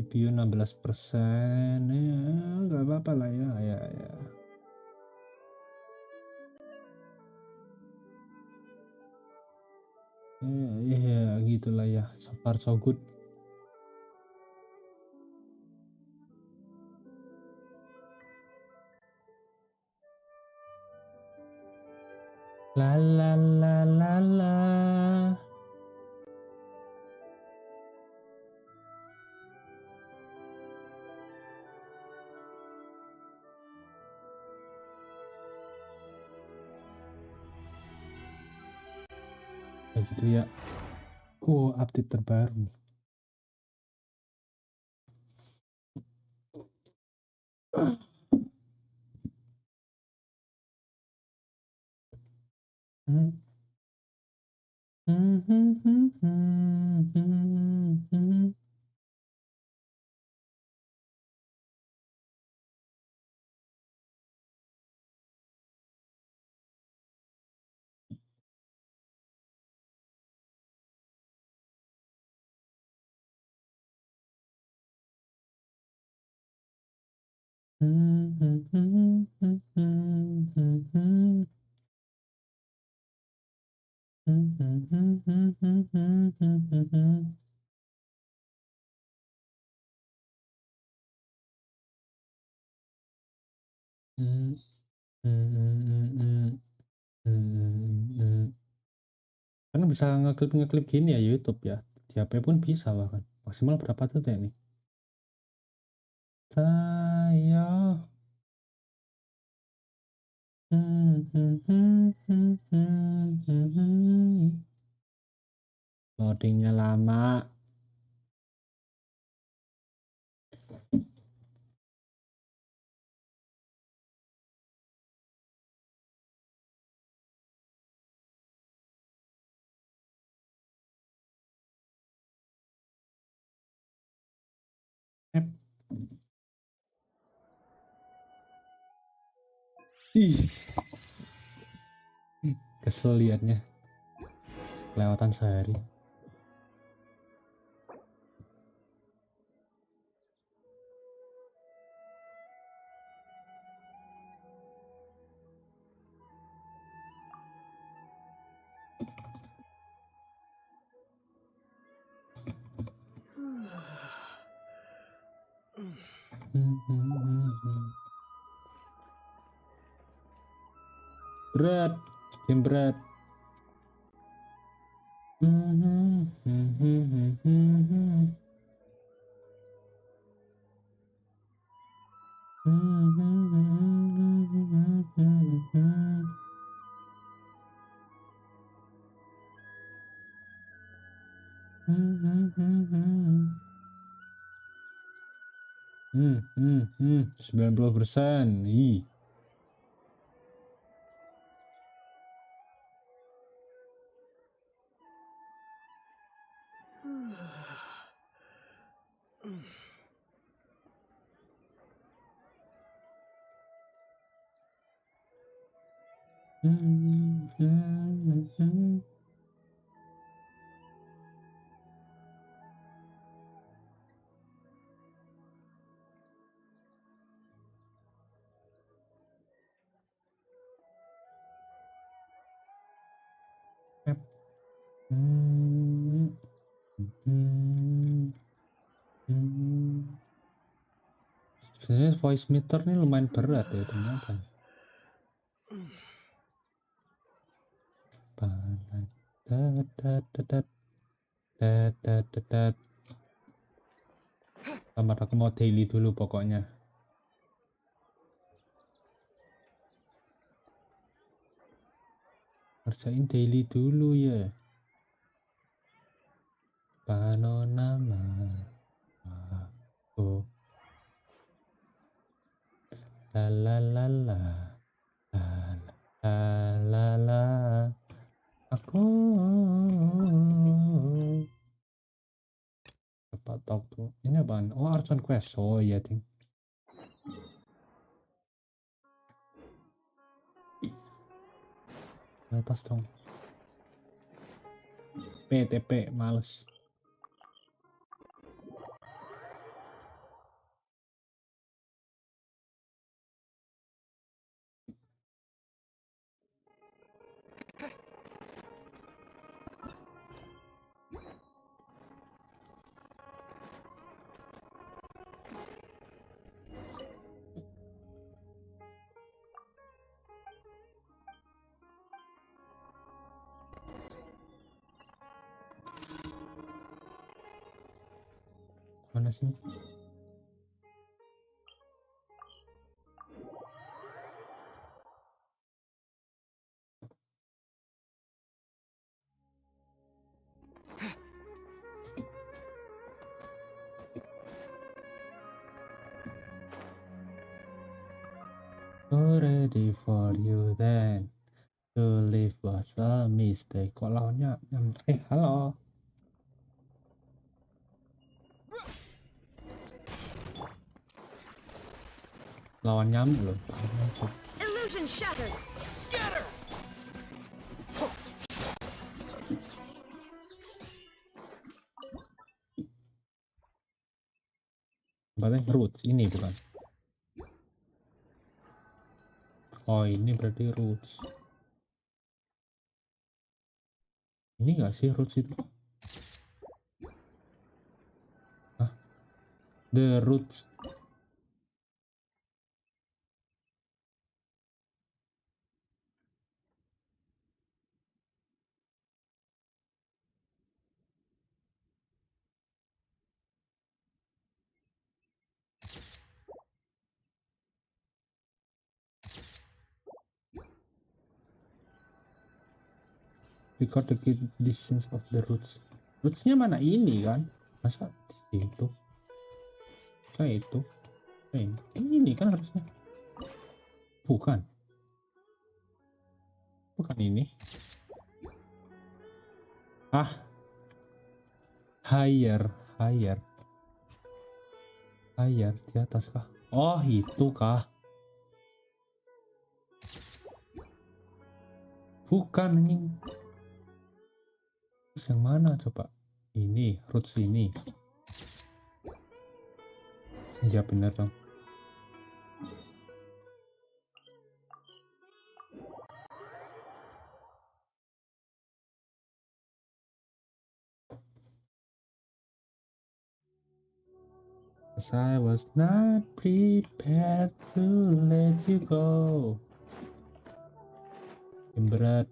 CPU 16%. Ya nggak apa-apa lah ya, ya. Iya gitulah ya, so far so good. La la la la la. Ya gitu ya. Update terbaru. Hmm. Karena bisa ngeklip gini ya YouTube ya. Di HP pun bisa bahkan. Maksimal berapa tuh nih? Saya loadingnya lama. Ih, kesel liatnya. Kelewatan sehari. Berat, game berat. Hmm, 90%. Ih. Sebenarnya voice meter nih lumayan berat ya ternyata. Selamat, aku mau daily dulu pokoknya. Kerjain daily dulu ya. Panorama. Oh. La la la la. La la la la. Aku apa tahu tuh. Ini apaan? Oh, Archon Quest. Oh iya, ting. Atas dong. PTP males. mana sih? Ready for you then. To live was a mistake. Kok lawannya halo. Lawan nyamuk loh. Illusion shattered. Scatter. Berarti roots ini bukan? Oh ini berarti roots. Ini nggak sih roots itu? Hah? The roots. Record the distance of the roots. Rootsnya mana ini kan? Masa itu? Masa itu? Ini kan harusnya. Bukan. Bukan ini. Ah. Higher. Di atas kah? Oh itu kah? Bukan anjing. Terus yang mana coba? Ini roots ini. Iya bener dong. Cause I was not prepared to let you go. Yang berat.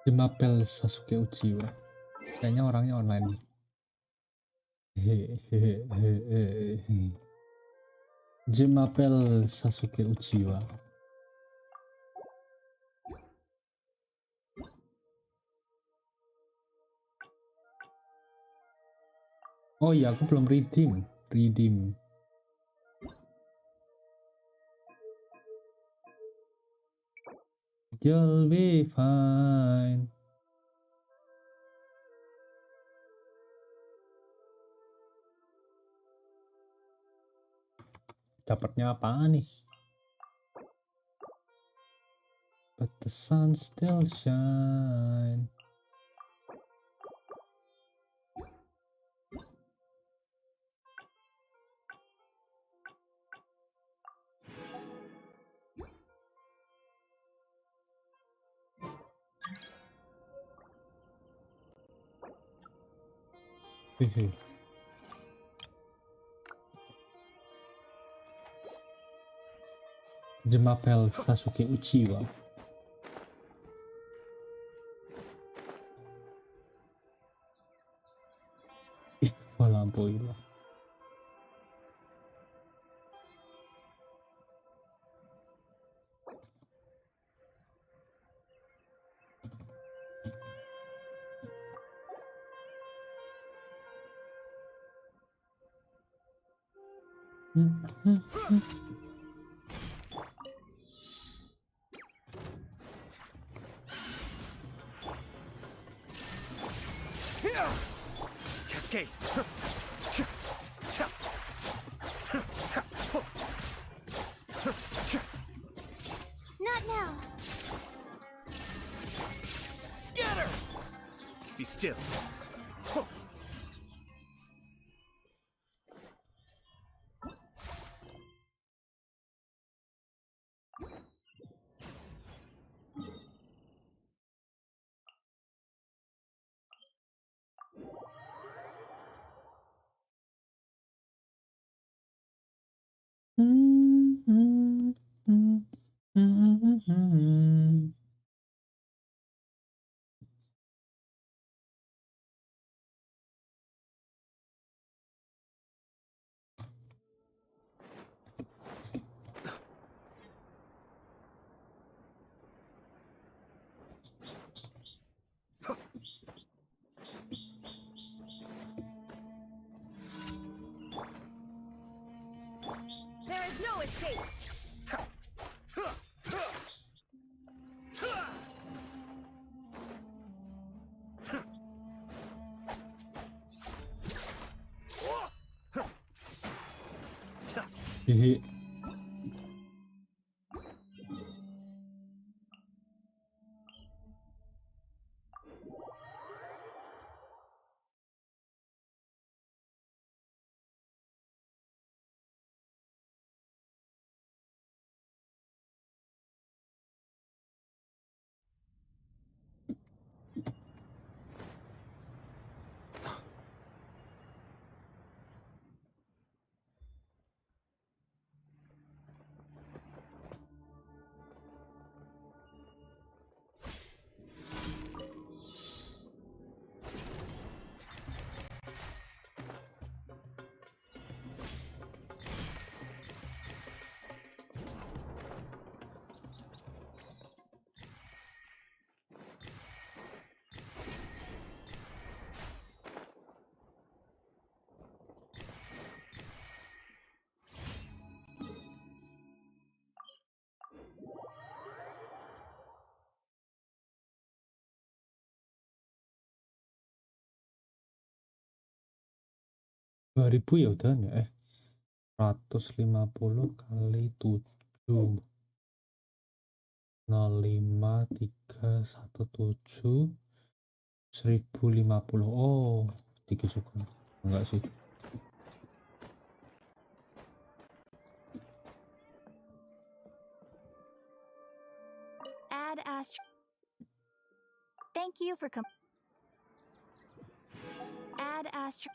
Mapel Sasuke Uchiwa. Kayaknya orangnya online. Mapel Sasuke Uchiwa. Oh iya aku belum redeem. You'll be fine. Dapatnya apaan nih? But the sun still shine. Hehe. Mapel Sasuke Uchiwa. Melampaui lah. escape. Not now. Scatter! Be still. There is no escape. Hehe. Dua ribu ya udah ya 150 kali 7 05317 1050. Oh, dikit juga enggak sih. Add astro. Thank you for add astro.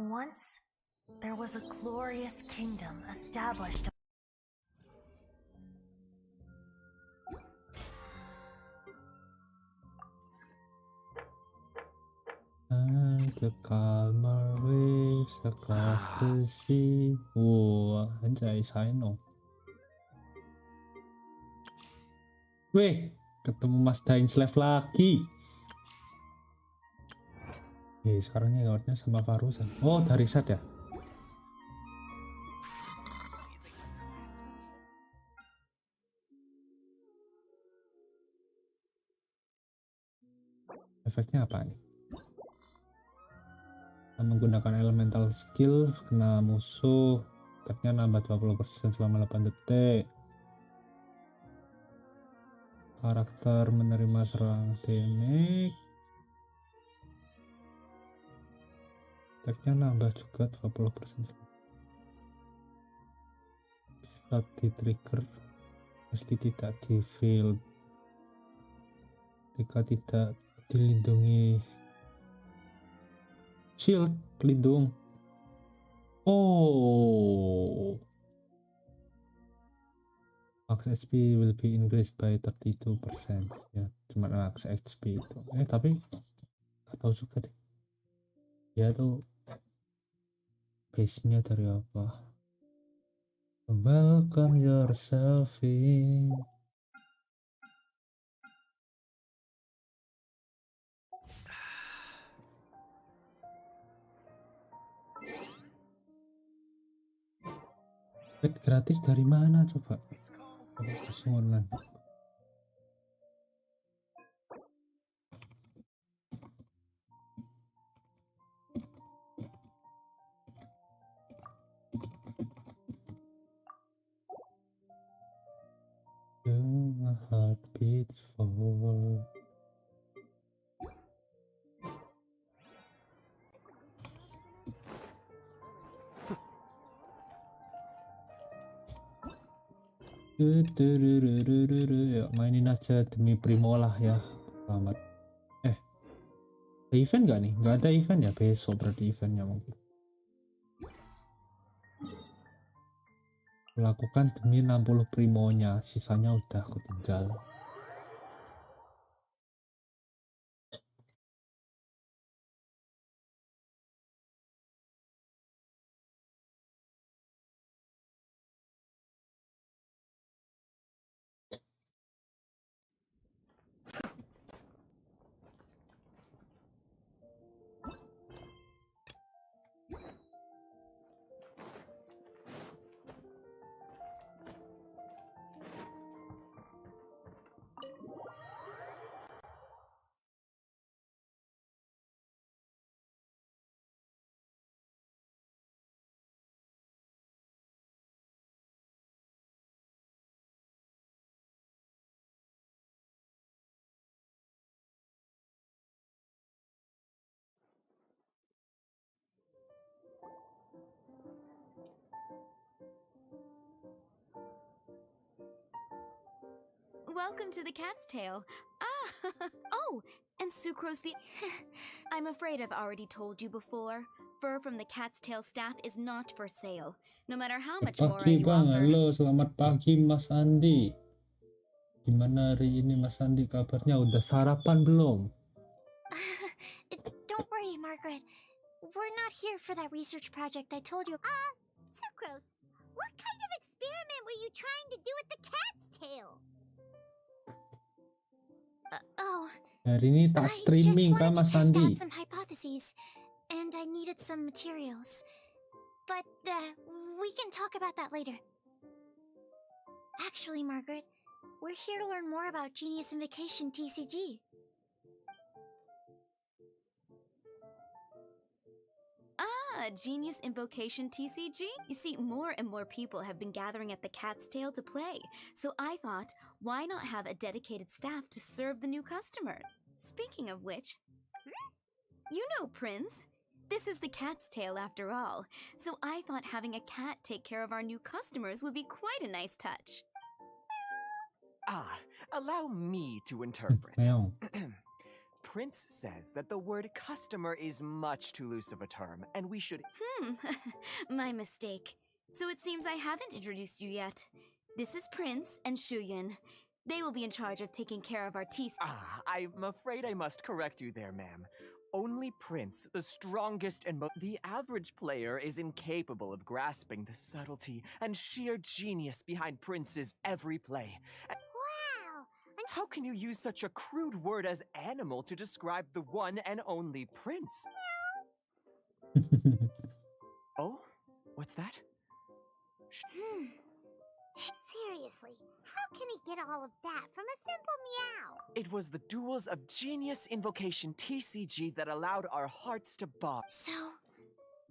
Once, there was a glorious kingdom established. The calmer waves across the sea. Wah, anjay, Saino. Weh, ketemu Mas Dain Slave lagi. Sekarang ngewatnya sama Farusan. Oh, dari Sat ya? Efeknya apa nih? Menggunakan elemental skill kena musuh, efeknya nambah 20% selama 8 detik. Karakter menerima serangan damage, efeknya nambah juga 20%. Saat di trigger meski tidak di field, jika tidak dilindungi shield pelindung. Oh, max HP will be increased by 32%. Ya, cuma max HP itu. Tapi nggak tahu juga deh. Ya tuh base nya dari apa. Welcome yourself in. Pet gratis dari mana coba? Coba langsung online. My heart beats for. Ya, mainin aja demi Primo lah ya. Selamat. Ada event gak nih? Gak ada event ya, besok berarti eventnya mungkin. Lakukan demi 60 Primonya, sisanya udah aku tinggal. Welcome to the cat's tail. Ah, oh, and Sucrose the... I'm afraid I've already told you before. Fur from the cat's tail staff is not for sale, no matter how much more Pagi you bang, offer. halo, selamat pagi Mas Andi. Gimana hari ini Mas Andi kabarnya? Udah sarapan belum? Don't worry, Margaret. We're not here for that research project I told you. Sucrose, what kind of experiment were you trying to do with the cat's tail? Oh, Hari ini tak I just streaming kan wanted to Mas test Andi? out some hypotheses, and I needed some materials. But we can talk about that later. Actually, Margaret, we're here to learn more about Genius Invocation TCG. Ah, Genius Invocation TCG? You see, more and more people have been gathering at the Cat's Tail to play, so I thought, why not have a dedicated staff to serve the new customer? Speaking of which, you know Prince. This is the Cat's Tail after all, so I thought having a cat take care of our new customers would be quite a nice touch. Ah, allow me to interpret. Meow. Prince says that the word customer is much too loose of a term, and we should. My mistake. So it seems I haven't introduced you yet. This is Prince and Shuyan. They will be in charge of taking care of our TC. Ah, I'm afraid I must correct you there, ma'am. Only Prince, the strongest and the average player is incapable of grasping the subtlety and sheer genius behind Prince's every play. Wow! How can you use such a crude word as animal to describe the one and only Prince? Oh? What's that? Seriously, how can he get all of that from a simple meow? It was the duels of Genius Invocation TCG that allowed our hearts to bond. So,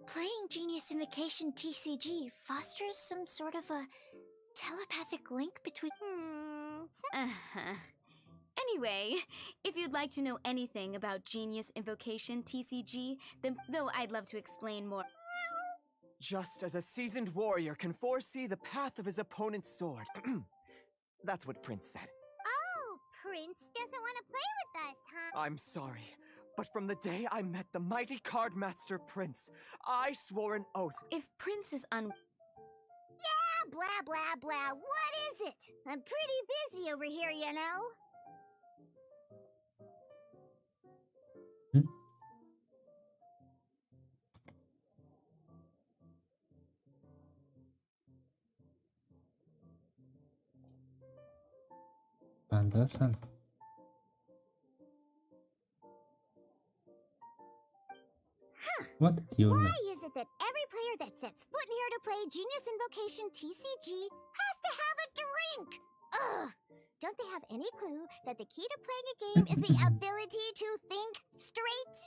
playing Genius Invocation TCG fosters some sort of a telepathic link between... Uh-huh. Anyway, if you'd like to know anything about Genius Invocation TCG, then though I'd love to explain more... Just as a seasoned warrior can foresee the path of his opponent's sword. That's what Prince said. Oh, Prince doesn't want to play with us, huh? I'm sorry, but from the day I met the mighty card master Prince, I swore an oath. If Prince is Yeah, blah, blah, blah. What is it? I'm pretty busy over here, you know? Pantesan. What did you know? Why is it that every player that sets foot in here to play Genius Invocation TCG has to have a drink? Ugh! Don't they have any clue that the key to playing a game is the ability to think straight?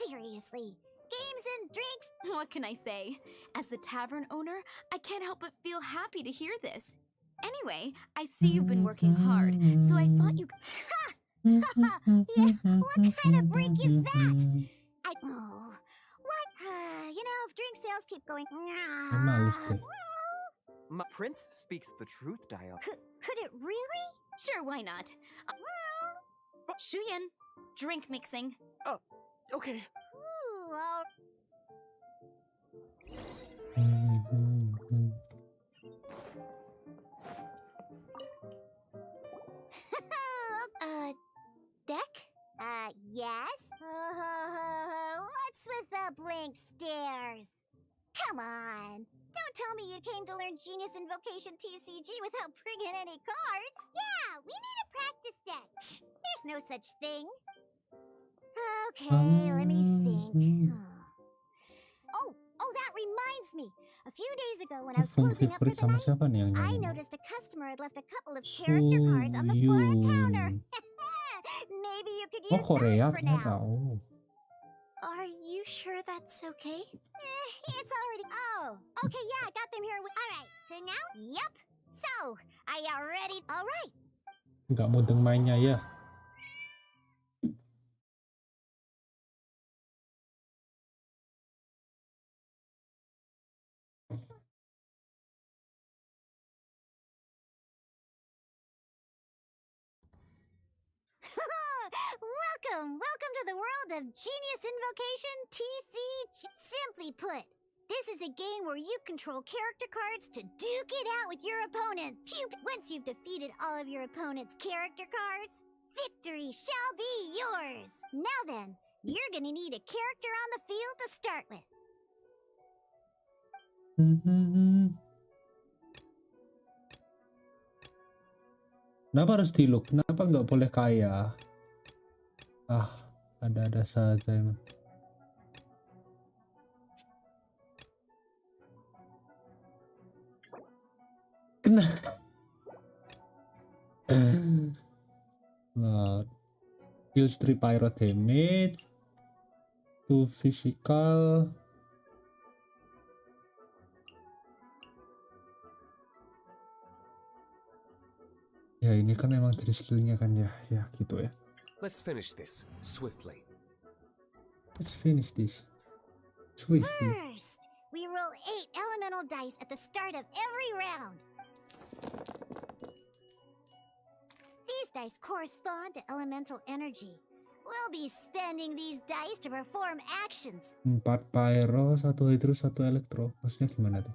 Seriously, games and drinks? What can I say? As the tavern owner, I can't help but feel happy to hear this. Anyway, I see you've been working hard, so I thought you... Yeah, what kind of drink is that? What? If drink sales keep going... Males deh. My prince speaks the truth, Dio. Could it really? Sure, why not? Shuyin, drink mixing. Okay. Ooh, all Deck? Yes? What's with the blank stares? Come on. Don't tell me you came to learn Genius Invocation TCG without bringing any cards. Yeah, we need a practice deck. There's no such thing. Okay, let me think. Oh, that reminds me. A few days ago when I was closing up for Konflik the sama night, siapa nih yang I nyanyi? noticed a customer had left a couple of character cards on the bar counter. Maybe you could Oh, use Korea those for ternyata. now. Oh. Are you sure that's okay? It's already. Oh, okay, yeah, I got them here. All right, so now? Yep. So, are you ready? All right. Nggak mudeng mainnya ya. Welcome to the world of Genius Invocation TCG. Simply put, this is a game where you control character cards to duke it out with your opponent. Once you've defeated all of your opponent's character cards, victory shall be yours. Now then, you're gonna need a character on the field to start with. Kenapa harus di-look? Kenapa nggak boleh kaya? Ada-ada saja emang. Heals 3 pyro damage, 2 physical. Ya ini kan emang dari skillnya kan ya gitu ya. Let's finish this swiftly. Let's finish this swiftly. First, we roll 8 elemental dice at the start of every round. These dice correspond to elemental energy. We'll be spending these dice to perform actions. 4 pyro, 1 hydro, 1 elektro. Maksudnya gimana tuh?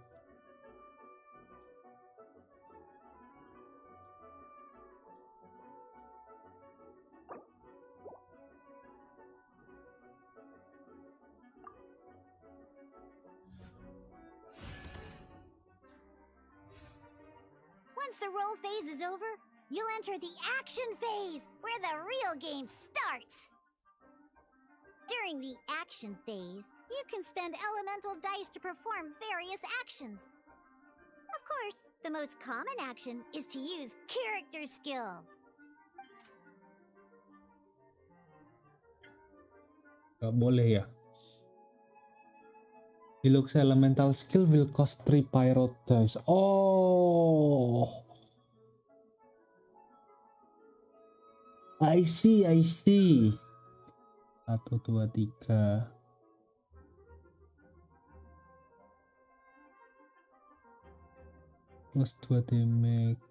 Once the roll phase is over, you'll enter the action phase, where the real game starts. During the action phase, you can spend elemental dice to perform various actions. Of course, the most common action is to use character skills. Gak boleh ya. Deluxe elemental skill will cost 3 pyro dice. Oh, I see. 1, 2, 3. Plus 2 damage.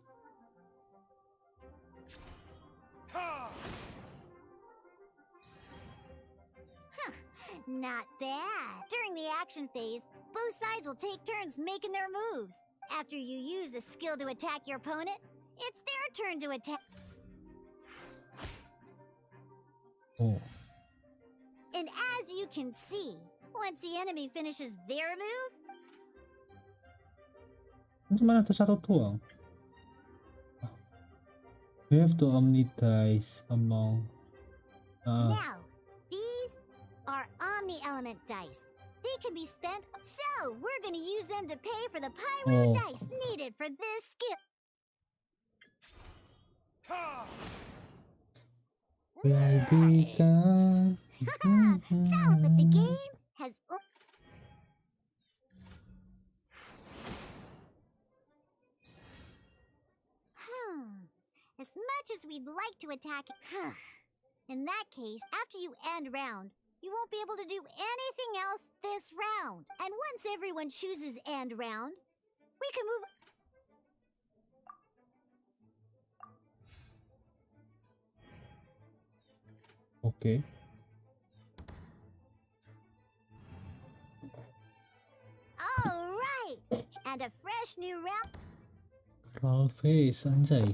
Not bad. During the action phase, both sides will take turns making their moves. After you use a skill to attack your opponent, it's their turn to attack. Oh. And as you can see, once the enemy finishes their move, Cuma ada 1 doang. We have to omni dice among. Now, these are Omni Element dice. They can be spent, so we're gonna use them to pay for the pyro Oh. dice needed for this skill. Will become. Now, but the game has. As much as we'd like to attack, in that case, after you end round, you won't be able to do anything else this round. And once everyone chooses end round, we can move. Okay. All right, and a fresh new round. Roll face, anjay.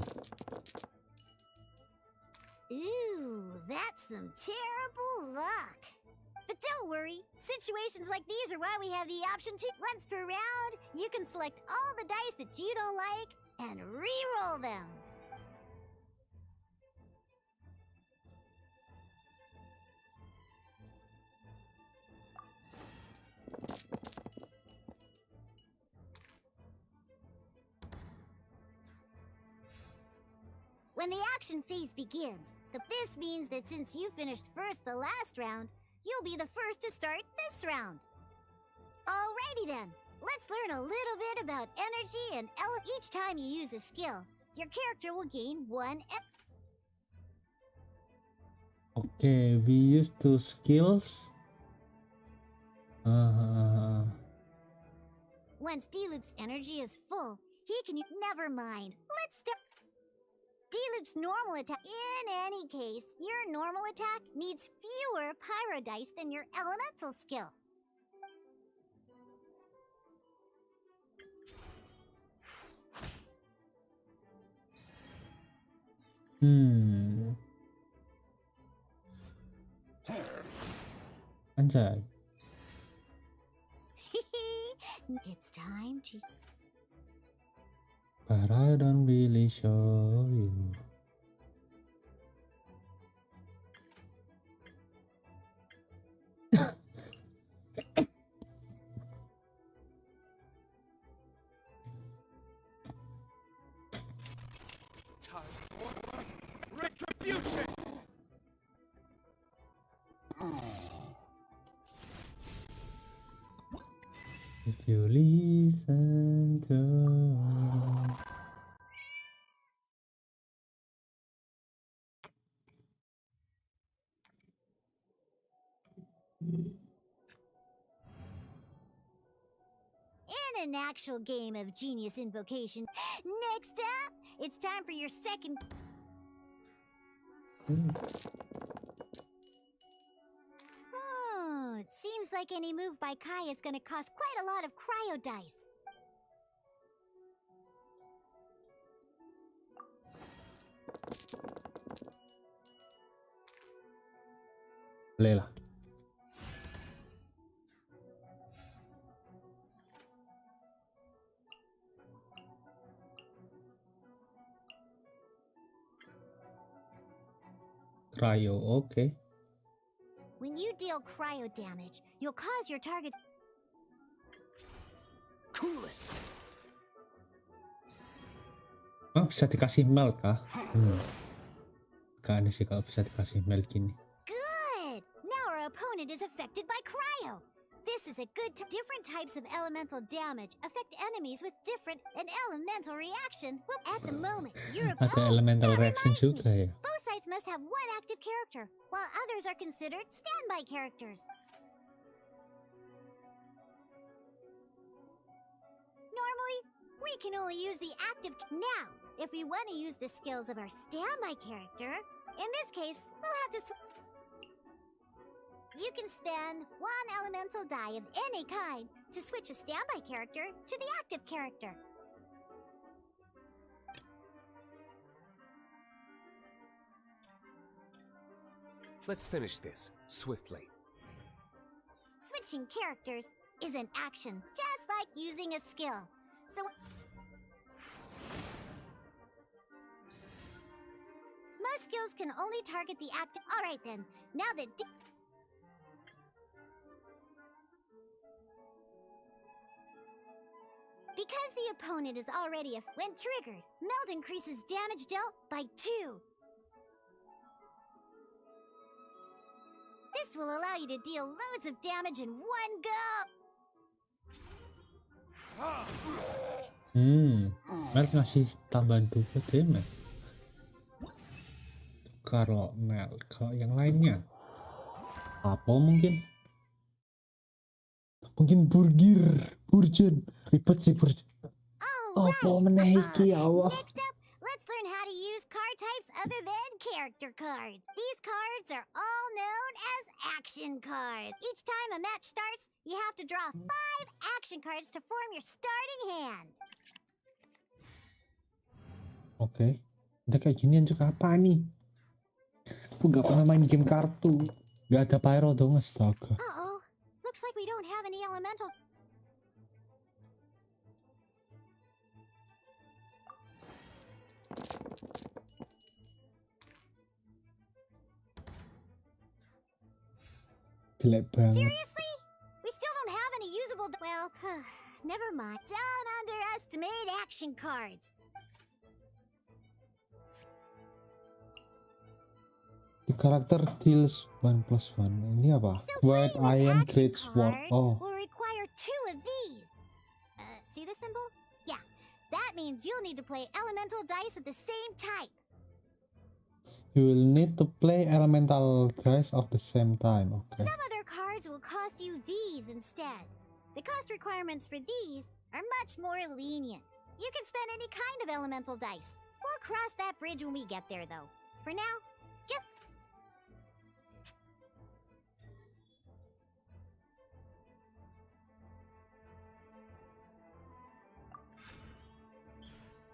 Ooh, that's some terrible luck. But don't worry, situations like these are why we have the option to. Once per round, you can select all the dice that you don't like and re-roll them. When the action phase begins, this means that since you finished first the last round, you'll be the first to start this round. Alrighty then, let's learn a little bit about energy and each time you use a skill, your character will gain 1 Okay, we use 2 skills. Once D-Loop's energy is full, he can never mind. Let's start. D-Loop's normal attack. In any case, your normal attack needs fewer pyro dice than your elemental skill. Anjay. It's time to. But I don't really show you. Time for retribution! If you listen to. In an actual game of Genius Invocation. Next up, it's time for your second. It seems like any move by Kai is gonna cost quite a lot of cryo dice. Boleh lah. Cryo, okay. When you deal cryo damage, you'll cause your target. Cool it! Oh, bisa dikasih melt kah? Gak aneh sih kalau bisa dikasih melt gini. Good! Now our opponent is affected by cryo. This is a good different types of elemental damage affect enemies with different an elemental reaction. Well, at the moment, your Ada elemental reaction juga ya. Both sides must have one active character, while others are considered standby characters. Normally, we can only use the active. Now, if we want to use the skills of our standby character, in this case, we'll have to You can spend 1 elemental die of any kind to switch a standby character to the active character. Let's finish this swiftly. Switching characters is an action, just like using a skill. So skills can only target the active. Alright then, now that. Because the opponent is already when triggered, melt increases damage dealt by 2. This will allow you to deal loads of damage in one go. Melt ngasih tambahan 2 damage. Kalau Melt, kalau yang lainnya apa mungkin? Mungkin burgen, ribet sih burgen. Apa meneh iki ya Allah. Next up, let's learn how to use card types other than character cards. These cards are all known as action cards. Each time a match starts, you have to draw 5 action cards to form your starting hand. Oke. Udah kayak ginian juga apa nih? Aku gak pernah main game kartu. Gak ada pyro dong, astaga. Uh-oh. Looks like we don't have any elemental. Jelek banget. Seriously? We still don't have any usable. Well, never mind. Don't underestimate action cards. The character deals 1+1. Ini apa? So White playing Iron this Great action Sword. card Oh, will require 2 of these. See the symbol? Yeah. That means you'll need to play elemental dice of the same type. you will need to play elemental dice of the same time. Okay. Some other cards will cost you these instead. The cost requirements for these are much more lenient. You can spend any kind of elemental dice. We'll cross that bridge when we get there, though. For now, just...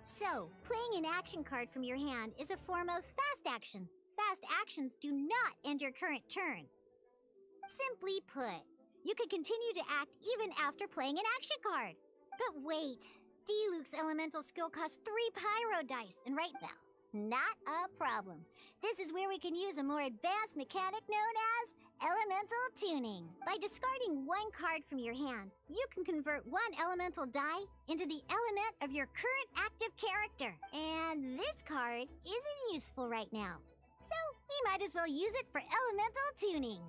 So, playing an action card from your hand is a form of fast action. Fast actions do not end your current turn. Simply put, you can continue to act even after playing an action card. But wait, Diluc's elemental skill costs 3 pyro dice, and right now, not a problem. This is where we can use a more advanced mechanic known as elemental tuning. By discarding 1 card from your hand, you can convert 1 elemental die into the element of your current active character. And this card isn't useful right now, so we might as well use it for elemental tuning.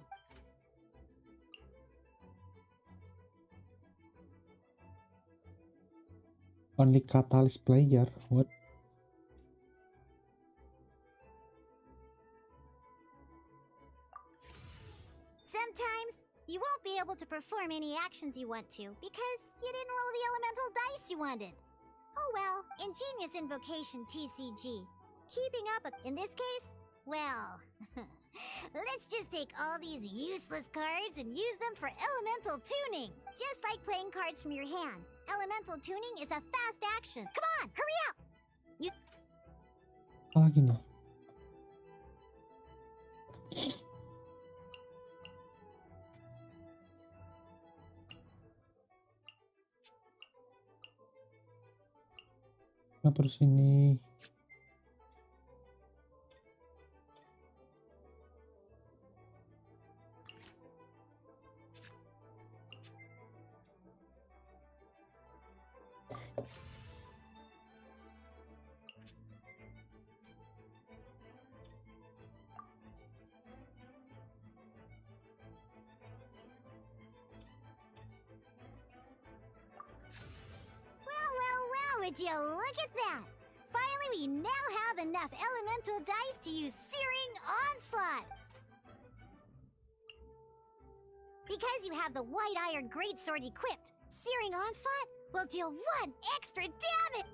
Only Catalyst player. What? Sometimes you won't be able to perform any actions you want to because you didn't roll the elemental dice you wanted. Oh well, ingenious invocation TCG. Keeping up in this case, well, let's just take all these useless cards and use them for elemental tuning. Just like playing cards from your hand, elemental tuning is a fast action. Come on, hurry up! Apa lagi nih? Kenapa terus ini? Would you look at that? Finally, we now have enough elemental dice to use Searing Onslaught. Because you have the White Iron Greatsword equipped, Searing Onslaught will deal 1 extra damage.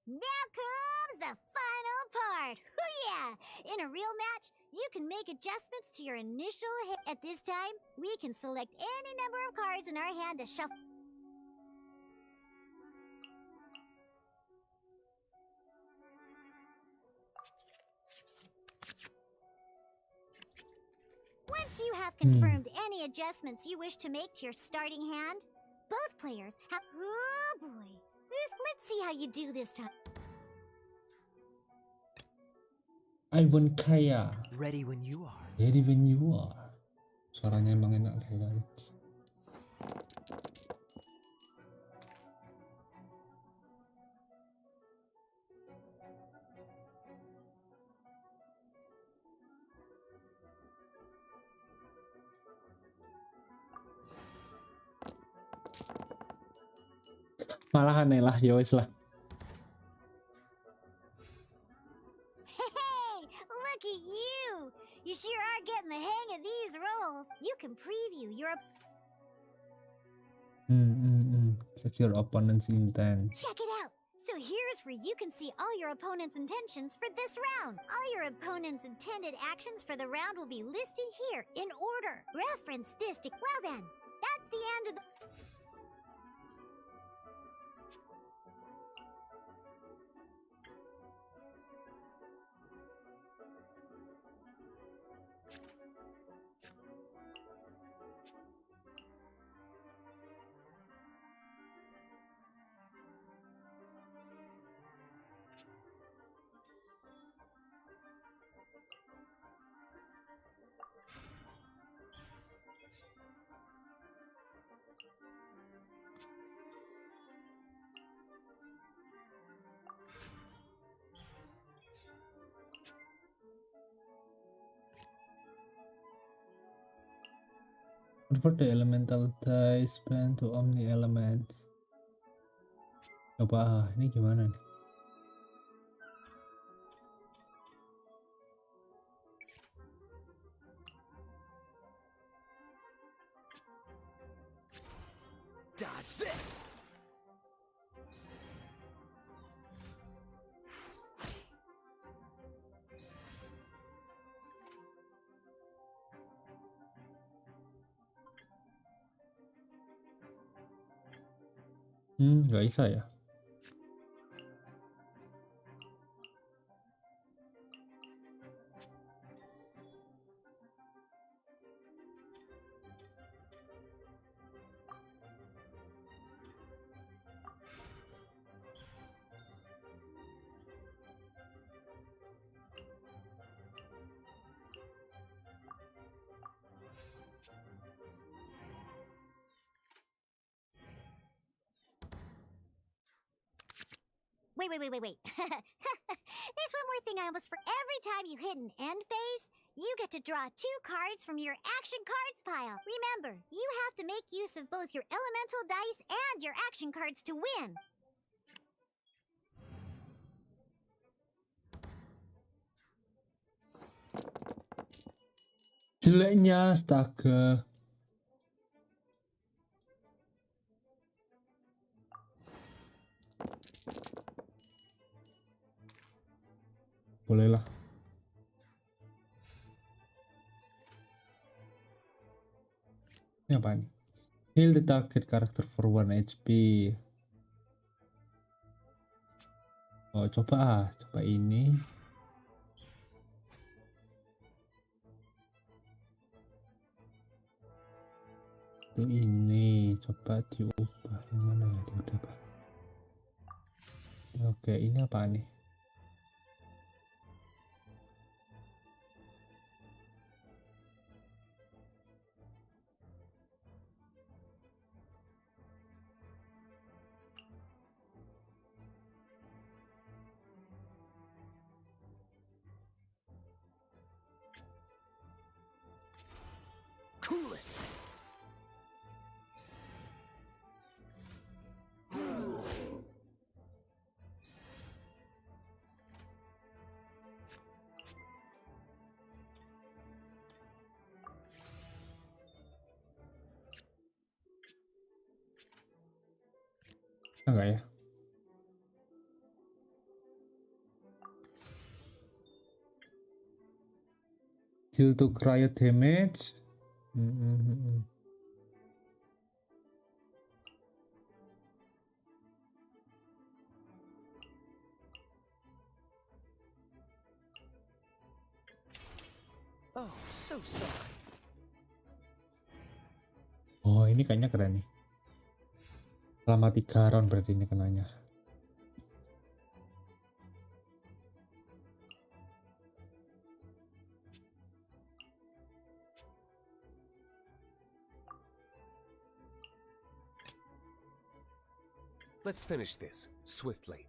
Now comes the final part. Hoo yeah! In a real match, you can make adjustments to your initial hit. At this time, we can select any number of cards in our hand to shuffle. Once you have confirmed any adjustments you wish to make to your starting hand, both players have. Oh boy. Let's see how you do this time. I want kaya. Ready when you are. Ready when you are. Suaranya emang enak kali. Malah aneh lah, ya wes lah. Hey, look at you! You sure are getting the hang of these roles. You can preview your. Check your opponent's intent. Check it out! So here's where you can see all your opponent's intentions for this round. All your opponent's intended actions for the round will be listed here in order. Reference this to. Well then, that's the end of the. Convert the elemental die spend to omni element. Coba ini gimana nih? Dodge this! Nggak bisa ya? Wait. There's one more thing I almost forgot. Every time you hit an end phase, you get to draw 2 cards from your action cards pile. Remember, you have to make use of both your elemental dice and your action cards to win. Jeleknya, astaga. Bolehlah. Ini apa nih? Heal the target character for 1 HP. Oh, coba ini. Itu ini, coba diubah. Yang mana ya diubah? Oke, ini apa nih? Cool it! Enggak ya? Heal to riot damage. Oh, so sorry. ini kayaknya keren nih. Selama 3 round berarti ini kenanya. Let's finish this swiftly.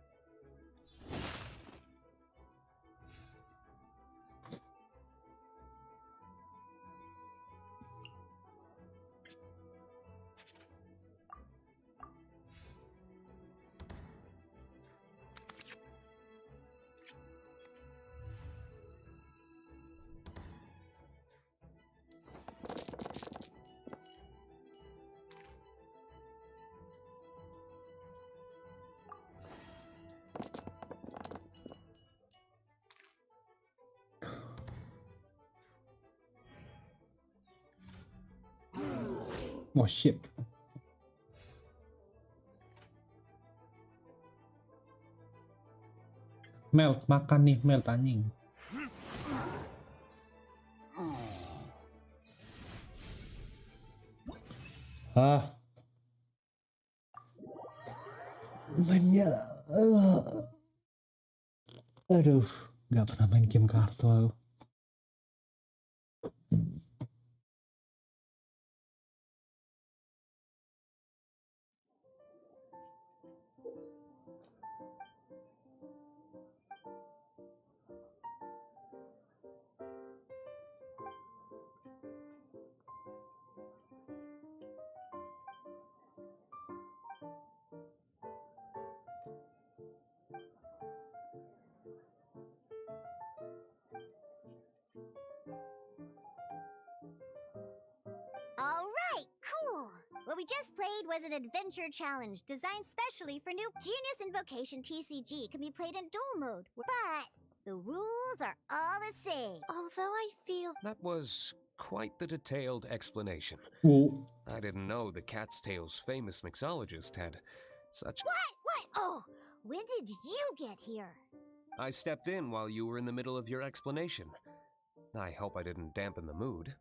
Oh shit. Melt, makan nih, melt anjing. Ah. Mainnya. Aduh, nggak pernah main game kartu aku. Alright, cool! What we just played was an adventure challenge designed specially for new Genius Invocation TCG. Can be played in duel mode, but the rules are all the same. Although I feel That was quite the detailed explanation. Oh, I didn't know the Cat's Tail's famous mixologist had such. What? Oh, when did you get here? I stepped in while you were in the middle of your explanation. I hope I didn't dampen the mood.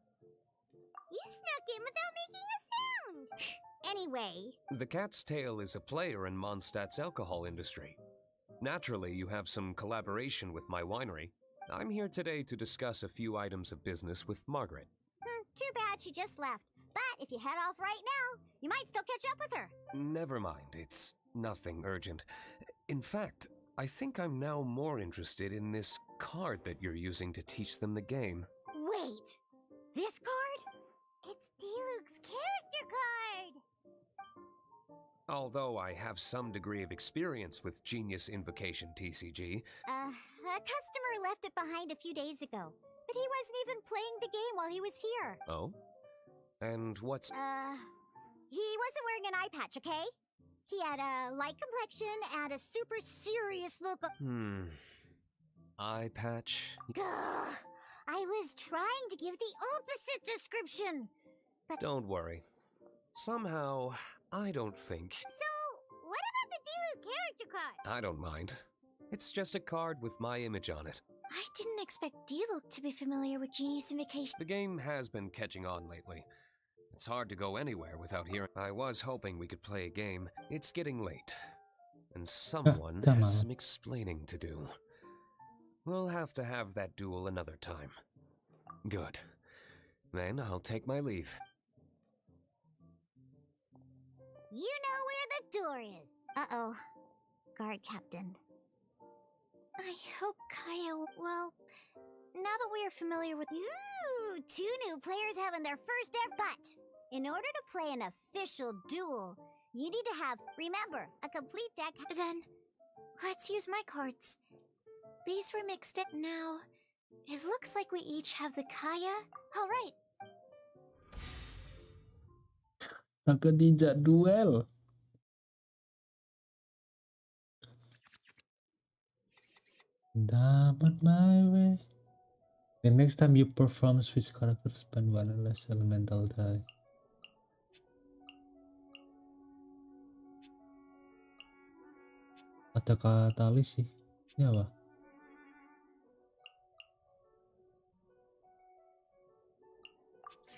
You snuck in without making a sound! Anyway, The Cat's Tail is a player in Mondstadt's alcohol industry. Naturally, you have some collaboration with my winery. I'm here today to discuss a few items of business with Margaret. too bad she just left. But if you head off right now, you might still catch up with her. Never mind, it's nothing urgent. In fact, I think I'm now more interested in this card that you're using to teach them the game. Wait, this card? It's Diluc's character card! Although I have some degree of experience with Genius Invocation TCG, A customer left it behind a few days ago. But he wasn't even playing the game while he was here. oh? And what's... He wasn't wearing an eye patch, okay? He had a light complexion and a super serious look. Eye patch? Gah! I was trying to give the opposite description. Don't worry. Somehow, I don't think... So, what about the Diluc character card? I don't mind. It's just a card with my image on it. I didn't expect Diluc to be familiar with Genius Invocation. The game has been catching on lately. It's hard to go anywhere without hearing. I was hoping we could play a game. It's getting late. And someone come has on. some explaining to do. We'll have to have that duel another time. Good. Then I'll take my leave. You know where the door is. Uh-oh. Guard captain. I hope Kaya will... Well, now that we are familiar with... Ooh, 2 new players having their first ever... But, in order to play an official duel, you need to have, remember, a complete deck... Then, let's use my cards. These were mixed in. Now, it looks like we each have the Kaya. All right. Saga Ninja Duel. Dapat my way. The next time you perform switch character, spend 1 less elemental die. Ada katalis sih. Ini apa?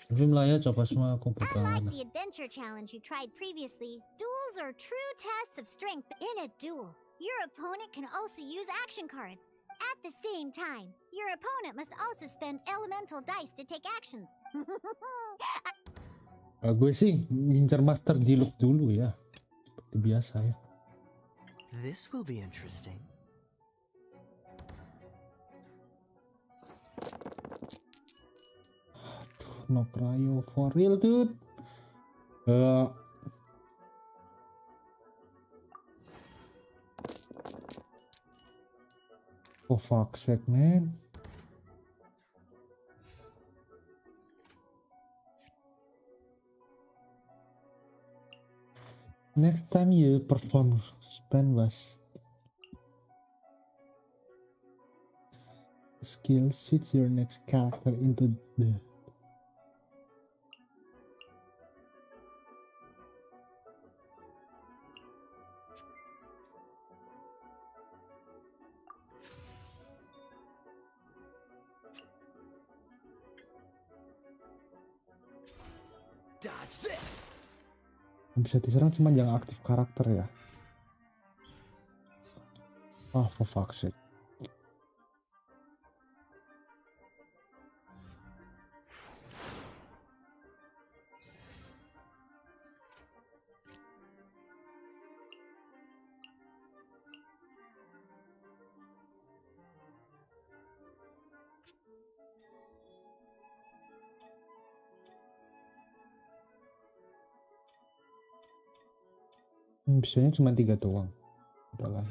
Film lah ya, coba semua aku Unlike bakal. the adventure challenge you tried previously, duels are true tests of strength. In a duel, your opponent can also use action cards. At the same time, your opponent must also spend elemental dice to take actions. Gue sih ngincar master Diluc dulu ya, seperti biasa ya. This will be interesting. No cryo for real dude. Oh fuck sake man. Next time you perform spend was skill, switch your next character into the Dodge this. bisa diserang cuma yang aktif karakter ya. Oh for fuck sake. Bisanya cuma 3 doang. Udahlah.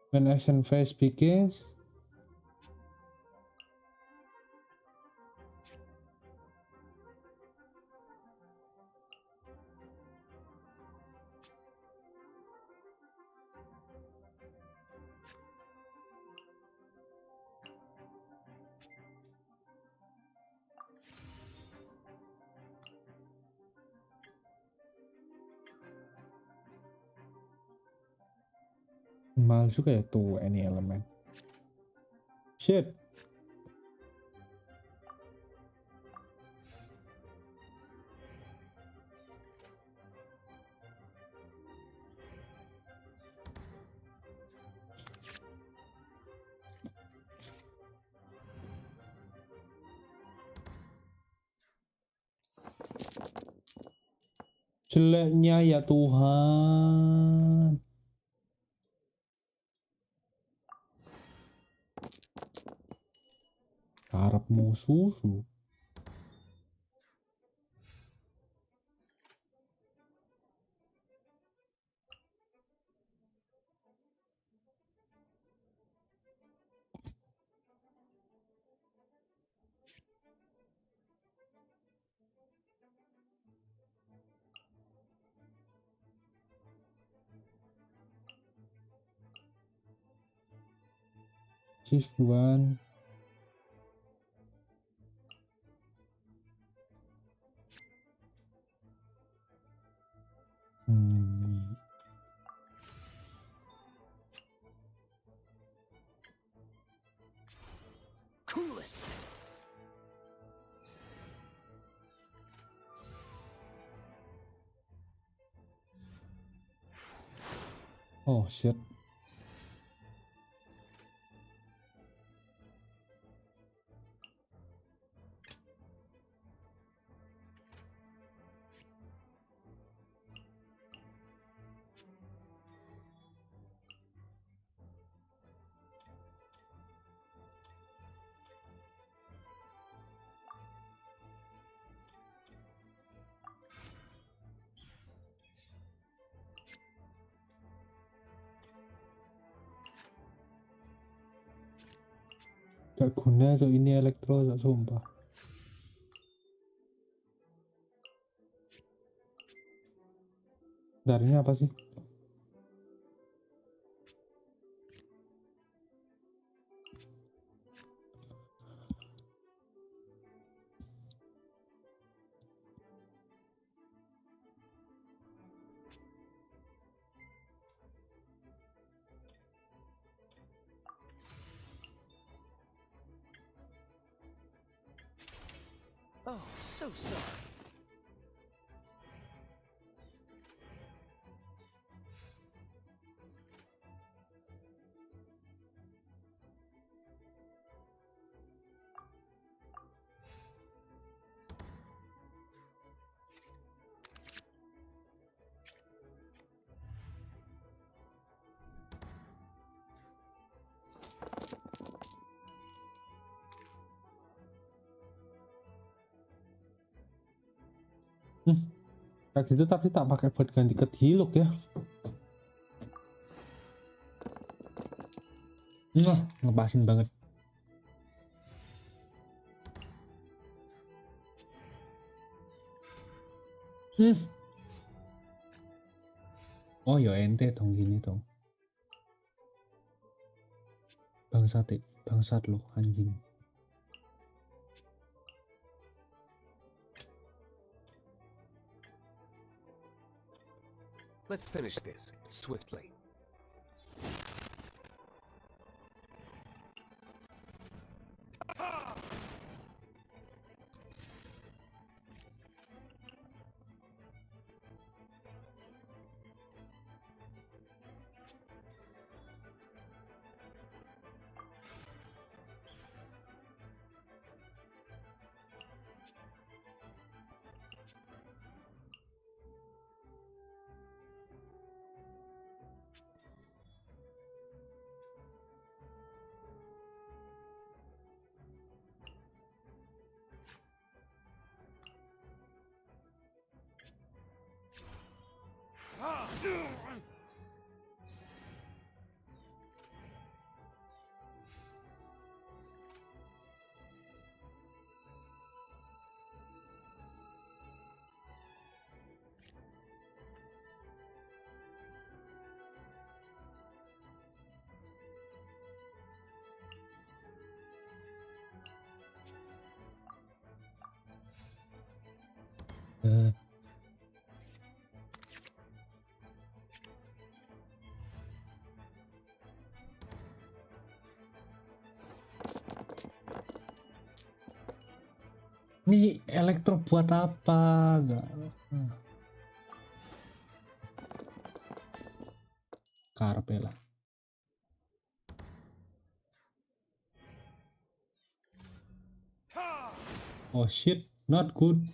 When action phase begins, mahal juga ya tuh any element. Shit. Jeleknya ya Tuhan. Harapmu susu. Shift 1. Cool it. Oh shit. Gak guna tuh ini elektro, tak sumpah. Darinya apa sih? Oh, so sorry. Tadi itu tapi tak pakai buat ganti ke Hiluk ya. Ngepasin banget. Oh ya ente dong gini dong. Bangsat lo anjing. Let's finish this swiftly. Ini elektro buat apa? Gak. Karpe lah. Oh shit, not good.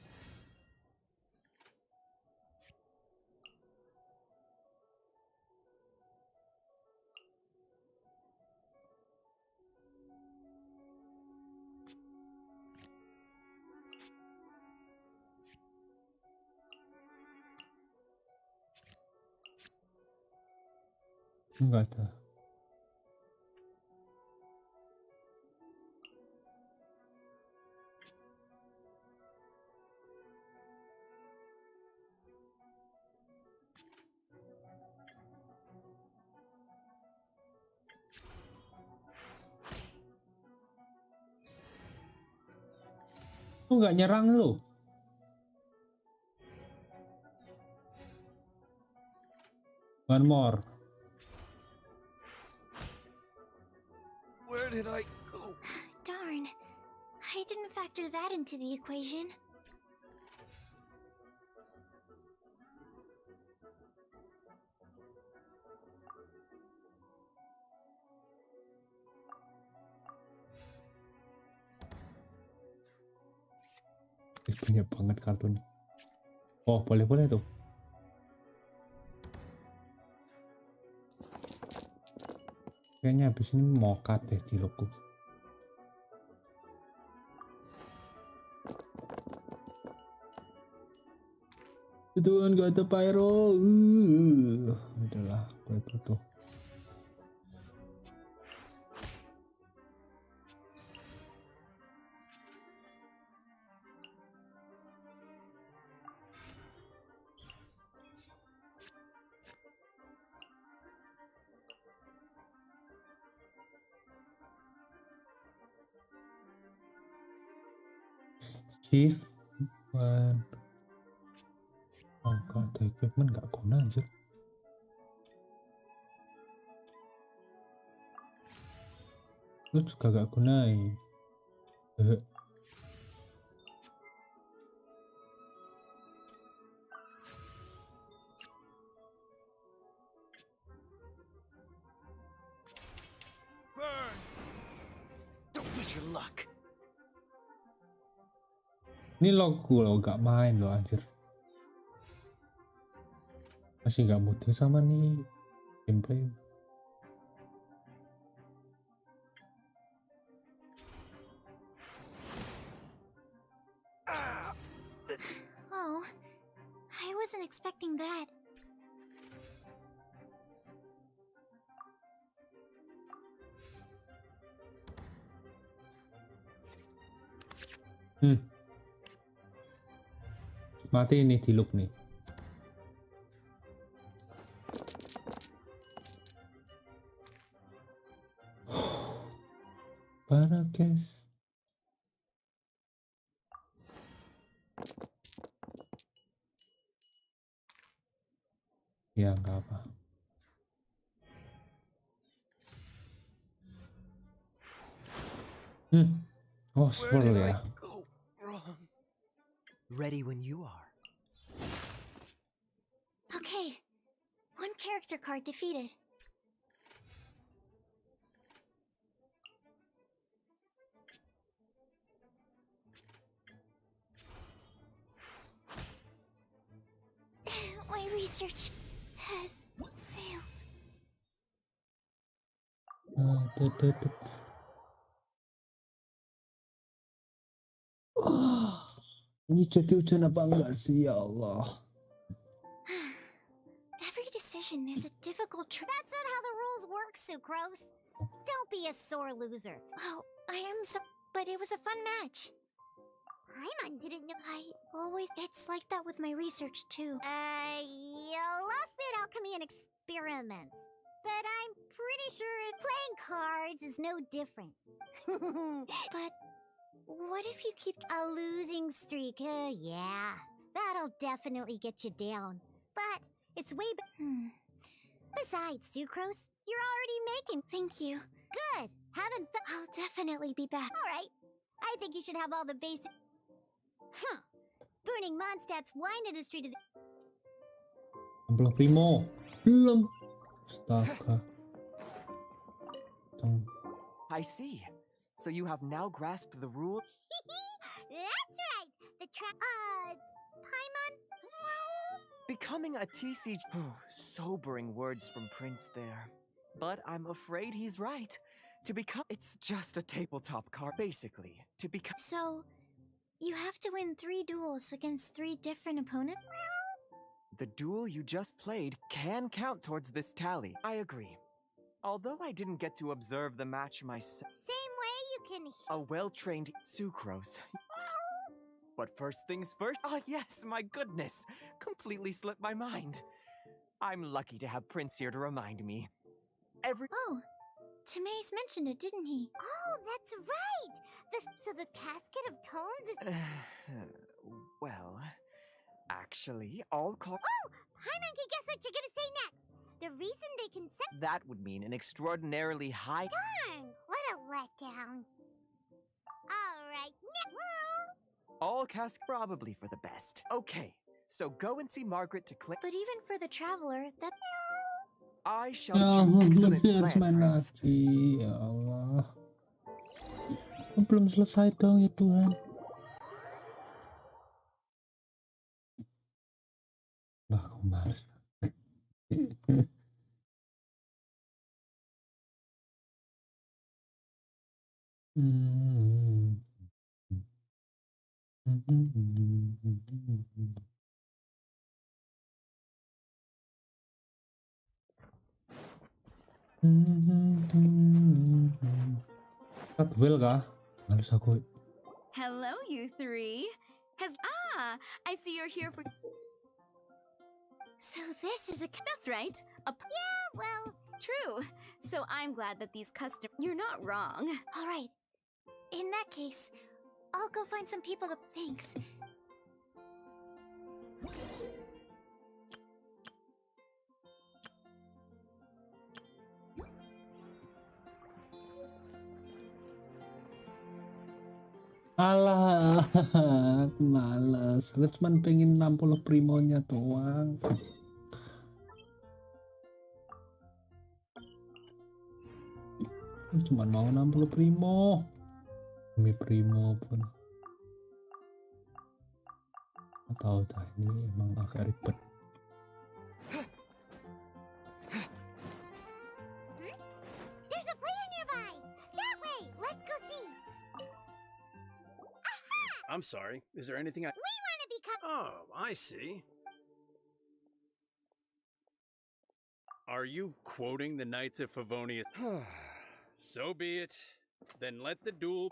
Enggak ada. Lu nggak nyerang lu. One more. Where did I go? Darn. I didn't factor that into the equation. Banyak banget kartun. Oh, boleh tuh. Kayaknya habis ini mokat deh di logo. Itu kan gak ada pyro. Udahlah, gue butuh. Shift one. Oh, gak ada equipment, gak guna aja. Lu juga gak gunain. your luck. Ini logo lo gak main lo anjir. Masih gak mutu sama nih gameplay. Oh, I wasn't expecting that. Mati ini di loop nih. Para guys. Ya nggak apa. Oh, Where swirl did ya. I go wrong? Ready when you are. Okay, one character card defeated. My research has failed. Ini jadi hujan apa enggak sih ya Allah? Every decision is a difficult That's not how the rules work, Sucrose. Don't be a sore loser. Oh, I am so. But it was a fun match. Paimon didn't know. It's like that with my research too. You lost me at alchemy and experiments. But I'm pretty sure playing cards is no different. But what if you keep. A losing streak, yeah. That'll definitely get you down. But it's way Besides, Sucrose, you're already making. Thank you. Good. Having fun. I'll definitely be back. All right. I think you should have all the basic. Burning Mondstadt's wine industry to the. Ambil primo. Belum. Astaga. I see. So you have now grasped the rule. That's right. The Paimon. Becoming a TCG. Sobering words from Prince there. But I'm afraid he's right. To become. It's just a tabletop card, basically. To become. So, you have to win 3 duels against 3 different opponents? The duel you just played can count towards this tally. I agree. Although I didn't get to observe the match myself. Same way you can. A well-trained Sucrose. But first things first. Ah, yes, my goodness. Completely slipped my mind. I'm lucky to have Prince here to remind me. Oh, Timaeus mentioned it, didn't he? Oh, that's right. So the casket of tones is. Well, actually, all call. Oh, Paimon can guess what you're gonna say next. The reason they can say. That would mean an extraordinarily high. Darn! What a letdown. All right. All cask probably for the best. Okay, so go and see Margaret to claim. But even for the traveler, that. I shall Ya show ampun, excellent belum harus main plan, Prince. lagi. Ya Allah. Belum selesai dong ya Tuhan. Wah, aku males. Start duel kah? Males aku. Hello, you 3. I see you're here for. So this is a. That's right. Yeah, well. True. So I'm glad that these customers. You're not wrong. Alright. In that case, I'll go find some people to. Thanks. Alah, aku males. Aku cuma pengen 60 primonya doang. Cuma mau 60 primo. Mi Primo pun atau dah ini emang agak ribet. There's a player nearby! That way! Let's go see! I'm sorry. Is there anything I... We want to become... Oh, I see. Are you quoting the Knights of Favonius? So be it. Then let the duel...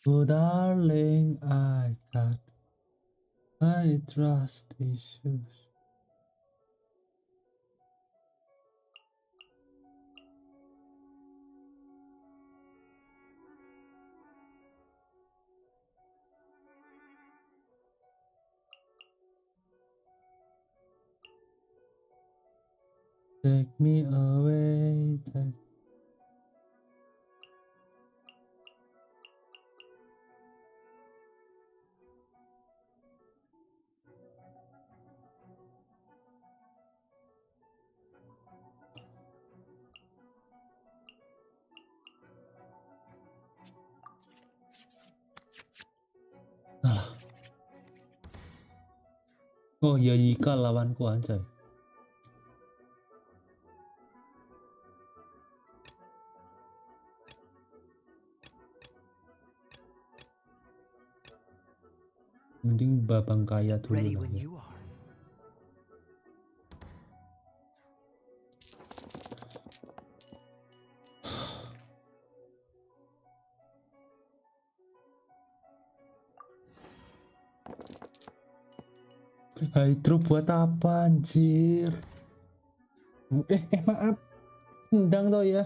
Oh darling, I got my trust issues. Take me away, Oh ya Yika lawanku anjay. Mending babang kaya dulu Ready lah when ya. you are. Hydro buat apa anjir? Maaf. Endang toh ya.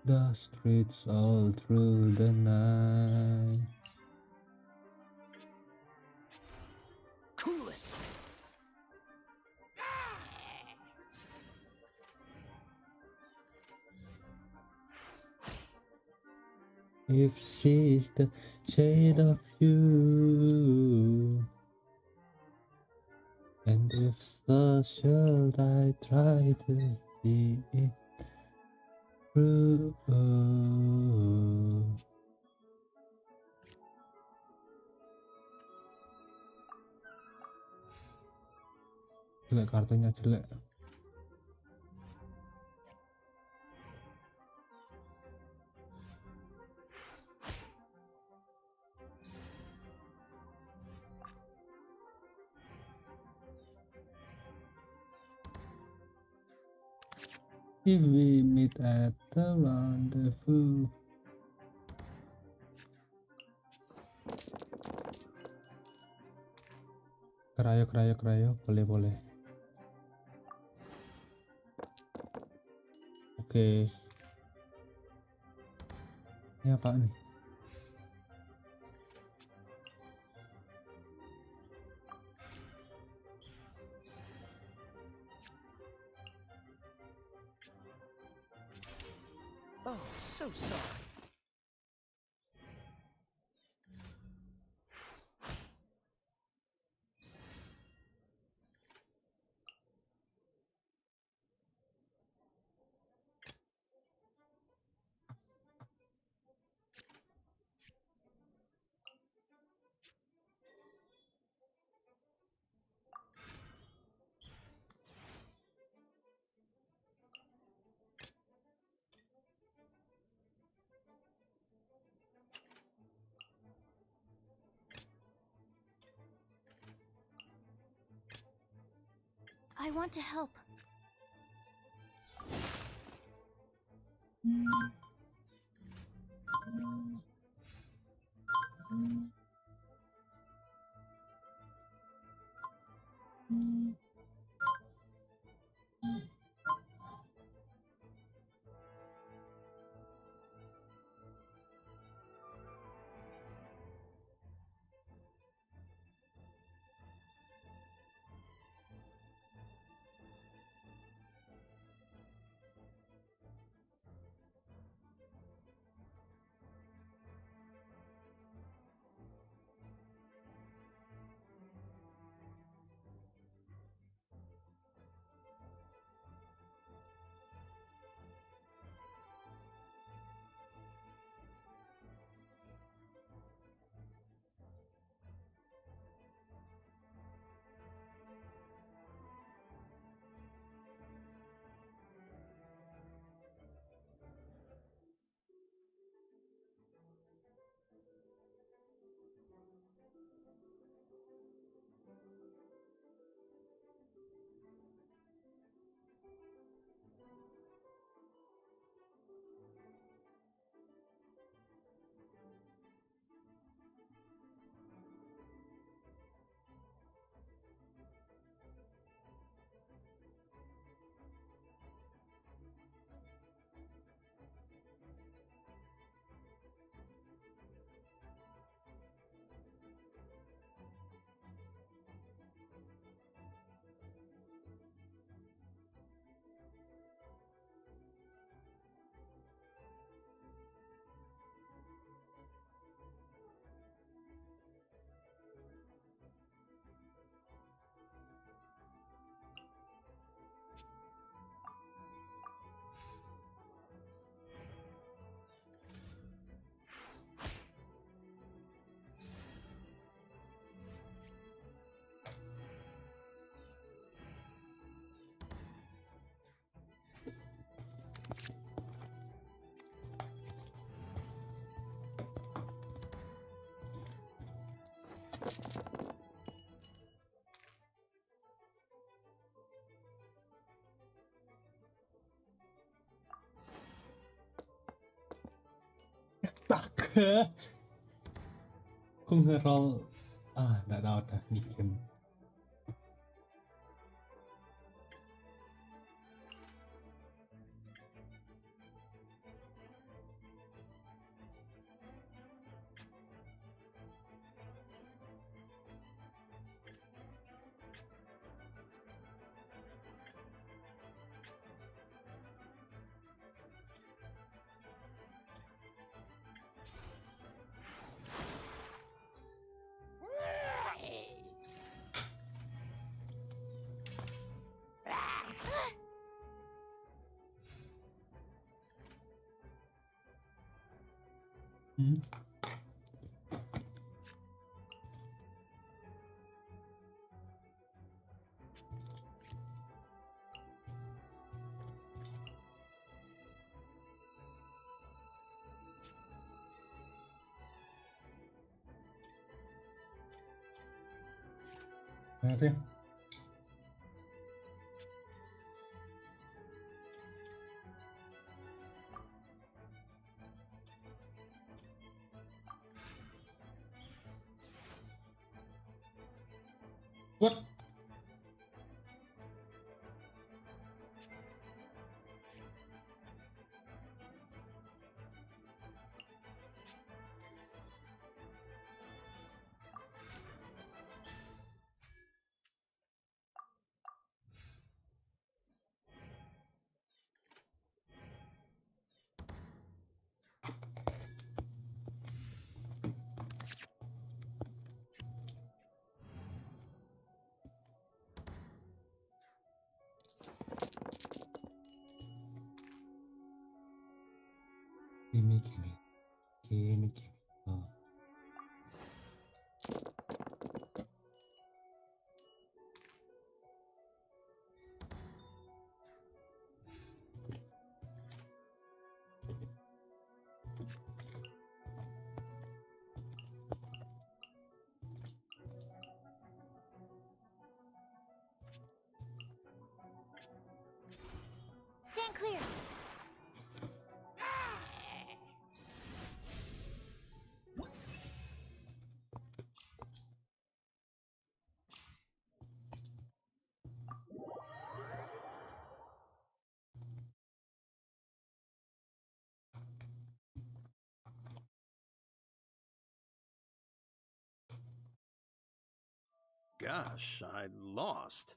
The streets all through the night. Cool it! If she's the shade of you, and if so, should I try to see it through? Jelek kartunya jelek. If we meet at the rendezvous. Kerayo, boleh. Oke. Ini apa nih? Oh, so sorry. I want to help. Aku nge-roll nggak tahu dah di game. Hmm. Ada. What? Gini. Oh. Stand clear. Gosh, I lost.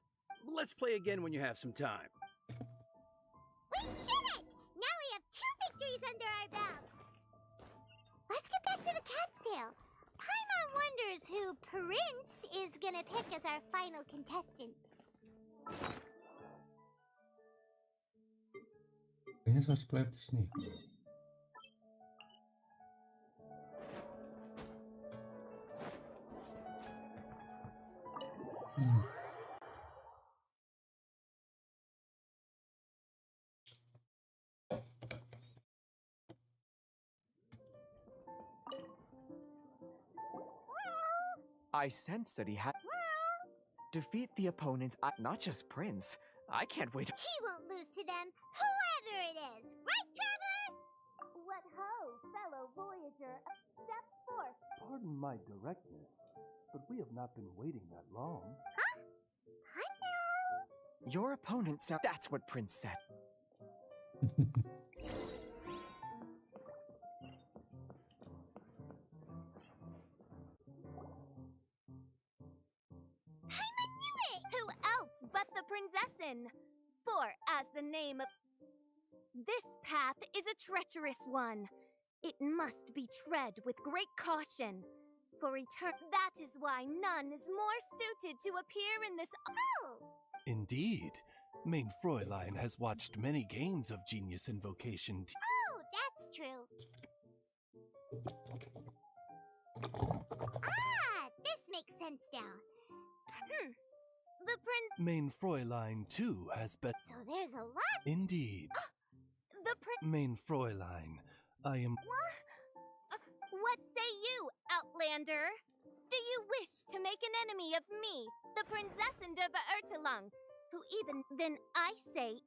Let's play again when you have some time. We did it! Now we have 2 victories under our belt. Let's get back to the cat's tail. Paimon wonders who Prince is gonna pick as our final contestant. Kayaknya harus play di sini. I sense that he had. Defeat the opponents, not just Prince. I can't wait. He won't lose to them, whoever it is. Right, Trevor? What ho, fellow Voyager. Step forth. Pardon my directness, but we have not been waiting that long. Huh? Hi, Your opponent sound. That's what Prince said. Who else but the Prinzessin? For, as the name of... This path is a treacherous one. It must be tread with great caution. For that is why none is more suited to appear in this... Oh! Indeed. Main Fräulein has watched many games of Genius Invocation. Oh, that's true. This makes sense now. The Prince... Main Fräulein, too, has bet. So there's a lot. Indeed. The Prince... Main Fräulein, I am. What say you, Outlander? Do you wish to make an enemy of me, the Prinzessin de Beertelung, who even... Then I say...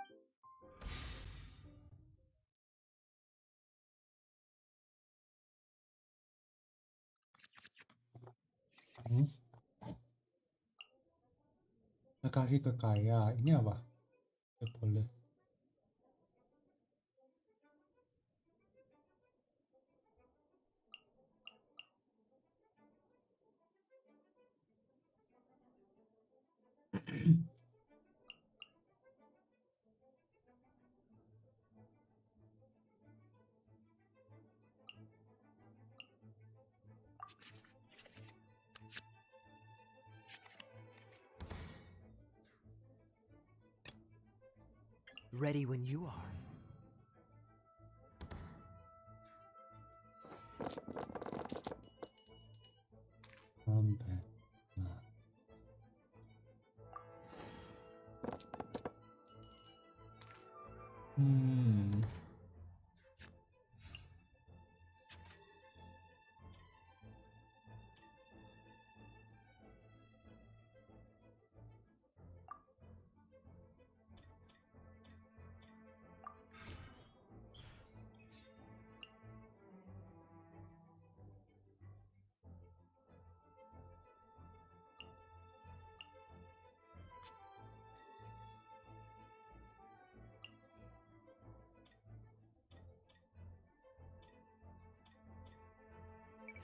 kasih ke kaya. Ini apa? Ya, boleh. Ready when you are. Sampai. Nah.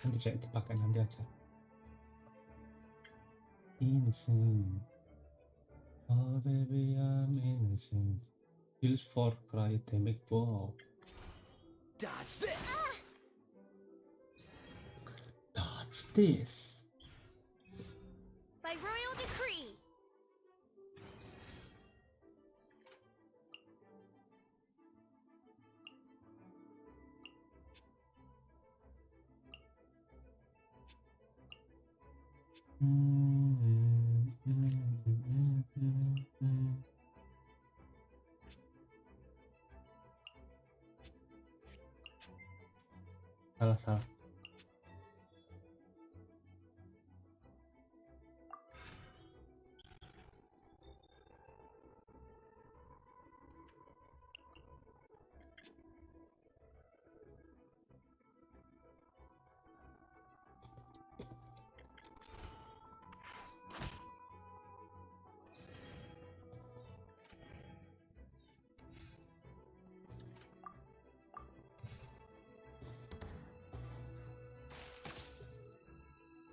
Nanti saya dipakai nanti aja. Innocent. Oh baby, I'm innocent. Heals for cry damage. Wow. Dodge this! That's this. By royal decree. Salah.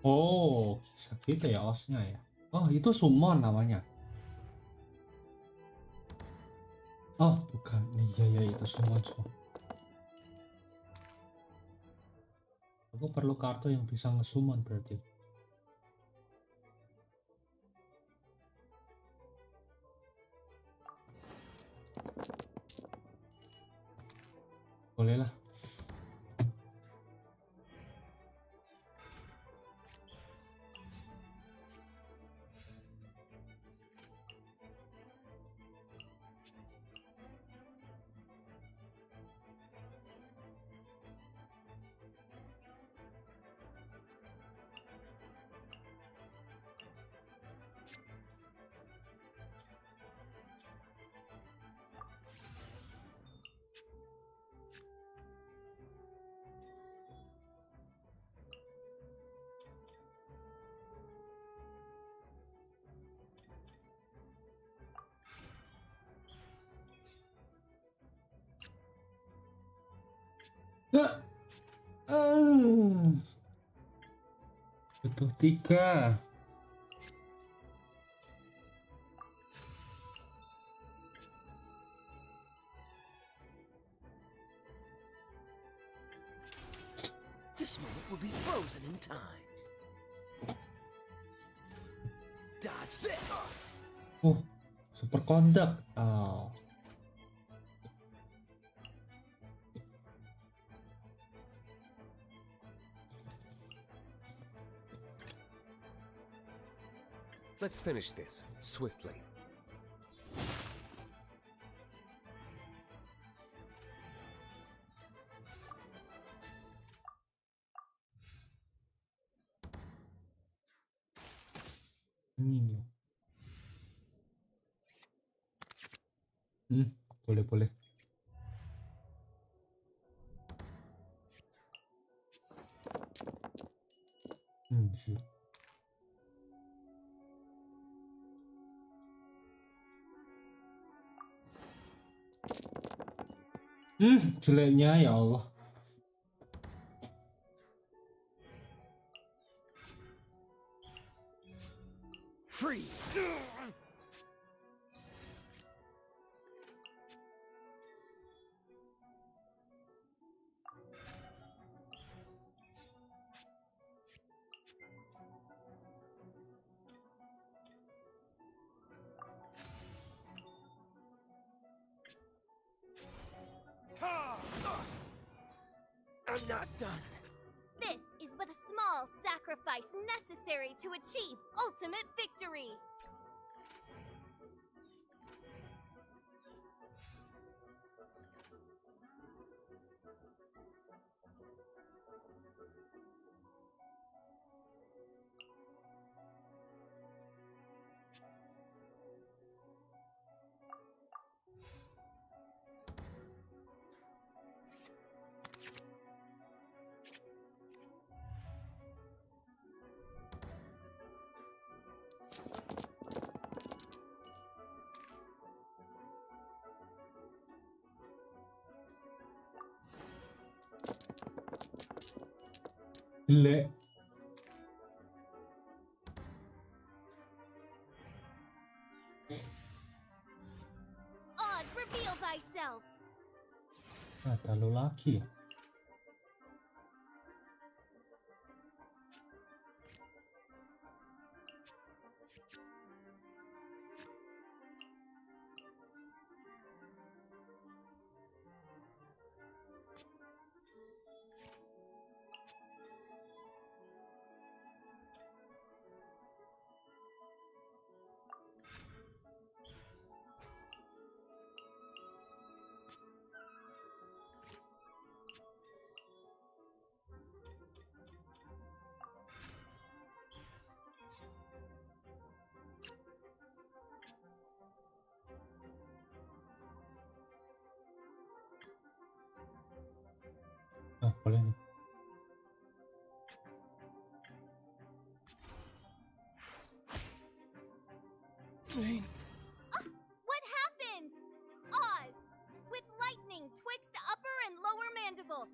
Oh, bisa gitu ya osnya ya. Oh, itu summon namanya. Oh, bukan. Iya, itu summon. Aku perlu kartu yang bisa nge-summon berarti. Boleh lah. Butuh 3. This moment will be frozen in time. Dodge this! Super conduct. Oh. Let's finish this swiftly. Ini. Boleh. Sih. Jeleknya ya Allah. Freeze! I'm not done. This is but a small sacrifice necessary to achieve ultimate victory. Jelek. Oz, reveal thyself. Ada lo lagi ya. Ah, boleh nih. What happened? Oz, with lightning twixt upper and lower mandible,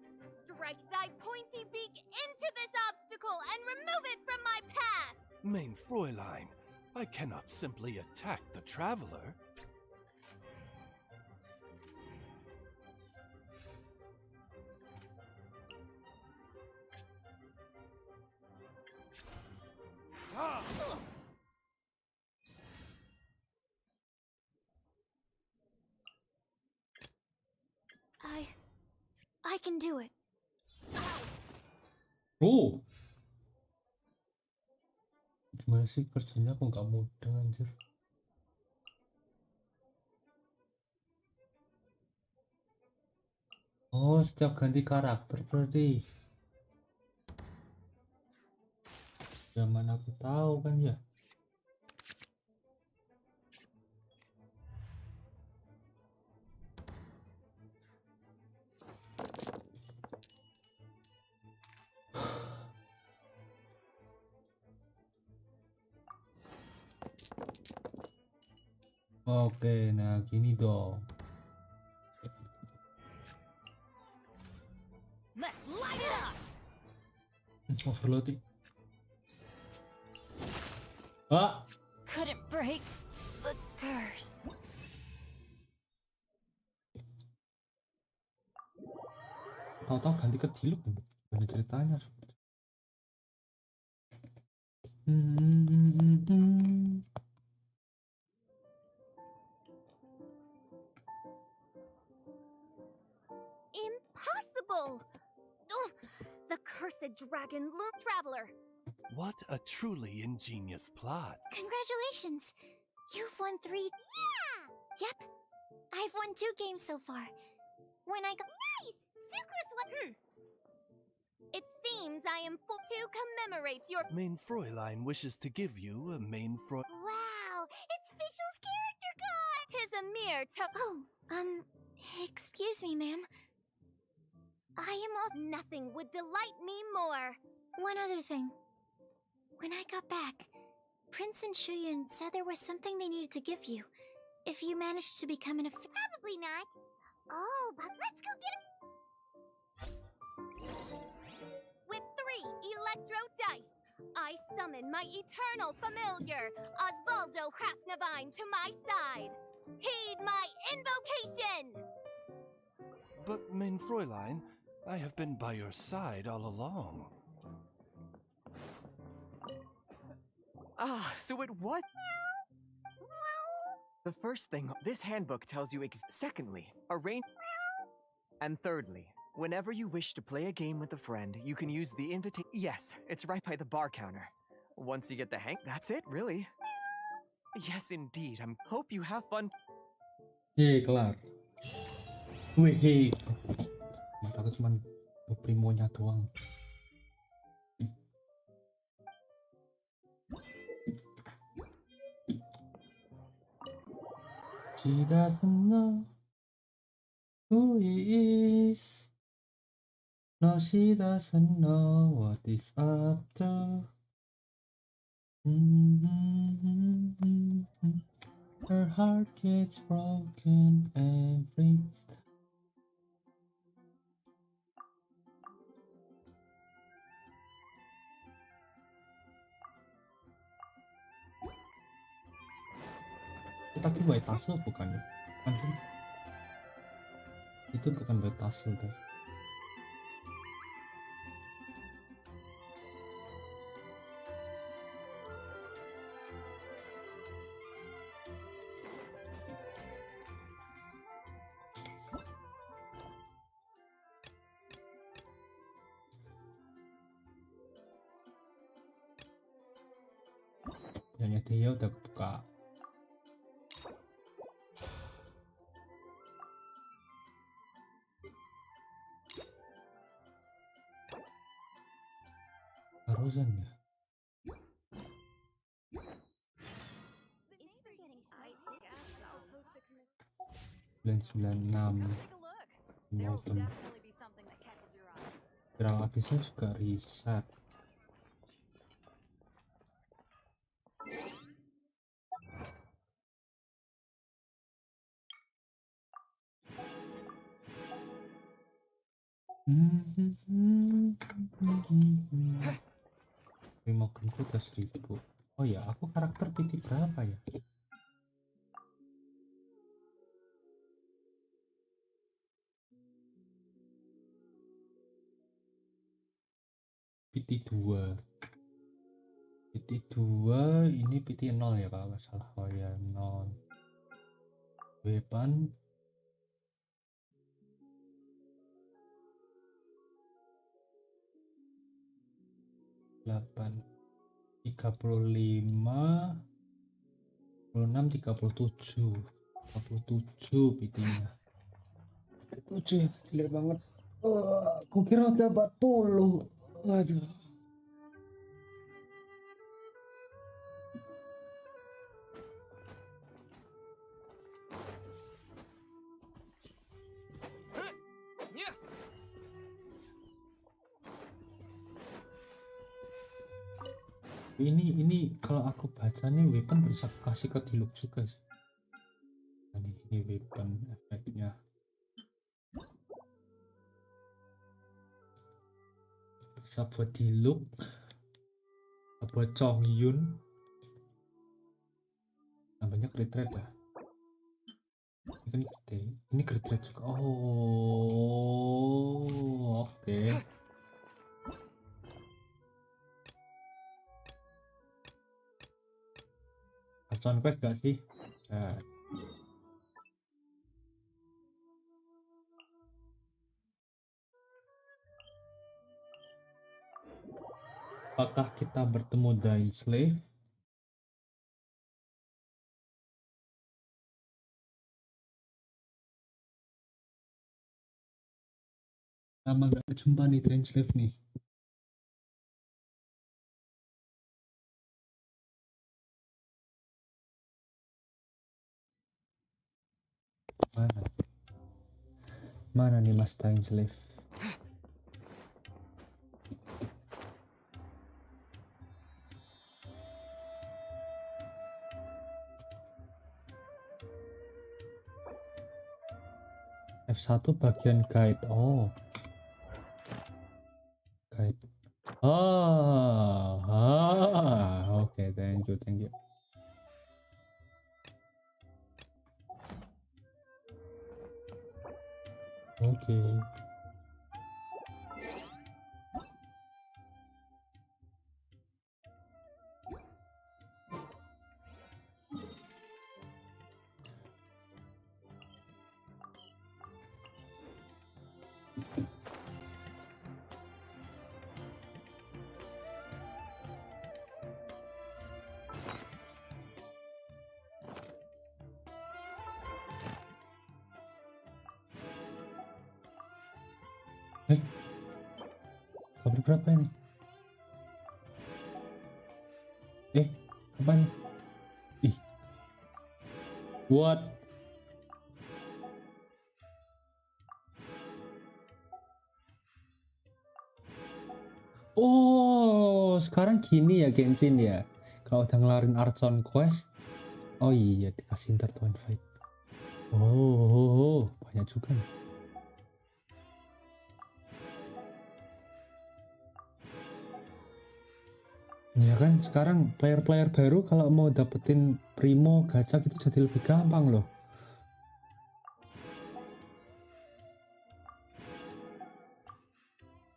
strike thy pointy beak into this obstacle and remove it from my path. Mein Fräulein, I cannot simply attack the traveler. I can do it. Oh. Gimana sih kerjanya kok nggak mudah anjir. Oh, setiap ganti karakter berarti. Zaman aku tahu kan ya. Oke, nah gini dong. Let's light it up. Overloading. Ah, Couldn't break the curse. tahu-tahu ganti ke Diluc. Gimana ceritanya? Hmm. Impossible! Ugh, the cursed dragon loon traveler. What a truly ingenious plot. Congratulations! You've won 3. Yeah! Yep. I've won 2 games so far. When I got. Nice! Sucrose won. It seems I am full to commemorate your. Mein Fräulein wishes to give you a Mein Fräulein. Wow! It's Fischl's character card! 'Tis a mere Oh, excuse me, ma'am. I am also. Nothing would delight me more. One other thing. When I got back, Prince and Shuyan said there was something they needed to give you. If you managed to become an Probably not. Oh, but let's go get it. With 3 electro dice, I summon my eternal familiar, Osvaldo Hacknavine, to my side. Heed my invocation! But, mein Fräulein, I have been by your side all along. Ah, so it was. The first thing, this handbook tells you secondly, arrange. And thirdly, whenever you wish to play a game with a friend, you can use the invitation. Yes, it's right by the bar counter. Once you get the hang, that's it, really. Yes, indeed. I hope you have fun. Kelar. Wih, mata aku cuman primonya doang. She doesn't know who he is. No, she doesn't know what is up to. Her heart gets broken every. Tapi white tassel bukan ya? Kan itu bukan white tassel deh. Yang dia udah buka. Barusan ya. Dan 96 Mountain. Kurang habisnya juga reset. Makanku udah 1000. Oh ya, aku karakter PT berapa ya? PT 2. PT 2 ini PT 0 ya kalau nggak salah. Oh ya, 0. Weapon 8 35 36 37 37 PT-nya. 37 ya, jelek banget. Aku kira udah 40. Aduh. Ini kalau aku baca nih weapon bisa kasih ke deluxe juga sih. Nah, ini weapon efeknya bisa buat deluxe, buat Chongyun. Namanya crit rate ya. Ini crit rate juga. Oh, oke. Person quest gak sih? Nah. Apakah kita bertemu Dying Slave? Lama gak jumpa nih Dying Slave nih. Mana nih Mas Dying Slave? satu bagian guide. Oh, guide. Oke, thank you. Oke. Kabar berapa ini? Apa ini? Ih. What? Oh, sekarang gini ya Genshin ya. Kalau udah ngelarin Archon Quest, oh iya dikasih Intertwine Fight. Oh, banyak juga nih. Ya kan sekarang player-player baru kalau mau dapetin Primo gacha itu jadi lebih gampang loh.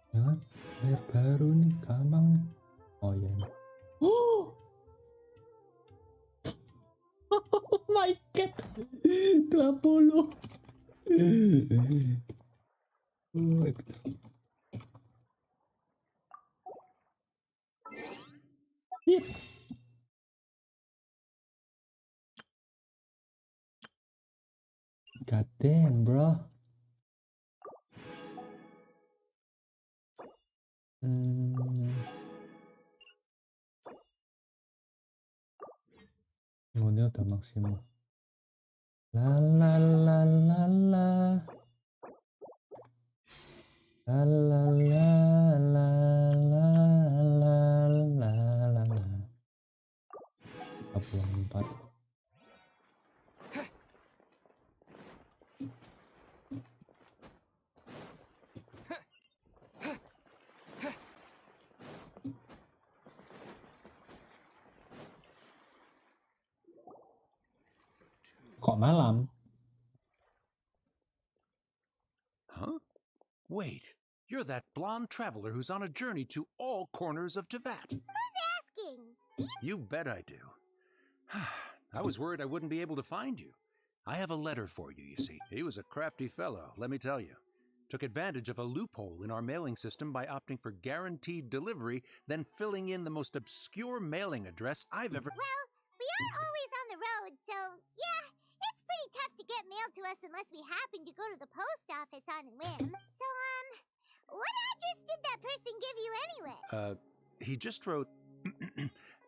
Ya kan? Player baru nih gampang nih. Oh iya nih. Oh my god. 20. Yep. God damn, bro. Oh, ini udah maksimal. La la la la la. La la la la la la la la la. 44. Kok malam? Huh? Wait, you're that blonde traveler who's on a journey to all corners of Teyvat. Asking. You bet I do. I was worried I wouldn't be able to find you. I have a letter for you, you see. He was a crafty fellow, let me tell you. Took advantage of a loophole in our mailing system by opting for guaranteed delivery, then filling in the most obscure mailing address I've ever... Well, we aren't always on the road, so yeah, it's pretty tough to get mail to us unless we happen to go to the post office on a whim. So, what address did that person give you anyway? He just wrote,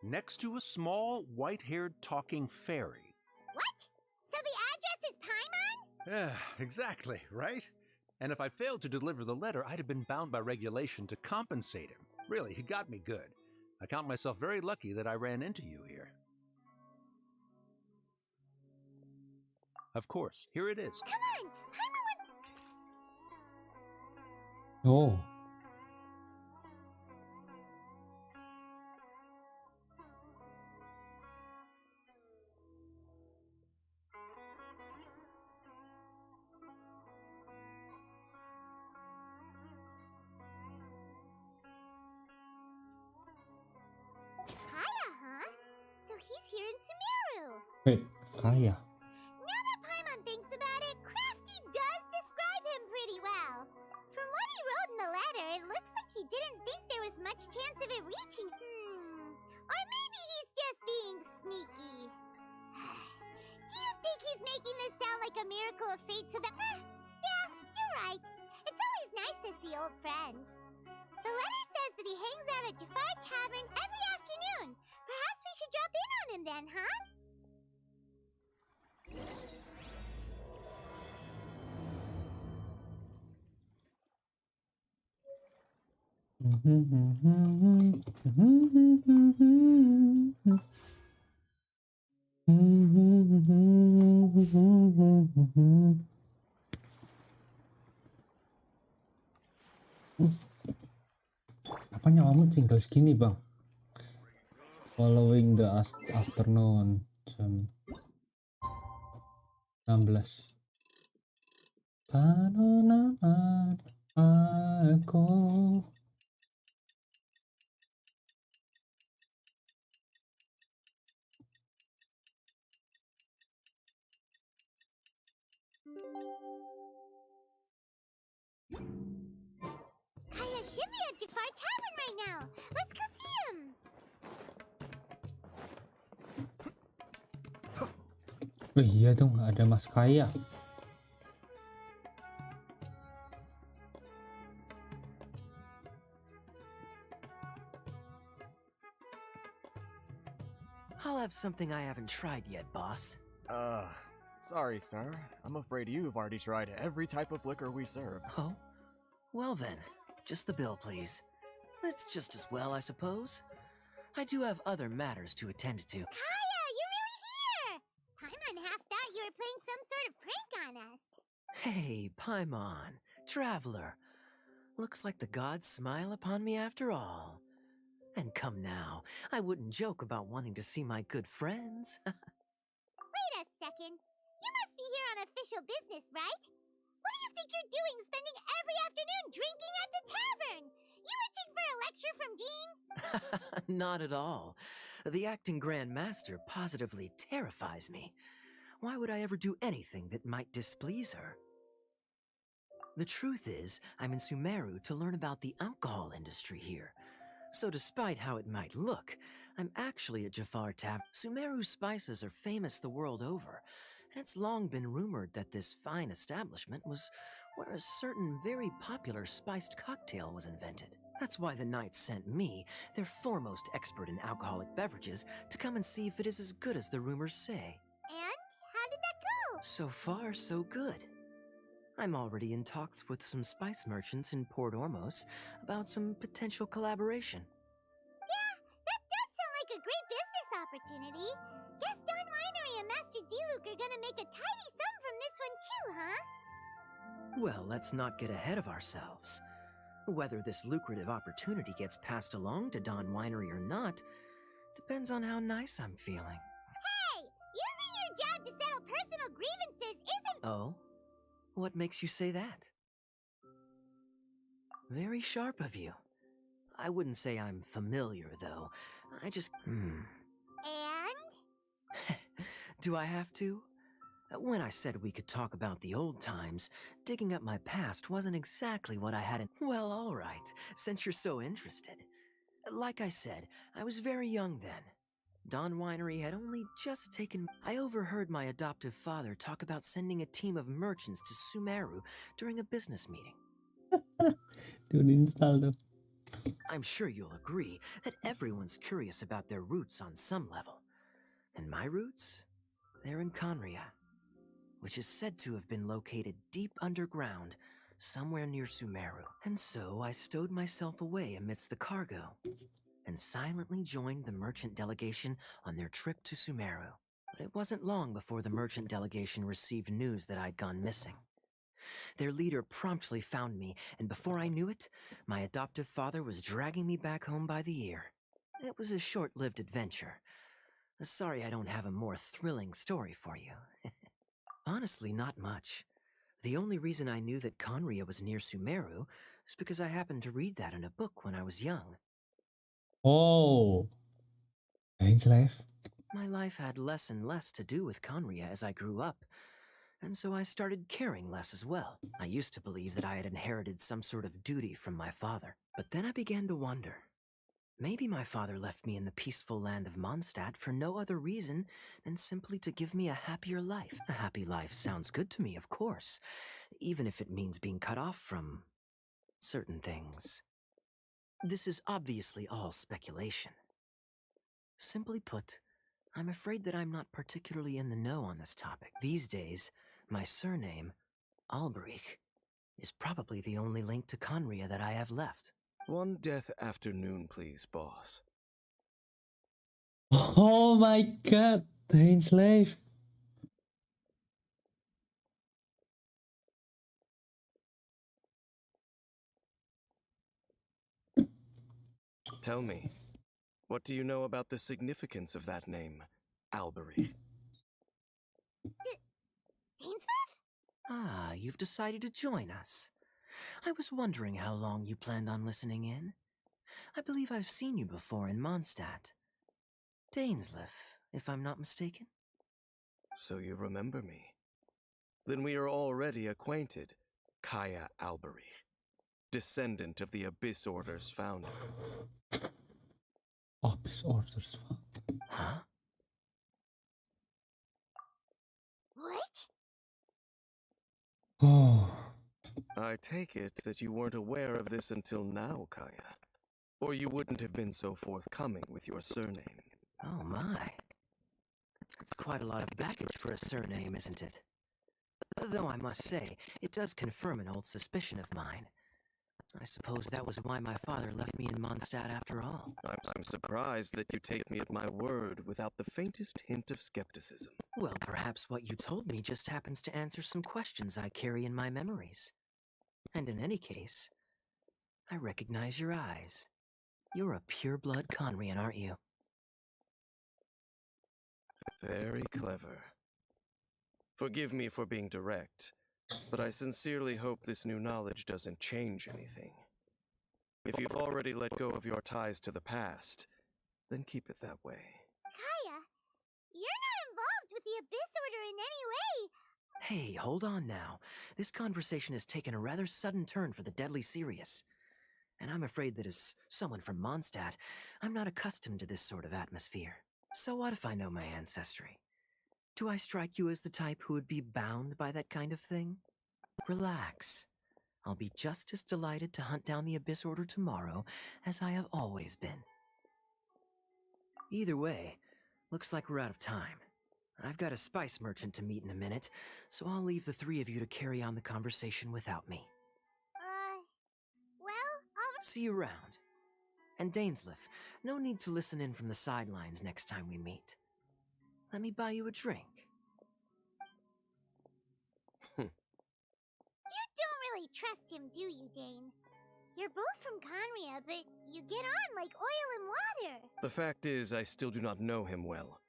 next to a small, white-haired talking fairy. What? So the address is Paimon? Yeah, exactly, right? And if I failed to deliver the letter, I'd have been bound by regulation to compensate him. Really, he got me good. I count myself very lucky that I ran into you here. Of course, here it is. Come on, Paimon. Oh. Kaya, huh? So he's here in Sumeru. Wait, Kaya. Now that Paimon thinks about it, Crafty does describe him pretty well. From what he wrote in the letter, it looks like he didn't think there was much chance of it reaching. Or maybe he's just being sneaky. Do you think he's making this sound like a miracle of fate so that... yeah, you're right. It's always nice to see old friends. The letter says that he hangs out at Jafar Tavern every afternoon. Perhaps we should drop in on him then, huh? Apa nyawamu tinggal segini bang? Following the afternoon jam 16. Tanaman aku. Hayashimi at Jafar Tavern right now. Let's go see him. Oh iya dong, ada Mas Kaya. I'll have something I haven't tried yet, boss. Sorry, sir. I'm afraid you've already tried every type of liquor we serve. Oh? Well then, just the bill, please. It's just as well, I suppose. I do have other matters to attend to. Kaya, you're really here! Paimon half thought you were playing some sort of prank on us. Hey, Paimon, traveler. Looks like the gods smile upon me after all. And come now, I wouldn't joke about wanting to see my good friends. Wait a second. You must be here on official business, right? What do you think you're doing spending every afternoon drinking at the tavern? You itching for a lecture from Jean? Not at all. The acting Grand Master positively terrifies me. Why would I ever do anything that might displease her? The truth is, I'm in Sumeru to learn about the alcohol industry here. So despite how it might look, I'm actually at Jafar Tavern. Sumeru spices are famous the world over, and it's long been rumored that this fine establishment was where a certain very popular spiced cocktail was invented. That's why the knights sent me, their foremost expert in alcoholic beverages, to come and see if it is as good as the rumors say. And how did that go? So far, so good. I'm already in talks with some spice merchants in Port Ormos about some potential collaboration. Yeah, that does sound like a great business opportunity. Guess Don Winery and Master Diluc are gonna make a tidy sum from this one too, huh? Well, let's not get ahead of ourselves. Whether this lucrative opportunity gets passed along to Don Winery or not depends on how nice I'm feeling. Hey, using your job to settle personal grievances isn't— Oh? What makes you say that? Very sharp of you. I wouldn't say I'm familiar, though. I just... And? Do I have to? When I said we could talk about the old times, digging up my past wasn't exactly what I had in... Well, all right, since you're so interested. Like I said, I was very young then. Don Winery had only just taken... I overheard my adoptive father talk about sending a team of merchants to Sumeru during a business meeting. I'm sure you'll agree that everyone's curious about their roots on some level. And my roots? They're in Conria, which is said to have been located deep underground, somewhere near Sumeru. And so I stowed myself away amidst the cargo and silently joined the merchant delegation on their trip to Sumeru. But it wasn't long before the merchant delegation received news that I'd gone missing. Their leader promptly found me, and before I knew it, my adoptive father was dragging me back home by the ear. It was a short-lived adventure. Sorry I don't have a more thrilling story for you. Honestly, not much. The only reason I knew that Conria was near Sumeru is because I happened to read that in a book when I was young. Oh, Ainslife. My life had less and less to do with Conria as I grew up, and so I started caring less as well. I used to believe that I had inherited some sort of duty from my father, but then I began to wonder. Maybe my father left me in the peaceful land of Mondstadt for no other reason than simply to give me a happier life. A happy life sounds good to me, of course, even if it means being cut off from certain things. This is obviously all speculation. Simply put, I'm afraid that I'm not particularly in the know on this topic. These days, my surname, Alberich, is probably the only link to Conria that I have left. One death afternoon, please, boss. Oh my god, Ainslife. Tell me, what do you know about the significance of that name, Alberich? Dainsleif? Ah, you've decided to join us. I was wondering how long you planned on listening in. I believe I've seen you before in Mondstadt. Dainsleif, if I'm not mistaken. So you remember me. Then we are already acquainted, Kaya Alberich, descendant of the Abyss Order's founder. Abyss Orders. Huh? What? Oh. I take it that you weren't aware of this until now, Kaya. Or you wouldn't have been so forthcoming with your surname. Oh my. That's quite a lot of baggage for a surname, isn't it? Though I must say, it does confirm an old suspicion of mine. I suppose that was why my father left me in Mondstadt after all. I'm surprised that you take me at my word without the faintest hint of skepticism. Well, perhaps what you told me just happens to answer some questions I carry in my memories. And in any case, I recognize your eyes. You're a pure-blood Conrian, aren't you? Very clever. Forgive me for being direct, but I sincerely hope this new knowledge doesn't change anything. If you've already let go of your ties to the past, then keep it that way. Kaya, you're not involved with the Abyss Order in any way. Hey, hold on now. This conversation has taken a rather sudden turn for the deadly serious. And I'm afraid that as someone from Mondstadt, I'm not accustomed to this sort of atmosphere. So what if I know my ancestry? Do I strike you as the type who would be bound by that kind of thing? Relax. I'll be just as delighted to hunt down the Abyss Order tomorrow as I have always been. Either way, looks like we're out of time. I've got a spice merchant to meet in a minute, so I'll leave the three of you to carry on the conversation without me. Well, I'll... See you around. And Dainsleif, no need to listen in from the sidelines next time we meet. Let me buy you a drink. You don't really trust him, do you, Dane? You're both from Conria, but you get on like oil and water. The fact is, I still do not know him well.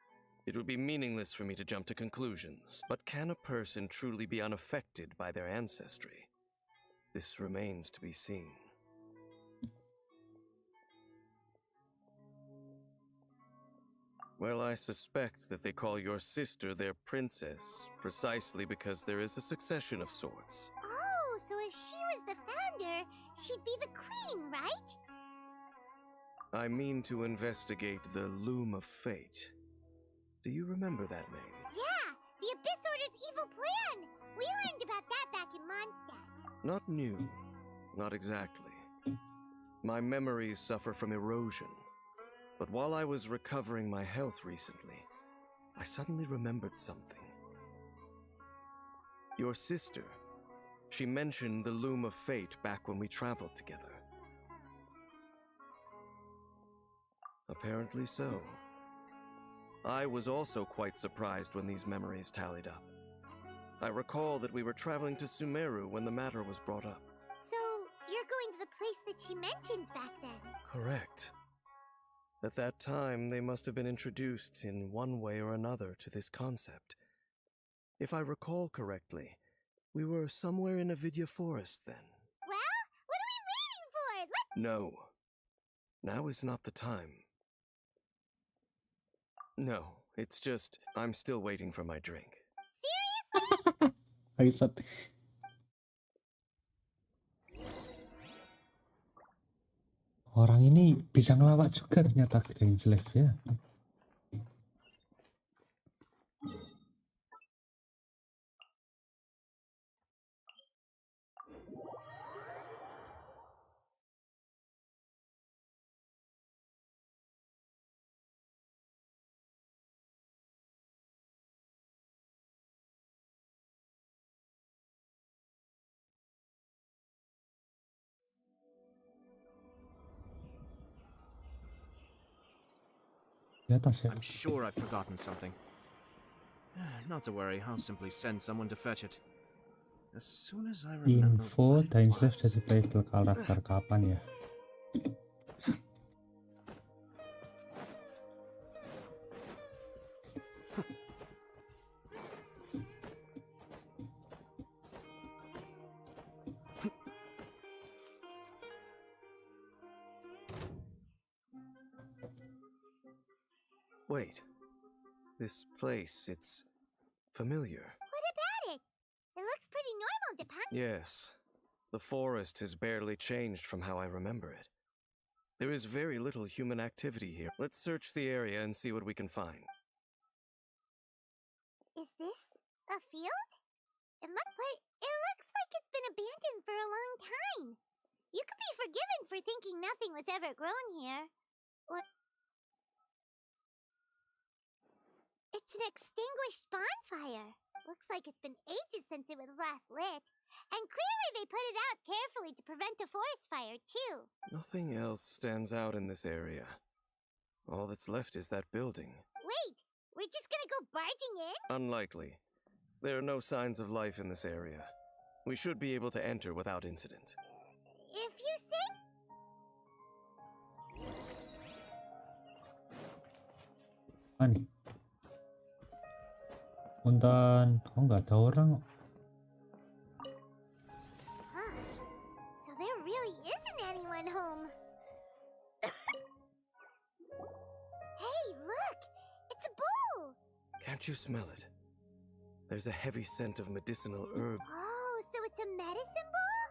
It would be meaningless for me to jump to conclusions. But can a person truly be unaffected by their ancestry? This remains to be seen. Well, I suspect that they call your sister their princess, precisely because there is a succession of sorts. Oh, so if she was the founder, she'd be the queen, right? I mean to investigate the Loom of Fate. Do you remember that name? Yeah, the Abyss Order's evil plan. We learned about that back in Mondstadt. Not new. Not exactly. My memories suffer from erosion. But while I was recovering my health recently, I suddenly remembered something. Your sister. She mentioned the Loom of Fate back when we traveled together. Apparently so. I was also quite surprised when these memories tallied up. I recall that we were traveling to Sumeru when the matter was brought up. So, you're going to the place that she mentioned back then? Correct. At that time, they must have been introduced in one way or another to this concept. If I recall correctly, we were somewhere in Avidya Forest then. Well, what are we waiting for? Let's... No. Now is not the time. No, it's just, I'm still waiting for my drink. Seriously? Bangsat. Orang ini bisa ngelawak juga ternyata Dainsleif ya. Di atas ya. I'm sure I've forgotten something. Not to worry, I'll simply send someone to fetch it. As soon as I remember Info what it Dainsleif was. jadi playable karakter kapan ya? Wait. This place, it's familiar. What about it? It looks pretty normal, depending. Yes. The forest has barely changed from how I remember it. There is very little human activity here. Let's search the area and see what we can find. Is this a field? But it looks like it's been abandoned for a long time. You could be forgiven for thinking nothing was ever grown here. Or it's an extinguished bonfire. Looks like it's been ages since it was last lit. And clearly they put it out carefully to prevent a forest fire, too. Nothing else stands out in this area. All that's left is that building. Wait, we're just gonna go barging in? Unlikely. There are no signs of life in this area. We should be able to enter without incident. If you say... Ani. Puntan, kok nggak ada orang? Huh. So there really isn't anyone home. Hey, look! It's a bull! Can't you smell it? There's a heavy scent of medicinal herb. Oh, so it's a medicine bull?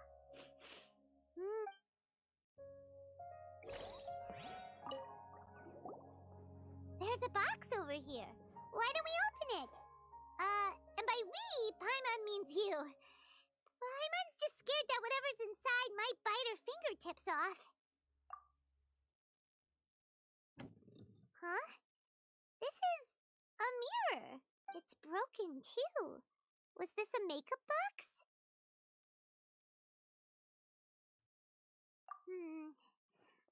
There's a box over here. Why don't we open it? And by we, Paimon means you. Paimon's just scared that whatever's inside might bite her fingertips off. Huh? This is a mirror. It's broken, too. Was this a makeup box?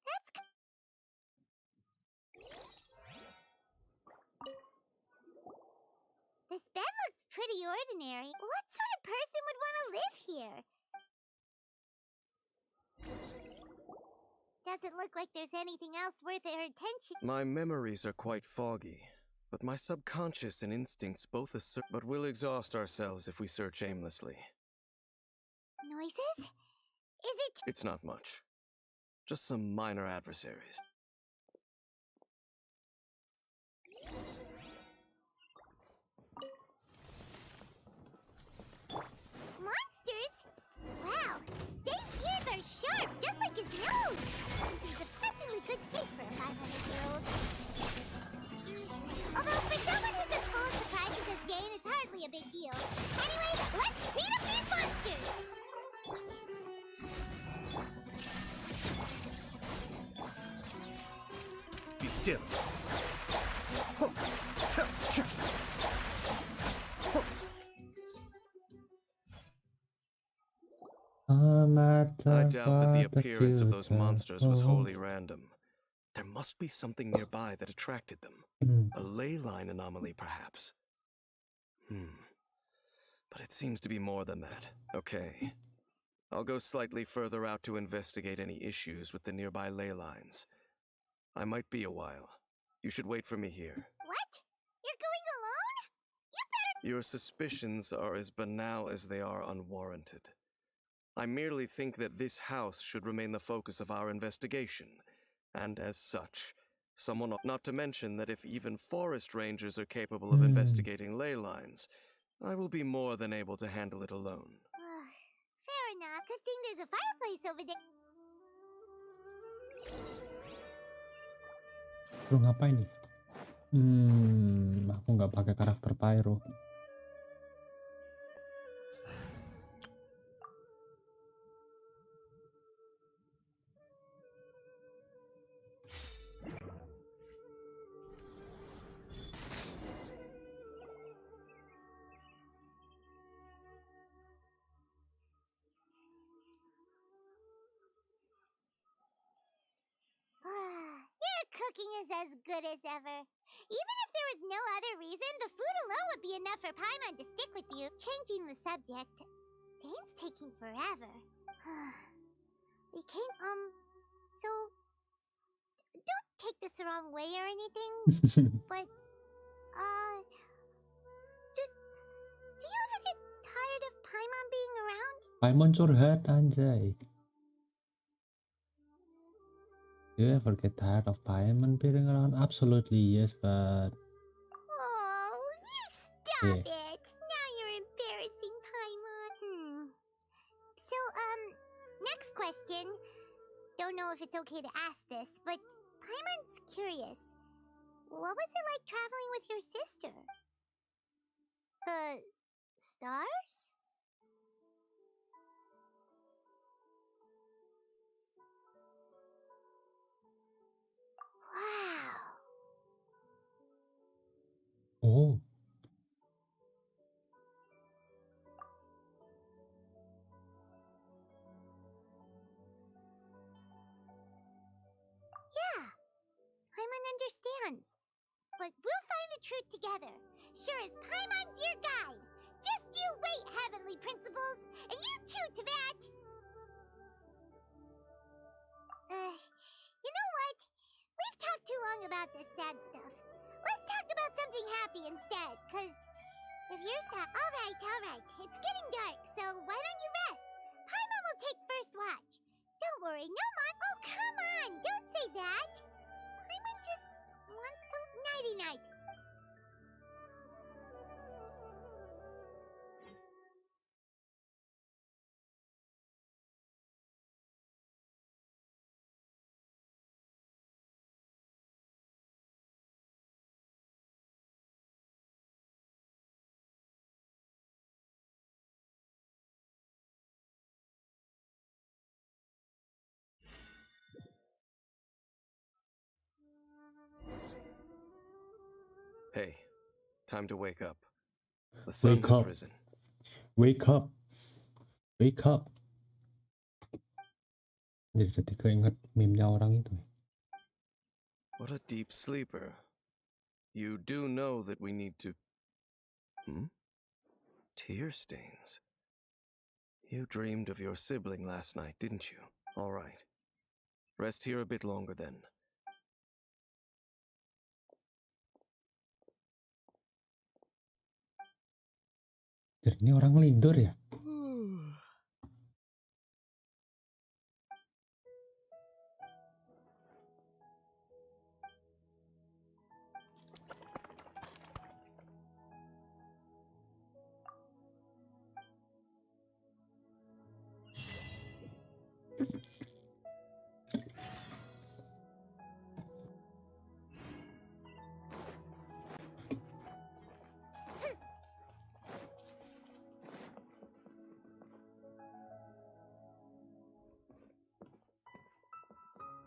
That's... This bed looks pretty ordinary. What sort of person would want to live here? Doesn't look like there's anything else worth their attention. My memories are quite foggy, but my subconscious and instincts both assert. But we'll exhaust ourselves if we search aimlessly. Noises? Is it... It's not much. Just some minor adversaries. Monsters? Wow, Dave's ears are sharp, just like his nose. He's in surprisingly good shape for a 500-year-old. Although for someone who's as full of surprises as Dane, it's hardly a big deal. Anyway, let's beat up these monsters! Be still. I doubt that the appearance of those monsters was wholly random. There must be something nearby that attracted them. A ley line anomaly, perhaps. But it seems to be more than that. Okay. I'll go slightly further out to investigate any issues with the nearby ley lines. I might be a while. You should wait for me here. What? You're going alone? You better... Your suspicions are as banal as they are unwarranted. I merely think that this house should remain the focus of our investigation, and as such, someone ought not to mention that if even forest rangers are capable of investigating ley lines, I will be more than able to handle it alone. Fair enough. Good thing there's a fireplace over there. Lu ngapain nih? Aku nggak pakai karakter pyro. Your cooking is as good as ever. Even if there was no other reason, the food alone would be enough for Paimon to stick with you. Changing the subject, Dane's taking forever. We came, so... Don't take this the wrong way or anything, but, do you ever get tired of Paimon being around? Paimon curhat anjay. Do you ever get tired of Paimon being around? Absolutely yes, but Oh, you stop yeah. it. Now you're embarrassing, Paimon. So, next question. Don't know if it's okay to ask this, but Paimon's curious. What was it like traveling with your sister? The stars? Wow. Oh, Yeah, Paimon understands. But we'll find the truth together. Sure as Paimon's your guide. Just you wait, Heavenly Principles. And you too, Teyvat. You know what? We've talked too long about this sad stuff. Let's talk about something happy instead, cause if you're sad... Alright. It's getting dark, so why don't you rest? Paimon will take first watch. Don't worry, no Oh, come on! Don't say that! Paimon just wants to... Nighty-night. Hey, time to wake up. The sun wake has up, risen. wake up, wake up. Jadi jadi keinget meme-nya orang itu. What a deep sleeper. You do know that we need to... Tear stains. You dreamed of your sibling last night, didn't you? All right. Rest here a bit longer then. Jadi ini orang ngelindur ya?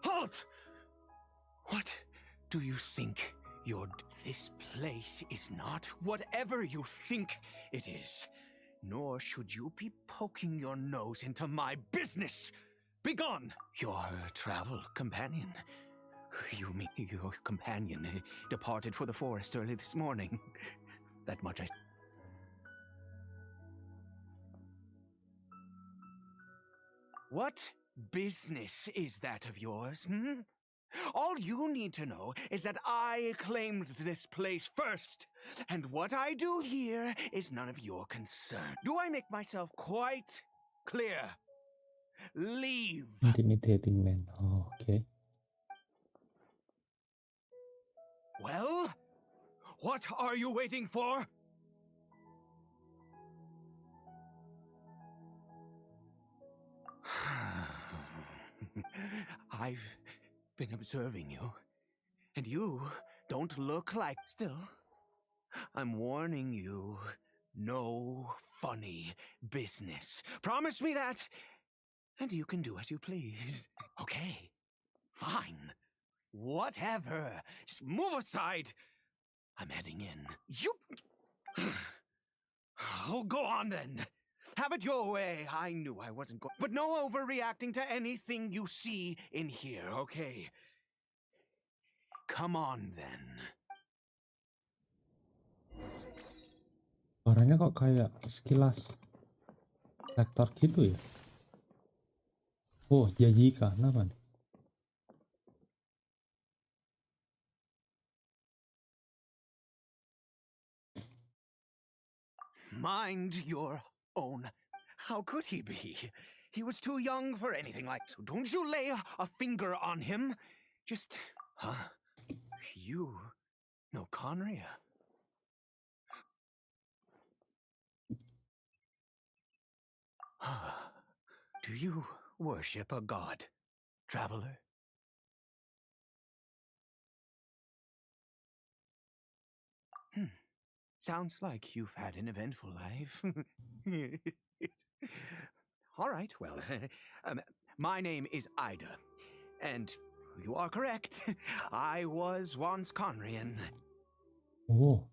Halt! What do you think you're... This place is not whatever you think it is. Nor should you be poking your nose into my business. Begone! Your travel companion. You mean your companion departed for the forest early this morning? That much I... What business is that of yours, All you need to know is that I claimed this place first, and what I do here is none of your concern. Do I make myself quite clear? Leave. Intimidating man. Oh, okay. Well, what are you waiting for? I've been observing you, and you don't look like... Still, I'm warning you, no funny business. Promise me that, and you can do as you please. Okay, fine. Whatever. Just move aside. I'm heading in. You... Oh, go on then. Have it your way. I knew I wasn't going... But no overreacting to anything you see in here, okay? Come on then. Suaranya kok kayak sekilas lektor gitu ya? Oh, Jajika, kenapa nih? Mind your own. How could he be? He was too young for anything like... So don't you lay a finger on him. Just, huh? You know Conria? Do you worship a god, traveler? Sounds like you've had an eventful life. All right, well, my name is Ida, and you are correct. I was once Conrian. Oh,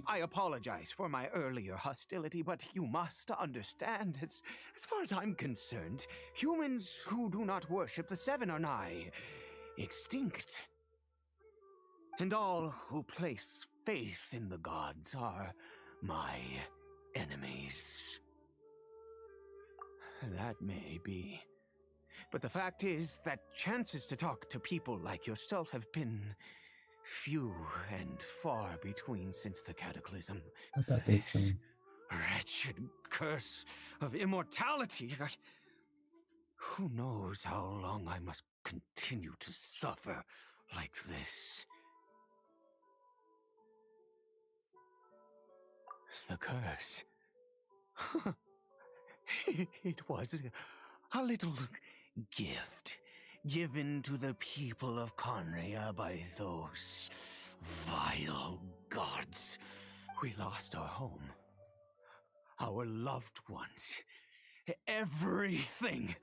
I apologize for my earlier hostility, but you must understand, as far as I'm concerned, humans who do not worship the Seven are nigh extinct. And all who place faith in the gods are my enemies. That may be. But the fact is that chances to talk to people like yourself have been few and far between since the cataclysm. This wretched curse of immortality. Who knows how long I must continue to suffer like this? The curse. It was a little gift given to the people of Conria by those vile gods. We lost our home, our loved ones, everything.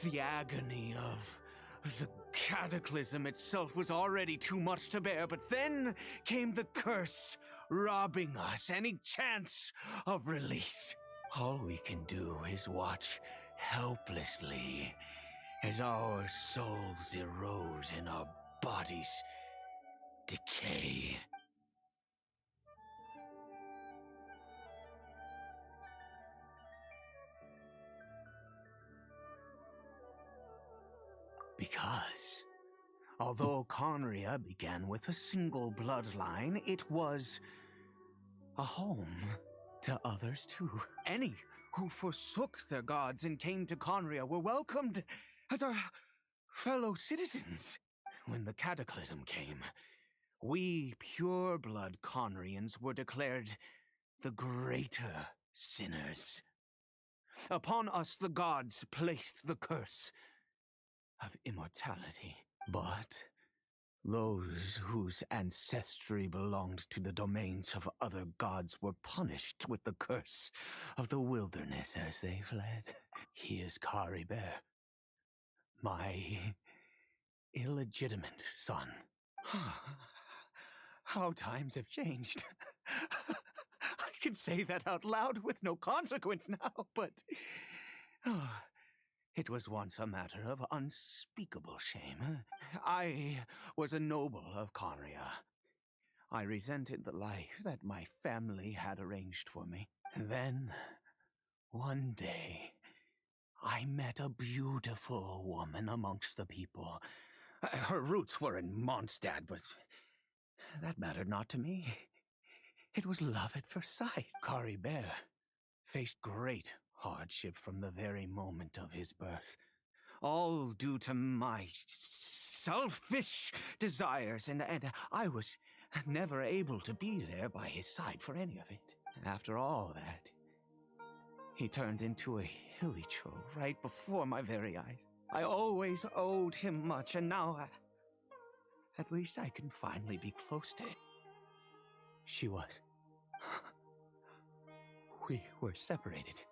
The agony of the cataclysm itself was already too much to bear, but then came the curse, robbing us any chance of release. All we can do is watch helplessly as our souls erode and our bodies decay. Because, although Conria began with a single bloodline, it was a home to others too. Any who forsook their gods and came to Conria were welcomed as our fellow citizens. When the cataclysm came, we pure-blood Conrians were declared the greater sinners. Upon us the gods placed the curse of immortality. But those whose ancestry belonged to the domains of other gods were punished with the curse of the wilderness as they fled. He is Kari Bear, my illegitimate son. How times have changed. I can say that out loud with no consequence now, but it was once a matter of unspeakable shame. I was a noble of Conria. I resented the life that my family had arranged for me. Then, one day, I met a beautiful woman amongst the people. Her roots were in Mondstadt, but that mattered not to me. It was love at first sight. Kari Bear faced great hardship from the very moment of his birth, all due to my selfish desires, and I was never able to be there by his side for any of it. After all that, he turned into a hilicho right before my very eyes. I always owed him much, and now at least I can finally be close to him. She was. We were separated.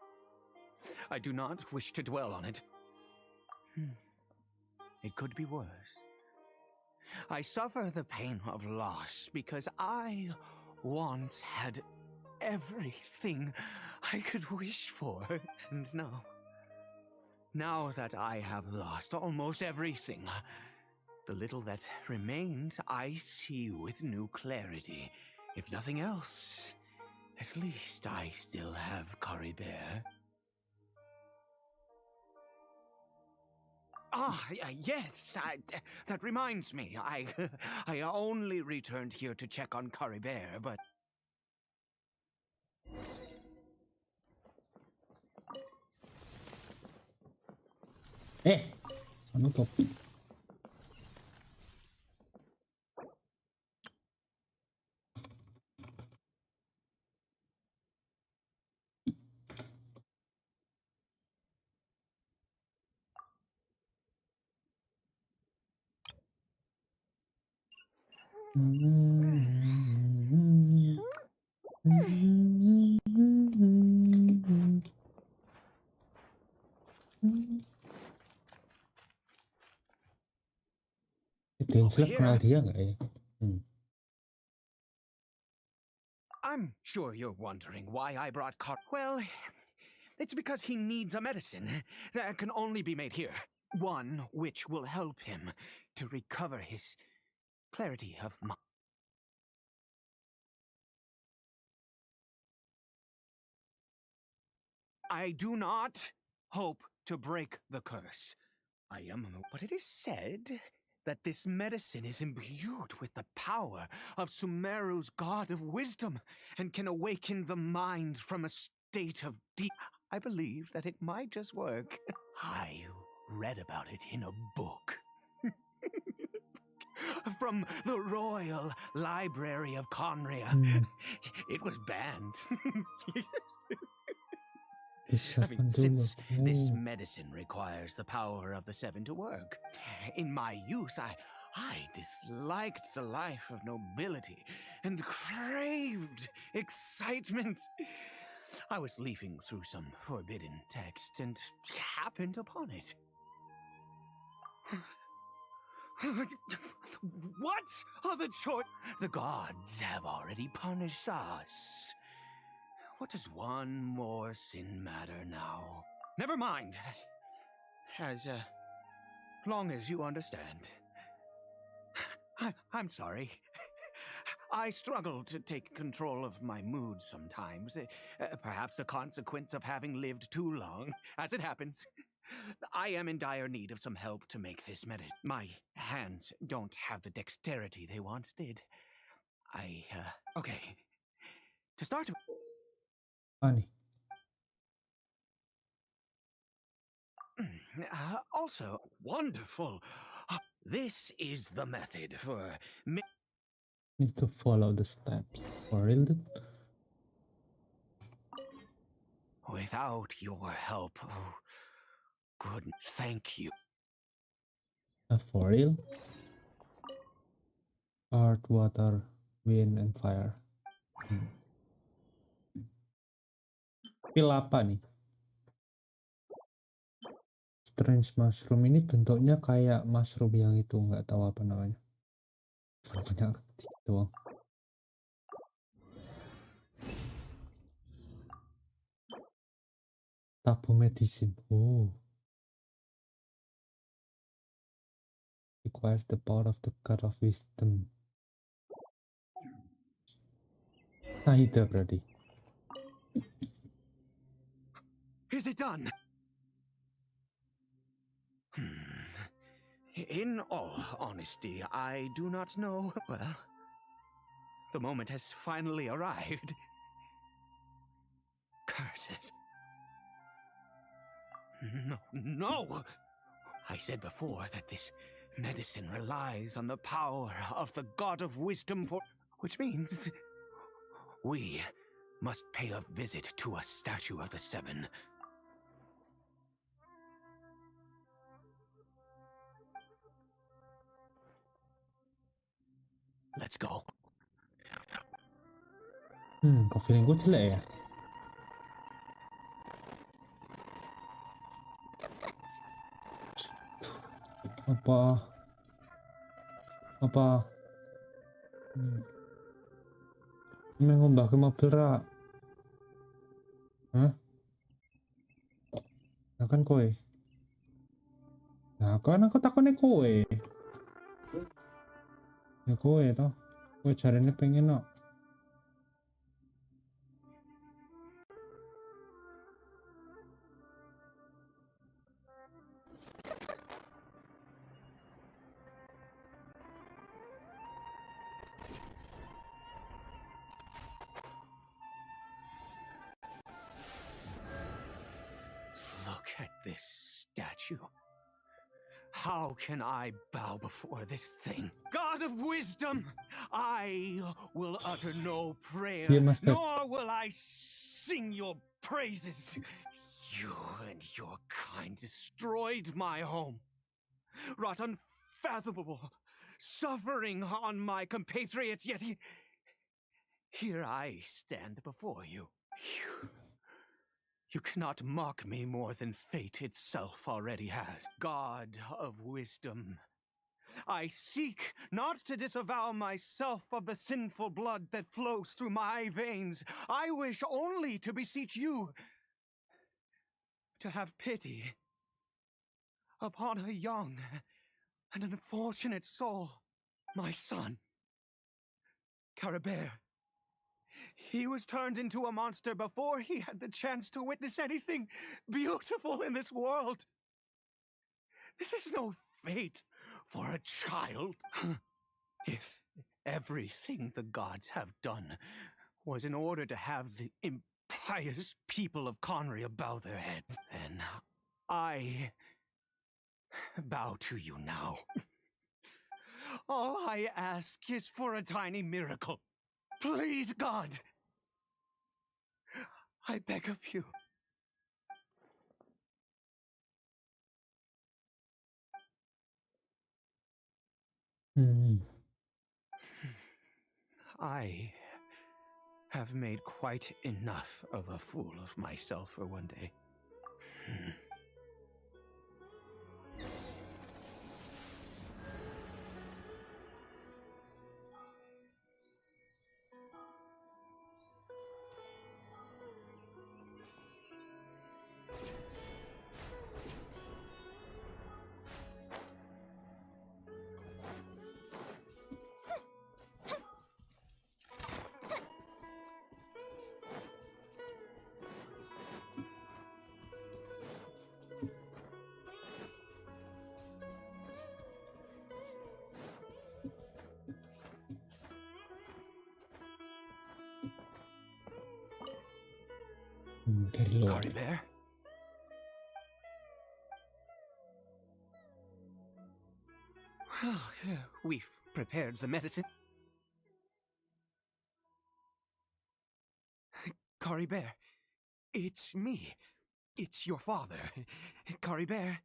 I do not wish to dwell on it. It could be worse. I suffer the pain of loss because I once had everything I could wish for. And now that I have lost almost everything, the little that remains I see with new clarity. If nothing else, at least I still have Kari Bear. Yes, that reminds me. I only returned here to check on Kari Bear, but... anu topi. Denslek kenal dia nggak ya? I'm sure you're wondering why I brought Well, it's because he needs a medicine that can only be made here. One which will help him to recover his clarity of mind. I do not hope to break the curse. But it is said that this medicine is imbued with the power of Sumeru's god of wisdom and can awaken the mind from a state of deep. I believe that it might just work. I read about it in a book. From the Royal Library of Conria. It was banned. Since this medicine requires the power of the seven to work. In my youth, I disliked the life of nobility and craved excitement. I was leafing through some forbidden text and happened upon it. What are the choice? The gods have already punished us. What does one more sin matter now? Never mind. As long as you understand. I'm sorry. I struggle to take control of my mood sometimes. Perhaps a consequence of having lived too long. As it happens, I am in dire need of some help to make this medicine. My hands don't have the dexterity they once did. Okay. To start with... Funny. Also, wonderful. This is the method for... Need to follow the steps. For real, dude? Without your help, oh, good, thank you. For real? Earth, water, wind, and fire. Pil apa nih? Strange mushroom ini bentuknya kayak mushroom yang itu, nggak tahu apa namanya. Banyak doang. Tabu medicine. Oh. Requires the power of the god of wisdom. Sahida berarti. Is it done? In all honesty, I do not know. Well, the moment has finally arrived. Curse it. No! I said before that this medicine relies on the power of the god of wisdom which means we must pay a visit to a statue of the seven. Let's go. Kok feeling gue jelek ya? Apa? Ini ngombah ke mobil ra? Hah? Nah kan kowe. Nah kan aku takutnya kowe. Ya kowe toh. Kowe jarene pengen no. Look at this statue. How can I bow before this thing? God of wisdom, I will utter no prayer, nor will I sing your praises. You and your kind destroyed my home, wrought unfathomable suffering on my compatriots, yet here I stand before you. You cannot mock me more than fate itself already has. God of wisdom, I seek not to disavow myself of the sinful blood that flows through my veins. I wish only to beseech you to have pity upon a young and unfortunate soul, my son, Caribert. He was turned into a monster before he had the chance to witness anything beautiful in this world. This is no fate for a child. If everything the gods have done was in order to have the impious people of Conria bow their heads, then I bow to you now. All I ask is for a tiny miracle. Please, God. I beg of you. I have made quite enough of a fool of myself for one day. Caribert? Well, we've prepared the medicine. Caribert, it's me. It's your father. Caribert,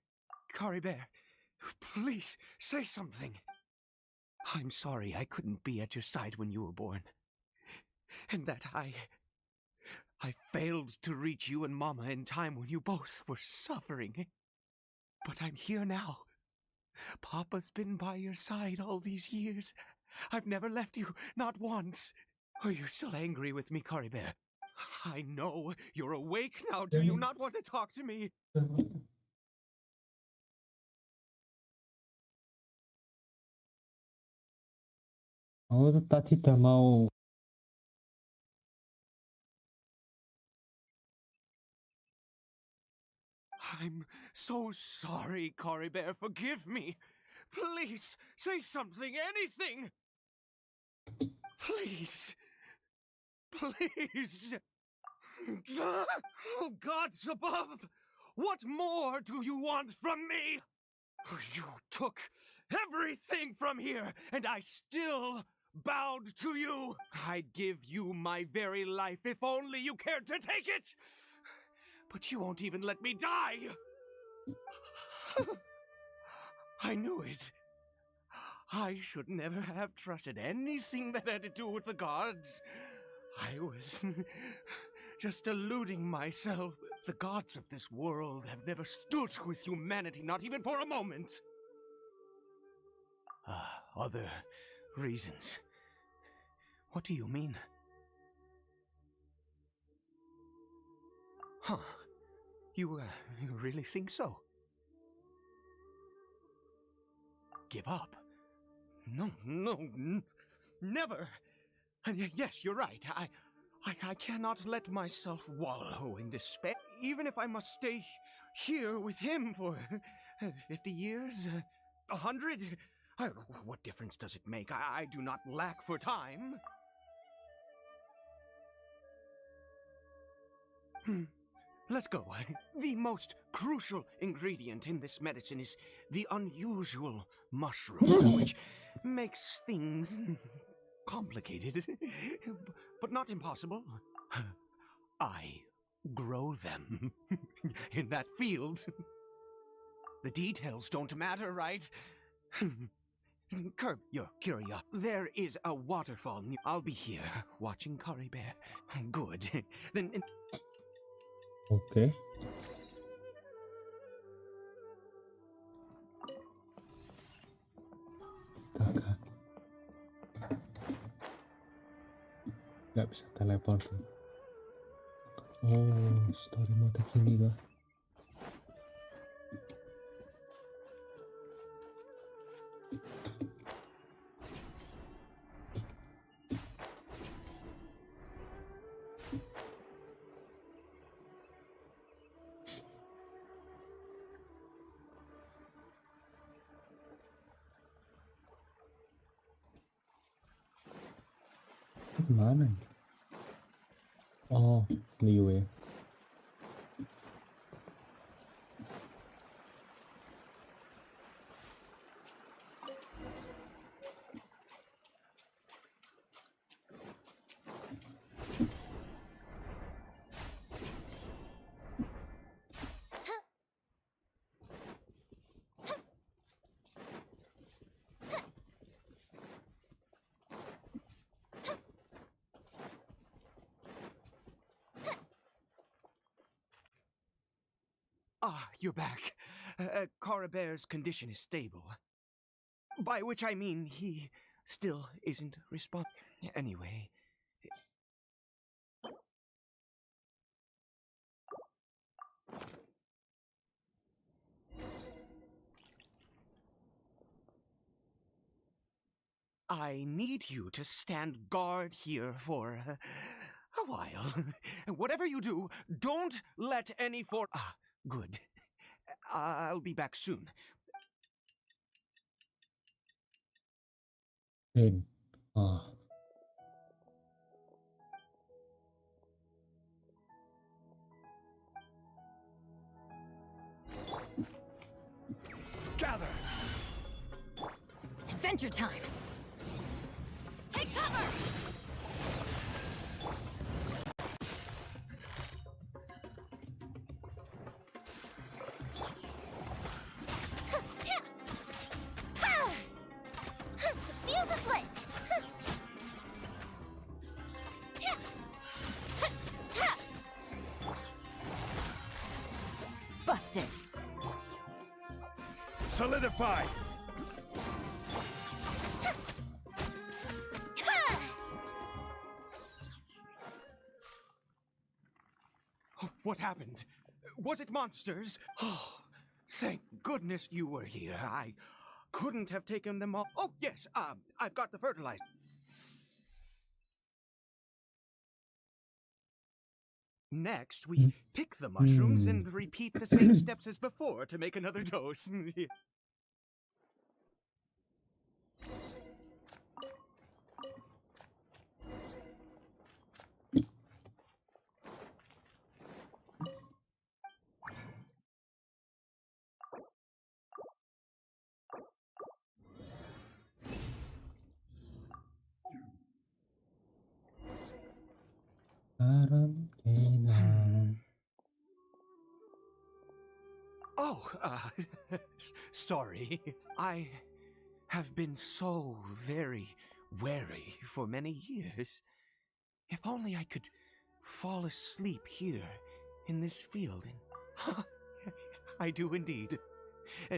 Caribert, please say something. I'm sorry I couldn't be at your side when you were born. And that I failed to reach you and Mama in time when you both were suffering. But I'm here now. Papa's been by your side all these years. I've never left you, not once. Are you still angry with me, Caribert? I know you're awake now. Do you not want to talk to me? Oh, tetap tidak mau. I'm so sorry, Caribert. Forgive me. Please, say something, anything. Please. Please. Oh, gods above! What more do you want from me? You took everything from here, and I still bowed to you. I'd give you my very life if only you cared to take it. But you won't even let me die. I knew it. I should never have trusted anything that had to do with the gods. I was just deluding myself. The gods of this world have never stood with humanity, not even for a moment. Other reasons. What do you mean? Huh. You really think so? Give up? No, never. And yes, you're right. I cannot let myself wallow in despair, even if I must stay here with him for 50 years, 100. What difference does it make? I do not lack for time. Let's go. The most crucial ingredient in this medicine is the unusual mushroom, which makes things complicated, but not impossible. I grow them in that field. The details don't matter, right? Curb your curiosity. There is a waterfall. I'll be here watching Kari Bear. Good. Then. Oke. Astaga. Nggak bisa teleport. Oh, story mode gini kah? Kemana nih? Oh, Liwe. Ah, you're back. Kara Bear's condition is stable. By which I mean he still isn't responding. Anyway. I need you to stand guard here for a while. Whatever you do, don't let any for. Ah, good. I'll be back soon. Rin. Ah. Gather! Adventure time! Take cover! Fuse is lit! Busted! Solidify! What happened? Was it monsters? Oh, thank goodness you were here. I couldn't have taken them all. Oh, yes, I've got the fertilizer. Next, we pick the mushrooms and repeat the same steps as before to make another dose. Oh, sorry. I have been so very wary for many years. If only I could fall asleep here in this field. I do indeed.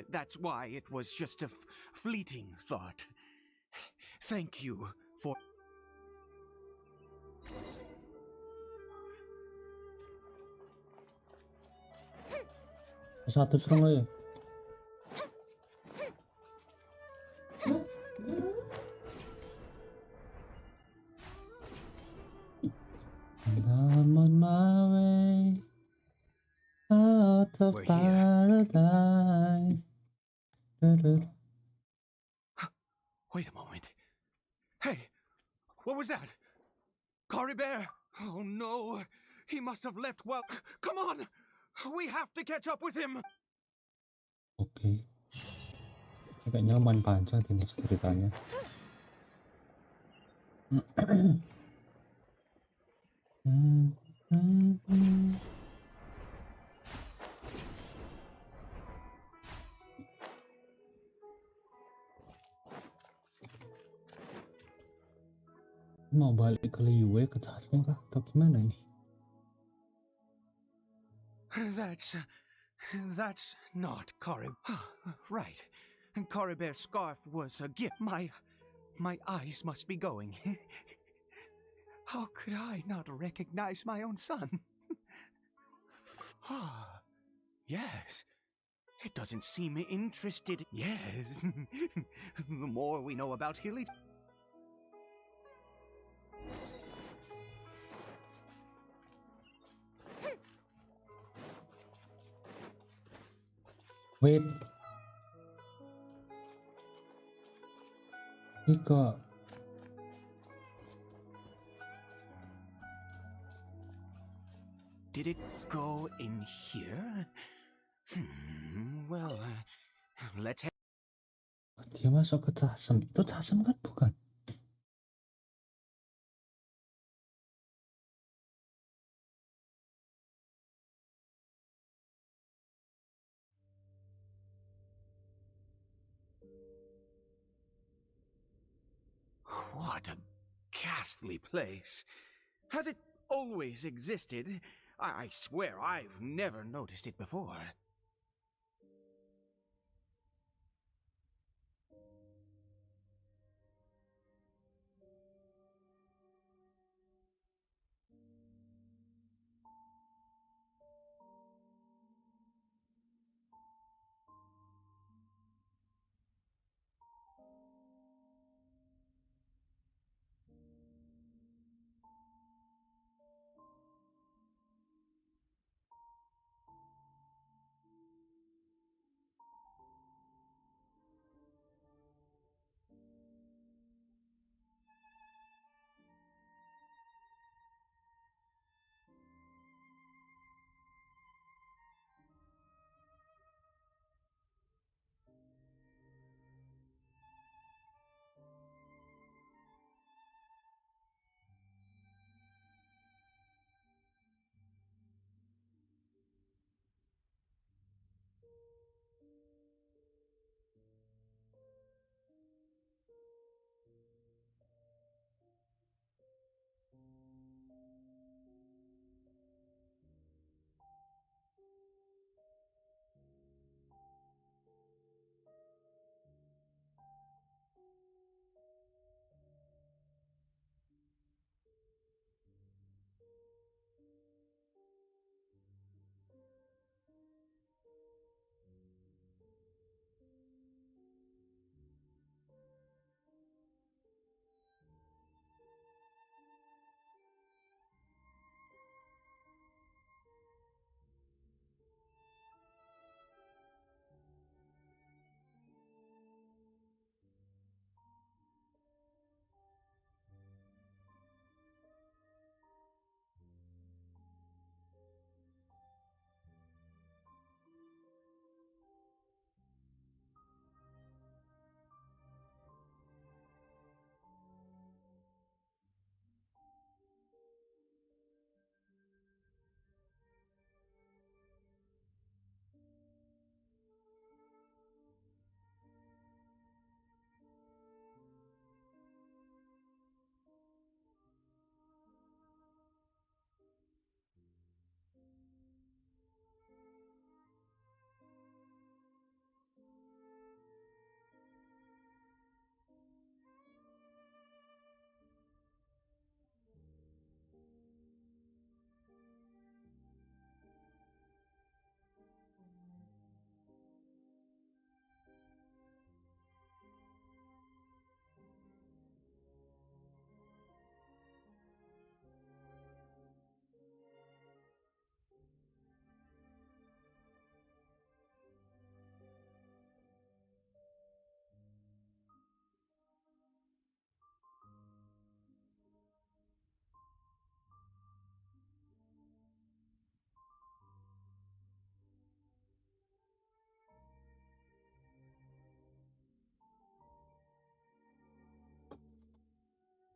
That's why it was just a fleeting thought. Thank you for... Satu serang aja. I'm on my way out of paradise. Wait a moment. Hey, what was that? Kari Bear! Oh no, he must have left well. Come on! We have to catch up with him! Oke. Agak nyaman panjang ini ceritanya. Mau balik ke Liyue ke tasnya kah? Atau gimana ini? That's not right. Coribear's scarf was a gift. My eyes must be going. How could I not recognize my own son? Yes. It doesn't seem interested. Yes. The more we know about Hilly. Wait. Ini kok Did it go in here? Well, let's head. dia masuk ke tasem. Itu tasem kan bukan? What a ghastly place. Has it always existed? I swear I've never noticed it before.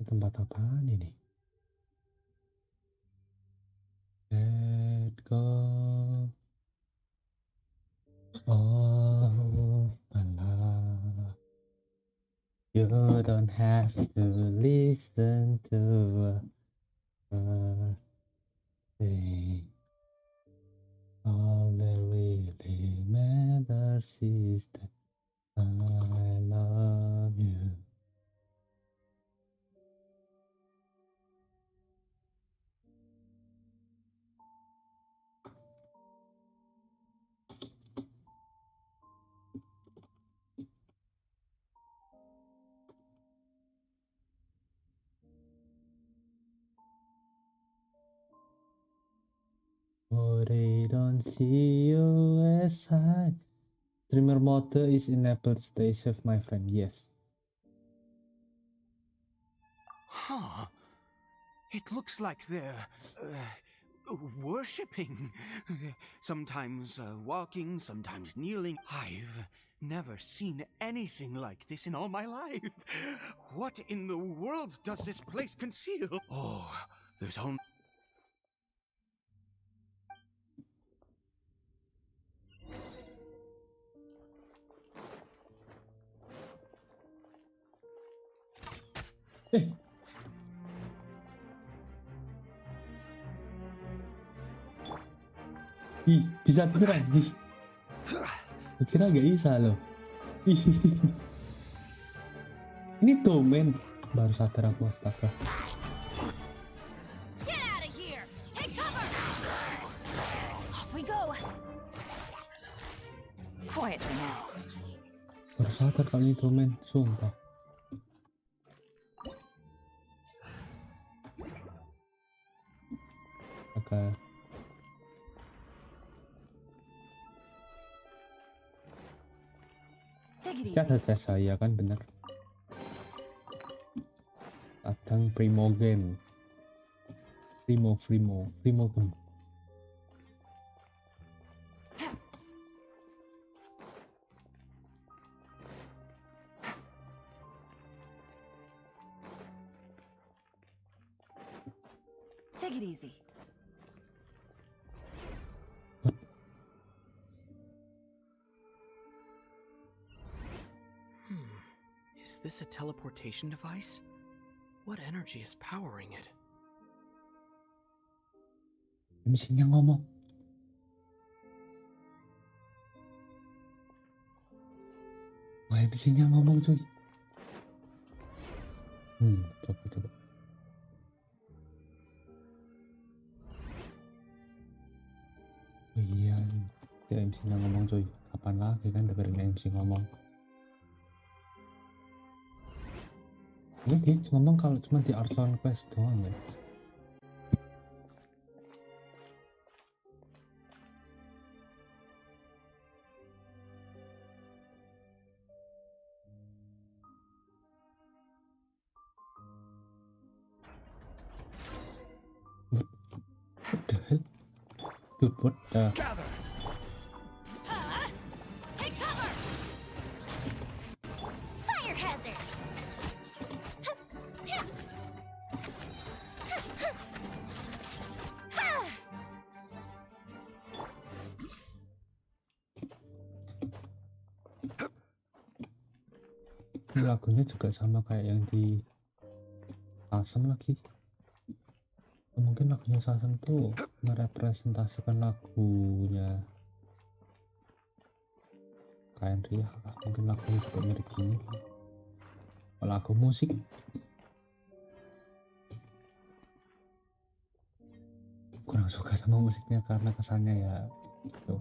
Tempat apaan ini? Let's go. Oh, malah. You don't have to listen to a thing. All that really matters is that I love you. Oh, they don't see you as I. Streamer mode is enabled. Stay safe, my friend. Yes. Huh. It looks like they're worshipping. Sometimes walking, sometimes kneeling. I've never seen anything like this in all my life. What in the world does this place conceal? Oh, there's only... Ih, bisa beneran. Ih. Kira gak bisa loh. Ih. Ini tuh men. Baru sadar aku, astaga. Get out of here! Take cover! Off we go! Quietly now. Baru sadar kalau ini tuh men. Sumpah. Agak. Ada tes saya kan bener. Kadang primogen. Primogen. Take it easy. Is this a teleportation device? What energy is powering it? Mesinnya ngomong. Wah, mesinnya ngomong cuy. Coba. Oh, iya, ya MC-nya ngomong cuy. Kapan lagi kan dengerin MC ngomong? Ini dia ngomong kalau cuma di Art Sound Quest doang ya. What the hell? Dude, what the... Take cover! Fire hazard! Ini lagunya juga sama kayak yang di Asem lagi. Mungkin lagunya Sasem tuh merepresentasikan lagunya kain Ria. Mungkin lagunya juga mirip gini. Lagu musik. Kurang suka sama musiknya karena kesannya ya gitu.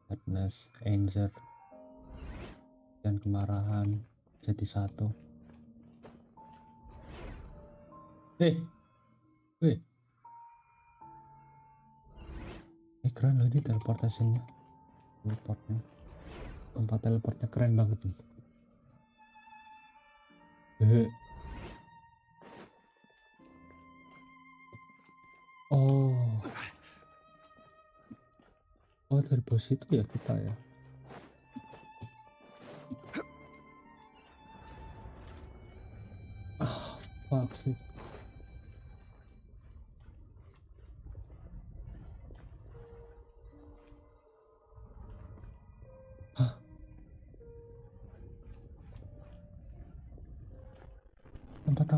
Sadness, anger, dan kemarahan jadi satu. Keren loh ini teleportasinya. Tempat teleportnya keren banget nih. Oh dari bos itu ya kita ya. Fuck sih.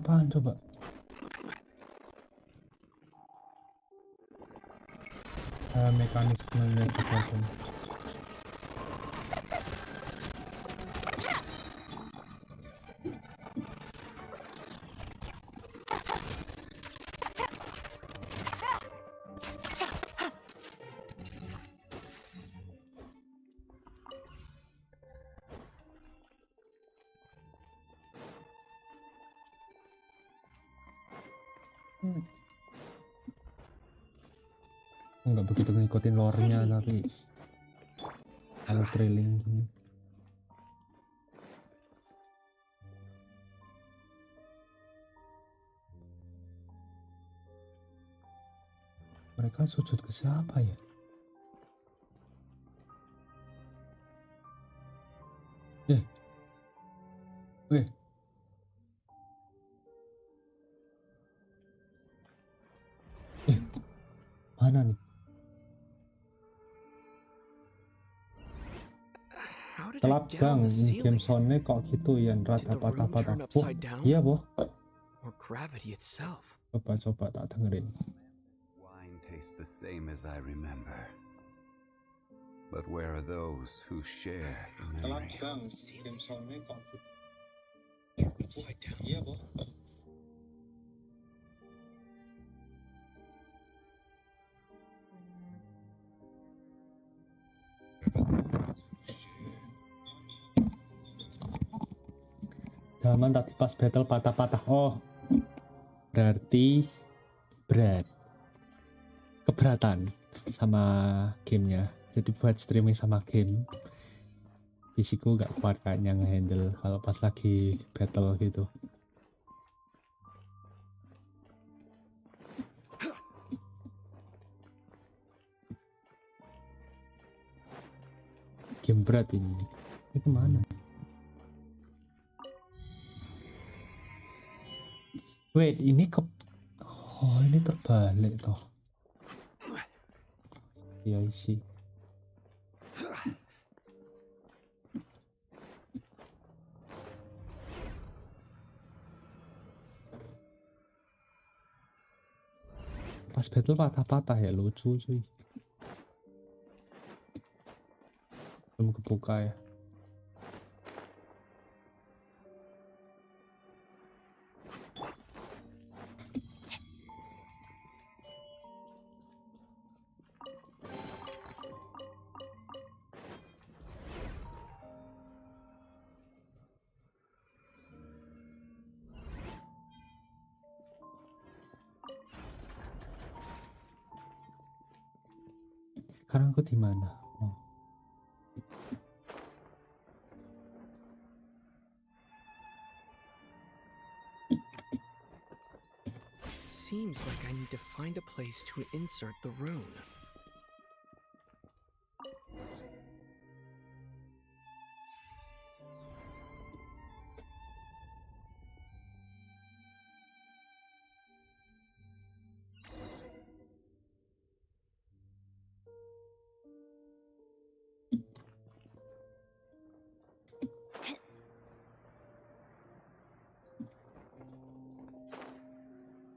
apaan coba? Mekanisme gitu. Nggak begitu ngikutin lore-nya, tapi kalau trailing gini. Mereka sujud ke siapa ya? Weh. Mana nih? Telat bang, game soundnya kok gitu ya, rata-rata. Oh, iya boh. Coba tak dengerin. Wine tastes the same as I remember. But where are those who share the memory? Telat bang, game soundnya kok gitu. Upside down. Iya boh. Zaman tapi pas battle patah-patah. Oh, berarti keberatan sama gamenya. Jadi buat streaming sama game, fisikku gak kuat kayaknya ngehandle kalau pas lagi battle gitu. Game berat ini. Ini kemana? Wait, ini oh, ini terbalik toh. Ya isi. Pas battle patah-patah ya, lucu cuy. Belum kebuka ya. Sekarang aku di mana? Oh. It seems like I need to find a place to insert the rune.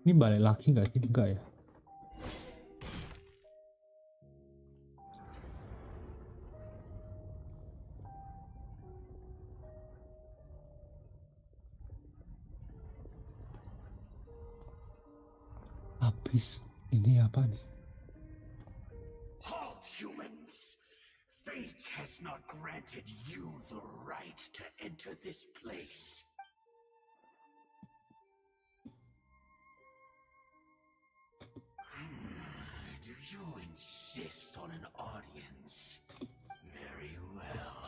Ini balik lagi nggak sih? Enggak ya? Habis. Ini apa nih? Halt, humans! Fate has not granted you the right to enter this place. Do you insist on an audience? Very well.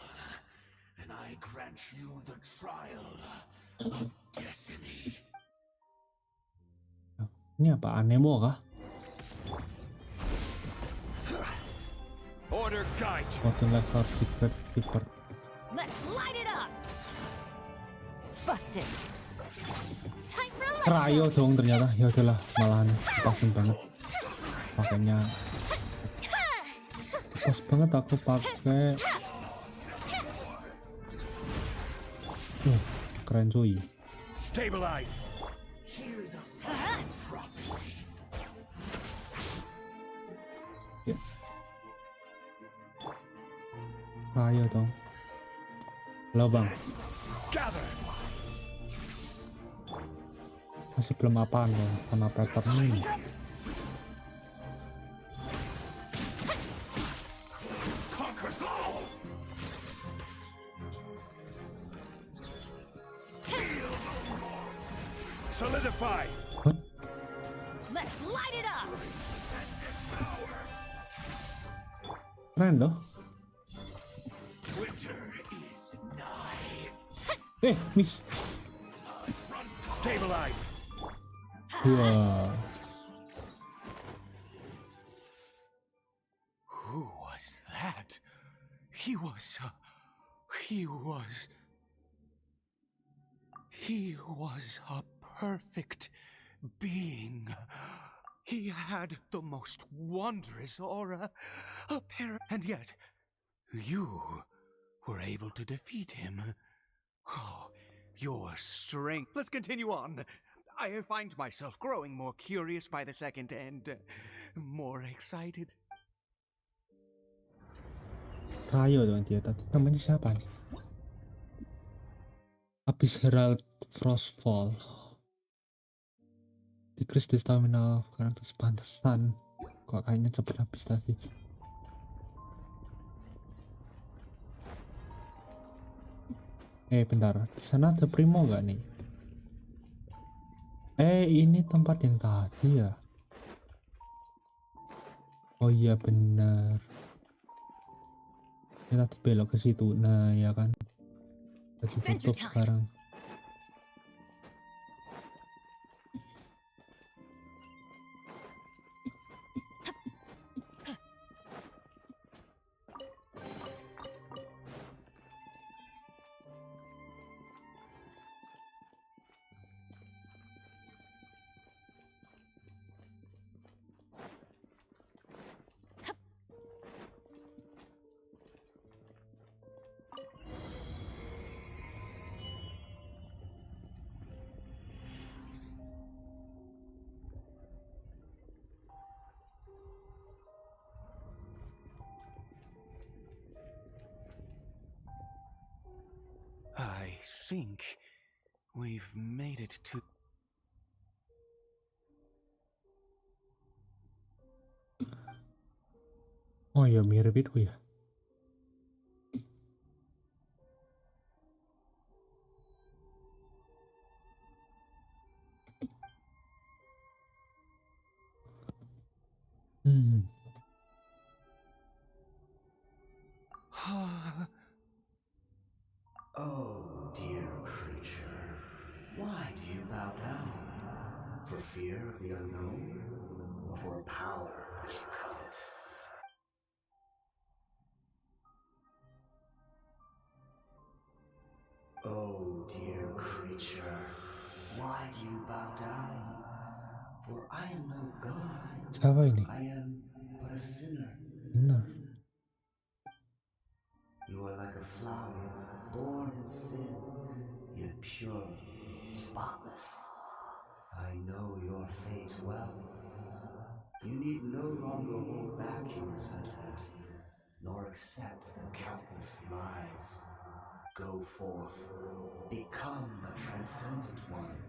And I grant you the trial of destiny. Ini apa? Anemo kah? Order guide you. Waktu level secret keeper. Let's light it up. Busted. Time for a Cryo dong ternyata. Ya udahlah, malahan pasin banget. Makanya pas banget aku pakai. Keren cuy. Stabilize. Ayo dong. Halo bang. Masih belum apaan dong sama pattern ini. Solidify. What? Let's light it up. Keren loh. Winter is nigh. Miss. Stabilize. Wah. Who was that? He was a perfect being. He had the most wondrous aura, and yet you were able to defeat him. Oh, your strength. Let's continue on. I find myself growing more curious by the second and more excited. Rayo dong dia. Tadi namanya siapa nih? Abyss Herald Frostfall. Decrease the stamina of characters. Pantesan. Kok kayaknya cepet habis tadi. Bentar. Di sana ada Primo gak nih? Ini tempat yang tadi ya? Oh iya benar. Kita tadi belok ke situ. Nah ya kan. Lagi tutup sekarang. I think we've made it to... Oh iya mirip itu ya. Oh, dear creature, why do you bow down? For fear of the unknown, or for a power that you covet? Oh, dear creature, why do you bow down? For I am no god. Siapa ini? I am but a sinner. Benar. You are like a flower, born in sin, yet pure, spotless. I know your fate well. You need no longer hold back your resentment, nor accept the countless lies. Go forth, become a transcendent one.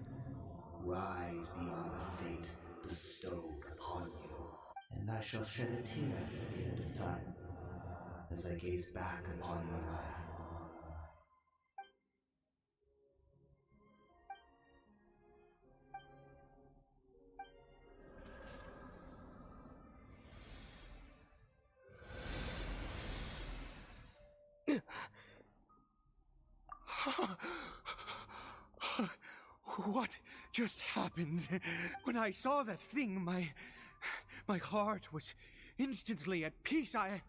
Rise beyond the fate bestowed upon you. And I shall shed a tear at the end of time, as I gaze back upon your life. What just happened? When I saw that thing, my heart was instantly at peace. I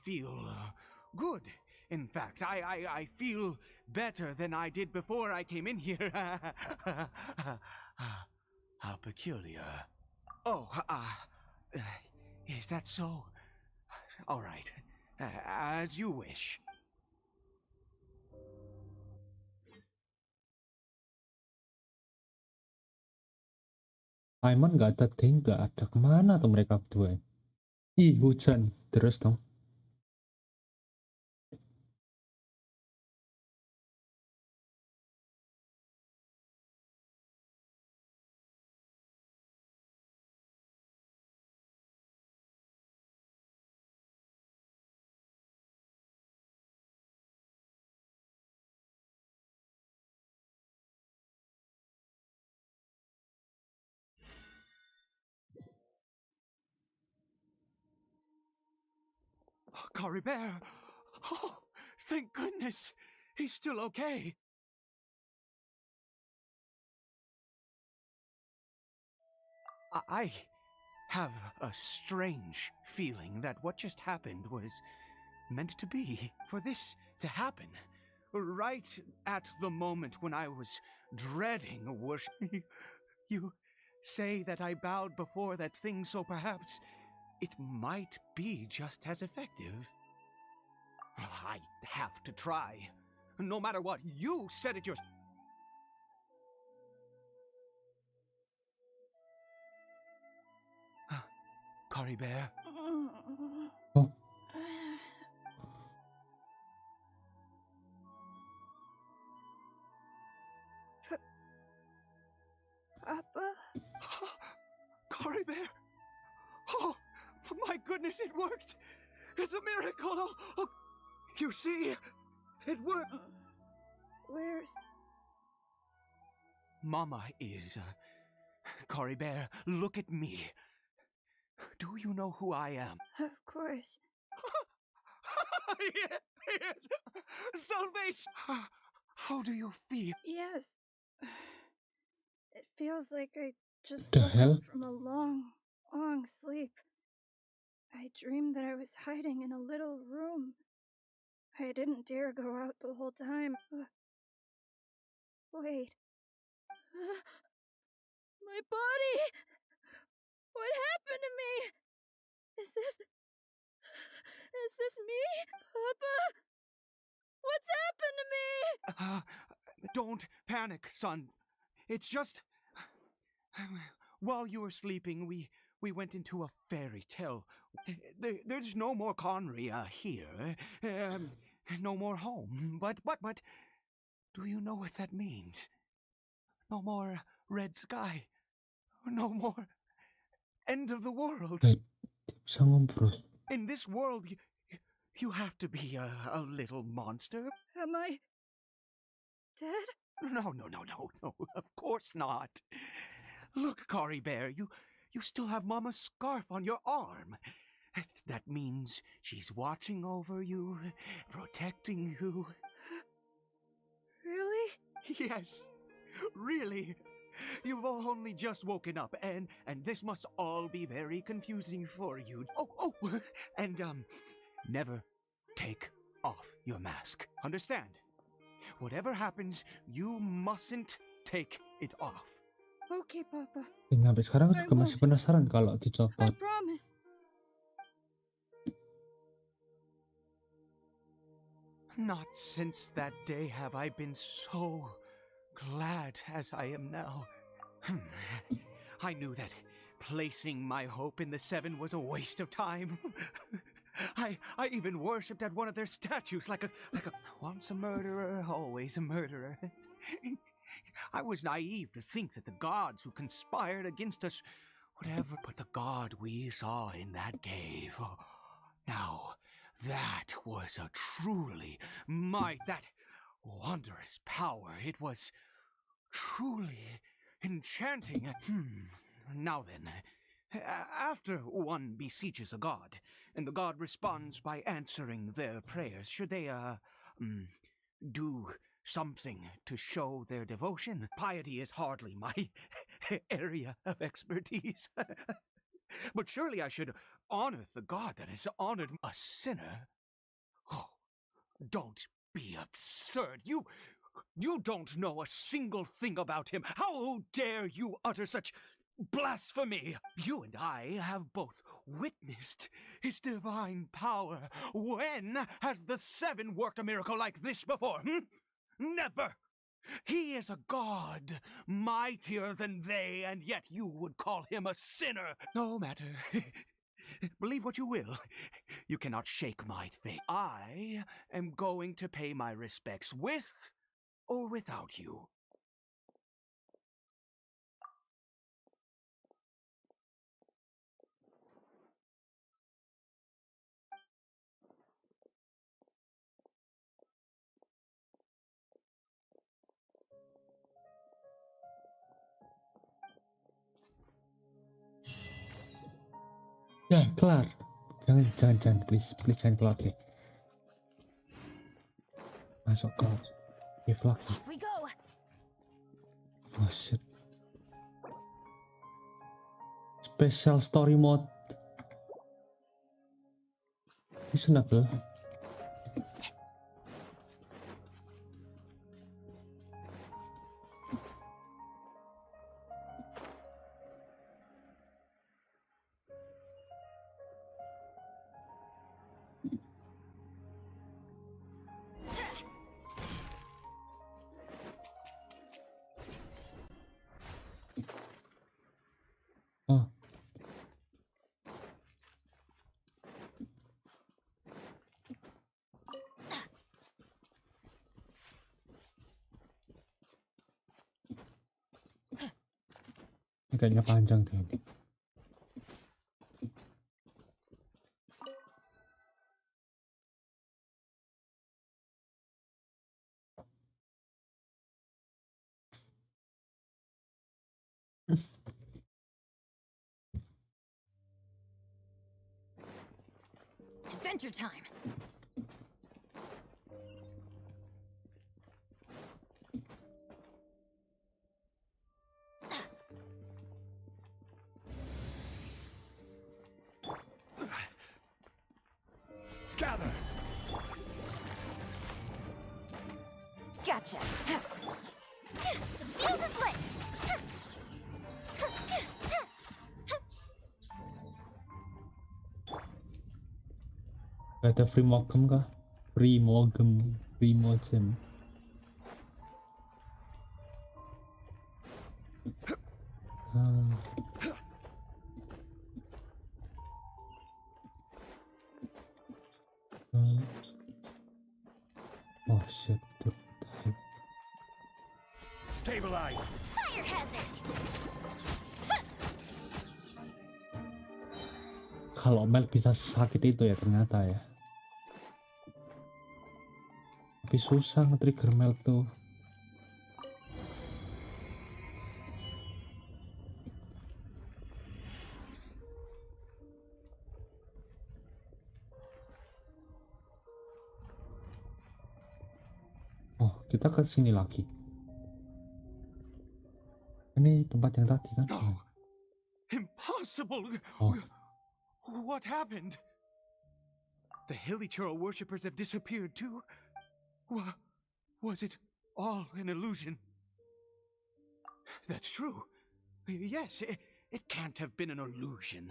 feel good. In fact, I feel better than I did before I came in here. How peculiar. Oh, is that so? All right, as you wish. Simon nggak ada ding, nggak ada kemana tuh mereka berdua. Ih hujan terus dong. Cory Bear! Oh, thank goodness! He's still okay. I have a strange feeling that what just happened was meant to be. For this to happen, right at the moment when I was dreading worship, you say that I bowed before that thing, so perhaps it might be just as effective. I have to try. No matter what, you said it yourself. Cory Bear. Oh, Papa? Cory Bear! Oh, my goodness, it worked! It's a miracle! Oh, you see, it worked! Where's... Mama is... Cory Bear, look at me. Do you know who I am? Of course. Yes! Salvation! How do you feel? Yes. It feels like I just the woke hell? up from a long, long sleep. I dreamed that I was hiding in a little room. I didn't dare go out the whole time. Wait. My body! What happened to me? Is this me? Papa? What's happened to me? Don't panic, son. It's just... While you were sleeping, we went into a fairy tale. There's no more Conria here. No more home. But, do you know what that means? No more red sky. No more end of the world. Wait, bisa ngobrol. In this world, you have to be a little monster. Am I dead? No, of course not. Look, Cory Bear, you still have Mama's scarf on your arm. That means she's watching over you, protecting you. Really? Yes, really. You've only just woken up, and this must all be very confusing for you. Oh, and never take off your mask. Understand? Whatever happens, you mustn't take it off. Okay, Papa. Sampai sekarang aku juga masih penasaran kalau I dicopot. promise. Not since that day have I been so glad as I am now. I knew that placing my hope in the Seven was a waste of time. I even worshipped at one of their statues like a once a murderer, always a murderer. I was naive to think that the gods who conspired against us would ever but the god we saw in that cave. Now, that was a truly might, that wondrous power. It was truly enchanting. Now then, after one beseeches a god, and the god responds by answering their prayers, should they, do something to show their devotion? Piety is hardly my area of expertise. But surely I should honor the god that has honored a sinner. Oh, don't be absurd. You don't know a single thing about him. How dare you utter such blasphemy? You and I have both witnessed his divine power. When has the Seven worked a miracle like this before? Never! He is a god, mightier than they, and yet you would call him a sinner. No matter. Believe what you will. You cannot shake my faith. I am going to pay my respects with or without you. Ya, kelar. Jangan, please jangan keluar deh. Masuk ke cave lagi. Off we go. Oh shit. Special story mode. Reasonable. Oh. Ini kayaknya panjang deh ini. Adventure time. Gather! Gotcha. The fuse is lit! Gak ada free mogem kah? Free mogem. Oh shit. Stabilize! Fire hazard! Kalau Mel bisa sakit itu ya ternyata ya. Tapi susah nge-trigger Mel tuh. Oh, kita ke sini lagi. Ini tempat yang tadi kan? No! Impossible! Oh. What happened? The Hilichurl worshippers have disappeared too? Was it all an illusion? That's true. Yes, it can't have been an illusion.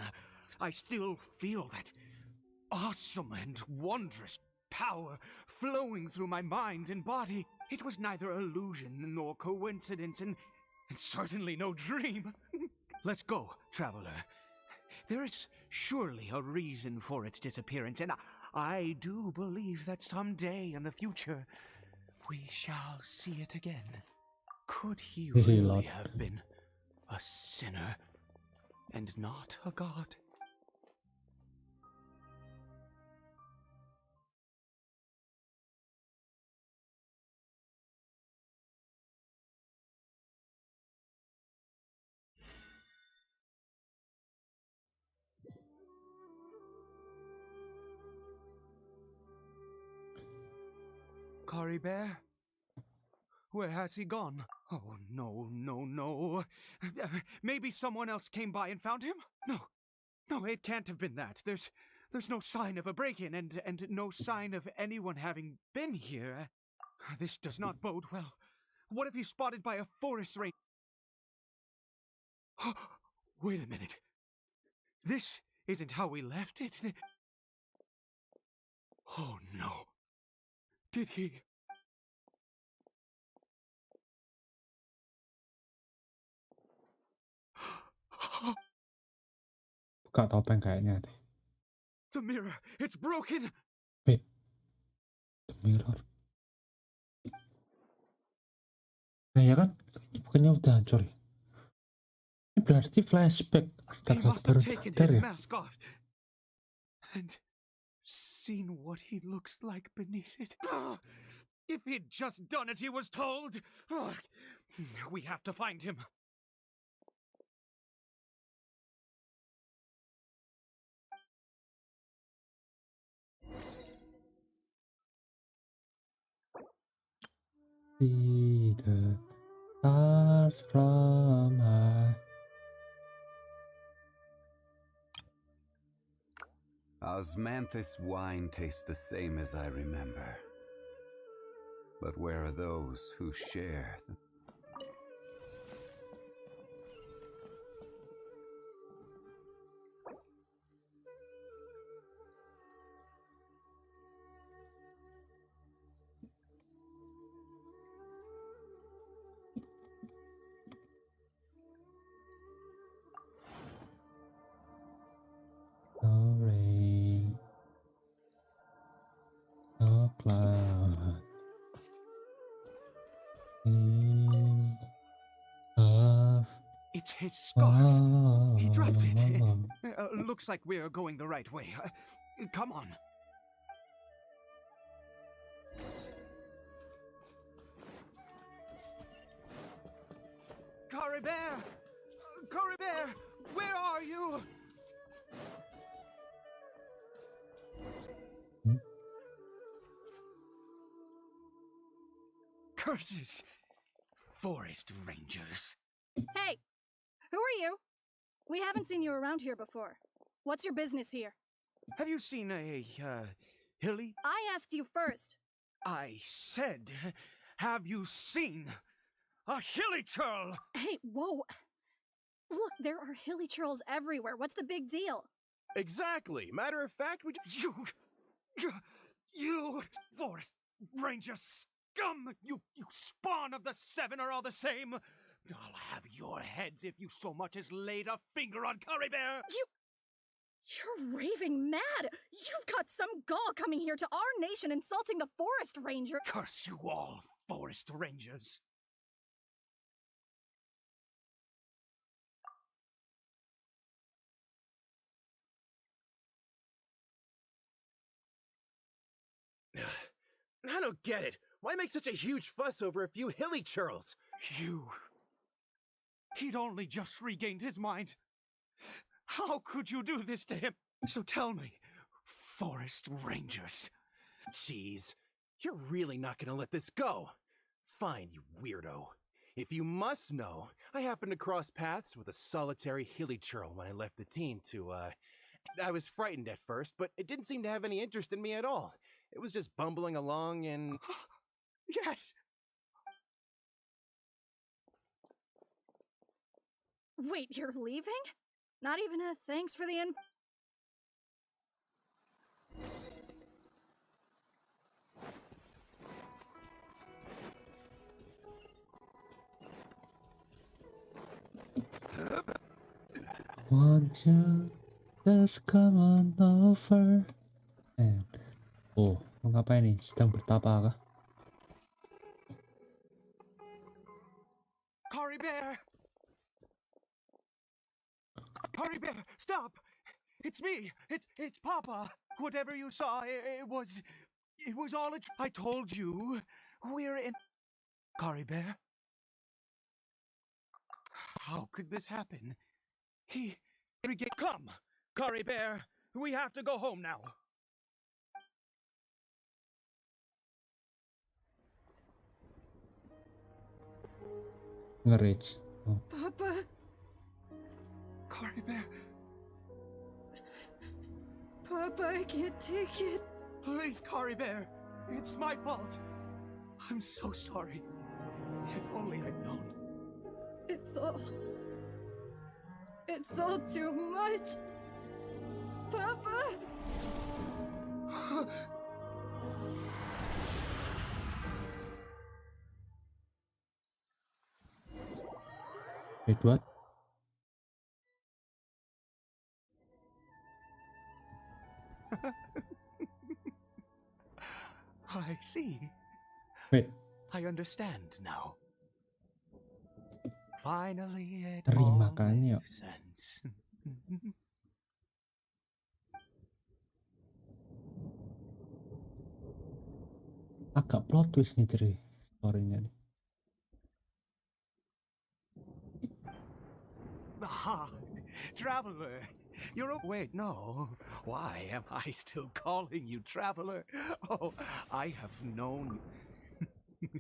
I still feel that awesome and wondrous power flowing through my mind and body. It was neither illusion nor coincidence, and certainly no dream. Let's go, traveler. There is surely a reason for its disappearance, and I do believe that someday in the future we shall see it again. Could he really have been a sinner and not a god? Kari Bear? Where has he gone? Oh, no. Maybe someone else came by and found him? No, it can't have been that. There's no sign of a break-in and no sign of anyone having been here. This does not bode well. What if he's spotted by a forest ranger? Wait a minute. This isn't how we left it. Oh, no. Did he... Buka topeng kayaknya deh. The mirror, it's broken. Wait. The mirror. Nah ya kan? Bukannya udah hancur ya? Ini berarti flashback. He must have Baru taken sadar his ya? mask off and seen what he looks like beneath it. If he'd just done as he was told. We have to find him. See the stars from high. Osmanthus wine tastes the same as I remember. But where are those who share the... No rain, no cloud. It's his scarf. He dropped it. Looks like we're going the right way. Come on. Caribert! Caribert! Where are you? Curses! Forest rangers. Hey! Who are you? We haven't seen you around here before. What's your business here? Have you seen a, hilly? I asked you first. I said, have you seen a hilly churl? Hey, whoa! Look, there are hilly churls everywhere. What's the big deal? Exactly. Matter of fact, we You forest ranger scum! You spawn of the seven are all the same! I'll have your heads if you so much as laid a finger on Caribert! You're raving mad! You've got some gall coming here to our nation insulting the forest ranger! Curse you all, forest rangers! I don't get it. Why make such a huge fuss over a few hilly churls? He'd only just regained his mind. How could you do this to him? So tell me, forest rangers. Jeez, you're really not gonna let this go. Fine, you weirdo. If you must know, I happened to cross paths with a solitary hilly churl when I left the team to, I was frightened at first, but it didn't seem to have any interest in me at all. It was just bumbling along and... Yes! Wait, you're leaving? Not even a thanks for the Won't you just come on over? Oh, mau ngapain nih? Sedang bertapa kah? Caribert! Caribert, stop! It's me! It's Papa! Whatever you saw, it was all I told you. We're in... Caribert? How could this happen? Come! Caribert! We have to go home now! Nge-rage. Oh. Papa! Caribert! Papa, I can't take it. Please, Caribert! It's my fault! I'm so sorry. If only I'd known. It's all too much. Papa! Wait, what? I see. Wait. I understand now. Finally, it Terima all kasih. makes sense. Agak plot twist nih story-nya nih. Ah, traveler. You're wait, no. Why am I still calling you traveler? Oh, I have known you.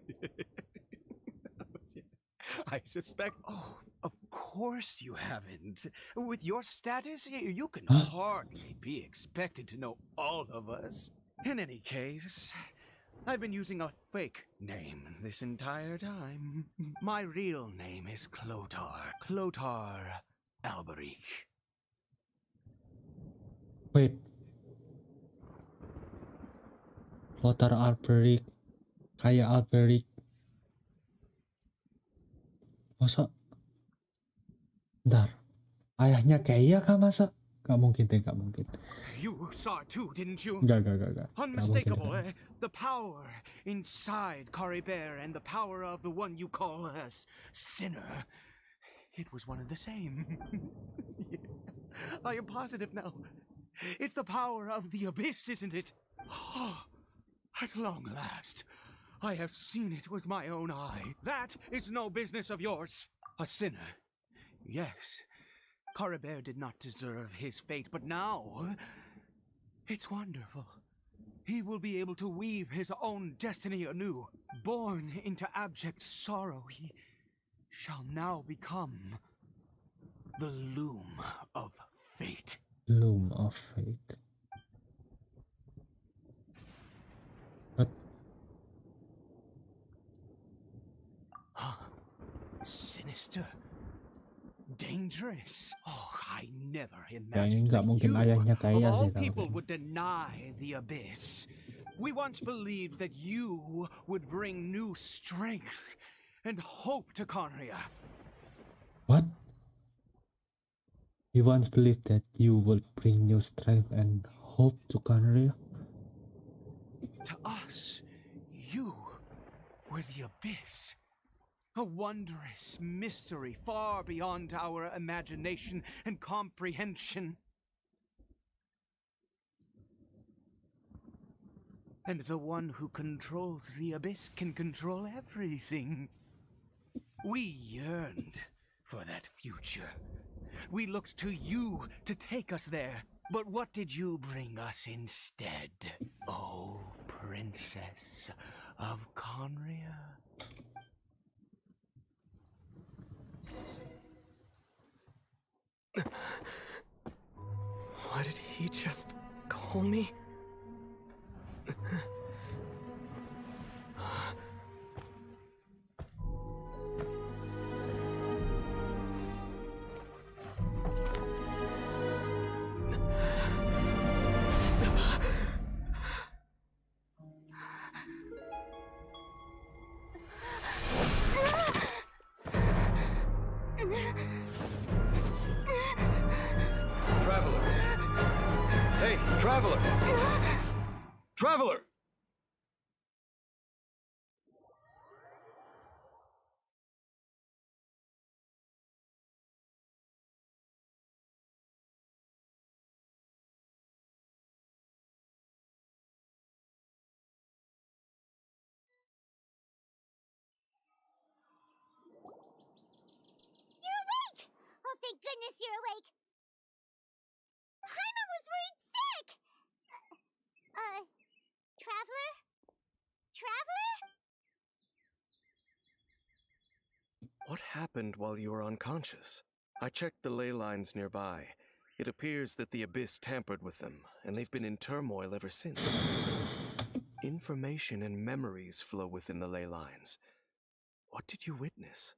I suspect. Oh, of course you haven't. With your status, you can hardly be expected to know all of us. In any case, I've been using a fake name this entire time. My real name is Clotar. Clotar Alberic. Wait. Lothar Alberic. Kayak Alberic. Masa? Bentar. Ayahnya Kaya kah masa? Gak mungkin deh, gak mungkin. You saw it too, didn't you? Gak mungkin. Unmistakable, eh? The power inside Caribert and the power of the one you call a sinner. It was one and the same. Yeah. I am positive now. It's the power of the abyss, isn't it? Oh, at long last, I have seen it with my own eye. That is no business of yours. A sinner. Yes, Caribert did not deserve his fate, but now it's wonderful. He will be able to weave his own destiny anew. Born into abject sorrow, he shall now become the loom of fate. Loom of Fate. What? Sinister. Dangerous. Oh, I never Kayaknya imagined nggak that mungkin you, ayahnya of Kaya all sih kalau people, kayak would deny the abyss. We once believed that you would bring new strength and hope to Conria. What? You once believed that you would bring new strength and hope to Conria? To us, you were the abyss. A wondrous mystery far beyond our imagination and comprehension. And the one who controls the abyss can control everything. We yearned for that future. We looked to you to take us there. But what did you bring us instead, oh Princess of Conria? Why did he just call me? Traveler! Hey, Traveler! Traveler! You're awake! Oh, thank goodness you're awake! Paimon was worried sick! Traveler? Traveler? What happened while you were unconscious? I checked the ley lines nearby. It appears that the abyss tampered with them, and they've been in turmoil ever since. Information and memories flow within the ley lines. What did you witness?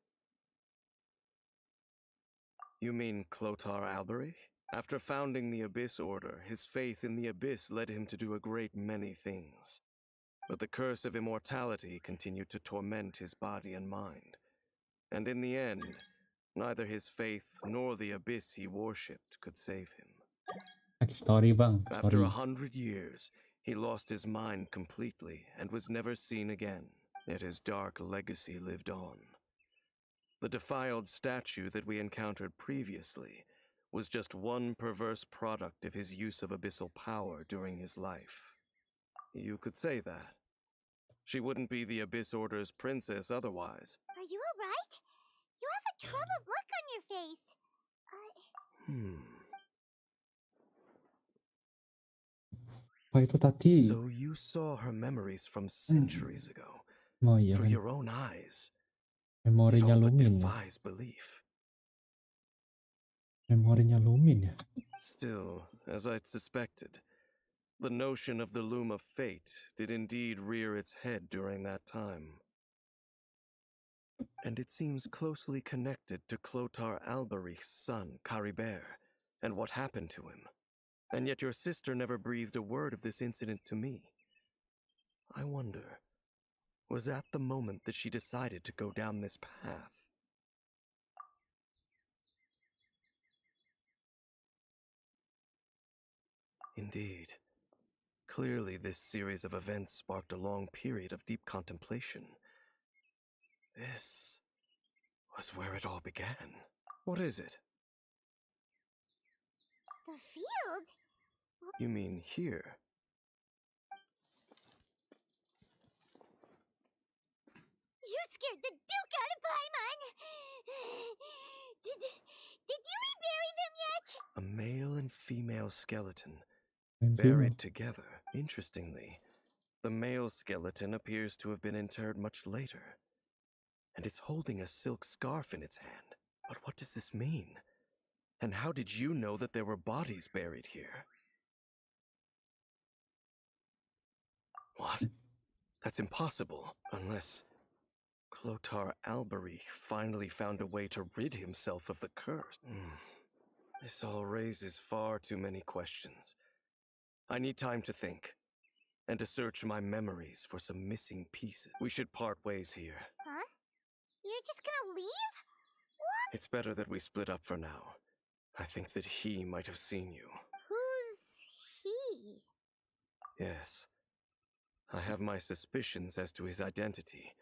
You mean Clotar Alberic? After founding the Abyss Order, his faith in the Abyss led him to do a great many things. But the curse of immortality continued to torment his body and mind. And in the end, neither his faith nor the Abyss he worshipped could save him. Story bang, After sorry. 100 years, he lost his mind completely and was never seen again. Yet his dark legacy lived on. The defiled statue that we encountered previously was just one perverse product of his use of abyssal power during his life. You could say that. She wouldn't be the Abyss Order's princess otherwise. Are you alright? You have a troubled look on your face. Apa itu tadi? So you saw her memories from centuries ago, Oh iya through kan. your own eyes. It Memorinya all but Lumin ya. defies belief. Memorinya Lumin ya. Still, as I'd suspected, the notion of the loom of fate did indeed rear its head during that time. And it seems closely connected to Clotar Alberich's son, Caribert, and what happened to him. And yet your sister never breathed a word of this incident to me. I wonder, was that the moment that she decided to go down this path? Indeed. Clearly, this series of events sparked a long period of deep contemplation. This was where it all began. What is it? The field? You mean here? You scared the Duke out of Paimon! Did you rebury them yet? A male and female skeleton, And buried together. Interestingly, the male skeleton appears to have been interred much later, and it's holding a silk scarf in its hand. But what does this mean? And how did you know that there were bodies buried here? What? That's impossible, unless Clotar Alberich finally found a way to rid himself of the curse. This all raises far too many questions. I need time to think, and to search my memories for some missing pieces. We should part ways here. Huh? You're just gonna leave? What? It's better that we split up for now. I think that he might have seen you. Who's he? Yes. I have my suspicions as to his identity,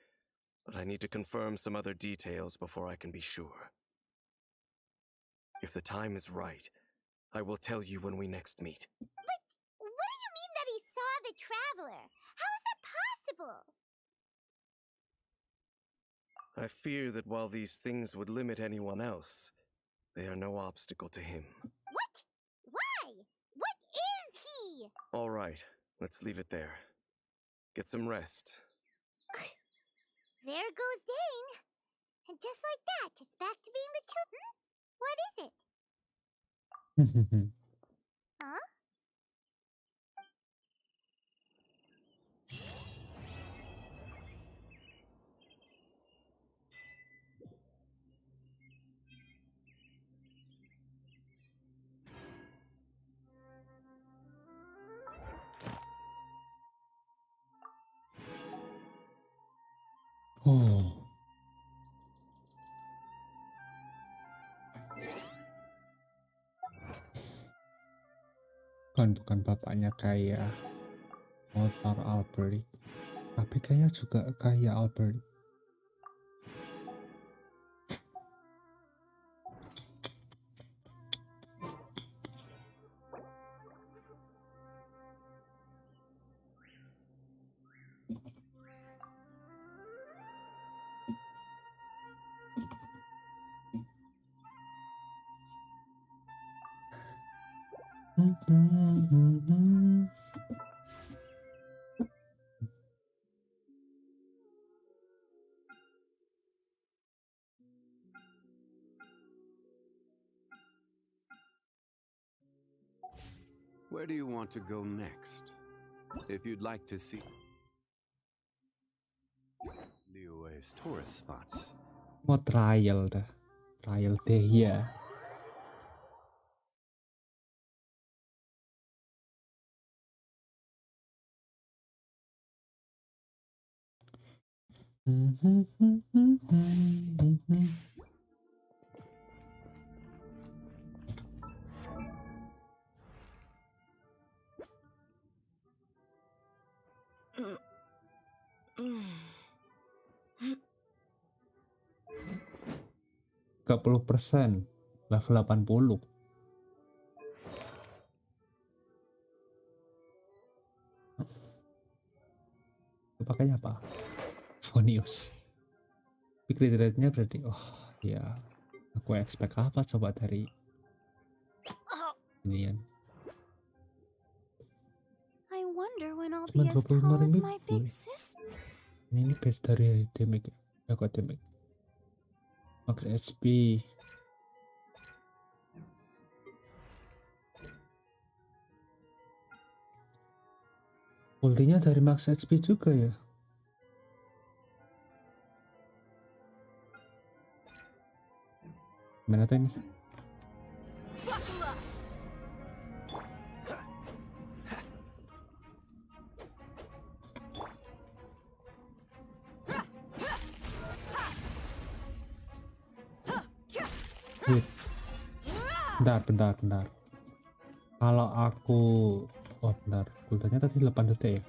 but I need to confirm some other details before I can be sure. If the time is right, I will tell you when we next meet. But what do you mean that he saw the traveler? How is that possible? I fear that while these things would limit anyone else, they are no obstacle to him. What? Why? What is he? All right, let's leave it there. Get some rest. There goes Dane. And just like that, it's back to being the two. What is it? Huh? Oh. Bukan bapaknya kayak motor Albert, tapi kayak juga kayak Albert. Where do you want to go next? If you'd like to see Liyue's tourist spots. Mau trial dah. Trial deh ya. %, level 80. Itu pakainya apa? Fonius. Crit rate-nya berarti, oh ya, aku expect apa coba dari ini ya. I wonder when I'll Cuma be as tall as 25.000 my big sister. Ini base dari damage ya, aku damage. Max HP. Ultinya dari Max HP juga ya. Gimana tuh ini? Wait. Bentar. Kalau aku, oh bentar, ultanya tadi 8 detik ya.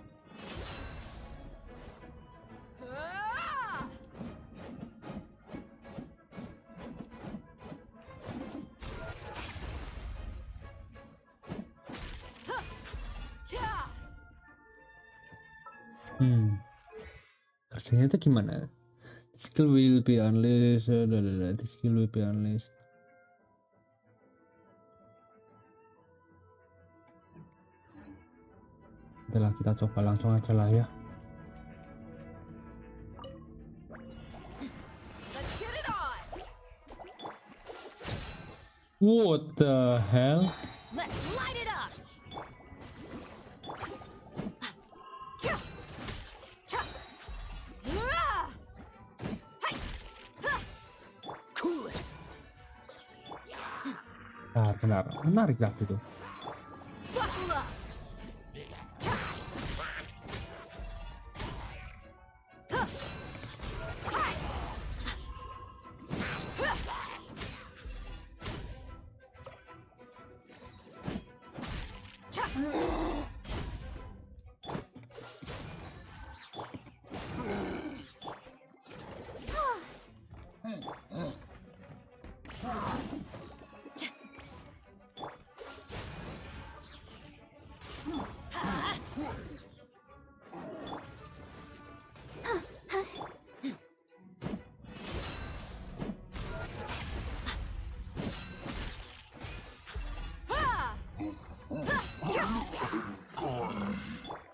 Kerjanya itu gimana? Skill will be unleashed, skill will be unleashed. Udah kita coba langsung aja lah ya. What the hell? Let's light it up. Cool it. Benar, menarik dah itu. Buckle up.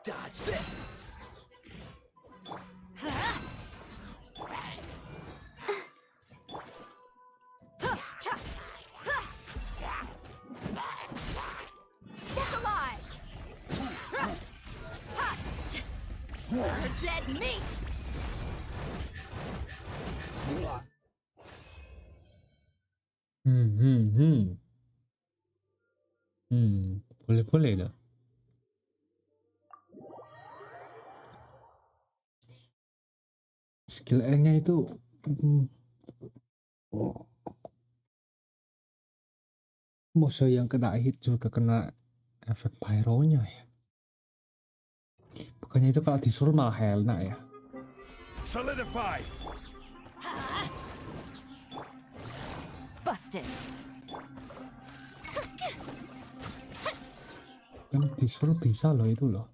Dodge this. Step alive. You're dead meat. Boleh lah. Skill N-nya itu musuh yang kena hit juga kena efek pyronya ya. Bukannya itu kalau disuruh malah enak ya. Solidify. Busted. Kan disuruh bisa loh itu loh.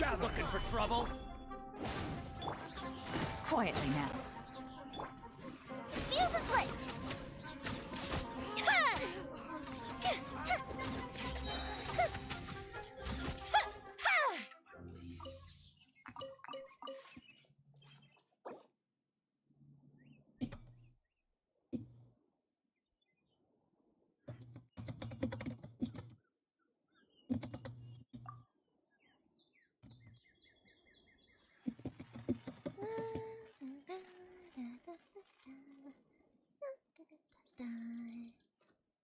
Got looking for trouble? Quietly now. Fuse is lit!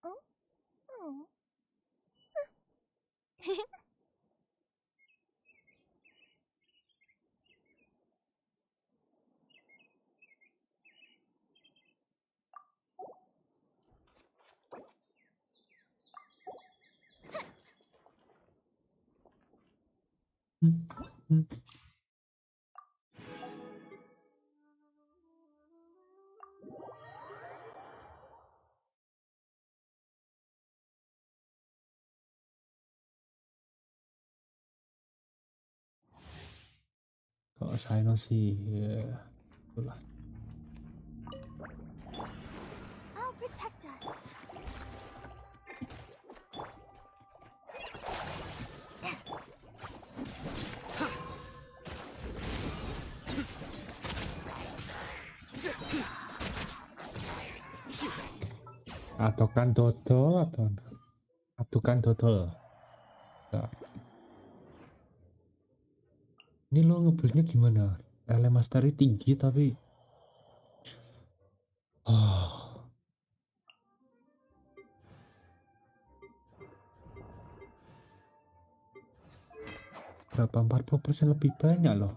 Oh? Oh. Kalau Sino sih ya itulah. I'll protect us. Atokan dodol atau atukan dodol. Nah, ini lo ngebuildnya gimana? Elemen mastery tinggi tapi berapa 40% lebih banyak loh.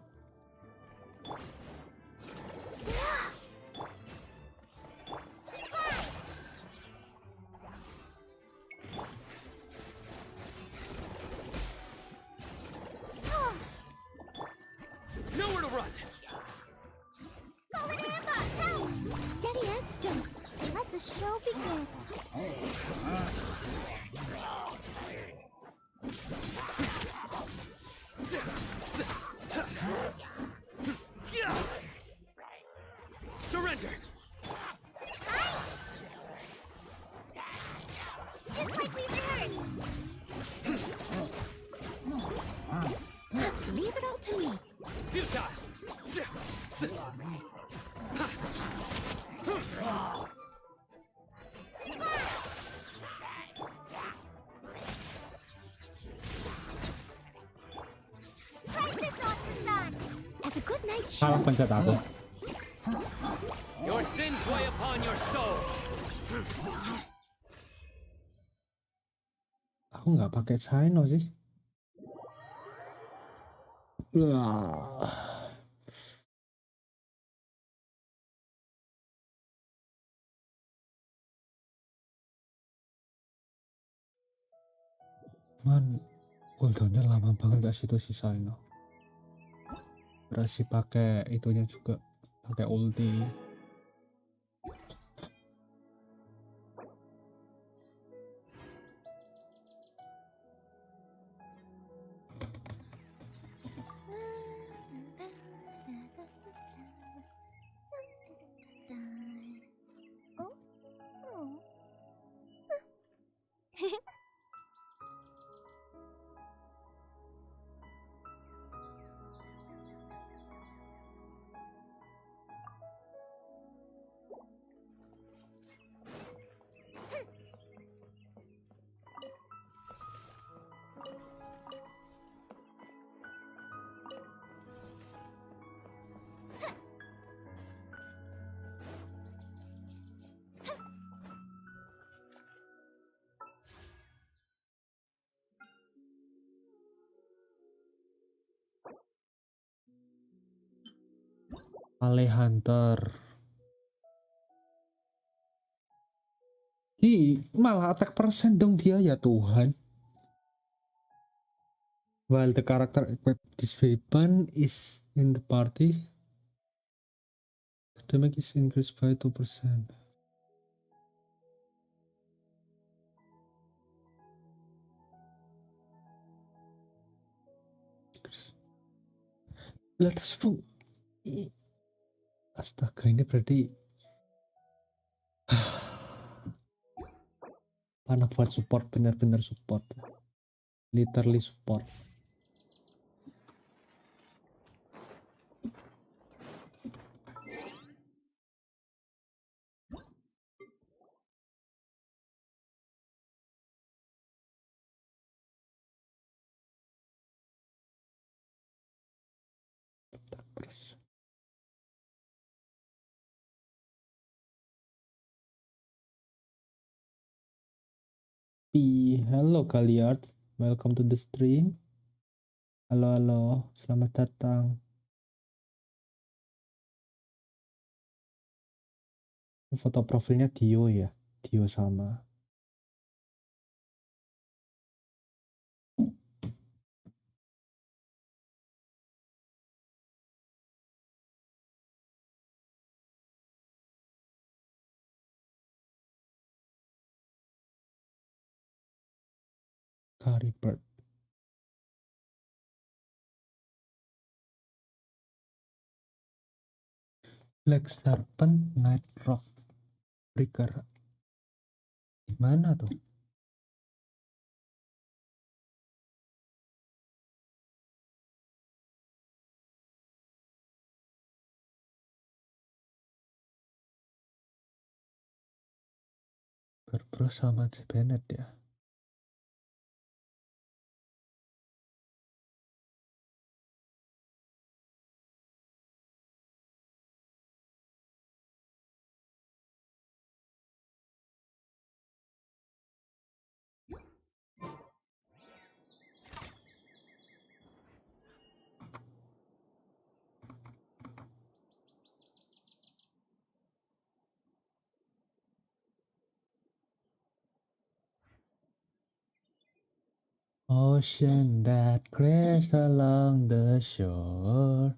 Nowhere to run! Steady as stone. Let the show begin. Surrender! Just like we rehearsed. Leave it all to me. Futile! Practice on the sun. As a good night Salah pencet aku. Your sins weigh upon your soul! Aku nggak pakai Sino sih. Wah. Man, cooldownnya lama banget gak sih itu si Sino. Berarti pakai itunya juga, pakai ulti. Ale Hunter. Ih, malah attack persen dong dia, ya Tuhan. While the character equipped this weapon is in the party, damage is increased by 2%. Lah terus tuh, astaga, ini berarti mana buat support, bener-bener support, literally support. Hello Galliard, welcome to the stream. Halo, halo, selamat datang. Foto profilnya Dio ya, Dio sama. Carrie Bird. Black Serpent, Night Rock, Breaker. Gimana tuh? Berbro sama si Bennett ya. Ocean that crash along the shore,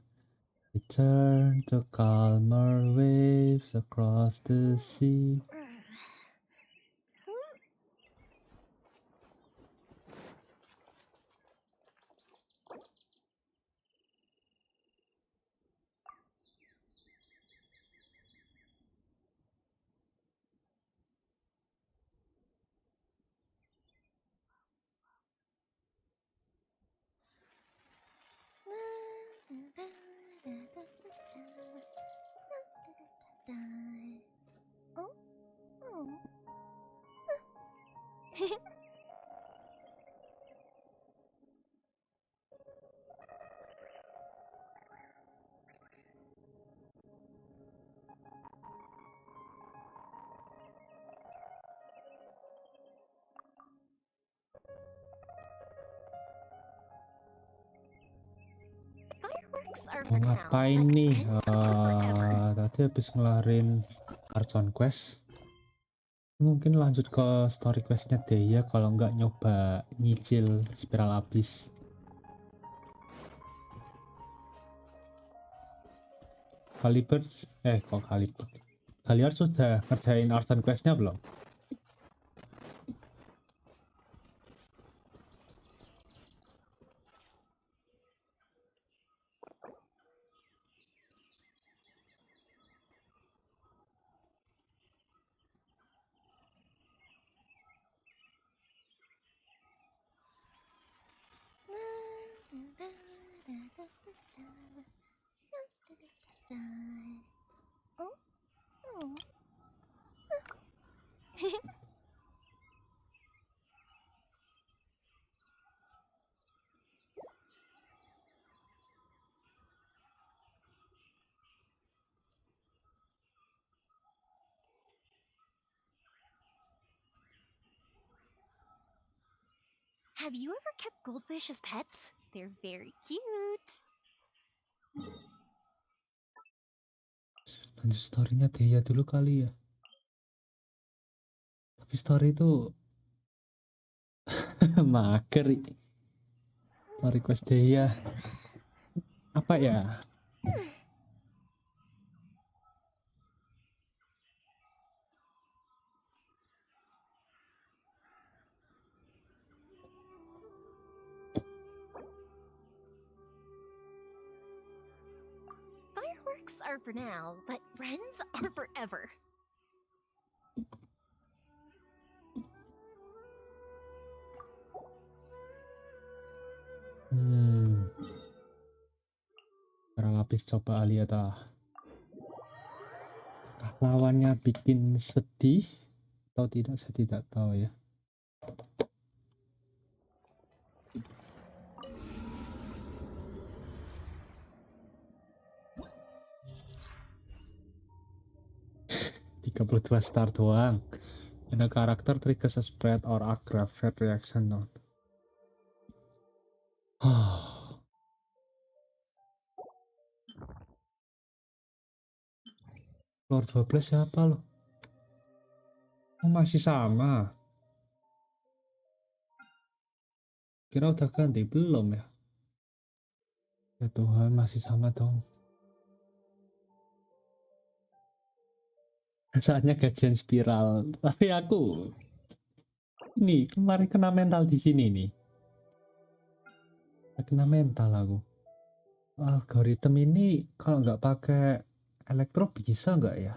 return to calmer waves across the sea. Oh. Oh. Fireworks are Mau for now, ngapain but nih? friends are forever. Tadi habis ngelarin Archon Quest. Mungkin lanjut ke story questnya deh ya, kalau nggak nyoba nyicil spiral abis. Kaliber, kok Kaliber? Kalian sudah ngerjain Archon Questnya belum? Oh. Oh. Have you ever kept goldfish as pets? They're very cute. Lanjut storynya Deya dulu kali ya. Tapi story itu mager. Story quest Deya apa ya? Fireworks are for now, but friends are forever. Sekarang habis coba lihat lawannya bikin sedih atau tidak, saya tidak tahu ya. ...32 star doang. And a character triggers a spread or aggravate reaction not. Floor 12 siapa lo? Oh, masih sama. Kira udah ganti, belum ya? Ya Tuhan, masih sama dong. Saatnya gajian spiral. Tapi aku ini kemarin kena mental di sini nih. Kena mental aku. Algoritma ini kalau nggak pakai Elektro bisa nggak ya?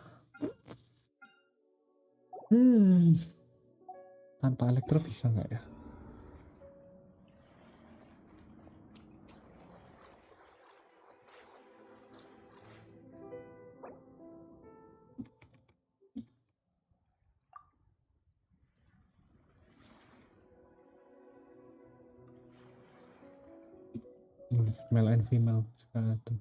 Tanpa elektro bisa nggak ya? Male and female sekali.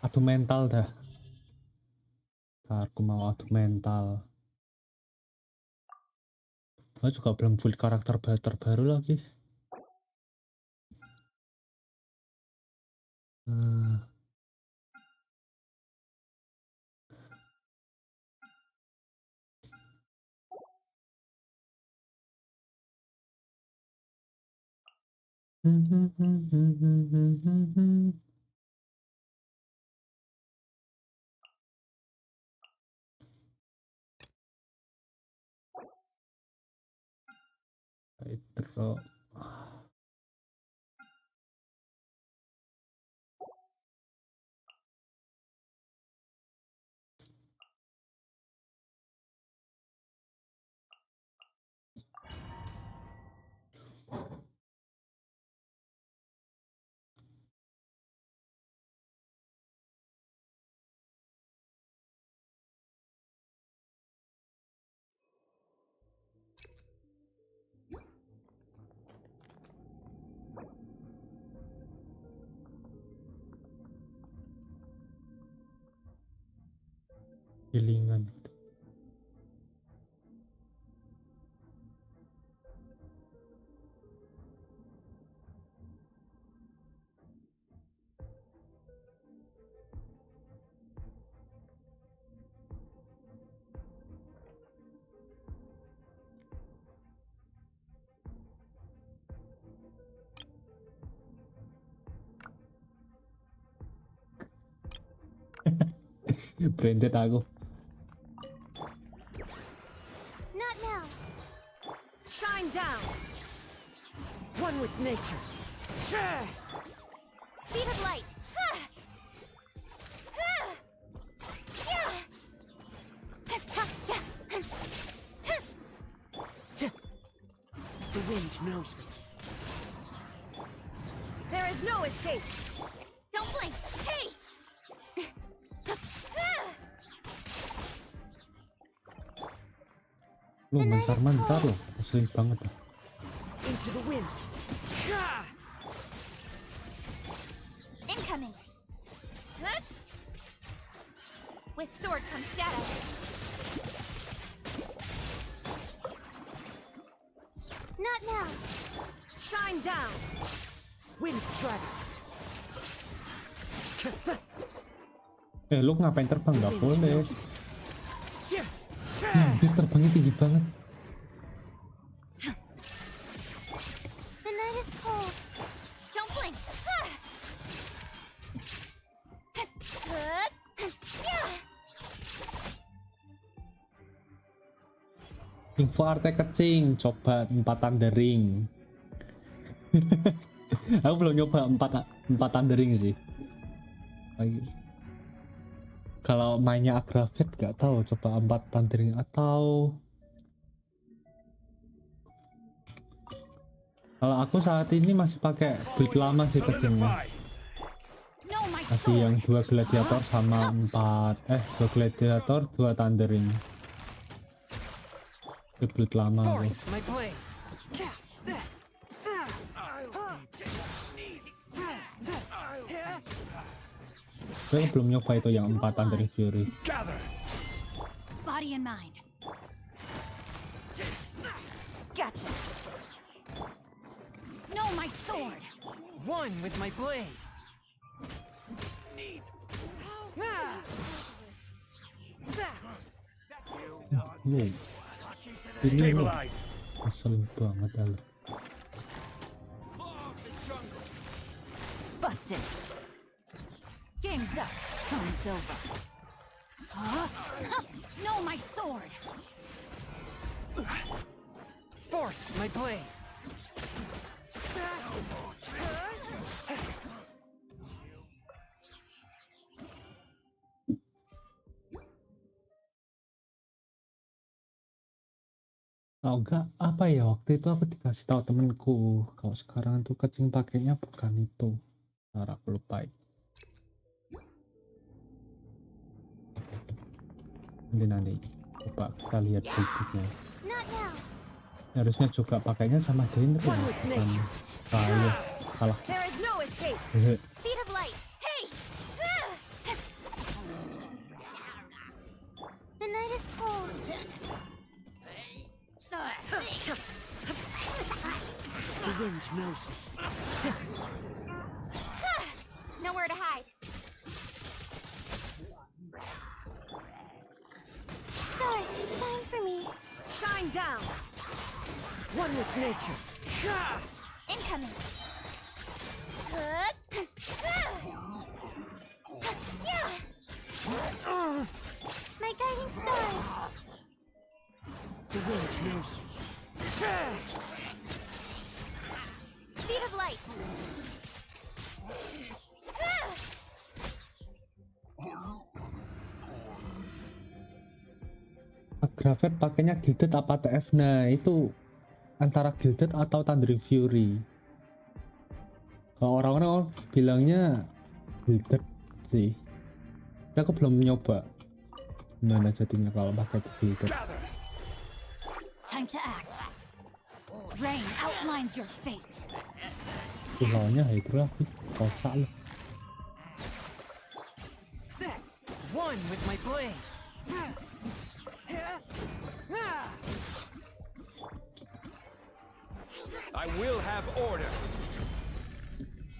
Adu mental dah. Aku mau adu mental. Aku juga belum full karakter terbaru lagi. Hydro. Gilingan. Branded aku. Not now. Shine down. One with nature. Speed of light. The wind knows me. There is no escape. Don't blink. Hey! Lu mentar-mentar loh, sering banget. Into the wind. Incoming. With sword comes shadow. Not now. Shine down. Wind strike. Lu ngapain terbang? Nggak boleh. Dia terbangnya tinggi banget. The night is cold. Don't blink. Info arte kecing, coba 4 thundering. Aku belum nyoba 4 thundering sih. Kalau mainnya Agravet gak tahu, coba 4 thundering atau kalau aku saat ini masih pakai build lama sih kecilnya. Masih yang 2 gladiator sama 2 gladiator 2 thundering. Build lama tuh. Saya belum nyoba itu yang 4 thundering fury. Body and mind. Gotcha. No, my sword. One with my blade. Ini ngeselin banget ya. Busted. Game's up. Time's over. Huh? No, my sword. Fourth, my blade. Oh enggak, apa ya, waktu itu aku dikasih tahu temenku kalau sekarang tuh kecing pakainya bukan itu. Ntar aku lupa. Nanti coba kita lihat berikutnya. Harusnya juga pakainya sama Denry, bukan saya salah. There is no escape. Speed of light. Hey! The night is cold. The wind knows me. Nowhere to hide. Stars, shine for me. Shine down. One with nature. Incoming. My guiding stars. The wind knows me. Speed of light. Grafet pakainya Gilded apa TF? Nah itu antara Gilded atau Thundering Fury. Kalau orang-orang bilangnya Gilded sih. Tapi aku belum nyoba gimana jadinya kalau pakai Gilded. Time to act. Rain outlines your fate. Lawannya Hydra lagi, kocak loh. One with my blade. I will have order.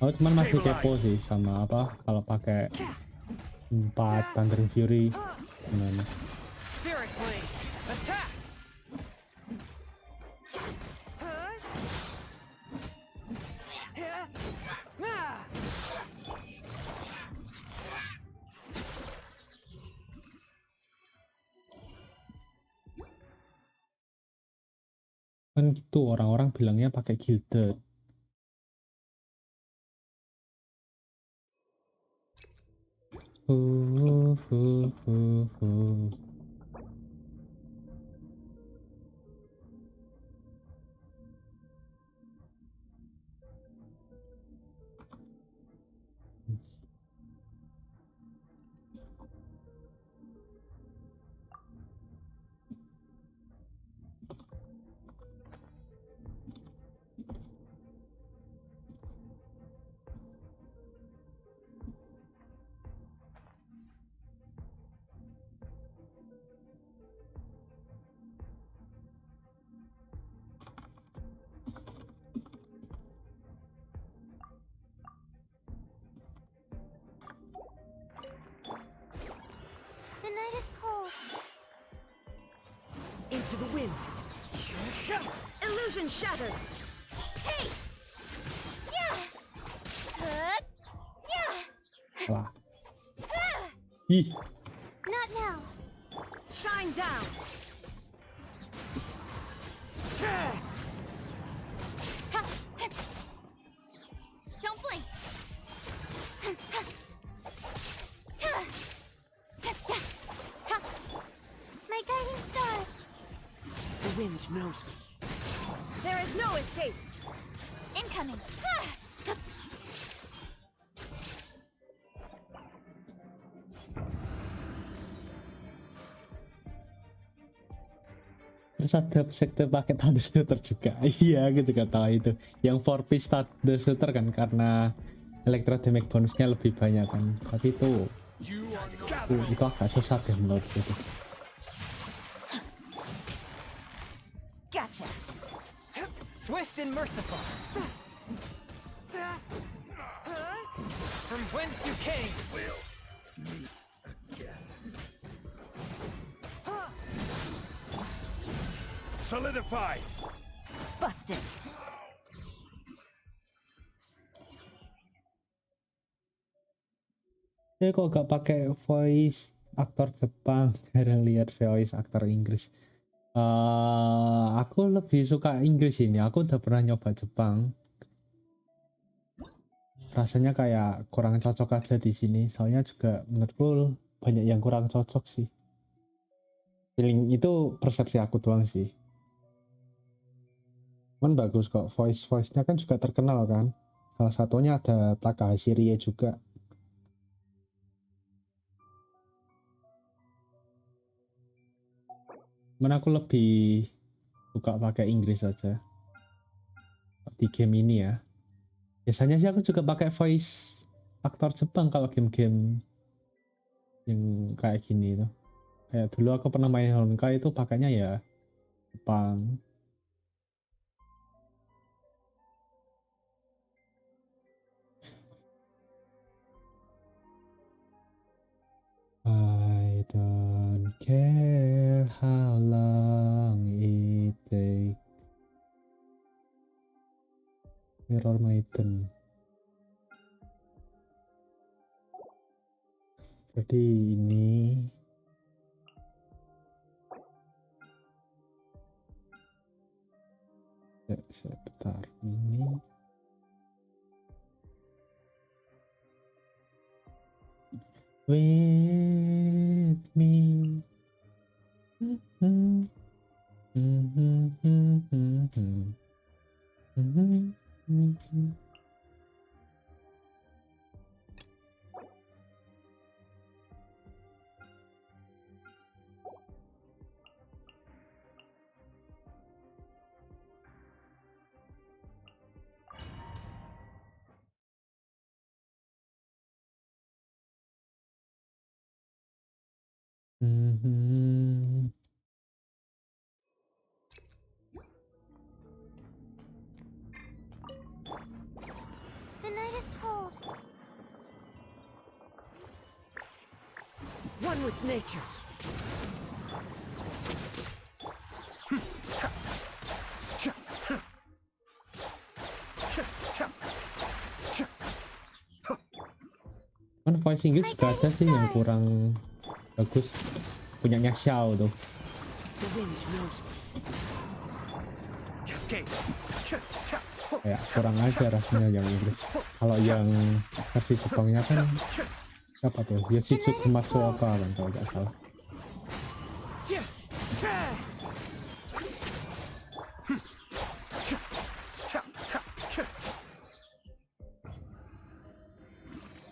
Aku cuman masih kepo sih sama apa kalau pakai 4 Thundering Fury gimana. Spirit blade. Attack. Kan gitu orang-orang bilangnya pakai Gilded. The night is cold. Into the wind. Illusion shattered. Hey! Yeah! Yeah! Wah. Ih, Not now. Shine down. Don't blink! My guiding star. The wind knows me. There is no escape. Incoming! terus ada sekte pakai Thunder Shooter juga. Iya, aku juga tahu itu. Yang 4-piece Thunder Shooter kan karena electro damage bonusnya lebih banyak kan. Tapi itu agak sesat ya menurutku itu. Gotcha. Swift and merciful. From whence you came. We'll meet again. Solidify. Busted. Saya kok gak pakai voice aktor Jepang, jarang lihat voice aktor Inggris. Aku lebih suka Inggris ini. Aku udah pernah nyoba Jepang. Rasanya kayak kurang cocok aja di sini. Soalnya juga menurutku banyak yang kurang cocok sih. Feeling itu persepsi aku doang sih. Cuman bagus kok. Voice-nya kan juga terkenal kan. Salah satunya ada Takahashi Rie juga. Cuman aku lebih suka pakai Inggris aja di game ini ya. Biasanya sih aku juga pakai voice aktor Jepang kalau game-game yang kayak gini tuh. Kayak dulu aku pernah main Honkai itu pakainya ya Jepang. I don't care how long it takes. Mirror Maiden. Jadi ini sebentar ini with me. The night is cold. One with nature. Kan voice Inggris juga ada sih yang kurang bagus. Punyanya Xiao tuh. The wind knows me. Kayak kurang aja rasanya yang Inggris. Kalau yang versi Jepangnya kan apa tuh? Yoshitsugu Matsuoka kan kalau nggak salah.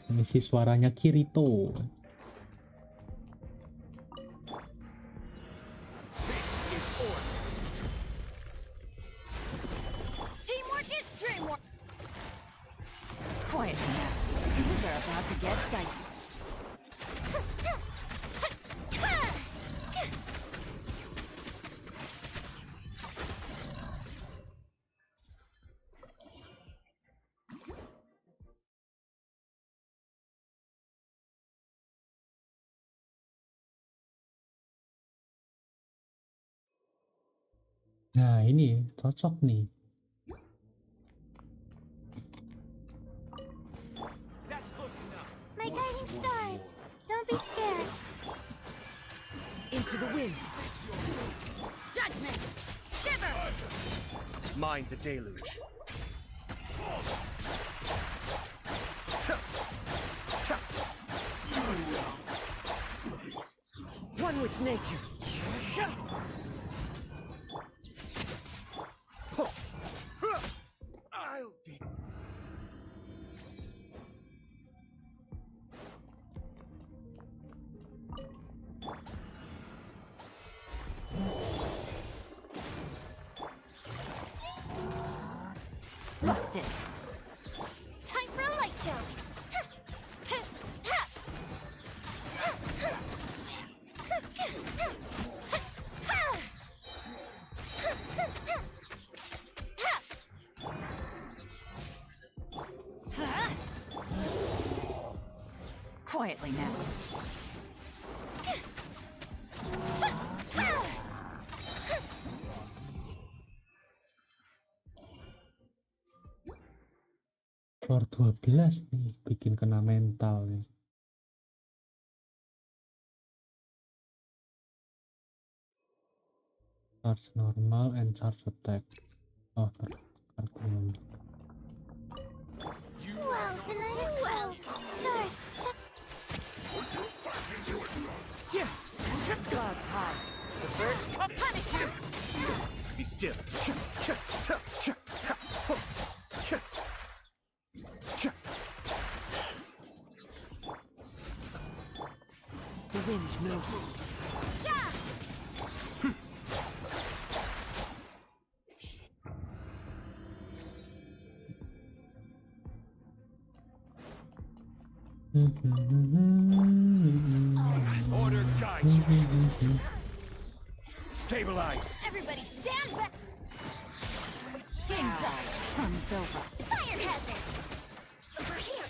Mengisi suaranya Kirito. Teamwork is dreamwork. Quiet now. Things are about to get dicey. Nah ini cocok nih. My guiding stars. Don't be scared. Into the wind. Judgment. Shiver. Mind the deluge. One with nature. I'll be. Busted. Time for a light show. Quietly now. Floor 12 nih bikin kena mental nih. Charge normal and charge attack. Oh, kartu. Well, stars, shut. Clouds high. The birds come punish you. Be still. The wind knows me. Yeah! Order guide you. Stabilize. Everybody stand back! Hands up. Comes over. Fire hazard! Over here!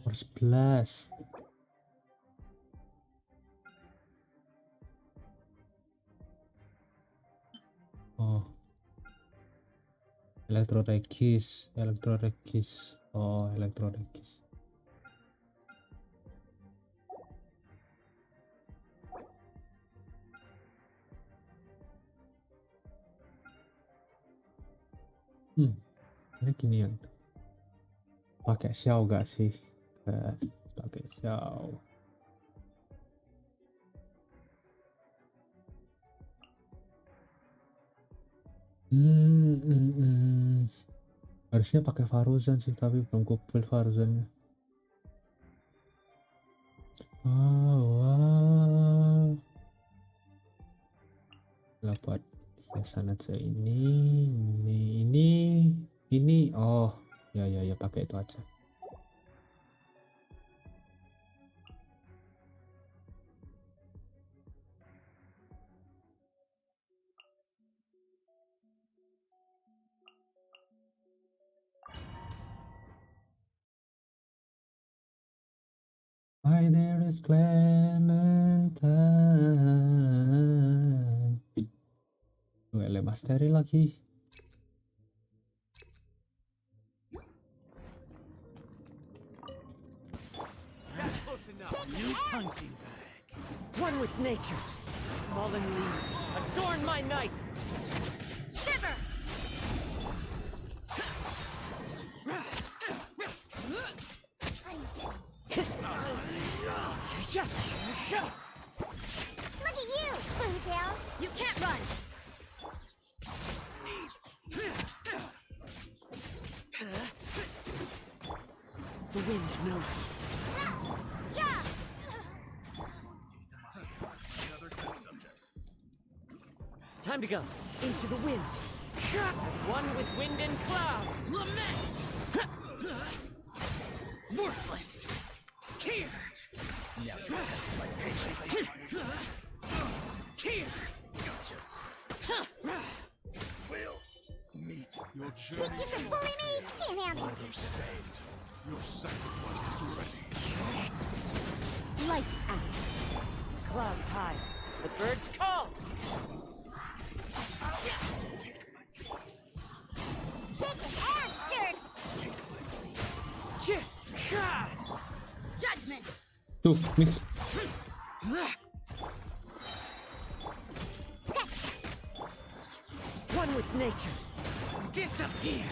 Force blast. Oh, Electroregis. Oh, Electroregis. Ini ginian. Pakai xiao gak sih? Pakai xiao. Harusnya pakai Faruzan sih, tapi belum kumpul Faruzannya. Wah. Dapat hiasan aja ini. Oh, ya pakai itu aja. My dearest Clementine. Masteri lagi. You punching bag. One with nature. Fallen leaves adorn my night. Shiver! Look at you, Blue Tail. You can't run! The wind knows me. Yeah! Time to go. Into the wind. As one with wind and cloud. Lament! Worthless! Here! Now you test my patience. Here! Gotcha. Will meet your You journey. can bully me! Can't handle it. Order saved. Your sacrifice is ready. Lights out. Clouds high. The birds call. Shaken and stirred! Judgment! Tuh, mix. Sketch! One with nature. Disappear.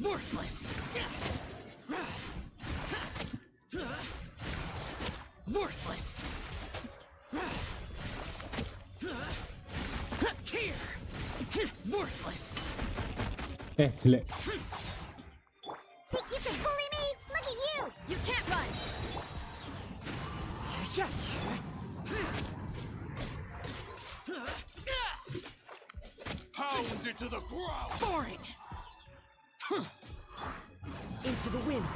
Worthless. Worthless. Here. Worthless. Jelek. Think you can bully me? Look at you! You can't run! Pound it to the ground. Boring. Into the wind.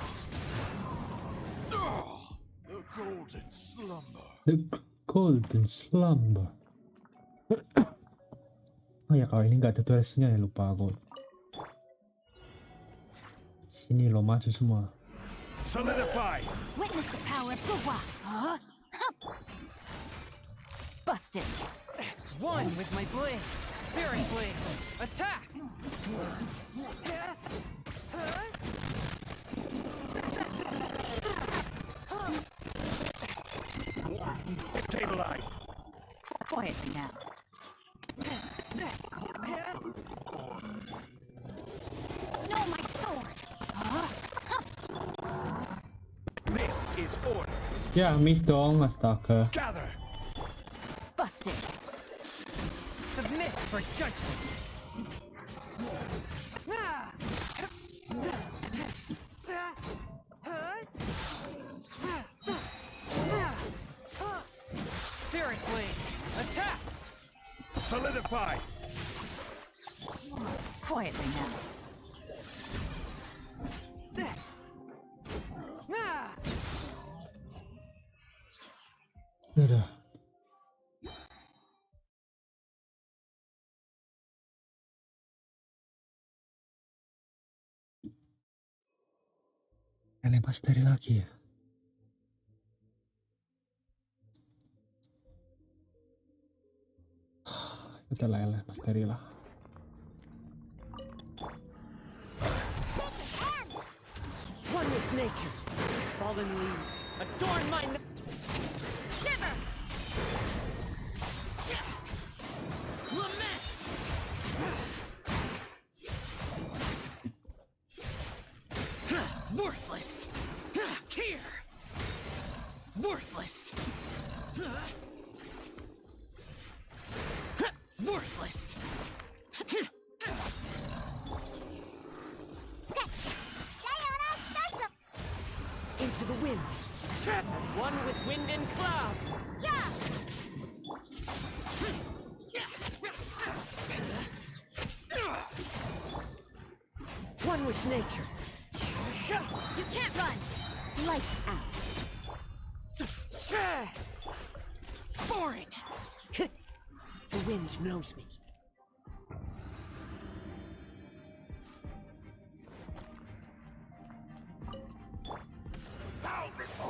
The golden slumber. The golden slumber. Oh ya, kalau ini nggak ada tulisannya ya, lupa aku. Sini lo maju semua. Solidify. Witness the power of Gua! Busted! One with my blade. Spirit blade. Attack! Stabilize. Quietly now. No, my sword! This is order. Ya, miss dong, astaga. Gather. Busted. Submit for judgment. Spirit blade. Attack! Solidify. Quietly now. Udah. Kalian pasteri lagi ya? Kita lah, pasteri lah. One with nature. Fallen leaves. Adorn my... Shiver! Lament! Worthless! Here! Worthless! Worthless! Into the wind! As one with wind and cloud! Yeah! One with nature! You can't run! Lights out. Foreign! The wind knows me.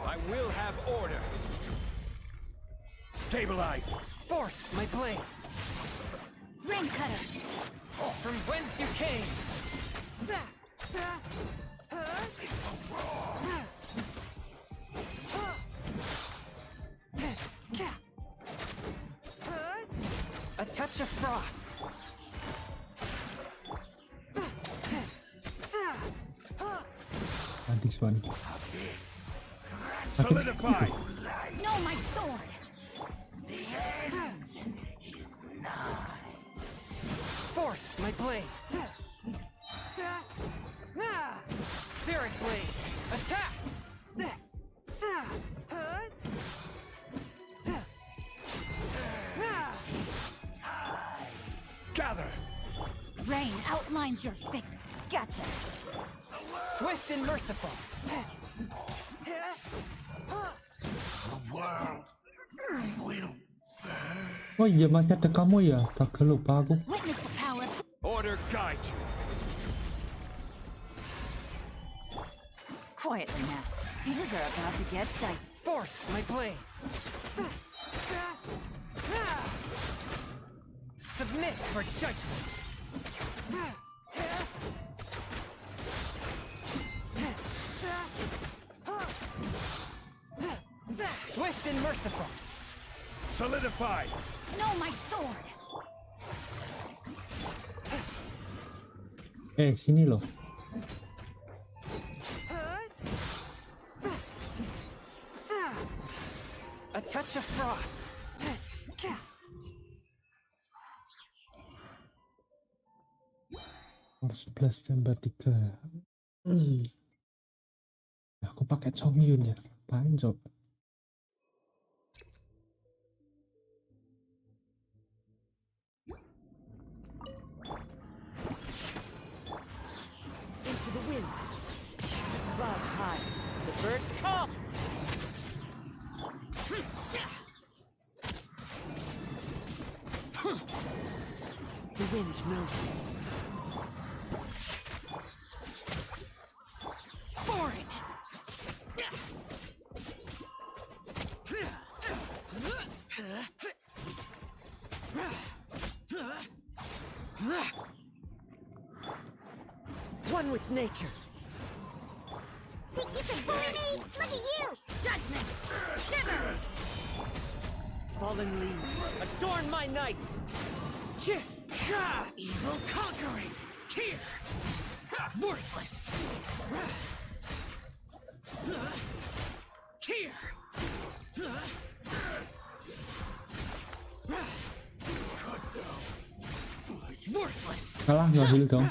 I will have order. Stabilize. Forth, my blade! Ring cutter! From whence you came! A touch of frost! This one. Solidify. No, my sword! Forth, my blade! Spirit blade! Attack! Gather. Rain outlines your fate. Gotcha. Swift and merciful! Oh iya, masih ada kamu ya? Tak lupa aku. Witness the power! Order guide you. Quietly now. These are about to get dicey. Forth, my blade! Submit for judgment! Swift and merciful! Solidify. No, my sword! Sini loh. A touch of frost! Harus 11 tambah 3. Aku pakai Chongyun ya. Apain coba? Into the wind! The clouds high, the birds come! The wind knows me. Foreign! One with nature. Think you can bully me? Look at you! Judgment! Shiver! Fallen leaves, adorn my night! Evil conquering! Here! Worthless! Here! Worthless! Kalah nggak heal dong.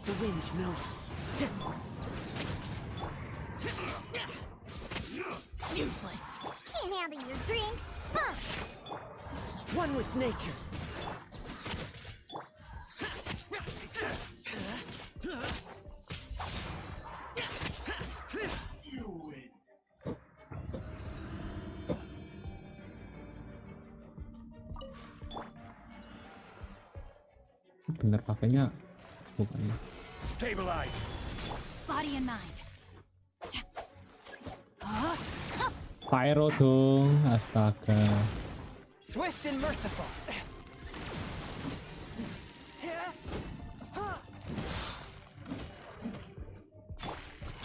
The wind knows me. Useless! Can't handle your drink. Huh. One with nature. Bener pakainya bukan. Stabilize. Body and mind. Pyro dong, astaga. Swift and merciful.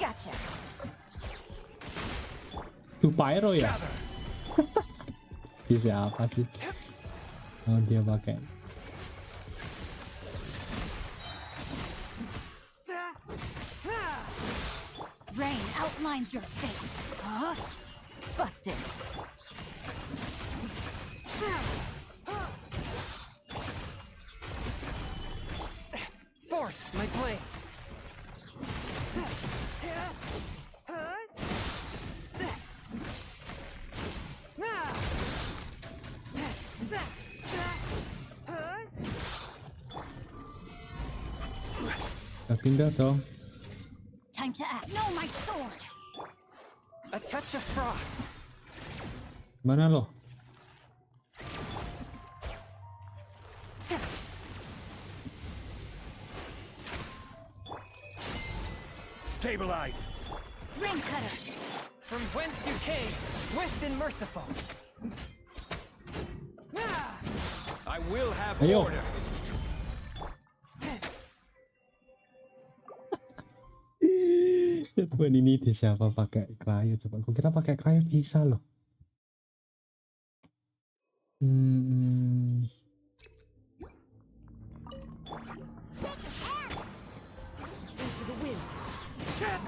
Gotcha. Tuh pyro ya? Bisa apa sih? Oh dia pakai. Rain outlines your fate. Busted. Forth, my blade. Pindah dong. Time to act. No, my sword. A touch of frost. Mana lo? Stabilize. Ring cutter. From whence you came, swift and merciful. I will have Ayo. order. Buat ini di siapa pakai cryo coba? Gue kira pakai cryo bisa loh. Into the wind.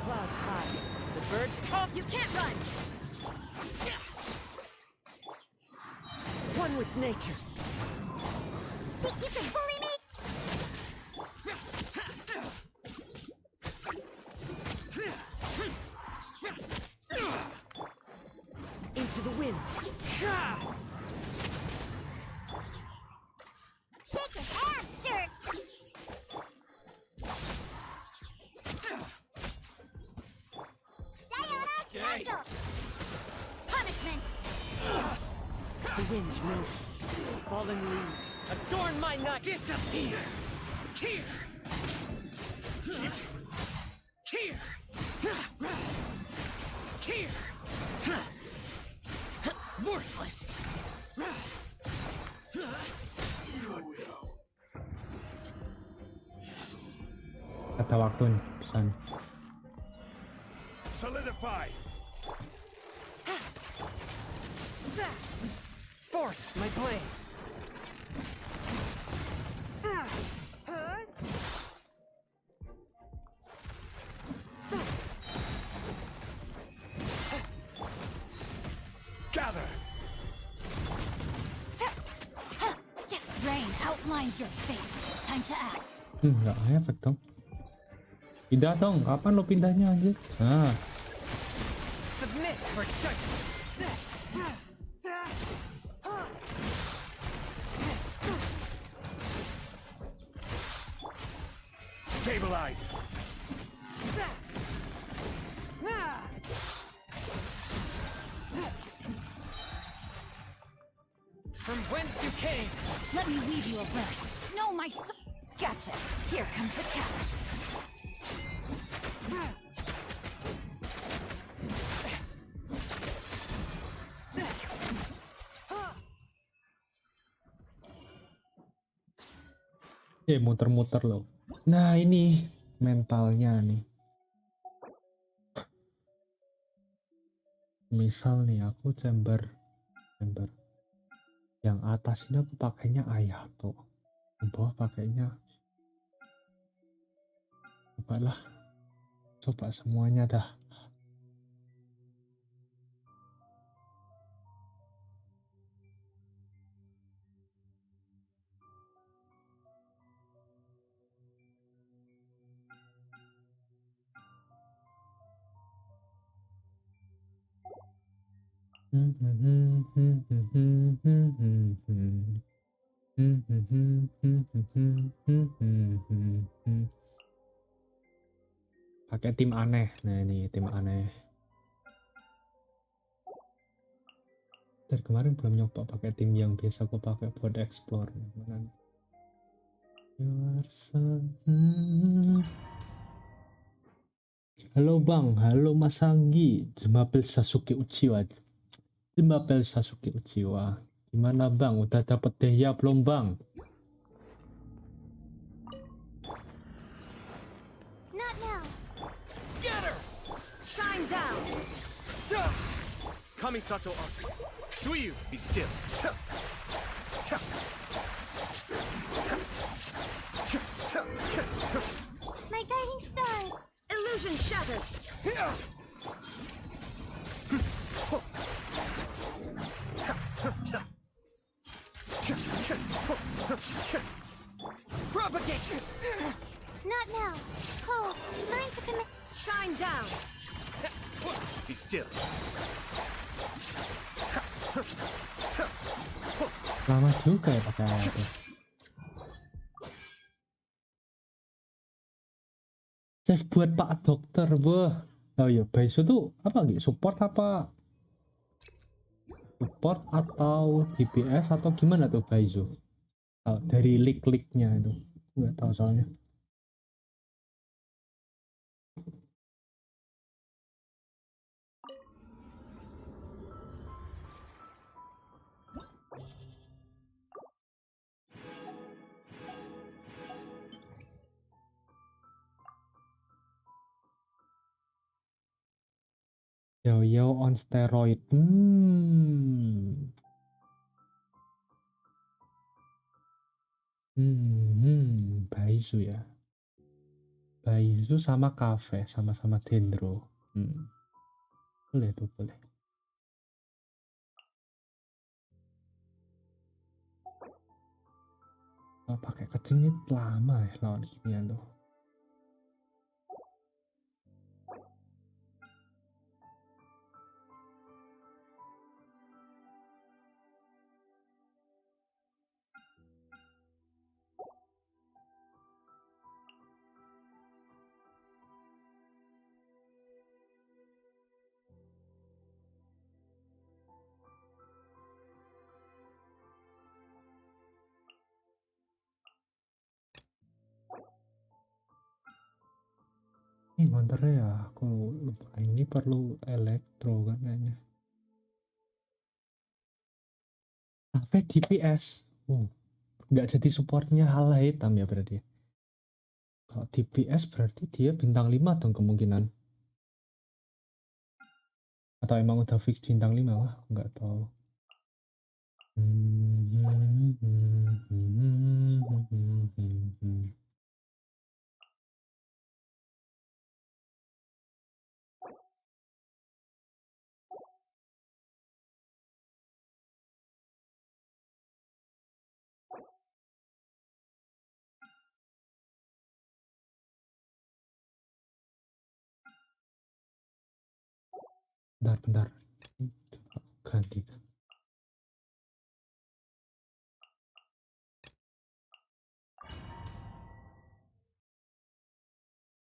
Clouds high. The birds come. You can't run. One with nature. Think you can bully me? Into the wind. Shake an ass, Dirk! Sayonara special! Punishment. The wind knows me. Fallen leaves, adorn my night. Disappear. Here. Here. Here. Worthless. Kata waktu nih pesan. Solidify. Forth, my blade. Gather. Rain outlines your fate. Time to act. Nggak efek dong. Pindah dong, kapan lo pindahnya anjir? Nah, Submit for judgment. Stabilize. From whence you came. Let me weave you a verse. No, my sword. Gotcha. Here comes the catch. Muter-muter loh. Nah ini mentalnya nih. Misal nih aku chamber yang atas ini aku pakainya Ayato, yang bawah pakainya coba semuanya dah. Pakai tim aneh. Nah ini tim aneh. Dari kemarin belum nyoba pakai tim yang biasa aku pakai buat explore. Mana? Halo Bang, halo Mas Anggi. Jemapel Sasuke Uchiwa. Gimana Bang? Udah dapet Deya belum Bang? Not now. Scatter! Shine down! Kamisato up. Suyu, be still. My guiding stars. Illusion shattered! Propagate! Not now. Hold. Learn to commit. Shine down! Be still. Lama juga ya pakai itu. Save buat Pak Dokter, boh. Oh iya, Baisu tuh apa gitu? Support apa? Support atau DPS atau gimana tuh Baisu? Oh, dari leak-leaknya itu nggak tahu soalnya. Yo on steroid. Baisu ya. Baisu sama Cafe, sama-sama Dendro. Boleh tuh, boleh. Oh, pakai kecingnya lama ya lawan ginian tuh. Ini monternya ya, aku lupa. Ini perlu elektro kan kayaknya. Sampai DPS. Nggak jadi supportnya hal hitam ya berarti. Kalau DPS berarti dia bintang 5 dong kemungkinan. Atau emang udah fix bintang 5 lah, nggak tahu. Bentar. Ganti.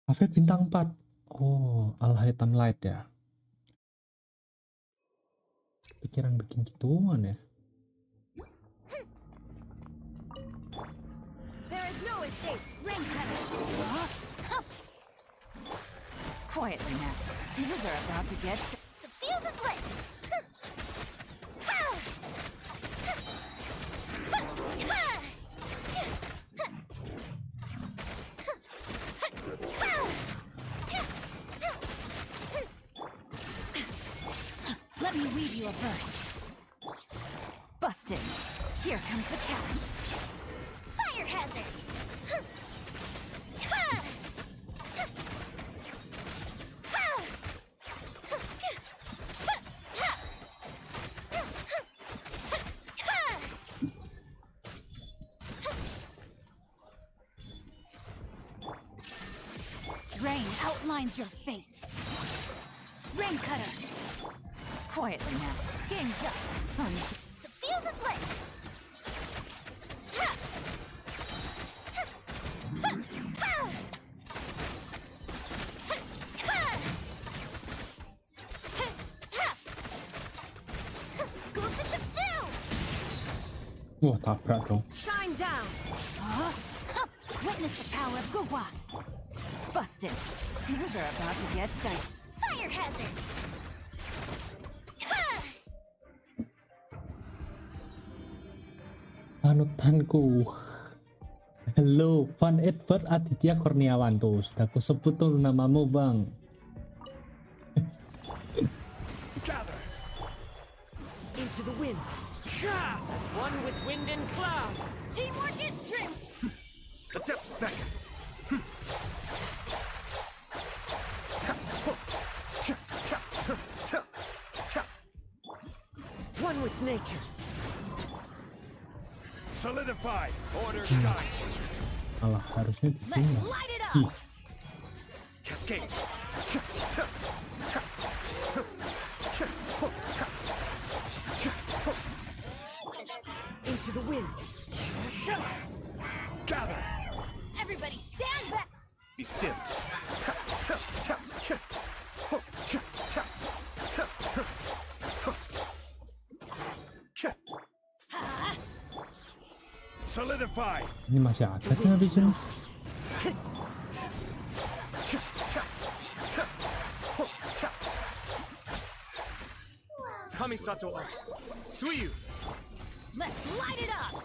Cafe bintang 4. Oh, Al Hitam Light ya. Pikiran bikin gituan ya. There is no escape. Rain cutter. Quietly now. Things are about to get... The fuse is lit. Let me weave you a verse. Busted. Here comes the catch. Fire hazard! Rain outlines your fate. Rain cutter. Quietly now. Game's up. The fuse is lit! Wah, tabrak dong. Shine down. Witness the power of Gugwa. Busted. Things are about to get dicey. Fire hazard! Panutanku. Halo, Van Edward Aditya Kurniawan tuh. Sudah aku sebut tuh namamu, Bang. Gather into the wind. As one with wind and cloud. Teamwork is strength! The depths beckon. One with nature. Solidify. Order guide. Alah, harusnya di Let's sini. light it Ih, up! Cascade. Into the wind. Gather. Everybody stand back! Be still. Solidify. ini masih ada kan di sini. Kamisato. Suiyu. Let's light it up!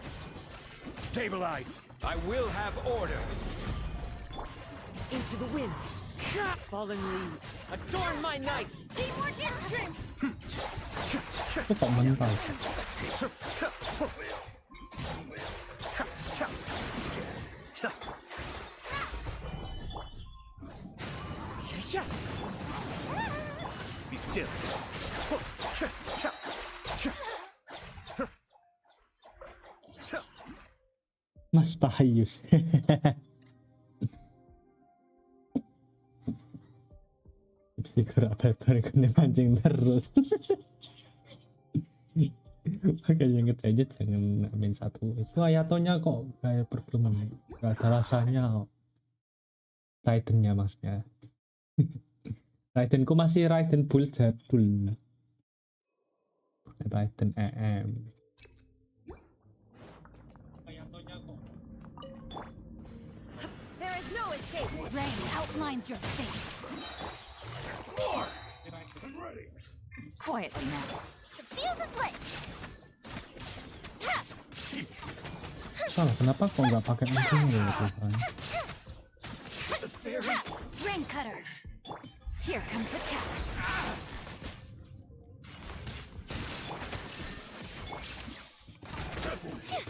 Stabilize. I will have order. Into the wind. Fallen leaves. Adorn my night. Teamwork is strength! Itu kok mental. Be still. Mas Pahayus. Figur apa yang mancing terus. Makanya inget aja jangan main satu. Itu Ayatonya kok kayak performa gak ada rasanya. Raidennya maksudnya. Raidenku masih Raiden Bull Jadul. Raiden EM. There is no escape. Rain outlines your fate. More. I'm ready. Quietly now. The fuse is lit! Salah, kenapa kok nggak pakai mesin ya Tuhan? Rain cutter. Here comes the catch.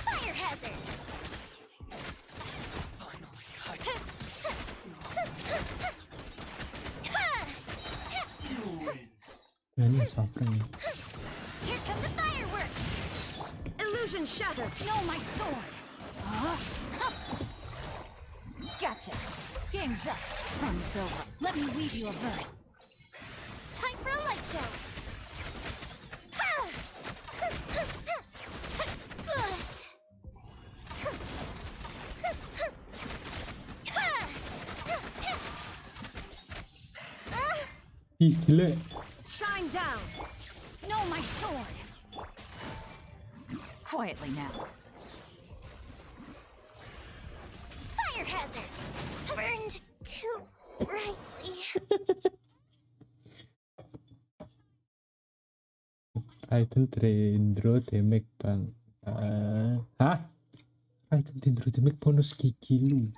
Fire hazard! Ya, ini suffering. Here come the fireworks! Illusion shattered. No, my sword. Gotcha. Game's up. Fun's over. Let me weave you a verse. Time for a light show! Ih, gila. Shine down. No, my sword. Quietly now. Fire hazard! Burned too brightly. Raiden Dendro damage bang. Hah? Raiden Dendro damage bonus gigi lu.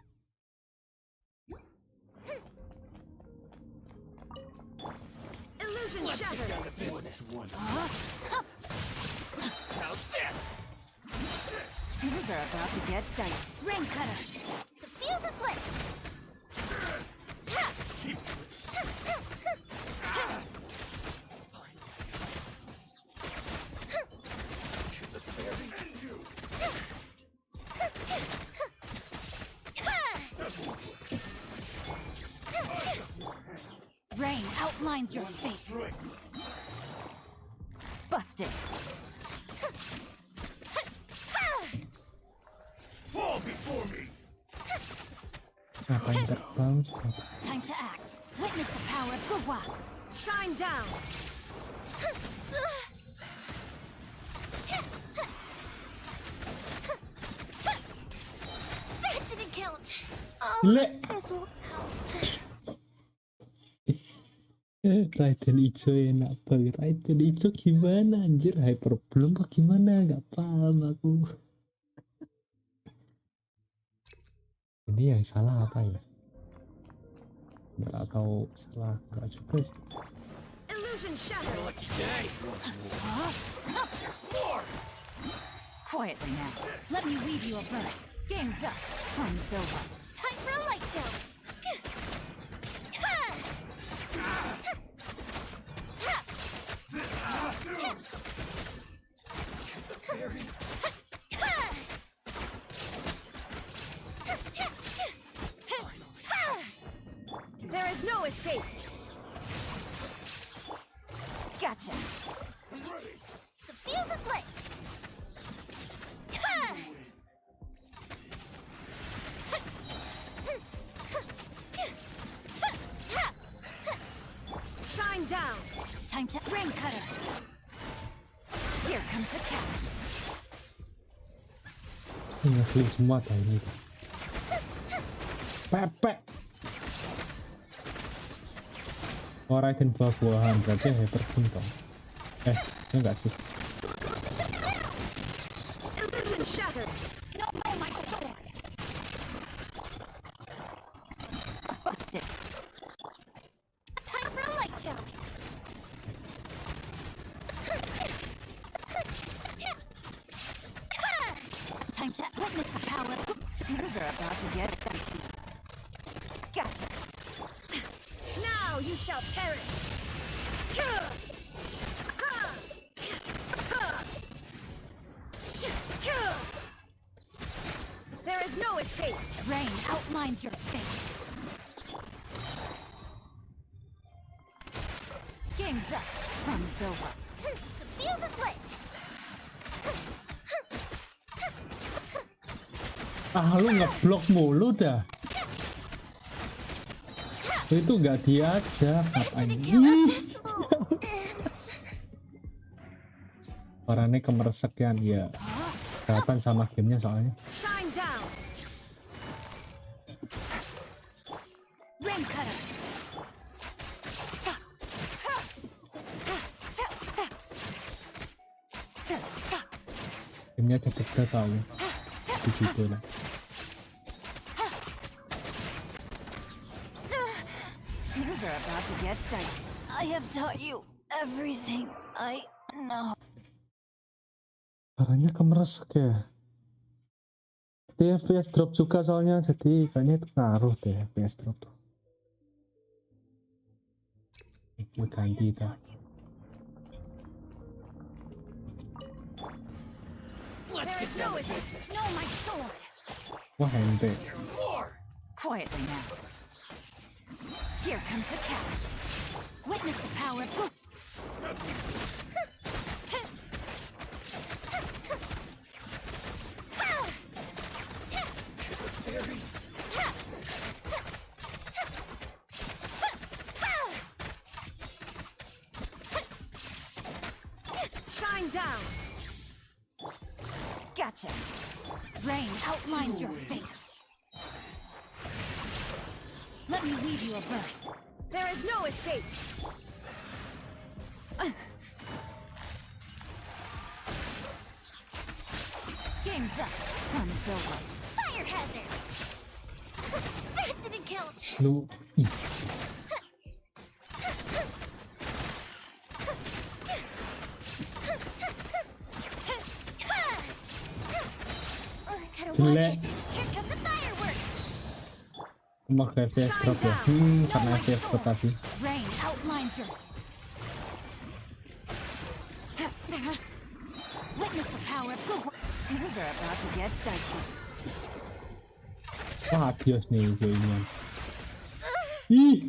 Illusion shattered. What's one? How's this? Things are about to get dicey. Rain cutter. The fuse is lit. Rain outlines your fate. Busted. Fall before me. Ngapain terbang? Time to act. Witness the power of Gugwa. Shine down. That didn't count. Oh, Le. this'll count. Raiden hijau enak banget. Raiden hijau gimana anjir? Hyper belum apa gimana? Gak paham aku. Ini yang salah apa ya? Nggak tahu salah nggak juga sih. Illusion shattered. Quietly now. Let me weave you a burst. Game's up. Fun's over. Time for a light show. There is no escape. Gotcha. The fuse is lit. Shine down. Time to rain cutter. Here comes the catch. Ini ngeselin semua dah ini. Pepek. Oh, Raiden buah-buahan berarti hyper pun dong. Ya enggak sih. Illusion shattered. No, my sword. Busted. Time for a light show. Time to witness the power. Things are about to get dicey. Gotcha. Now you shall perish. There is no escape. Rain outlines your fate. Game's up. Fun's over. The fuse is lit. Ah, lu ngeblok mulu dah. Itu nggak diajak ngapain? Orangnya kemeresekian ya. Kelihatan sama gamenya soalnya. Shine down. Rain cutter. Gamenya cepet tau. Di situ lah. Things are about to get dicey. I have taught you everything I know. Caranya kemeresek ya. Jadi FPS drop juga soalnya, jadi kayaknya itu ngaruh deh FPS drop tuh. Gue ganti dah. There is no escape. No, my sword. Wah ente. Quietly now. Here comes the catch. Witness the power of Shine down. Gotcha. Rain outlines your fate. Let me weave you a verse. There is no escape. Game's up. Fun's over. Fire hazard. That didn't count. Lu. jelek. Pakai FPS drop ya. Karena FPS drop tadi. Rain outlines your. Witness the power of Gugwa. Things are about to get dicey. Wah, adios nih gamenya. Ih.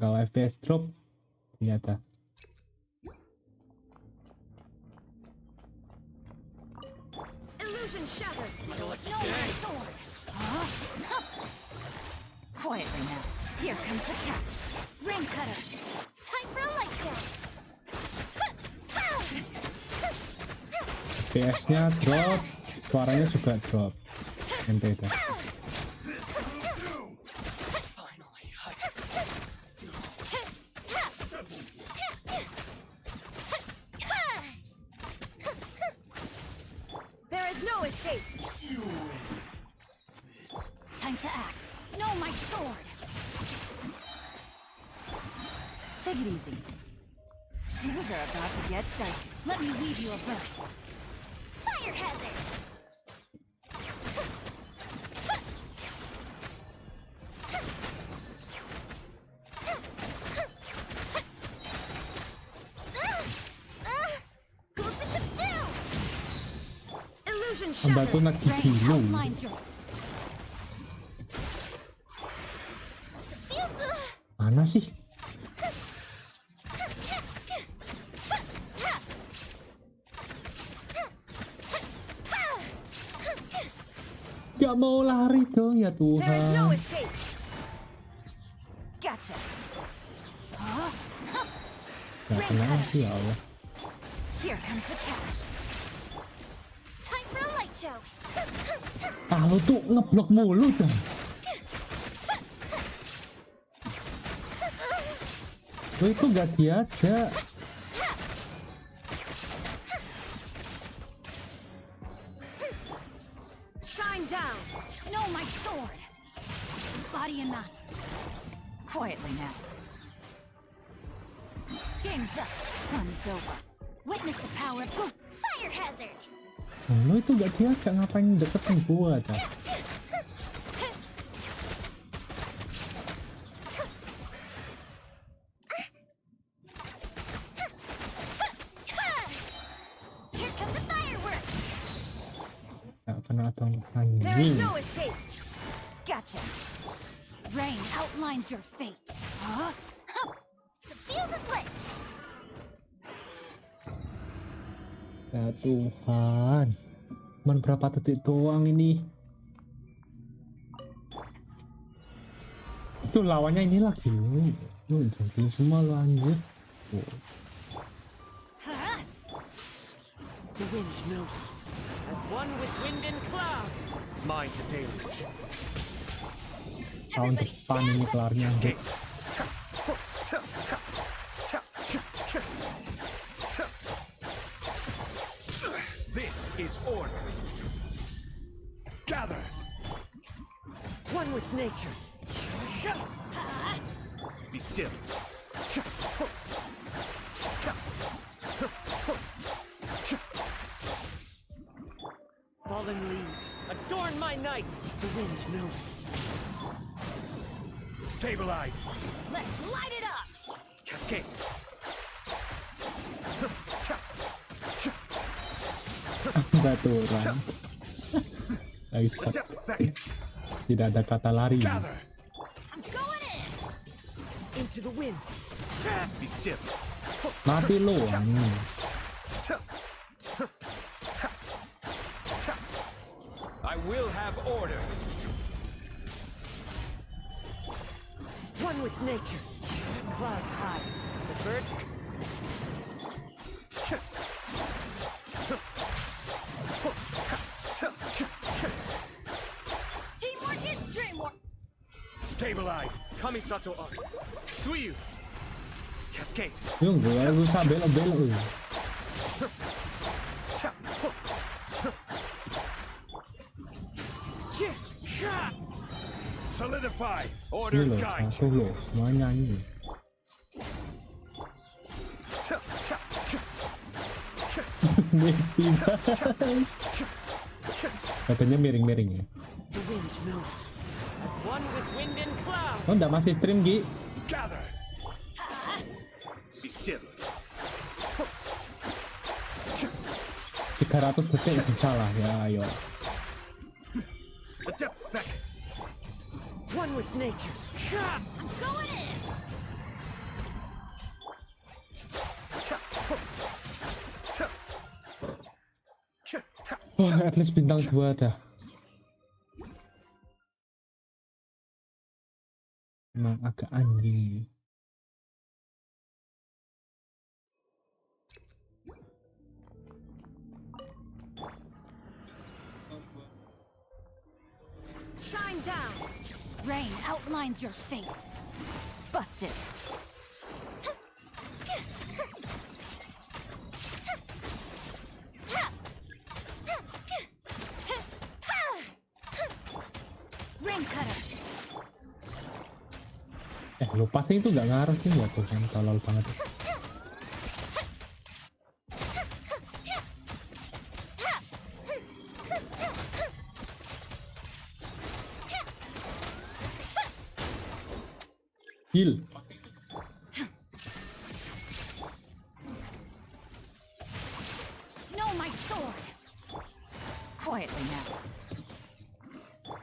Kalau FPS drop ternyata. Illusion shattered. No, my sword. Quietly now. Here comes the catch. Ring cutter. Time for a light show. FPS-nya drop, suaranya juga drop. Beda. There is no escape. Time to act. No, my sword. Take it easy. Things are about to get dicey. Let me weave you a verse. Fire hazard. Goes the ship down. Illusion Batu nak dikilu. Mana sih? Gak mau lari dong ya Tuhan. Gotcha. Gak kenapa ya Allah. Here comes the catch. Time for a light show. Ah lu tuh ngeblok mulu dah. Lu itu gak diajak. Shine down. No, my sword. Body and mind. Quietly now. Game's up. Fun's over. Witness the power of Gugwa. Fire hazard. Lu itu gak diajak, ngapain deketin gua dah. Here come the fireworks. Gak kena dong There is anjing. no escape. Gotcha. Rain outlines your fate. The fuse is lit. Ya Tuhan. Cuman berapa detik doang ini. Itu lawannya ini lagi lu jadi semua lu anjir. The wind knows me. As one with wind and cloud. Mind the deluge. Tahun depan ini kelarnya anjir. This is order. Gather. One with nature. Be still. Fallen leaves. Adorn my night. The wind knows me. Stabilize. Let's light it up. Cascade. Baturan. Tidak ada kata lari. Gather. I'm going in. Into the wind. Be still. Mati lu anjing. I will have order. One with nature. Clouds high. The birds. Teamwork is dreamwork. Stabilize. Kamisato art. Suiyu. Cascade. Yung gue rusak belok-belok lu. Solidify. Ini Order loh, guide. masuk loh, semuanya ini. Nifty banget. Katanya miring-miring ya. The wind knows me. As one with wind and cloud. Oh, enggak masih stream, Gi. Gather. Be still. 300 detik bisa lah ya, ayo. Adepts back. One with nature. I'm going in. Oh, at least bintang 2 dah. Emang agak anjing. Shine down. Rain outlines your fate. Busted. Rain cutter. Lo pasti itu gak ngaruh sih ya tuh kan, tolol banget. Heal. Know my sword. Quietly now.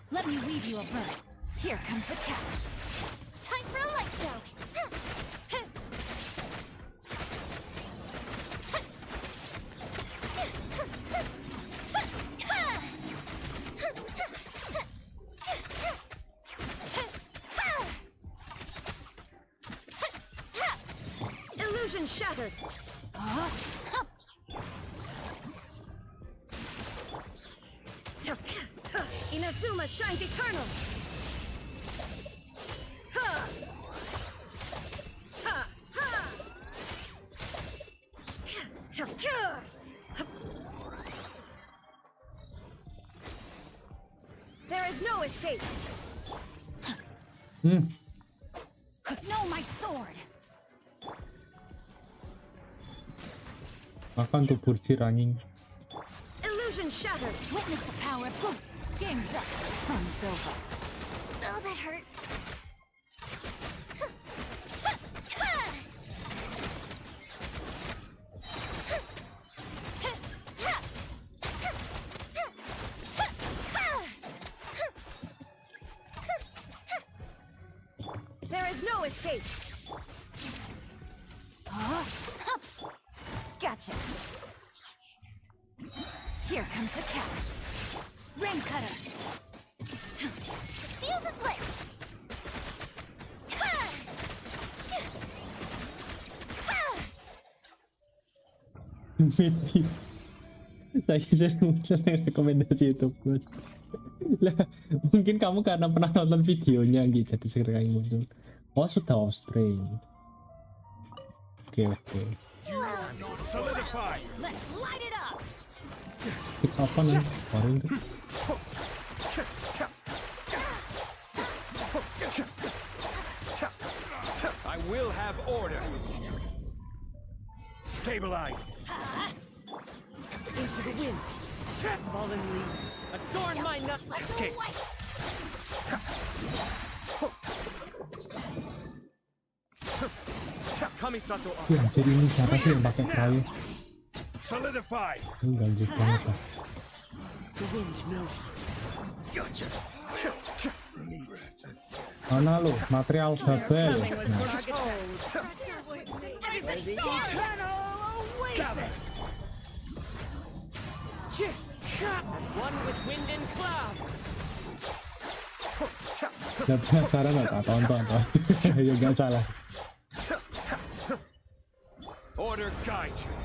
Let me weave you a verse. Here comes the catch. Time for a light show. Illusion shattered. Inazuma shines eternal. There is no escape. Know my sword. Makan tuh kursi running. Illusion shattered. Witness the power of Gugwa. Game's up. Fun's over. Oh, that hurt. There is no escape. Gotcha. Here comes the catch. Rain cutter. Fuse is lit. Saya sering muncul rekomendasi YouTube buat. Lah, mungkin kamu karena pernah nonton videonya gitu jadi sering muncul. Oh, sudah Australia. Oke. Solidify. Let's light it up. Apa nih? Paling tuh. I will have order. Stabilize. Into the wind. Fallen leaves. Adorn my nuts. Escape. Kamisato. Ya, jadi ini siapa sih yang pakai kayu? Solidify. Ini ganjil banget lah. The wind knows me. Gotcha. Mana lo? Material babel. Nah. Everybody oasis. As one with wind and cloud. Gak penasaran gak? Tonton. Ya gak salah. Order guide you.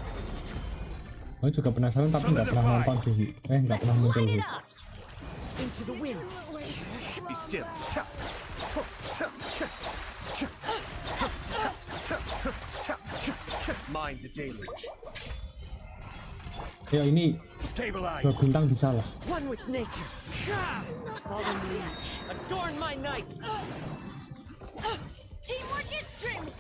Gue juga penasaran tapi gak pernah nonton sih. Gak pernah muncul sih. Into the wind. Be still. Mind the deluge. Ya ini Stabilize. 2 bintang bisa lah. One with nature. Fallen leaves. Adorn my night. Teamwork is strength.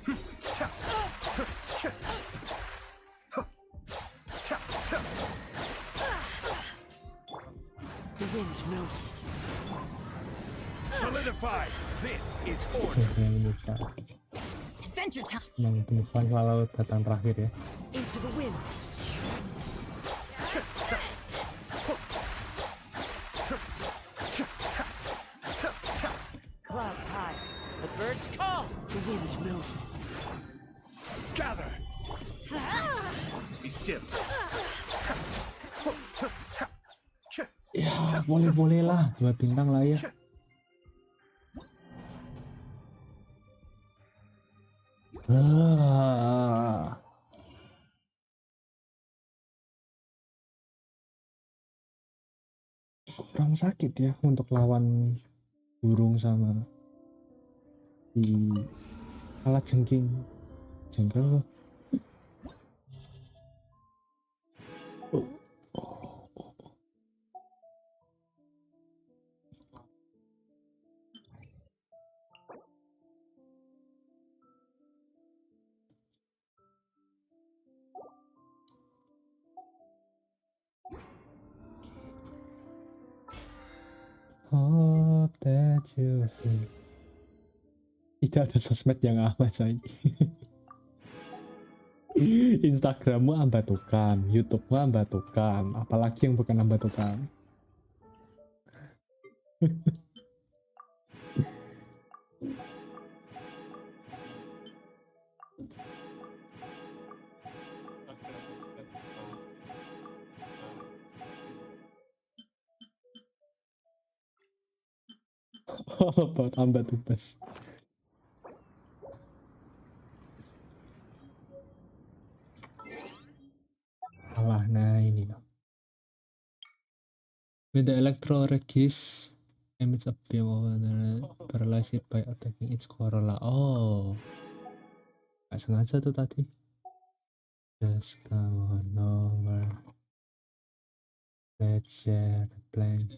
Five. This is order. Yang bisa Adventure time. menemukan laut datang terakhir ya. Into the wind. Clouds high. The birds call. The wind knows me. Gather. Be still. Ya boleh lah 2 bintang lah ya. Kurang sakit ya untuk lawan burung sama di alat jengking jengkel. Hope that you feel. Tidak ada sosmed yang aman say. Instagrammu ambatukan, YouTube-mu ambatukan, apalagi yang bukan ambatukan. About ambatukas. Alah, nah ini loh. With the electro regis emits a beam of paralyzed by attacking its corolla. Oh, nggak sengaja tuh tadi. Just come on over. Let's share the plan.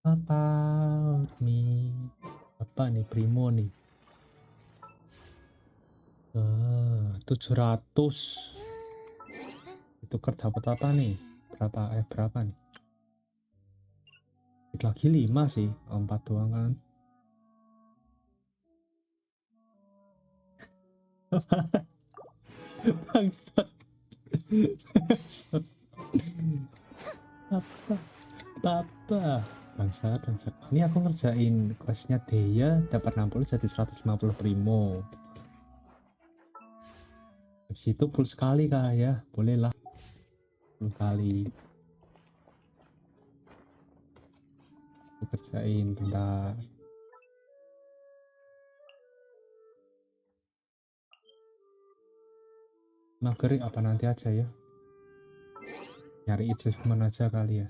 About me. Apa nih Primo nih? 700. Itu dapat apa nih? Berapa nih? Lagi 5 sih, 4 doang kan. Apa bangsat. Ini aku ngerjain questnya Deya dapat 60 jadi 150 Primo. Habis itu full sekali kah ya? Boleh lah full kali. Aku kerjain bentar. Mageri apa nanti aja ya? Nyari achievement aja kali ya.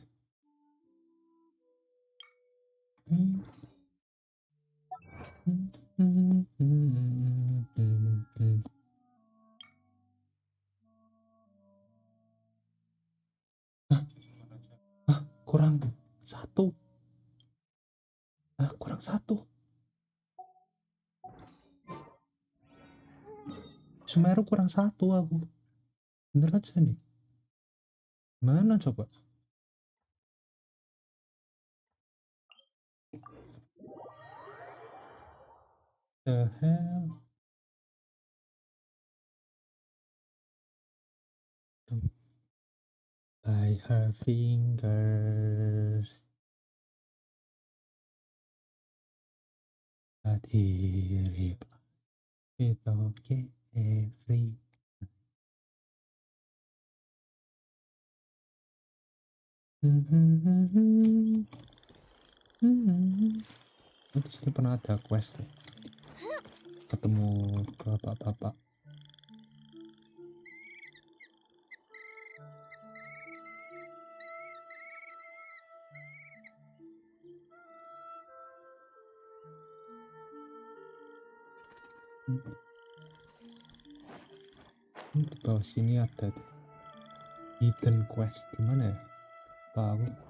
Kurang 1. Kurang 1. Semeru kurang 1 aku. Bener aja nih. Mana coba? The hell? By her fingers. But here it's okay, every. Oh, di sini pernah ada quest tuh. Ketemu bapak-bapak. Di bawah sini ada tuh. Hidden quest di mana ya? Tahu.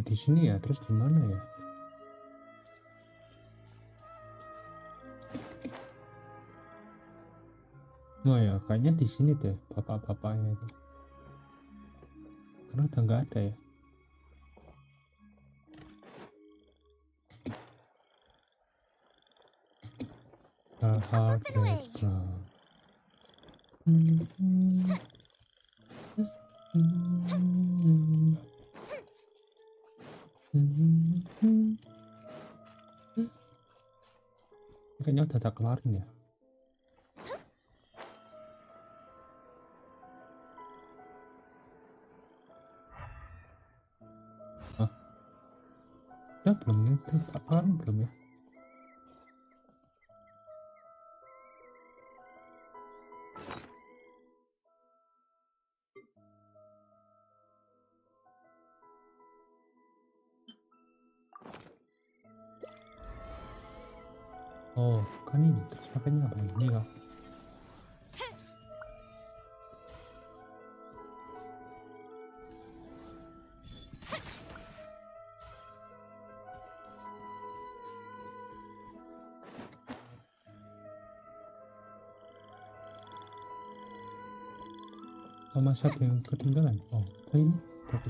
Di sini ya, terus di mana ya? Oh ya, kayaknya di sini deh bapak-bapaknya itu. Karena udah nggak ada ya. The hardest ground. Kayaknya udah tak kelarin ya. Hah? Ya belum nih, tak kelarin belum ya. Oh, kan ini terus makanya apa ini kah? Sama siapa yang ketinggalan? Oh, ini tapi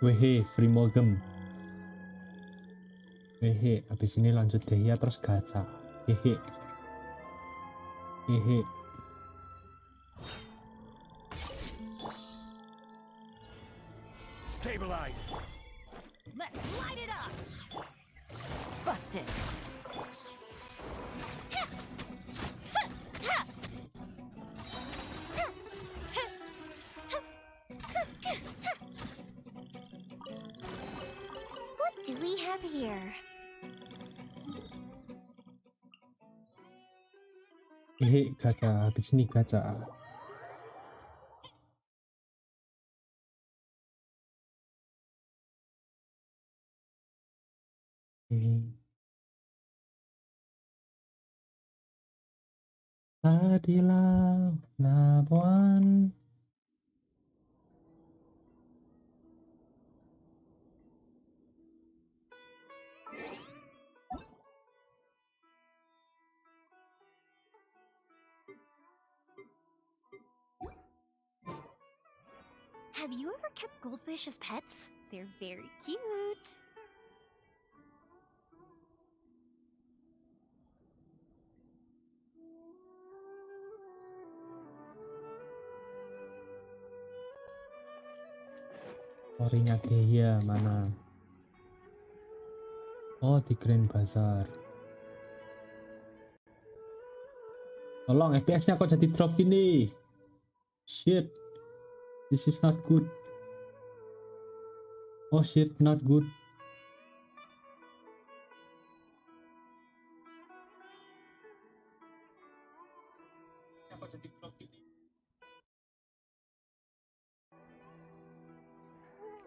wehe, free mogem. Hehe, habis ini lanjut deh ya, terus gacha. Hehe. Hehe. Stabilize. Let's light it up. Busted. What do we have here? Hehe, gacha. Habis ini gacha. Adilah Labuan. Have you ever kept goldfish as pets? They're very cute. Orinya Geya mana? Oh, di Grand Bazaar. Tolong, FPS-nya kok jadi drop gini? Shit. This is not good. Oh shit, not good.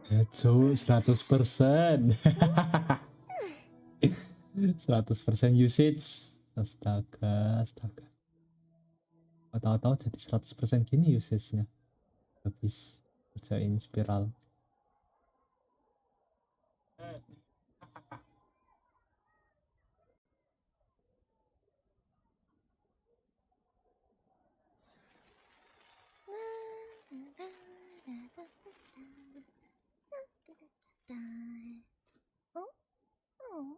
Itu 100%. 100% usage. Astaga, astaga. Tahu-tahu jadi 100% gini usage-nya. Habis kerjain spiral. Oh, oh.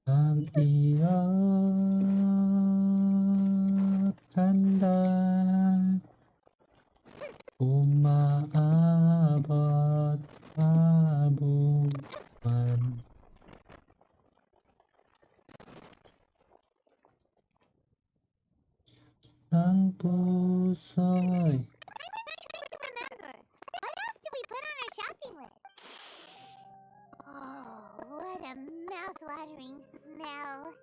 Ang iyong kandan umaabot abuman ng puso'y Remember, what else did we put on our shopping list? Oh, what a mouth-watering smell.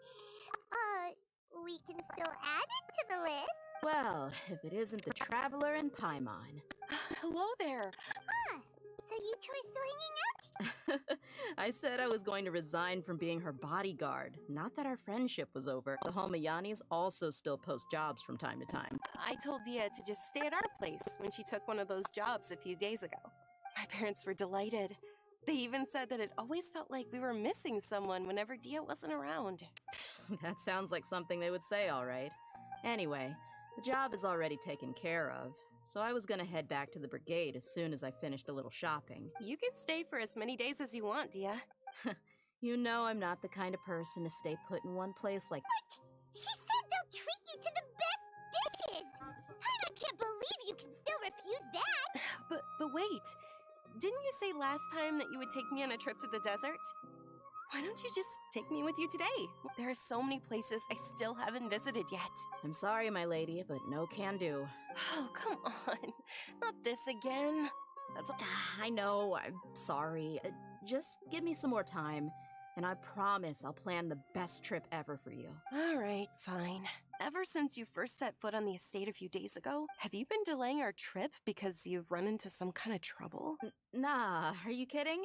We can still add it to the list. Well, if it isn't the Traveler and Paimon. Hello there. So you two are still hanging out? I said I was going to resign from being her bodyguard. Not that our friendship was over. The Homayanis also still post jobs from time to time. I told Dia to just stay at our place when she took one of those jobs a few days ago. My parents were delighted. They even said that it always felt like we were missing someone whenever Dia wasn't around. That sounds like something they would say, all right. Anyway, the job is already taken care of, so I was gonna head back to the brigade as soon as I finished a little shopping. You can stay for as many days as you want, Dia. You know I'm not the kind of person to stay put in one place like— What? She said they'll treat you to the best dishes! I can't believe you can still refuse that! But wait, didn't you say last time that you would take me on a trip to the desert? Why don't you just take me with you today? There are so many places I still haven't visited yet. I'm sorry, my lady, but no can do. Oh, come on. Not this again. That's I know, I'm sorry. Just give me some more time, and I promise I'll plan the best trip ever for you. All right, fine. Ever since you first set foot on the estate a few days ago, have you been delaying our trip because you've run into some kind of trouble? Nah, are you kidding?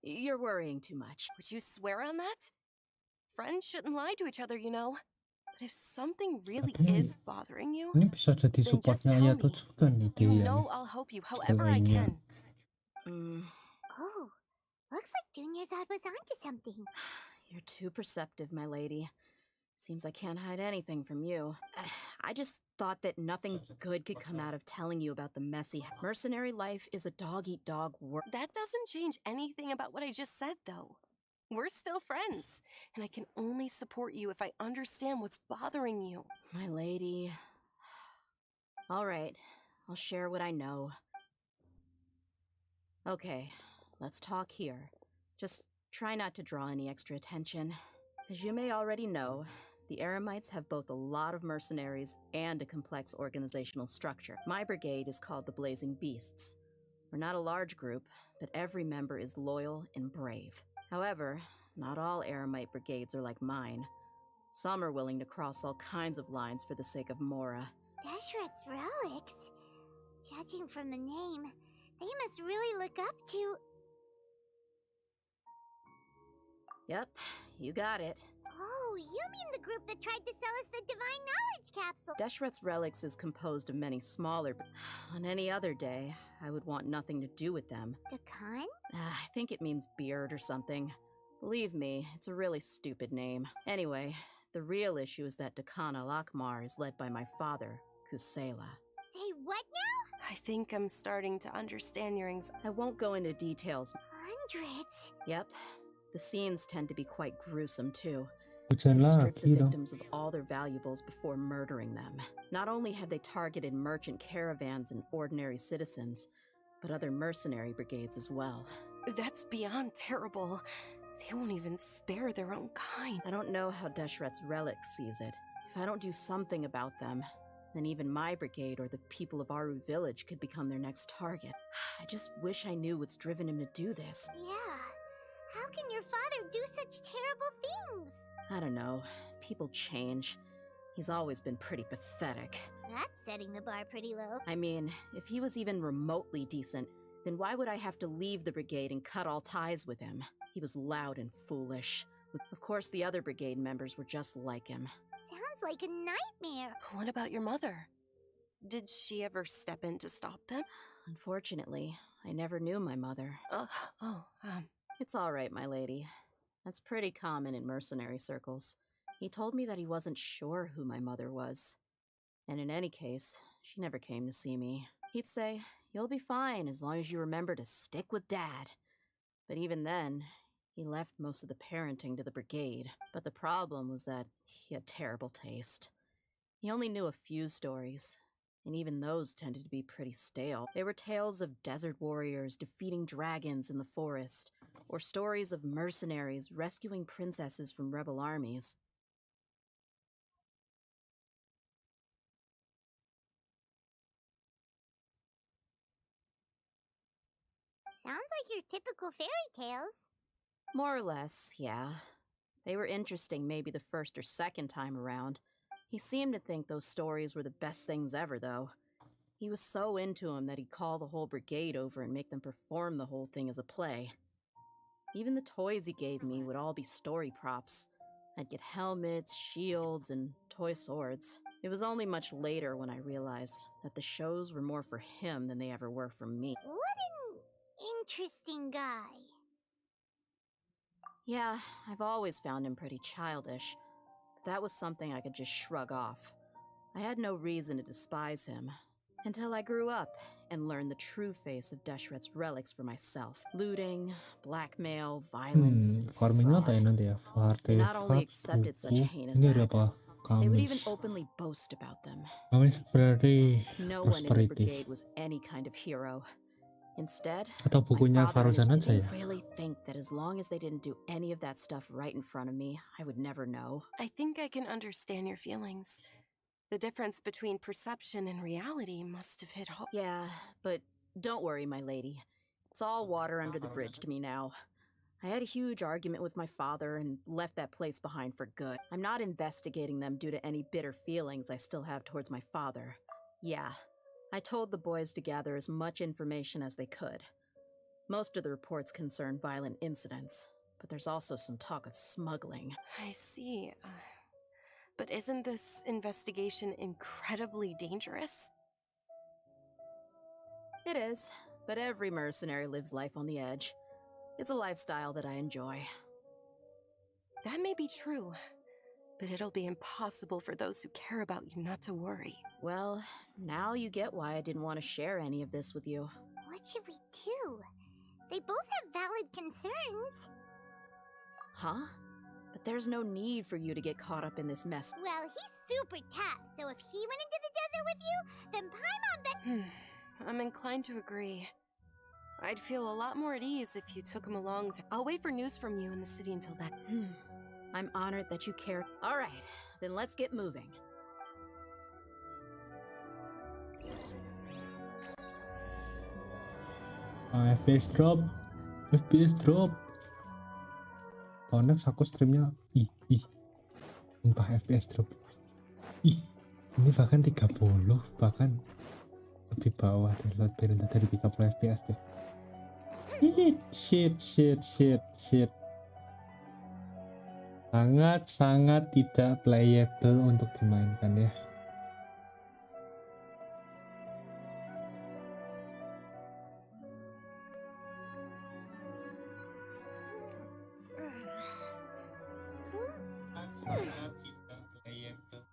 You're worrying too much. Would you swear on that? Friends shouldn't lie to each other, you know. But if something really is bothering you, Ini bisa jadi then just supportnya tell Ayato me. juga nih dia You nih. know I'll help you however I Ceweknya. can. Oh, looks like Junior's was onto something. You're too perceptive, my lady. Seems I can't hide anything from you. I just thought that nothing good could come out of telling you about the messy mercenary life is a dog-eat-dog world. That doesn't change anything about what I just said, though. We're still friends, and I can only support you if I understand what's bothering you. My lady. All right, I'll share what I know. Okay, let's talk here. Just try not to draw any extra attention. As you may already know, the Eremites have both a lot of mercenaries and a complex organizational structure. My brigade is called the Blazing Beasts. We're not a large group, but every member is loyal and brave. However, not all Eremite brigades are like mine. Some are willing to cross all kinds of lines for the sake of Mora. Deshret's relics? Judging from the name, they must really look up to... Yep, you got it. Oh, you mean the group that tried to sell us the Divine Knowledge Capsule? Deshret's relics is composed of many smaller... On any other day, I would want nothing to do with them. Dukung? I think it means beard or something. Believe me, it's a really stupid name. Anyway, the real issue is that Dukung al-Akmar is led by my father, Kusela. Say what now? I think I'm starting to understand your anxiety. I won't go into details. Hundreds? Yep. The scenes tend to be quite gruesome, too. Hujan They strip lagi the dong. victims of all their valuables before murdering them. Not only have they targeted merchant caravans and ordinary citizens, but other mercenary brigades as well. That's beyond terrible. They won't even spare their own kind. I don't know how Deshret's relic sees it. If I don't do something about them, then even my brigade or the people of Aru village could become their next target. I just wish I knew what's driven him to do this. Yeah. How can your father do such terrible things? I don't know. People change. He's always been pretty pathetic. That's setting the bar pretty low. I mean, if he was even remotely decent, then why would I have to leave the brigade and cut all ties with him? He was loud and foolish. Of course, the other brigade members were just like him. Sounds like a nightmare. What about your mother? Did she ever step in to stop them? Unfortunately, I never knew my mother. It's all right, my lady. That's pretty common in mercenary circles. He told me that he wasn't sure who my mother was. And in any case, she never came to see me. He'd say, "You'll be fine as long as you remember to stick with Dad." But even then, he left most of the parenting to the brigade. But the problem was that he had terrible taste. He only knew a few stories, and even those tended to be pretty stale. They were tales of desert warriors defeating dragons in the forest, or stories of mercenaries rescuing princesses from rebel armies. Sounds like your typical fairy tales. More or less, yeah. They were interesting maybe the first or second time around. He seemed to think those stories were the best things ever, though. He was so into them that he'd call the whole brigade over and make them perform the whole thing as a play. Even the toys he gave me would all be story props. I'd get helmets, shields, and toy swords. It was only much later when I realized that the shows were more for him than they ever were for me. What an interesting guy. Yeah, I've always found him pretty childish, but that was something I could just shrug off. I had no reason to despise him, until I grew up and learned the true face of Deshret's relics for myself. Looting, blackmail, violence, Farmingnya kayak nanti ya. They not only Artefak, accepted such buku. heinous Ini ada apa? acts, they would even Kamis. openly boast about them. Kamis berarti No one in the prosperities. brigade was any kind of hero. Instead, Atau bukunya my father and his Karusan aja team ya? really think that as long as they didn't do any of that stuff right in front of me, I would never know. I think I can understand your feelings. The difference between perception and reality must have hit home. Yeah, but don't worry, my lady. It's all water under the bridge to me now. I had a huge argument with my father and left that place behind for good. I'm not investigating them due to any bitter feelings I still have towards my father. Yeah, I told the boys to gather as much information as they could. Most of the reports concern violent incidents, but there's also some talk of smuggling. I see. But isn't this investigation incredibly dangerous? It is, but every mercenary lives life on the edge. It's a lifestyle that I enjoy. That may be true, but it'll be impossible for those who care about you not to worry. Well, now you get why I didn't want to share any of this with you. What should we do? They both have valid concerns. Huh? But there's no need for you to get caught up in this mess. Well, he's super tough, so if he went into the desert with you, then Paimon bet— I'm inclined to agree. I'd feel a lot more at ease if you took him along. I'll wait for news from you in the city until then. I'm honored that you care. All right, then let's get moving. FPS drop. FPS drop. Tahun next aku streamnya sumpah FPS drop. Ini bahkan 30, bahkan lebih bawah deh. Load balance dari 30 FPS deh. Shit. Sangat tidak playable untuk dimainkan ya. Sangat tidak playable.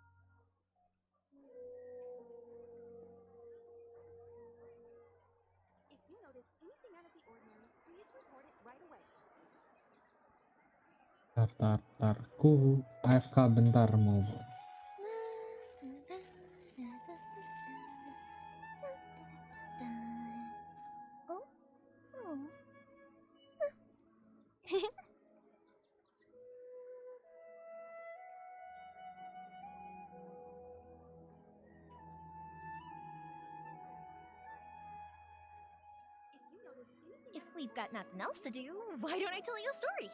If you notice anything out of the ordinary, please report it right away. Tarku AFK bentar mau. If we've got nothing else to do, why don't I tell you a story?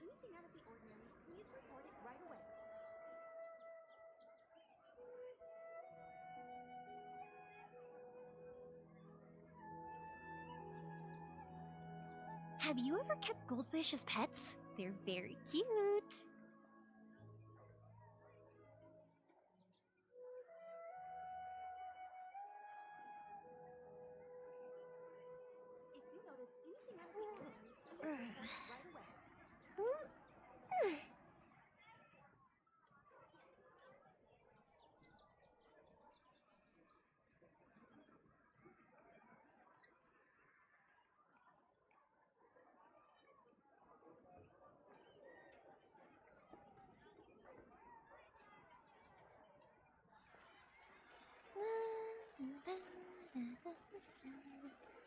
anything out of the ordinary, please report it right away. Have you ever kept goldfish as pets? They're very cute. If you notice anything out of the ordinary, please report it right away.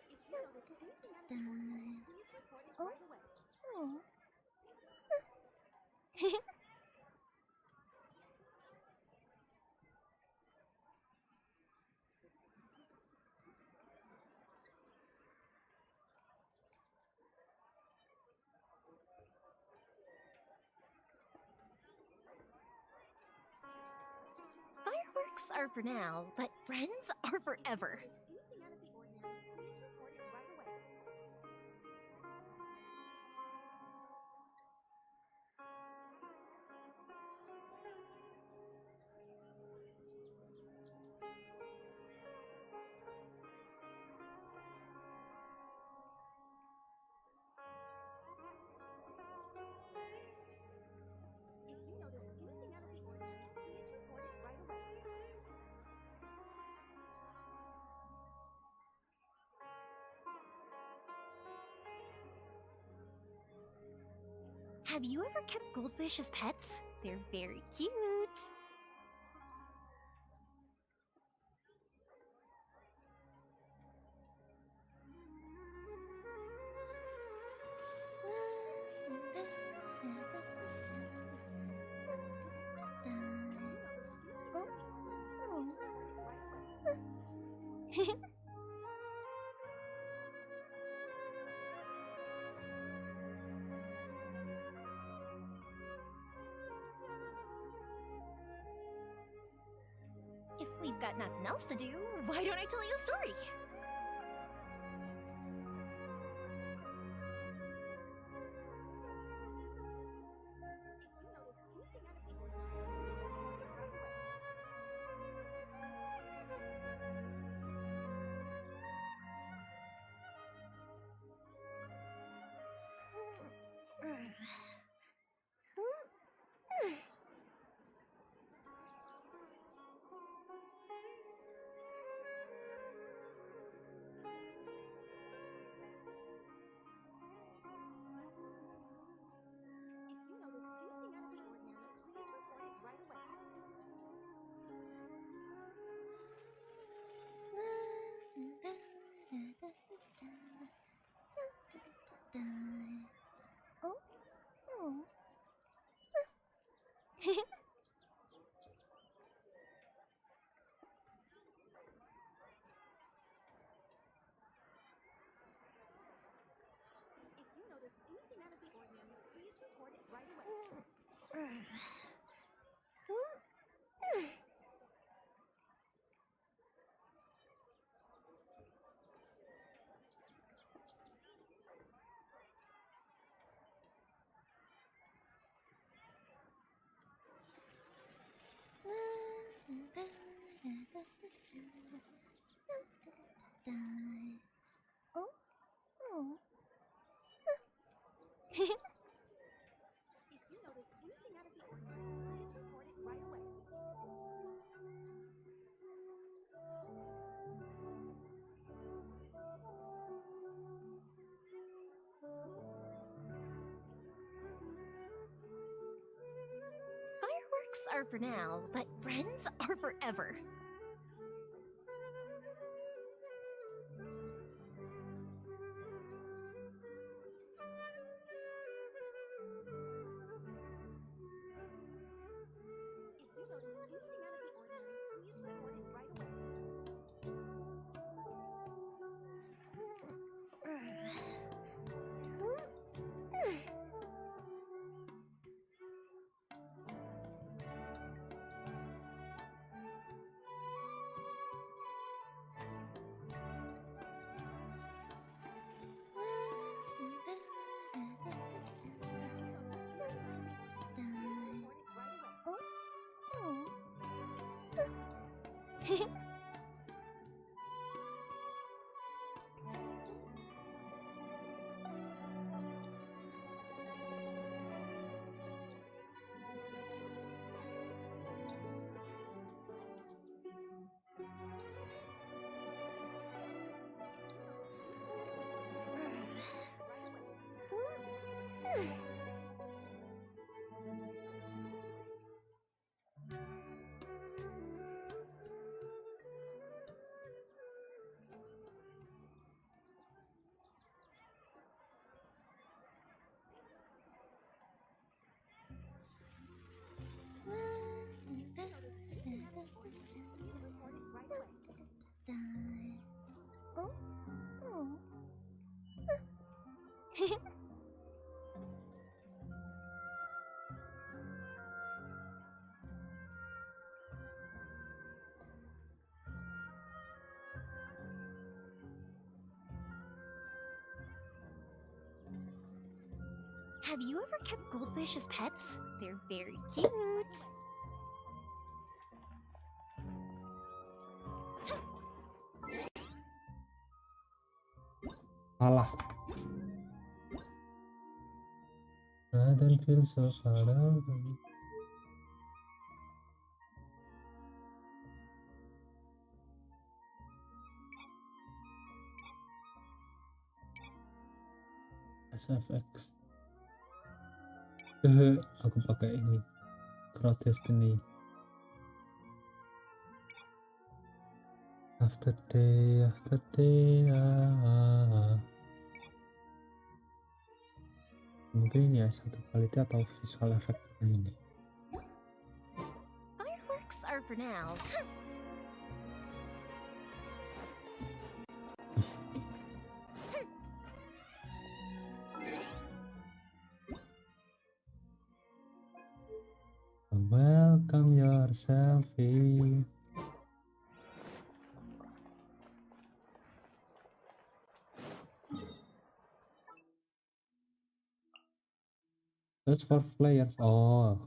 If you notice anything out of the ordinary, please report it right away. Fireworks are for now, but friends are forever. Anything out of the ordinary, please report it right away. If you notice anything out of the ordinary, please report it right away. Have you ever kept goldfish as pets? They're very cute. If we've got nothing else to do, why don't I tell you a story? If you notice anything out of the ordinary, please report it right away. If you notice anything out of the ordinary, please report it right away. If you notice anything out of the ordinary, please report it right away. If you notice anything out of the ordinary, please report it right away. Fireworks are for now, but friends are forever. If you notice anything out of the ordinary, please report it right away. Have you ever kept goldfish as pets? They're very cute. Salah. I don't feel so sad. SFX. Aku pakai ini. Crow Destiny. After day. Mungkin ya satu quality atau visual effect ini. Fireworks are for now. Welcome yourself in. Search for players. Oh.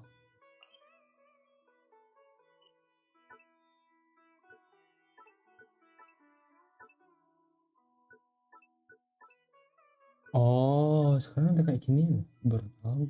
Oh, sekarang ada kayak gini ya? Baru tahu.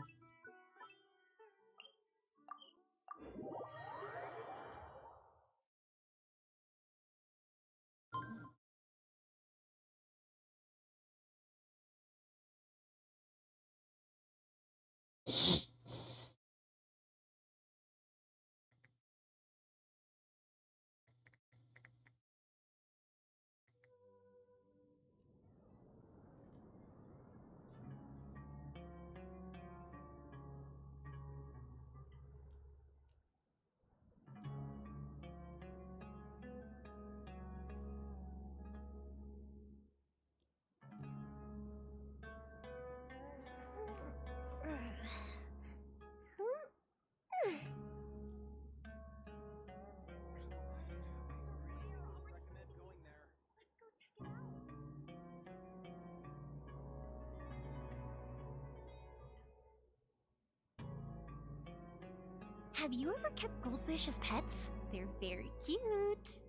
Have you ever kept goldfish as pets? They're very cute.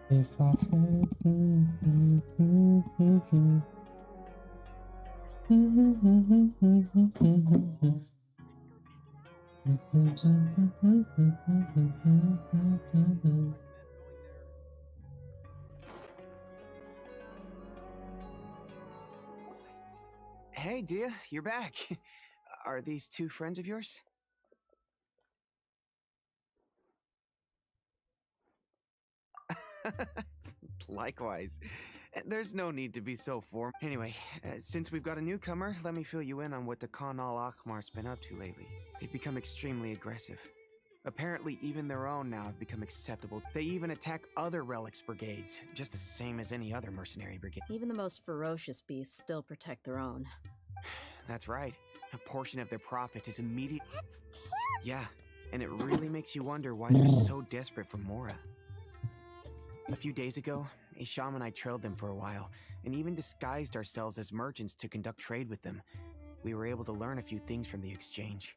If I Hey, Dia, you're back. Are these two friends of yours? Likewise. There's no need to be so formal. Anyway, since we've got a newcomer, let me fill you in on what the Khan al-Akhmar's been up to lately. They've become extremely aggressive. Apparently, even their own now have become acceptable. They even attack other relics brigades, just the same as any other mercenary brigade. Even the most ferocious beasts still protect their own. That's right. A portion of their profits is immediate. That's terrible. Yeah, and it really makes you wonder why they're so desperate for Mora. A few days ago, Isham and I trailed them for a while, and even disguised ourselves as merchants to conduct trade with them. We were able to learn a few things from the exchange.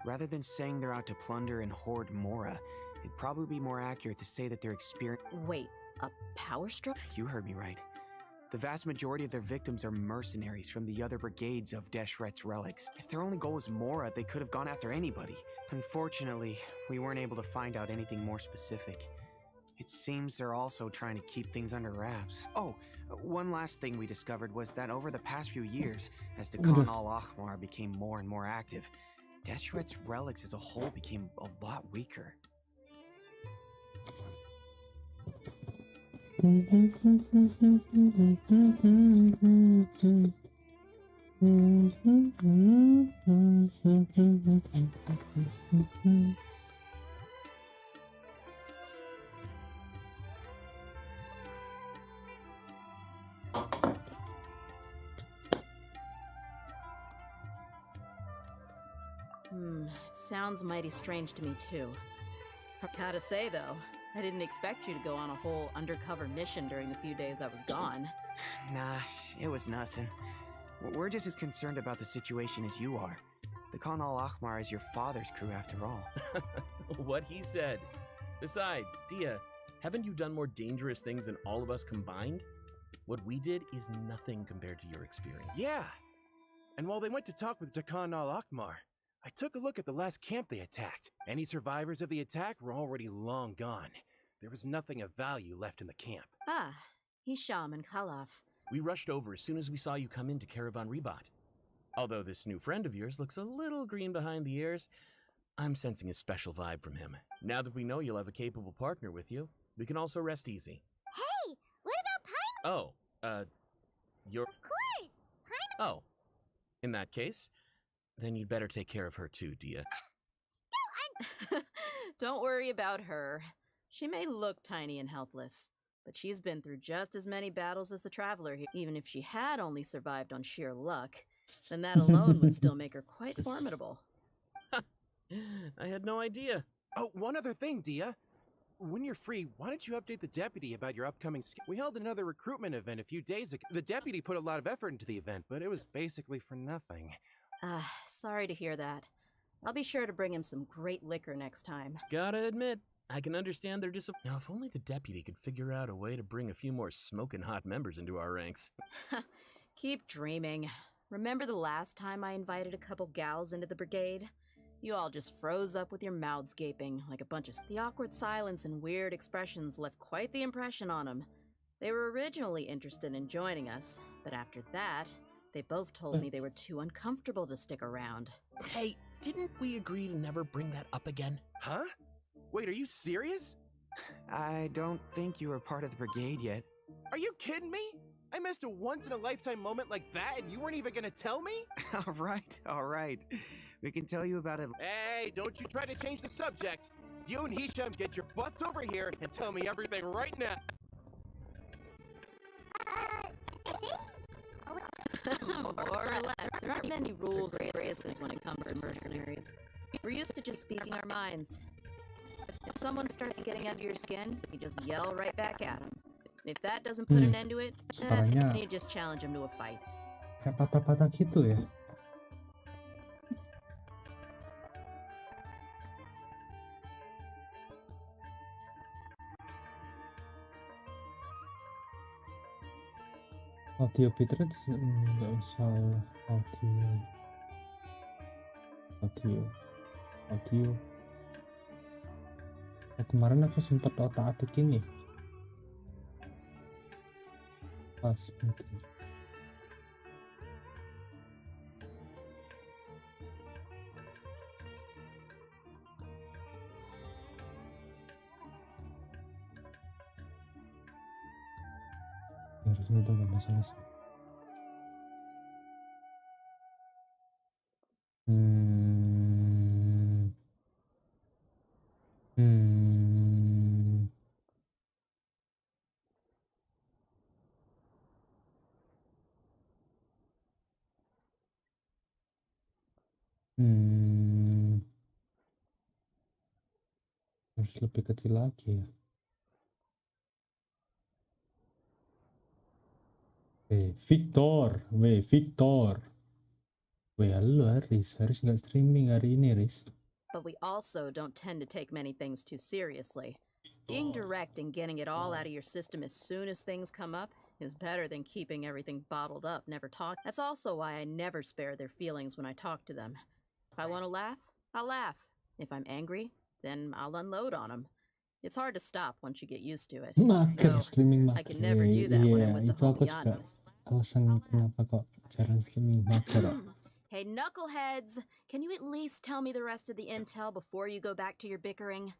Rather than saying they're out to plunder and hoard Mora, it'd probably be more accurate to say that they're Wait, a power struggle? You heard me right. The vast majority of their victims are mercenaries from the other brigades of Deshret's relics. If their only goal was Mora, they could have gone after anybody. Unfortunately, we weren't able to find out anything more specific. It seems they're also trying to keep things under wraps. Oh, one last thing we discovered was that over the past few years, as Dukung al-Ahmar became more and more active, Deshret's relics as a whole became a lot weaker. It sounds mighty strange to me too. Gotta say though, I didn't expect you to go on a whole undercover mission during the few days I was gone. Nah, it was nothing. We're just as concerned about the situation as you are. The Khan al-Ahmar is your father's crew after all. What he said. Besides, Dia, haven't you done more dangerous things than all of us combined? What we did is nothing compared to your experience. Yeah. And while they went to talk with Dukung al-Ahmar, I took a look at the last camp they attacked. Any survivors of the attack were already long gone. There was nothing of value left in the camp. Ah, Hisham and Khalaf. We rushed over as soon as we saw you come into Caravan Rebot. Although this new friend of yours looks a little green behind the ears, I'm sensing a special vibe from him. Now that we know you'll have a capable partner with you, we can also rest easy. Hey, what about Pine? Oh, you're... Of course! Pine... Oh, in that case, then you'd better take care of her too, Dia. Don't worry about her. She may look tiny and helpless, but she's been through just as many battles as the Traveler here. Even if she had only survived on sheer luck, then that alone would still make her quite formidable. I had no idea. Oh, one other thing, Dia. When you're free, why don't you update the deputy about your upcoming We held another recruitment event a few days ago. The deputy put a lot of effort into the event, but it was basically for nothing. Sorry to hear that. I'll be sure to bring him some great liquor next time. Gotta admit, I can understand their disappointment. Now, if only the deputy could figure out a way to bring a few more smoking hot members into our ranks. Keep dreaming. Remember the last time I invited a couple gals into the brigade? You all just froze up with your mouths gaping like a bunch of... The awkward silence and weird expressions left quite the impression on them. They were originally interested in joining us, but after that, they both told me they were too uncomfortable to stick around. Hey, didn't we agree to never bring that up again? Huh? Wait, are you serious? I don't think you were part of the brigade yet. Are you kidding me? I missed a once-in-a-lifetime moment like that and you weren't even gonna tell me? All right. We can tell you about it. Hey, don't you try to change the subject. You and Hisham get your butts over here and tell me everything right now. More or less. There aren't many rules or races when it comes to mercenaries. We're used to just speaking our minds. If someone starts getting under your skin, you just yell right back at them. If that doesn't put an end to it, then you just challenge them to a fight. Kayak patah-patah gitu ya. Audio bitrate nggak usah audio. Kemarin aku sempat otak-atik ini pas mungkin. Harusnya itu nggak masalah sih. Harus lebih kecil lagi ya. Victor. Halo Haris nggak streaming hari ini Haris. but we also don't tend to take many things too seriously. Being direct and getting it all out of your system as soon as things come up is better than keeping everything bottled up, never talk. That's also why I never spare their feelings when I talk to them. If I want to laugh, I'll laugh. If I'm angry, then I'll unload on them. It's hard to stop once you get used to it. Mager, Though, streaming I mager. can never do that when I'm Iya, with the itu aku homie juga Anis. alasan kenapa kok jarang streaming mager. Hey, knuckleheads! Can you at least tell me the rest of the intel before you go back to your bickering?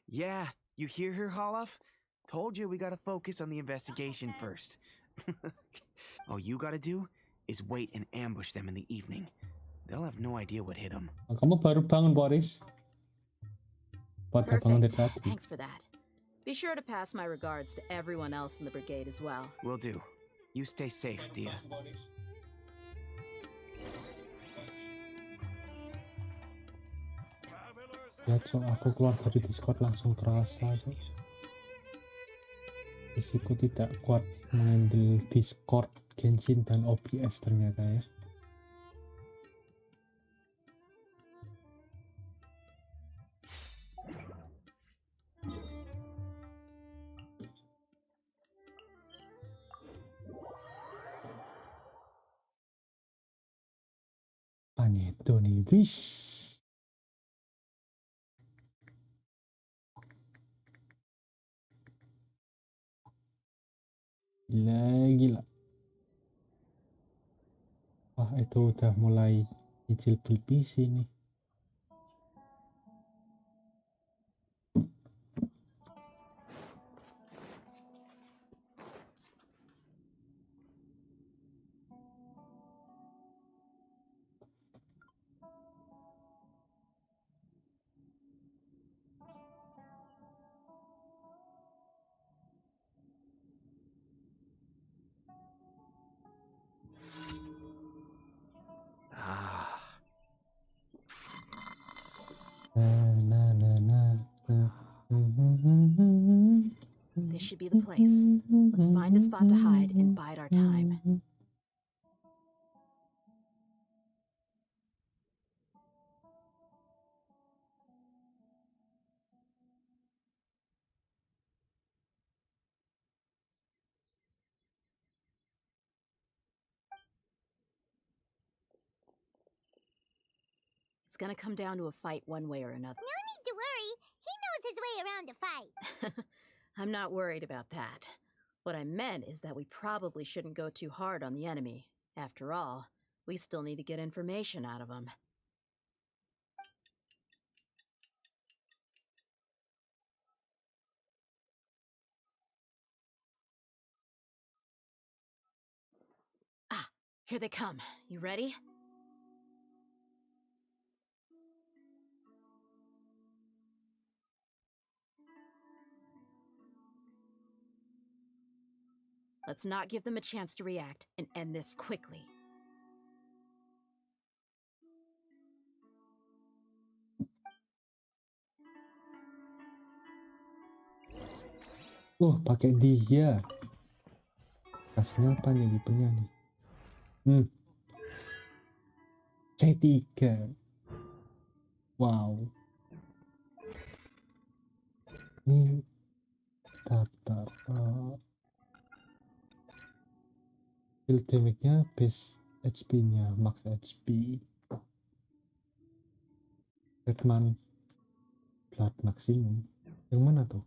Yeah, you hear her, Holof? Told you we gotta focus on the investigation first. All you gotta do is wait and ambush them in the evening. They'll have no idea what hit them. Oh, kamu baru bangun, Boris? Pada bangun dari tadi. Thanks for that. Be sure to pass my regards to everyone else in the brigade as well. Will do. You stay safe, Dia. Ya, so aku keluar dari Discord langsung terasa, so. Fisiku tidak kuat mengambil Discord, Genshin, dan OBS ternyata ya. Itu nih, wish. Gila. Wah, itu udah mulai nyicil beli PC nih. This should be the place. Let's find a spot to hide and bide our time. It's gonna come down to a fight one way or another. No need to worry. He knows his way around a fight. I'm not worried about that. What I meant is that we probably shouldn't go too hard on the enemy. After all, we still need to get information out of them. Ah, here they come. You ready? Let's not give them a chance to react and end this quickly. Pakai dia. Hasilnya apa nih gipernya nih? C3. Wow. Ini daftar. Build damage-nya, base HP-nya, max HP. Redman blood maximum. Yang mana tuh?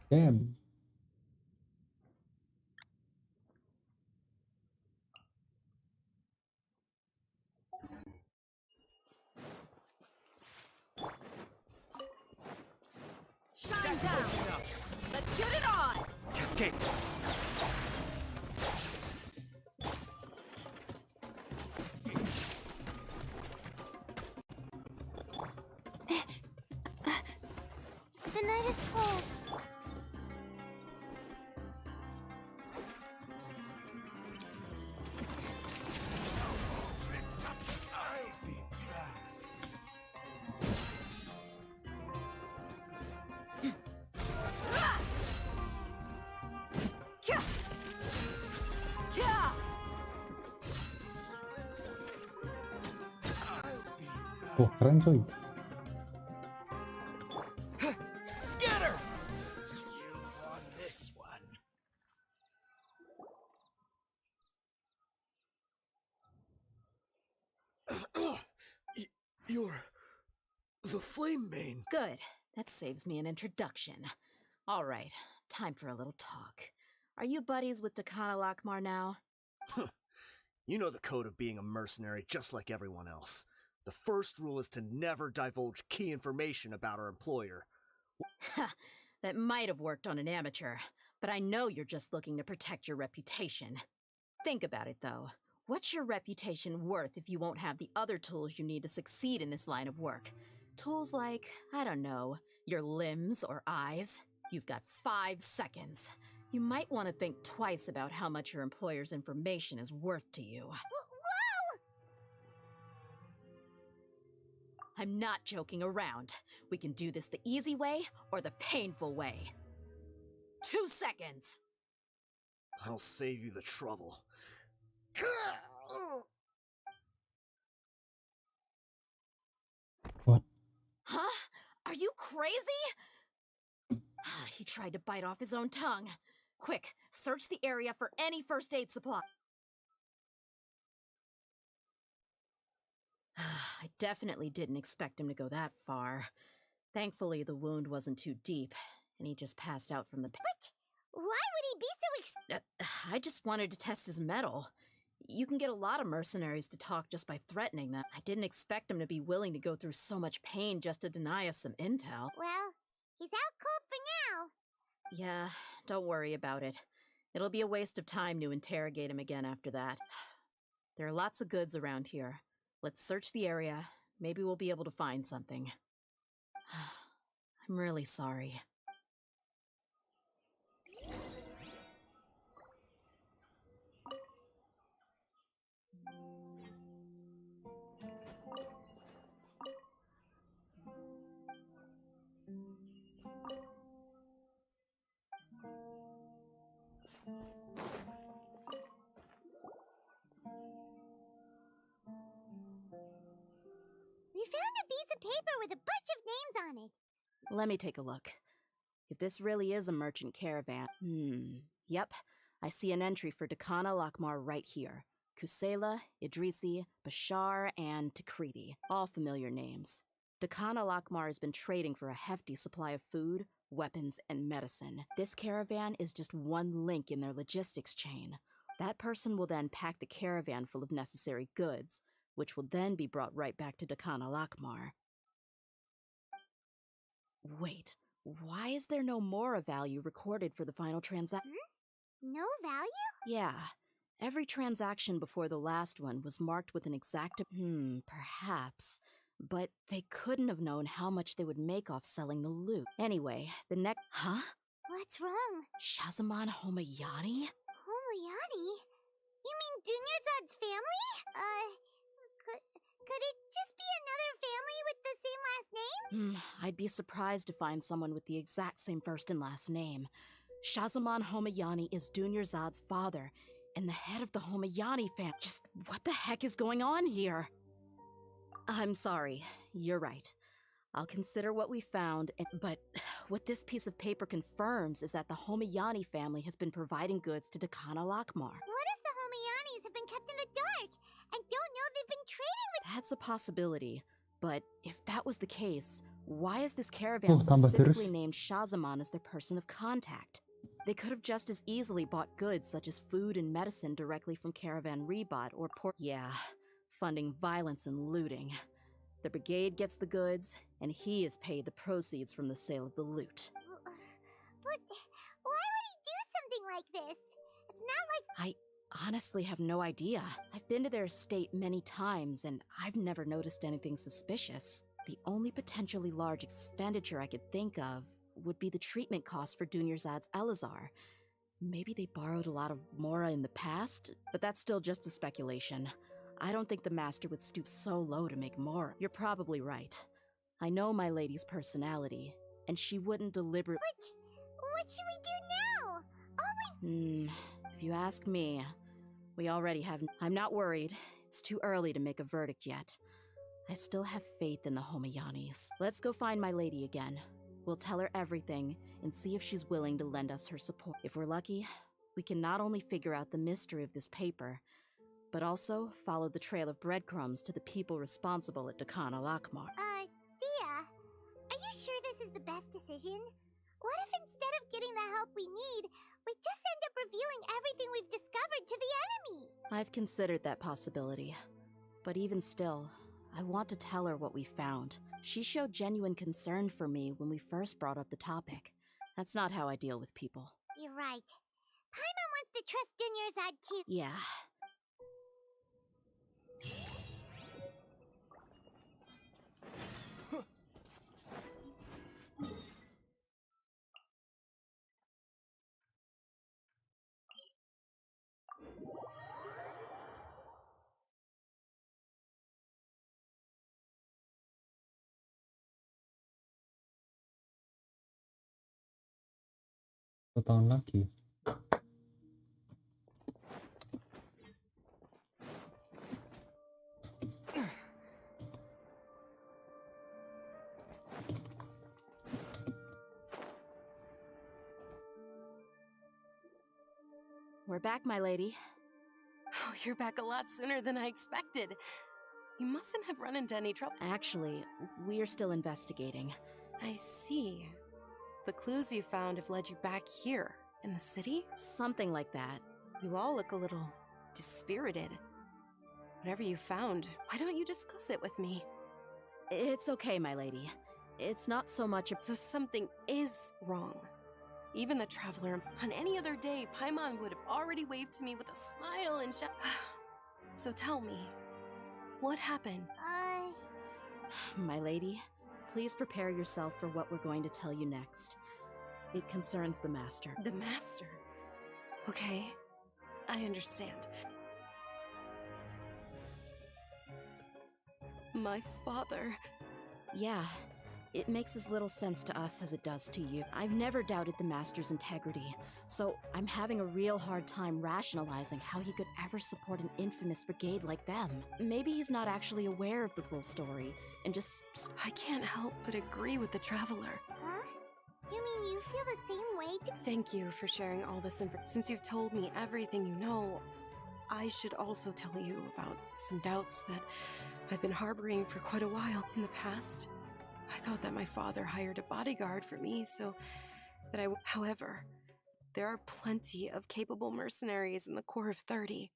Damn. Shine down! Let's get it on! Cascade! Oh, keren coy. Scatter! You won this one. You're the Flame Mane. Good. That saves me an introduction. All right, time for a little talk. Are you buddies with Dakana Lakmar now? You know the code of being a mercenary just like everyone else. The first rule is to never divulge key information about our employer. That might have worked on an amateur, but I know you're just looking to protect your reputation. Think about it, though. What's your reputation worth if you won't have the other tools you need to succeed in this line of work? Tools like, I don't know, your limbs or eyes? You've got 5 seconds. You might want to think twice about how much your employer's information is worth to you. Whoa! I'm not joking around. We can do this the easy way or the painful way. 2 seconds! I'll save you the trouble. What? Huh? Are you crazy? He tried to bite off his own tongue. Quick, search the area for any first aid supply. I definitely didn't expect him to go that far. Thankfully, the wound wasn't too deep, and he just passed out from the pain. Why would he be so I just wanted to test his mettle. You can get a lot of mercenaries to talk just by threatening them. I didn't expect him to be willing to go through so much pain just to deny us some intel. Well, he's out cold for now. Yeah, don't worry about it. It'll be a waste of time to interrogate him again after that. There are lots of goods around here. Let's search the area. Maybe we'll be able to find something. I'm really sorry. We found a piece of paper with a bunch of names on it. Let me take a look. If this really is a merchant caravan... Yep. I see an entry for Dakana Lakmar right here. Kusela, Idrisi, Bashar, and Takriti. All familiar names. Dakana Lakmar has been trading for a hefty supply of food, weapons, and medicine. This caravan is just one link in their logistics chain. That person will then pack the caravan full of necessary goods, which will then be brought right back to Dakana Lakmar. Wait, why is there no Mora value recorded for the final transaction? No value? Yeah. Every transaction before the last one was marked with an exact... perhaps. But they couldn't have known how much they would make off selling the loot. Anyway, the next... Huh? What's wrong? Shazaman Homayani? Homayani? You mean Dunyarzad's family? Could it just be another family with the same last name? I'd be surprised to find someone with the exact same first and last name. Shazaman Homayani is Dunyarzad's father, and the head of the Homayani family. Just what the heck is going on here? I'm sorry, you're right. I'll consider what we found, but what this piece of paper confirms is that the Homayani family has been providing goods to Dakana Lakmar. What if the Homayanis have been kept in the dark and don't know they've been trading with... That's a possibility, but if that was the case, why is this caravan tambah specifically terus. named Shazaman as their person of contact? They could have just as easily bought goods such as food and medicine directly from Caravan Rebot or Port. Yeah, funding violence and looting. The brigade gets the goods, and he is paid the proceeds from the sale of the loot. But why would he do something like this? It's not like... I honestly have no idea. I've been to their estate many times, and I've never noticed anything suspicious. The only potentially large expenditure I could think of would be the treatment costs for Dunyarzad's Elazar. Maybe they borrowed a lot of Mora in the past, but that's still just a speculation. I don't think the master would stoop so low to make Mora. You're probably right. I know my lady's personality, and she wouldn't deliberately... What should we do now? If you ask me, we already have... I'm not worried. It's too early to make a verdict yet. I still have faith in the Homayanis. Let's go find my lady again. We'll tell her everything and see if she's willing to lend us her support. If we're lucky, we can not only figure out the mystery of this paper, but also follow the trail of breadcrumbs to the people responsible at Dukung al-Akmar. Dia, are you sure this is the best decision? What if instead of getting the help we need, we just end up revealing everything we've discovered to the enemy? I've considered that possibility. But even still, I want to tell her what we found. She showed genuine concern for me when we first brought up the topic. That's not how I deal with people. You're right. Paimon wants to trust Dunyarzad too. Yeah. Satu tahun lagi. We're back, my lady. Oh, you're back a lot sooner than I expected. You mustn't have run into any trouble. Actually, we're still investigating. I see. The clues you found have led you back here, in the city? Something like that. You all look a little dispirited. Whatever you found, why don't you discuss it with me? It's okay, my lady. It's not so much a... So something is wrong. Even the Traveler, on any other day, Paimon would have already waved to me with a smile and So tell me, what happened? My lady, please prepare yourself for what we're going to tell you next. It concerns the Master. The Master? Okay, I understand. My father... Yeah, it makes as little sense to us as it does to you. I've never doubted the Master's integrity, so I'm having a real hard time rationalizing how he could ever support an infamous brigade like them. Maybe he's not actually aware of the full story, and just... I can't help but agree with the Traveler. Huh? You mean you feel the same way too? Thank you for sharing all this info. Since you've told me everything you know, I should also tell you about some doubts that I've been harboring for quite a while. In the past, I thought that my father hired a bodyguard for me so that However, there are plenty of capable mercenaries in the Corps of 30.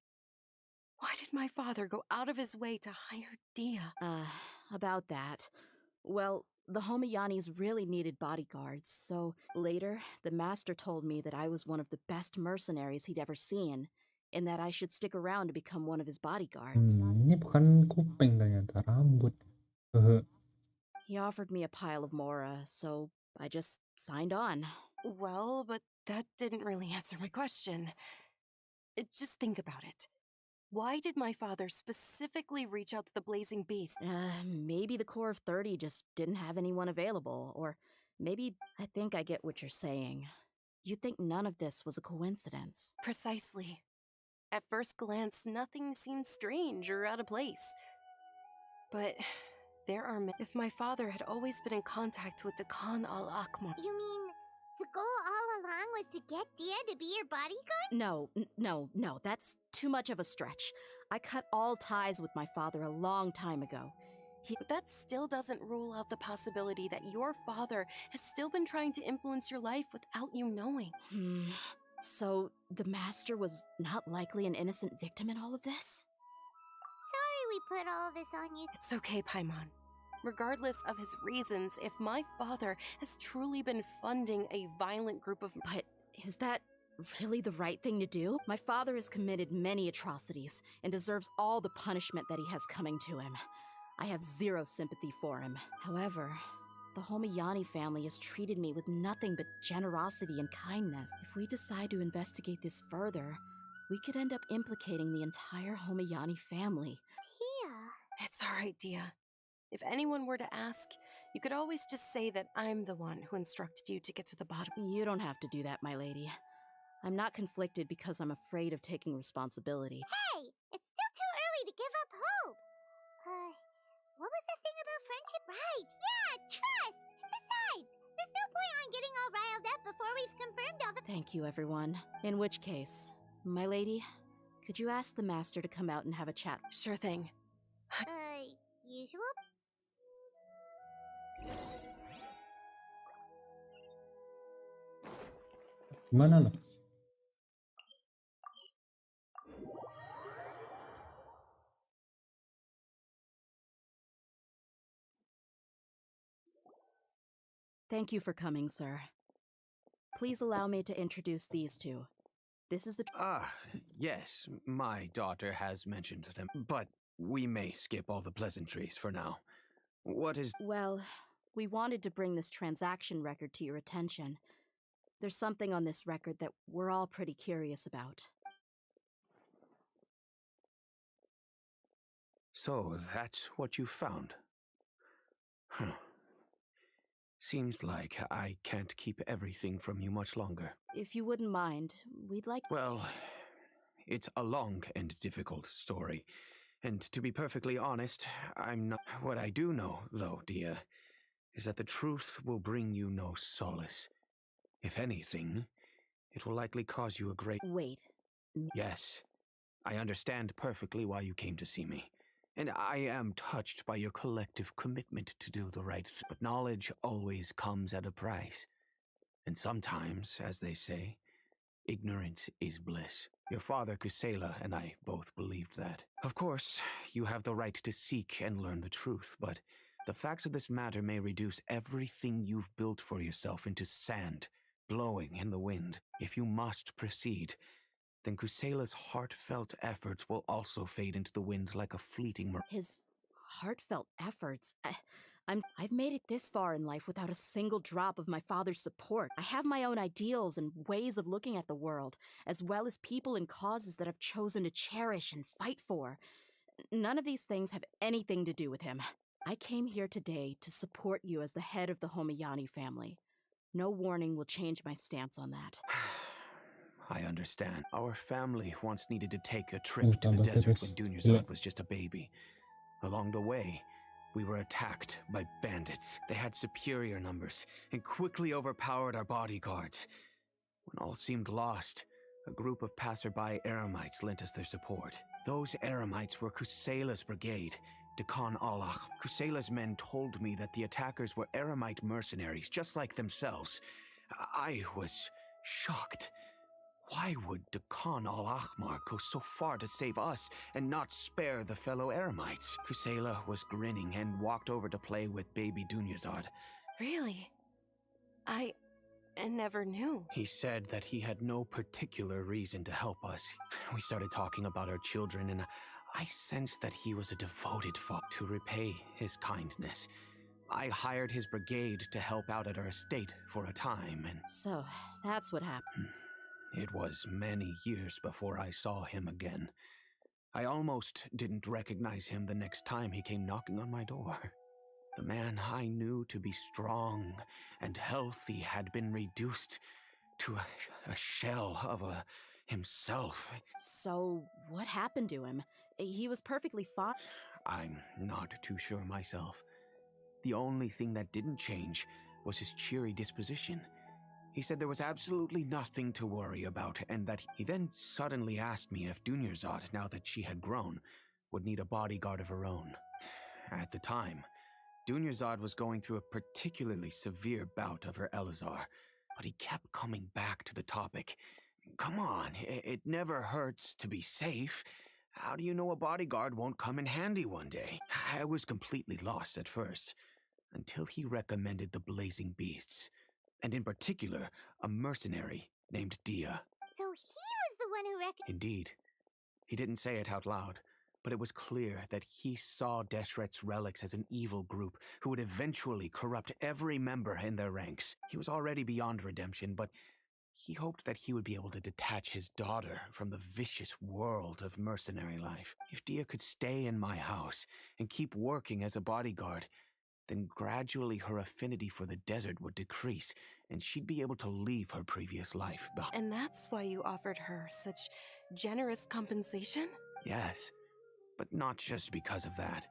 Why did my father go out of his way to hire Dia? About that. Well, the Homayanis really needed bodyguards, so later, the Master told me that I was one of the best mercenaries he'd ever seen, and that I should stick around to become one of his bodyguards. Ini bukan kuping ternyata, rambut. He offered me a pile of mora, so I just signed on. Well, but that didn't really answer my question. Just think about it. Why did my father specifically reach out to the Blazing Beast? Maybe the Corps of 30 just didn't have anyone available, or maybe I think I get what you're saying. You think none of this was a coincidence. Precisely. At first glance, nothing seemed strange or out of place. But there are... If my father had always been in contact with Dukung al-Akmar... You mean the goal all along was to get Dia to be your bodyguard? No, that's too much of a stretch. I cut all ties with my father a long time ago. But that still doesn't rule out the possibility that your father has still been trying to influence your life without you knowing. So, the Master was not likely an innocent victim in all of this? Sorry we put all this on you. It's okay, Paimon. Regardless of his reasons, if my father has truly been funding a violent group of... But is that really the right thing to do? My father has committed many atrocities and deserves all the punishment that he has coming to him. I have zero sympathy for him. However, the Homayani family has treated me with nothing but generosity and kindness. If we decide to investigate this further, we could end up implicating the entire Homayani family. Dia... It's alright, Dia. If anyone were to ask, you could always just say that I'm the one who instructed you to get to the bottom. You don't have to do that, my lady. I'm not conflicted because I'm afraid of taking responsibility. Hey! It's still too early to give up hope! What was the thing about friendship? Right, yeah, trust! Besides, there's no point on getting all riled up before we've confirmed all the— Thank you, everyone. In which case, my lady, could you ask the master to come out and have a chat? Sure thing. Usual? Gimana loh? Thank you for coming, sir. Please allow me to introduce these two. This is the... Yes, my daughter has mentioned them, but we may skip all the pleasantries for now. What is... Well, we wanted to bring this transaction record to your attention. There's something on this record that we're all pretty curious about. So, that's what you found? Huh. Seems like I can't keep everything from you much longer. If you wouldn't mind, we'd like... Well, it's a long and difficult story. And to be perfectly honest, I'm not... What I do know, though, dear, is that the truth will bring you no solace. If anything, it will likely cause you a great... Wait. Yes, I understand perfectly why you came to see me. And I am touched by your collective commitment to do the right thing. But knowledge always comes at a price. And sometimes, as they say, ignorance is bliss. Your father, Kusela, and I both believed that. Of course, you have the right to seek and learn the truth, but the facts of this matter may reduce everything you've built for yourself into sand, blowing in the wind. If you must proceed, then Kusela's heartfelt efforts will also fade into the wind like a fleeting His heartfelt efforts? I've made it this far in life without a single drop of my father's support. I have my own ideals and ways of looking at the world, as well as people and causes that I've chosen to cherish and fight for. None of these things have anything to do with him. I came here today to support you as the head of the Homiyani family. No warning will change my stance on that. I understand. Our family once needed to take a trip to the desert when Dunyarzad was just a baby. Along the way, we were attacked by bandits. They had superior numbers and quickly overpowered our bodyguards. When all seemed lost, a group of passerby Eremites lent us their support. Those Eremites were Kusela's brigade, Dukung Allah. Kusela's men told me that the attackers were Eremite mercenaries, just like themselves. I was shocked. Why would Dukung al-Ahmar go so far to save us and not spare the fellow Eremites? Kusela was grinning and walked over to play with baby Dunyarzad. Really? I never knew. He said that he had no particular reason to help us. We started talking about our children, and I sensed that he was a devoted father. To repay his kindness, I hired his brigade to help out at our estate for a time, and... So, that's what happened. It was many years before I saw him again. I almost didn't recognize him the next time he came knocking on my door. The man I knew to be strong and healthy had been reduced to a shell of himself. So, what happened to him? He was perfectly fine. I'm not too sure myself. The only thing that didn't change was his cheery disposition. He said there was absolutely nothing to worry about, and that he then suddenly asked me if Dunyarzad, now that she had grown, would need a bodyguard of her own. At the time, Dunyarzad was going through a particularly severe bout of her Elazar, but he kept coming back to the topic. Come on, it never hurts to be safe. How do you know a bodyguard won't come in handy one day? I was completely lost at first, until he recommended the Blazing Beasts. And in particular, a mercenary named Dia. So he was the one who Indeed. He didn't say it out loud, but it was clear that he saw Deshret's relics as an evil group who would eventually corrupt every member in their ranks. He was already beyond redemption, but he hoped that he would be able to detach his daughter from the vicious world of mercenary life. If Dia could stay in my house and keep working as a bodyguard, then gradually her affinity for the desert would decrease, and she'd be able to leave her previous life behind. And that's why you offered her such generous compensation? Yes, but not just because of that.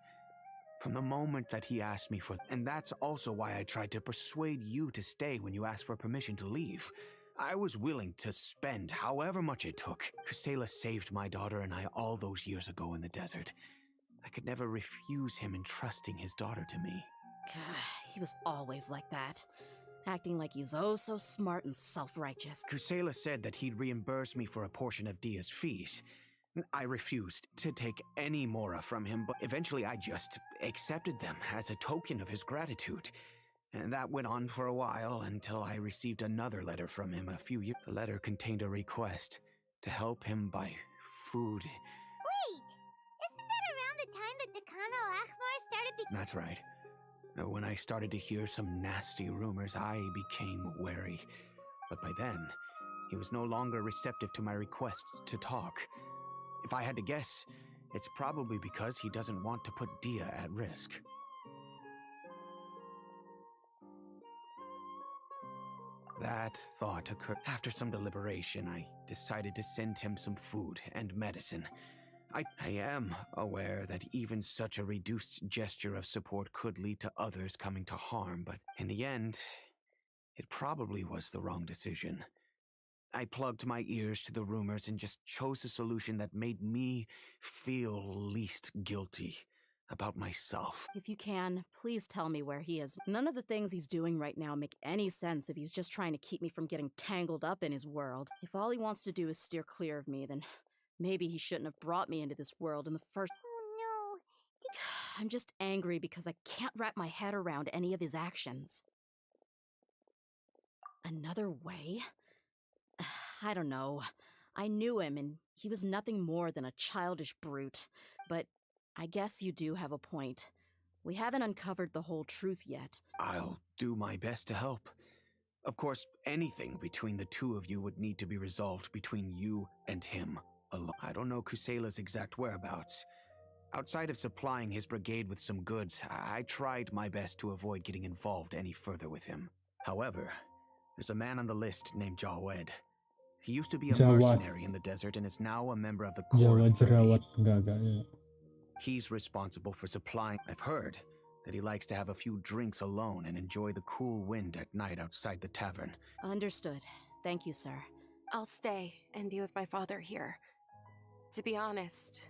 From the moment that he asked me for, and that's also why I tried to persuade you to stay when you asked for permission to leave. I was willing to spend however much it took. Kusela saved my daughter and I all those years ago in the desert. I could never refuse him entrusting his daughter to me. He was always like that, acting like he's oh so smart and self-righteous. Kusela said that he'd reimburse me for a portion of Dia's fees. I refused to take any mora from him, but eventually I just accepted them as a token of his gratitude. And that went on for a while until I received another letter from him a few years. The letter contained a request to help him buy food. Wait! Isn't that around the time that Dukung al-Akhbar started That's right. When I started to hear some nasty rumors, I became wary. But by then, he was no longer receptive to my requests to talk. If I had to guess, it's probably because he doesn't want to put Dia at risk. That thought occurred. After some deliberation, I decided to send him some food and medicine. I am aware that even such a reduced gesture of support could lead to others coming to harm, but in the end, it probably was the wrong decision. I plugged my ears to the rumors and just chose a solution that made me feel least guilty about myself. If you can, please tell me where he is. None of the things he's doing right now make any sense if he's just trying to keep me from getting tangled up in his world. If all he wants to do is steer clear of me, then maybe he shouldn't have brought me into this world in the first— Oh no! I'm just angry because I can't wrap my head around any of his actions. Another way? I don't know. I knew him, and he was nothing more than a childish brute. But I guess you do have a point. We haven't uncovered the whole truth yet. I'll do my best to help. Of course, anything between the two of you would need to be resolved between you and him alone. I don't know Kusela's exact whereabouts. Outside of supplying his brigade with some goods, I tried my best to avoid getting involved any further with him. However, there's a man on the list named Jawed. He used to be a mercenary in the desert and is now a member of the Corps of 30. He's responsible for supplying. I've heard that he likes to have a few drinks alone and enjoy the cool wind at night outside the tavern. Understood. Thank you, sir. I'll stay and be with my father here. To be honest,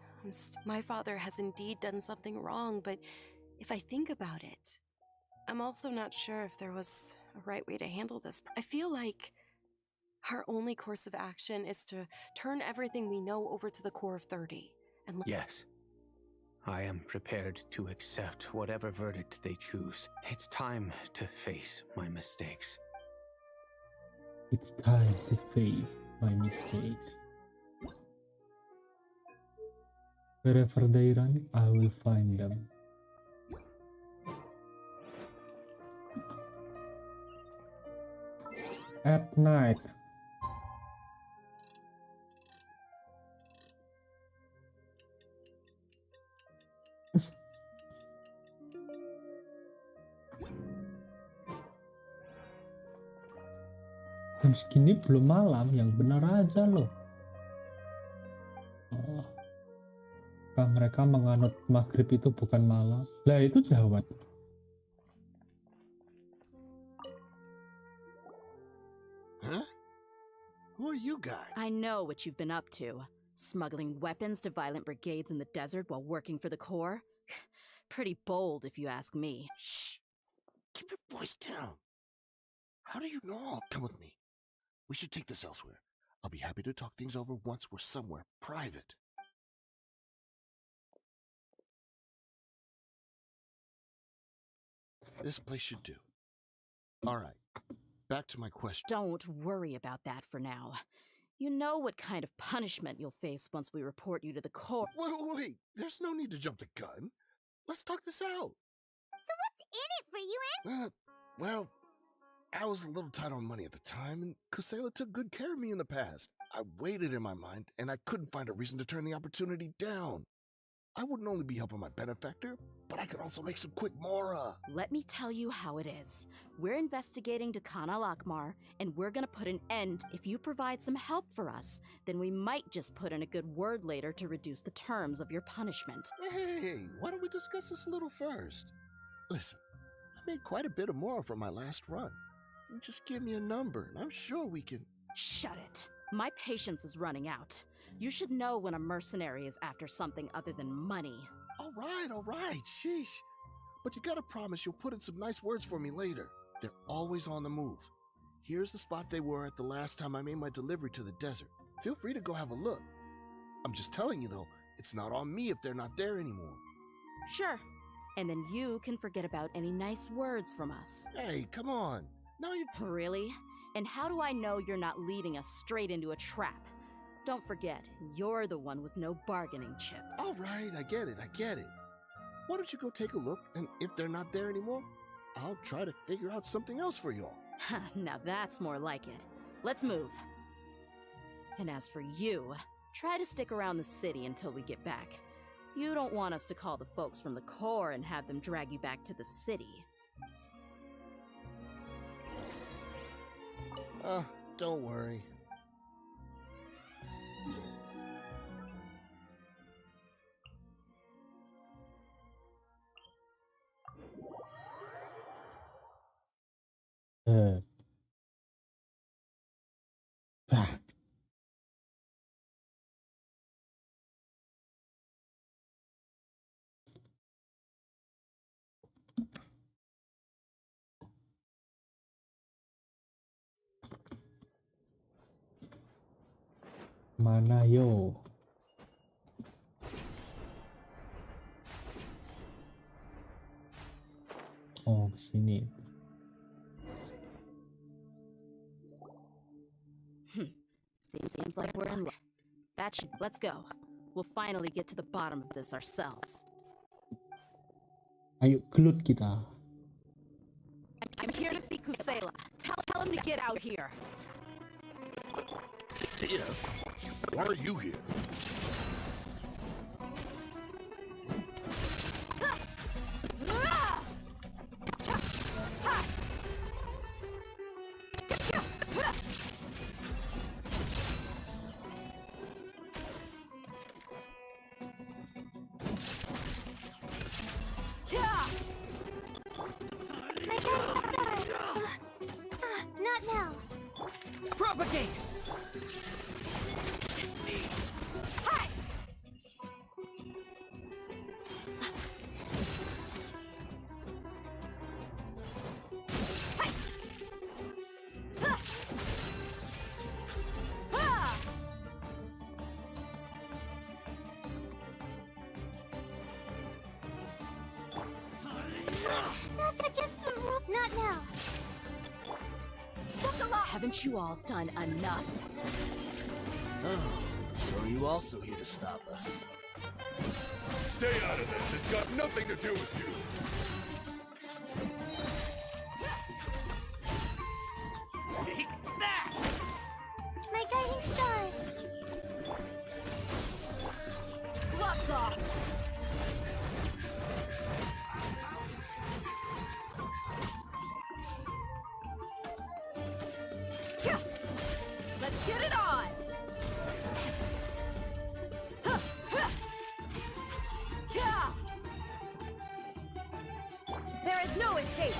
my father has indeed done something wrong, but if I think about it, I'm also not sure if there was a right way to handle this. I feel like our only course of action is to turn everything we know over to the Corps of 30. And yes. I am prepared to accept whatever verdict they choose. It's time to face my mistakes. It's time to face my mistakes. Wherever they run, I will find them. At night. Jam segini belum malam, yang benar aja loh. Oh. Mereka menganut maghrib itu bukan malam. Lah itu Jawad. Huh? Who are you guys? I know what you've been up to. Smuggling weapons to violent brigades in the desert while working for the Corps? Pretty bold, if you ask me. Shh! Keep your voice down. How do you know? Come with me. We should take this elsewhere. I'll be happy to talk things over once we're somewhere private. This place should do. All right. Back to my question. Don't worry about that for now. You know what kind of punishment you'll face once we report you to the Corps. Wait. There's no need to jump the gun. Let's talk this out. So what's in it for you, Well, I was a little tight on money at the time, and Kusela took good care of me in the past. I waited in my mind, and I couldn't find a reason to turn the opportunity down. I wouldn't only be helping my benefactor, but I could also make some quick mora. Let me tell you how it is. We're investigating Dukung Alakmar, and we're gonna put an end. If you provide some help for us, then we might just put in a good word later to reduce the terms of your punishment. Hey, why don't we discuss this a little first? Listen, I made quite a bit of mora from my last run. Just give me a number, and I'm sure we can... Shut it. My patience is running out. You should know when a mercenary is after something other than money. All right, sheesh. But you gotta promise you'll put in some nice words for me later. They're always on the move. Here's the spot they were at the last time I made my delivery to the desert. Feel free to go have a look. I'm just telling you though, it's not on me if they're not there anymore. Sure. And then you can forget about any nice words from us. Hey, come on. Now you... Really? And how do I know you're not leading us straight into a trap? Don't forget, you're the one with no bargaining chip. All right, I get it. Why don't you go take a look, and if they're not there anymore, I'll try to figure out something else for y'all. Now that's more like it. Let's move. And as for you, try to stick around the city until we get back. You don't want us to call the folks from the Corps and have them drag you back to the city. Don't worry. Mana yo? Oh, kesini. Seems like we're in luck. Let's go. We'll finally get to the bottom of this ourselves. Ayo gelut kita. I'm here to see Kusela. Tell him to get out here. Tia, why are you here? Not now. Propagate! Hi! That's against the rules. Not now. Haven't you all done enough? Oh, so are you also here to stop us? Stay out of this. It's got nothing to do with you. Take that! My guiding stars. Gloves off! Let's get it on! There is no escape!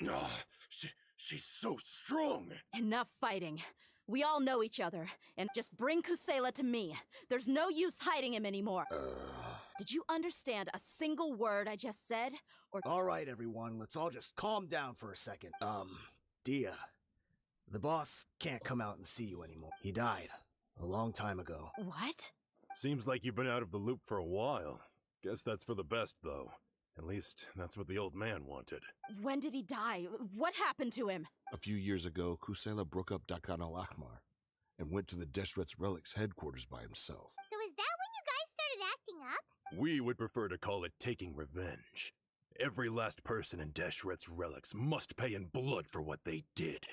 Oh, she's so strong. Enough fighting. We all know each other, and just bring Kusela to me. There's no use hiding him anymore. Did you understand a single word I just said? Or All right, everyone, let's all just calm down for a second. Dia, the boss can't come out and see you anymore. He died a long time ago. What? Seems like you've been out of the loop for a while. Guess that's for the best, though. At least, that's what the old man wanted. When did he die? What happened to him? A few years ago, Kusela broke up Dukung Alakmar and went to the Deshret's Relics headquarters by himself. So is that when you guys started acting up? We would prefer to call it taking revenge. Every last person in Deshret's relics must pay in blood for what they did.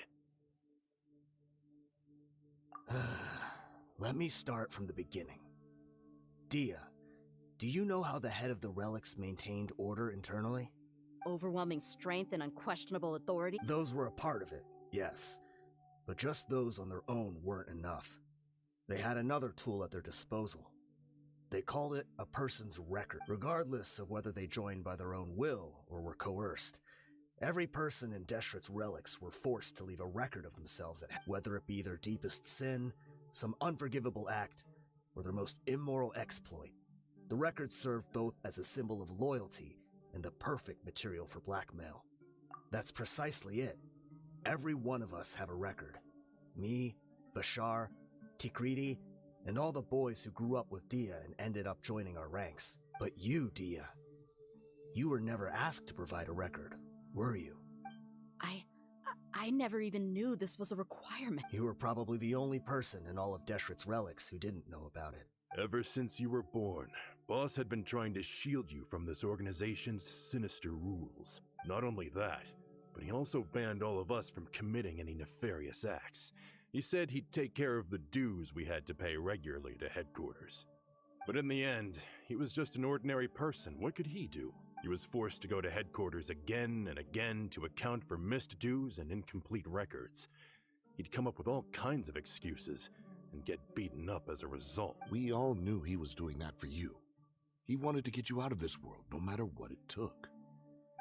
Let me start from the beginning. Dia, do you know how the head of the relics maintained order internally? Overwhelming strength and unquestionable authority? Those were a part of it, yes. But just those on their own weren't enough. They had another tool at their disposal. They called it a person's record, regardless of whether they joined by their own will or were coerced. Every person in Deshret's relics were forced to leave a record of themselves, whether it be their deepest sin, some unforgivable act, or their most immoral exploit. The record served both as a symbol of loyalty and the perfect material for blackmail. That's precisely it. Every one of us have a record. Me, Bashar, Tikriti, and all the boys who grew up with Dia and ended up joining our ranks. But you, Dia, you were never asked to provide a record, were you? I never even knew this was a requirement. You were probably the only person in all of Deshret's relics who didn't know about it. Ever since you were born, Boss had been trying to shield you from this organization's sinister rules. Not only that, but he also banned all of us from committing any nefarious acts. He said he'd take care of the dues we had to pay regularly to headquarters. But in the end, he was just an ordinary person. What could he do? He was forced to go to headquarters again and again to account for missed dues and incomplete records. He'd come up with all kinds of excuses and get beaten up as a result. We all knew he was doing that for you. He wanted to get you out of this world, no matter what it took.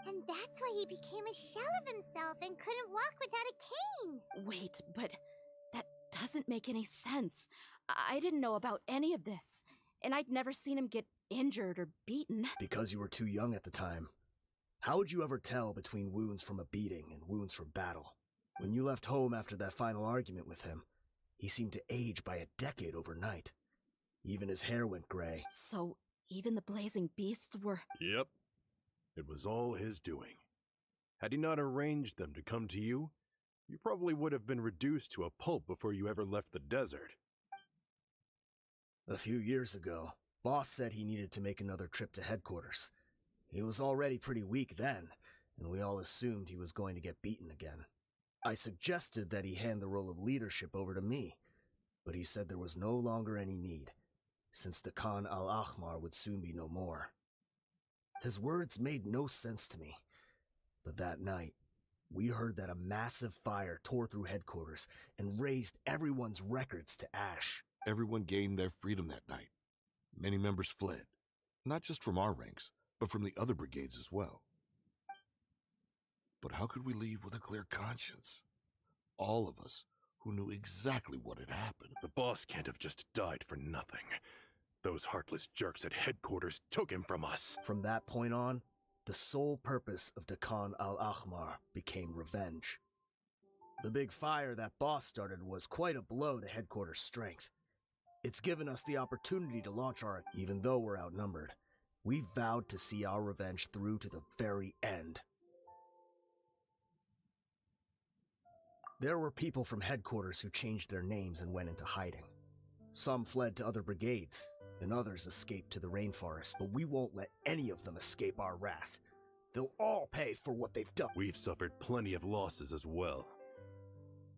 And that's why he became a shell of himself and couldn't walk without a cane. Wait, but that doesn't make any sense. I didn't know about any of this, and I'd never seen him get injured or beaten. Because you were too young at the time. How would you ever tell between wounds from a beating and wounds from battle? When you left home after that final argument with him, he seemed to age by a decade overnight. Even his hair went gray. So, even the blazing beasts were... Yep. It was all his doing. Had he not arranged them to come to you, you probably would have been reduced to a pulp before you ever left the desert. A few years ago, Boss said he needed to make another trip to headquarters. He was already pretty weak then, and we all assumed he was going to get beaten again. I suggested that he hand the role of leadership over to me, but he said there was no longer any need, since the Khan al-Ahmar would soon be no more. His words made no sense to me, but that night, we heard that a massive fire tore through headquarters and razed everyone's records to ash. Everyone gained their freedom that night. Many members fled, not just from our ranks, but from the other brigades as well. But how could we leave with a clear conscience? All of us who knew exactly what had happened. The boss can't have just died for nothing. Those heartless jerks at headquarters took him from us. From that point on, the sole purpose of Khan al-Ahmar became revenge. The big fire that Boss started was quite a blow to headquarters' strength. It's given us the opportunity to launch our... Even though we're outnumbered, we vowed to see our revenge through to the very end. There were people from headquarters who changed their names and went into hiding. Some fled to other brigades, and others escaped to the rainforest, but we won't let any of them escape our wrath. They'll all pay for what they've done. We've suffered plenty of losses as well.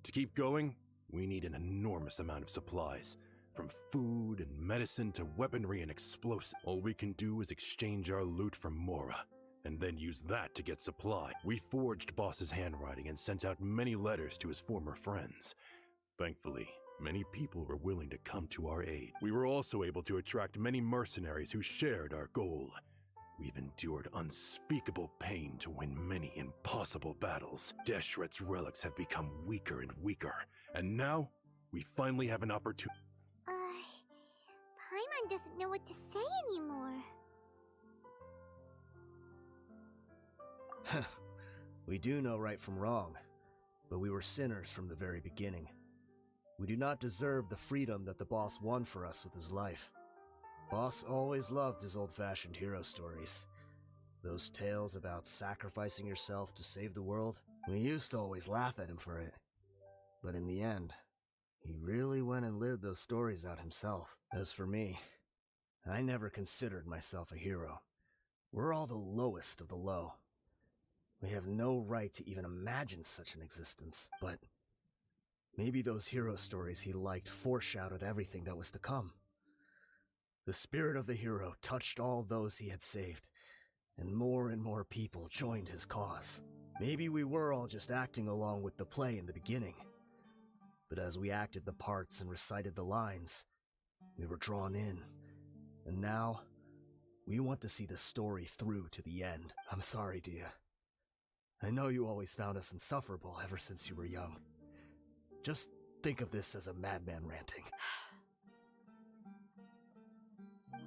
To keep going, we need an enormous amount of supplies. From food and medicine to weaponry and explosives. All we can do is exchange our loot from Mora, and then use that to get supply. We forged Boss's handwriting and sent out many letters to his former friends. Thankfully, many people were willing to come to our aid. We were also able to attract many mercenaries who shared our goal. We've endured unspeakable pain to win many impossible battles. Deshret's relics have become weaker and weaker, and now we finally have an opportunity. Paimon doesn't know what to say anymore. We do know right from wrong, but we were sinners from the very beginning. We do not deserve the freedom that the boss won for us with his life. Boss always loved his old-fashioned hero stories. Those tales about sacrificing yourself to save the world, we used to always laugh at him for it. But in the end, he really went and lived those stories out himself. As for me, I never considered myself a hero. We're all the lowest of the low. We have no right to even imagine such an existence, but maybe those hero stories he liked foreshadowed everything that was to come. The spirit of the hero touched all those he had saved, and more people joined his cause. Maybe we were all just acting along with the play in the beginning, but as we acted the parts and recited the lines, we were drawn in, and now we want to see the story through to the end. I'm sorry, Dia. I know you always found us insufferable ever since you were young. Just think of this as a madman ranting.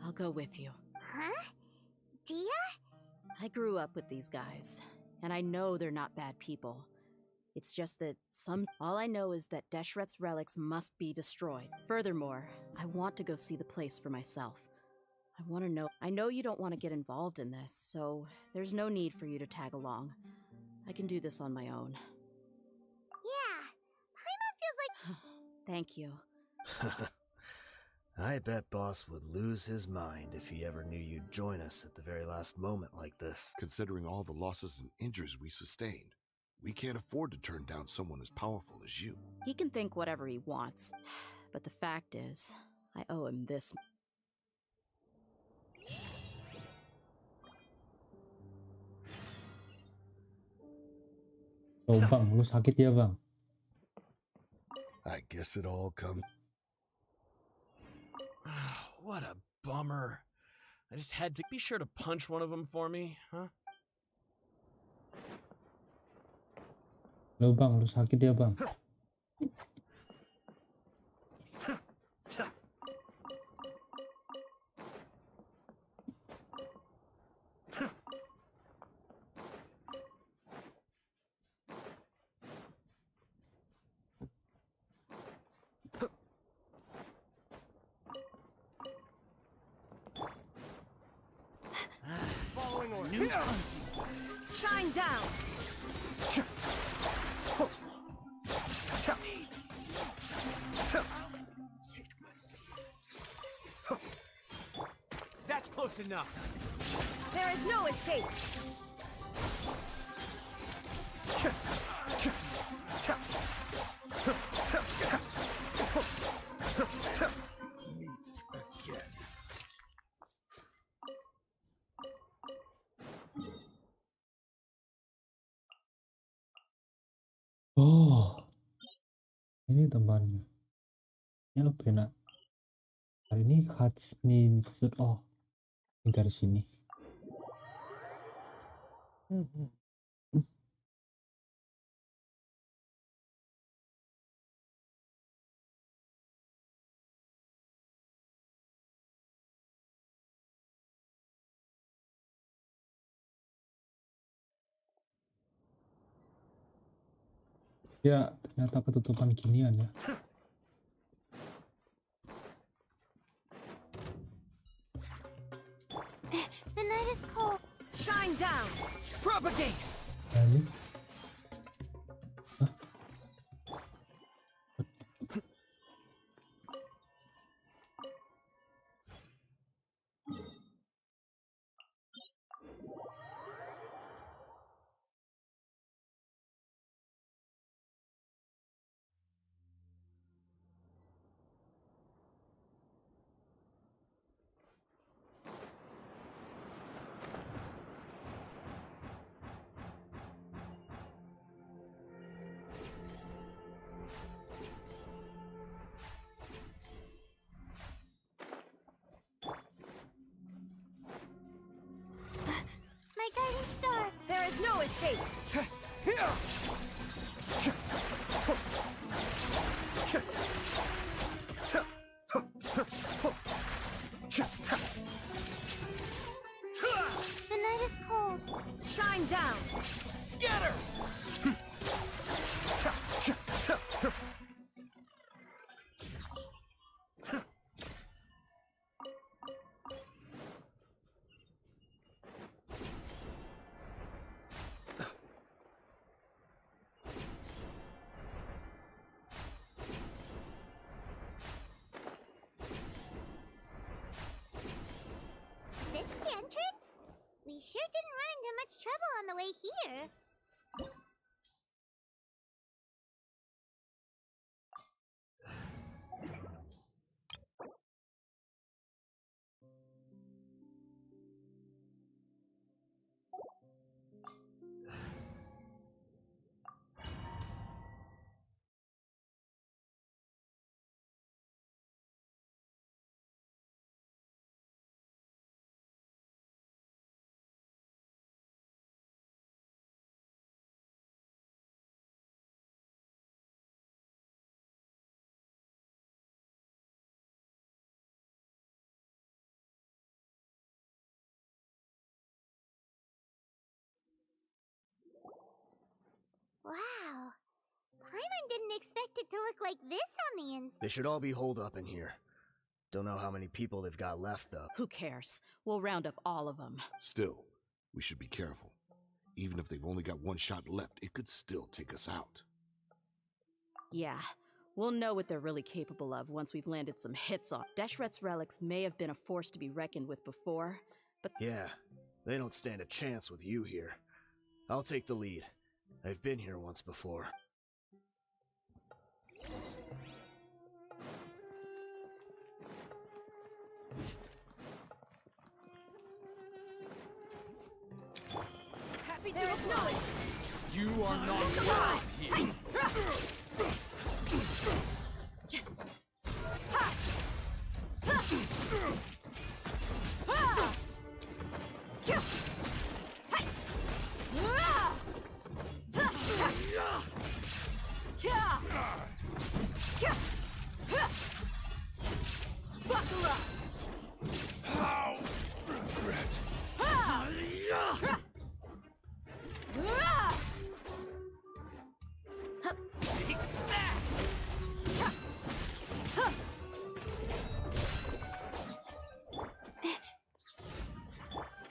I'll go with you. Huh? Dia? I grew up with these guys, and I know they're not bad people. It's just that all I know is that Deshret's relics must be destroyed. Furthermore, I want to go see the place for myself. I know you don't want to get involved in this, so there's no need for you to tag along. I can do this on my own. Yeah, Paimon feels like... Thank you. I bet Boss would lose his mind if he ever knew you'd join us at the very last moment like this. Considering all the losses and injuries we sustained, we can't afford to turn down someone as powerful as you. He can think whatever he wants, but the fact is, I owe him this. Oh bang, lu sakit ya bang? I guess it all comes... What a bummer. I just had to be sure to punch one of them for me, huh? Lu bang, lu sakit ya bang? Following orders. Shine down. That's close enough. There is no escape. Meet again. Oh, ini temannya. Ini lebih enak. Hari ini cutscene. Oh, ini dari sini. Ya, ternyata ketutupan ginian ya. The night is cold. Shine down. Propagate. Ini. My guiding star. There is no escape. The night is cold. Shine down. Scatter. Is this the entrance? We much trouble on the way here. Wow. Paimon didn't expect it to look like this on the inside. They should all be holed up in here. Don't know how many people they've got left, though. Who cares? We'll round up all of them. Still, we should be careful. Even if they've only got one shot left, it could still take us out. Yeah, we'll know what they're really capable of once we've landed some hits on. Deshret's relics may have been a force to be reckoned with before, but... Yeah, they don't stand a chance with you here. I'll take the lead. I've been here once before. Happy to acknowledge. You are not welcome here. Buckle up.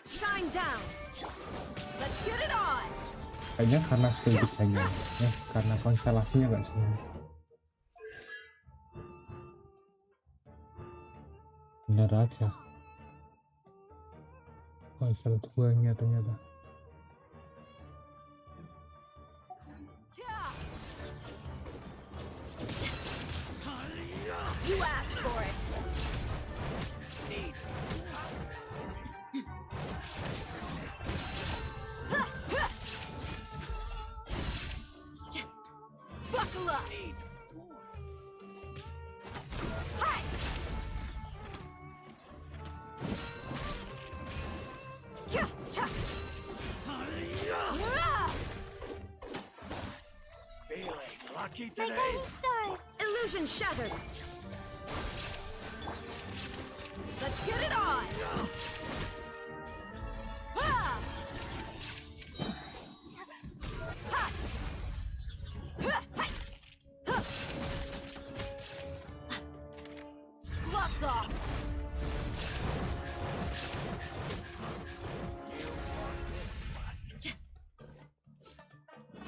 Shine down. Let's get it on. Kayaknya karena sedikit aja ya, karena konstelasinya nggak sih. Bener aja. Konstel tuanya ternyata. You asked for it. Buckle up. Hi. Feeling lucky My today? guiding stars. Illusion shattered. Let's get it on. Ah! Ha! Ha! Hi! Ha! Gloves off.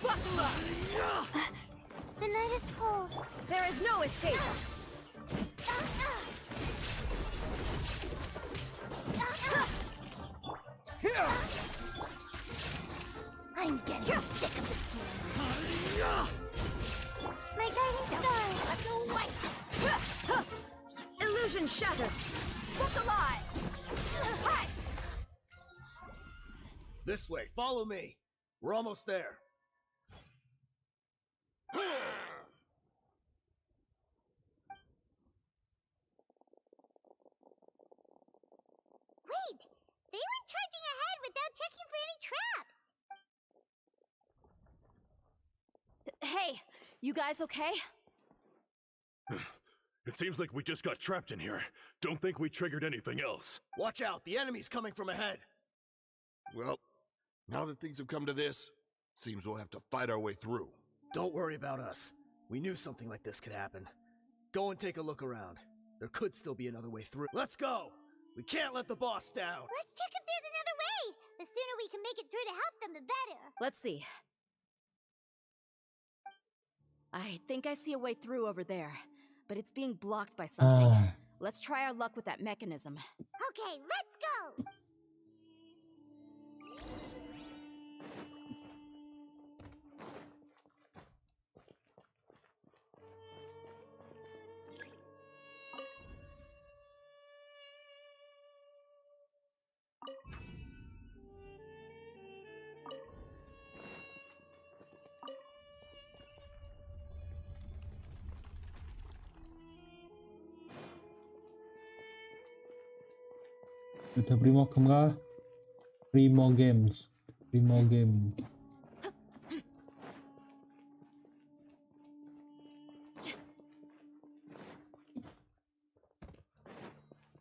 Buckle up. The night is cold. There is no escape. I'm getting sick of this game. My guiding stars. Let's go white. Illusion shattered. Look alive. Hi. This way, follow me. We're almost there. Wait! They went charging ahead without checking for any traps! Hey, you guys okay? It seems like we just got trapped in here. Don't think we triggered anything else. Watch out, the enemy's coming from ahead. Well, now that things have come to this, seems we'll have to fight our way through. Don't worry about us. We knew something like this could happen. Go and take a look around. There could still be another way through. Let's go! We can't let the boss down! Let's check if there's another way! The sooner we can make it through to help them, the better! Let's see. I think I see a way through over there, but it's being blocked by something. Let's try our luck with that mechanism. Okay, let's go! Udah Primogem kah? Primo Games. Primo Game.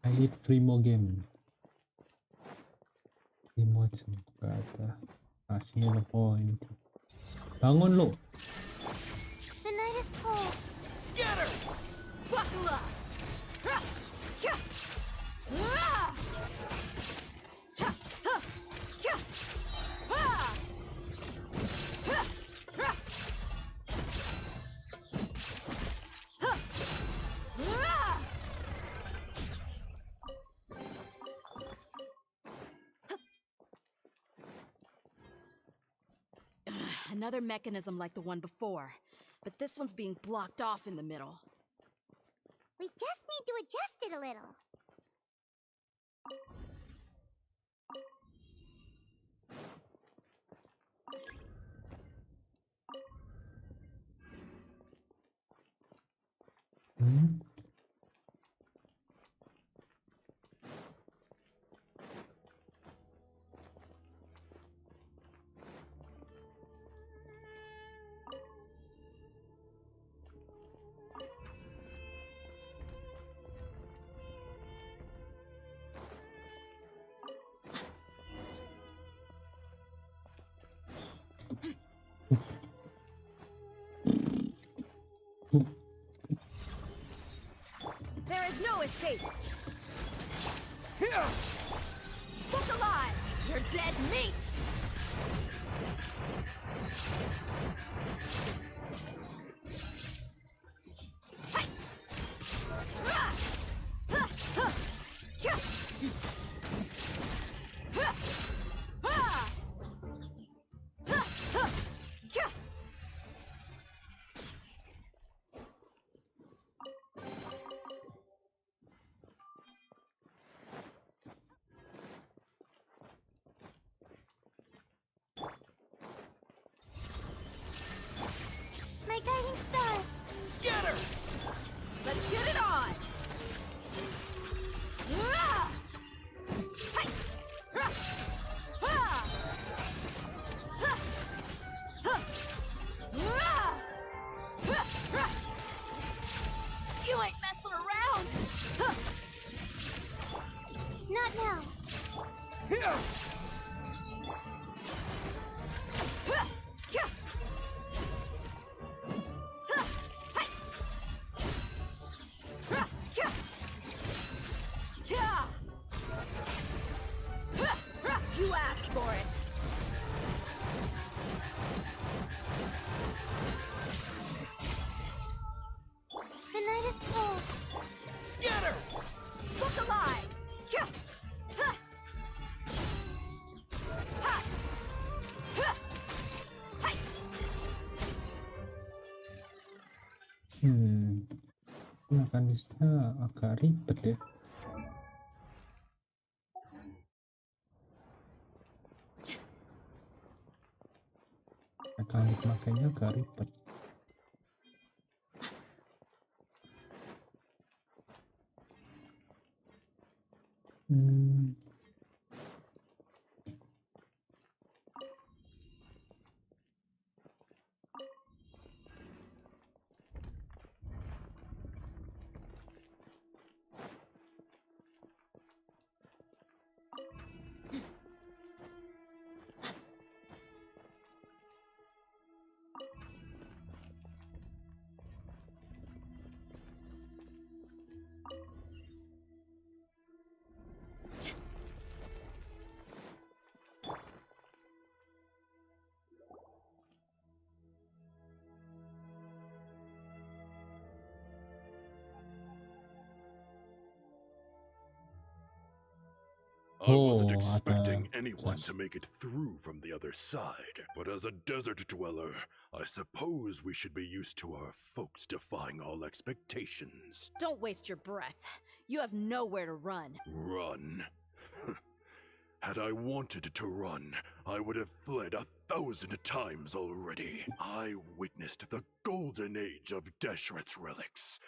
I need Primo Game. Primo kata. Kasih the point. Bangun lo. The night is cold. Scatter! Buckle up! Ha! Kya! Ah! Cha! Ha! Kya! Ah! Ha! Ha! Ha! Ah! Another mechanism like the one before, but this one's being blocked off in the middle. We just need to adjust it a little. There is no escape! Look alive! You're dead meat! My guiding star. Scatter! Let's get it on! Ah! Hey! Ah! Ah! Ah! Ah! Ah! Ah! You ain't messing around! Ah! Not now. Ah! You asked for it! The night is cold. Scatter! Look alive! Kya! Ha! Ha! Ha! Hai! Mekanisnya agak ribet ya. Mekanik makanya agak ribet. I wasn't Oh, expecting ada anyone jas. to make it through from the other side, but as a desert dweller, I suppose we should be used to our folks defying all expectations. Don't waste your breath. You have nowhere to run. Run? Had I wanted to run, I would have fled 1,000 times already. I witnessed the golden age of Deshret's relics.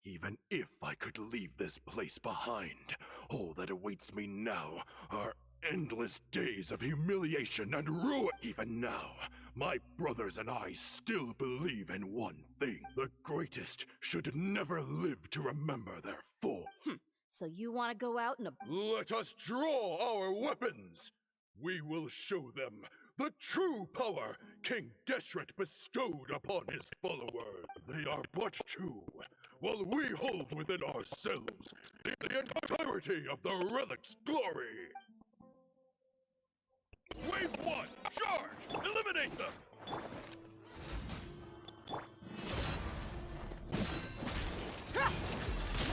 Even if I could leave this place behind, all that awaits me now are endless days of humiliation and ruin. Even now, my brothers and I still believe in one thing. The greatest should never live to remember their fall. So you want to go out in a... Let us draw our weapons! We will show them the true power King Deshret bestowed upon his followers. They are but two, while we hold within ourselves the entirety of the relic's glory. Wave 1, charge! Eliminate them!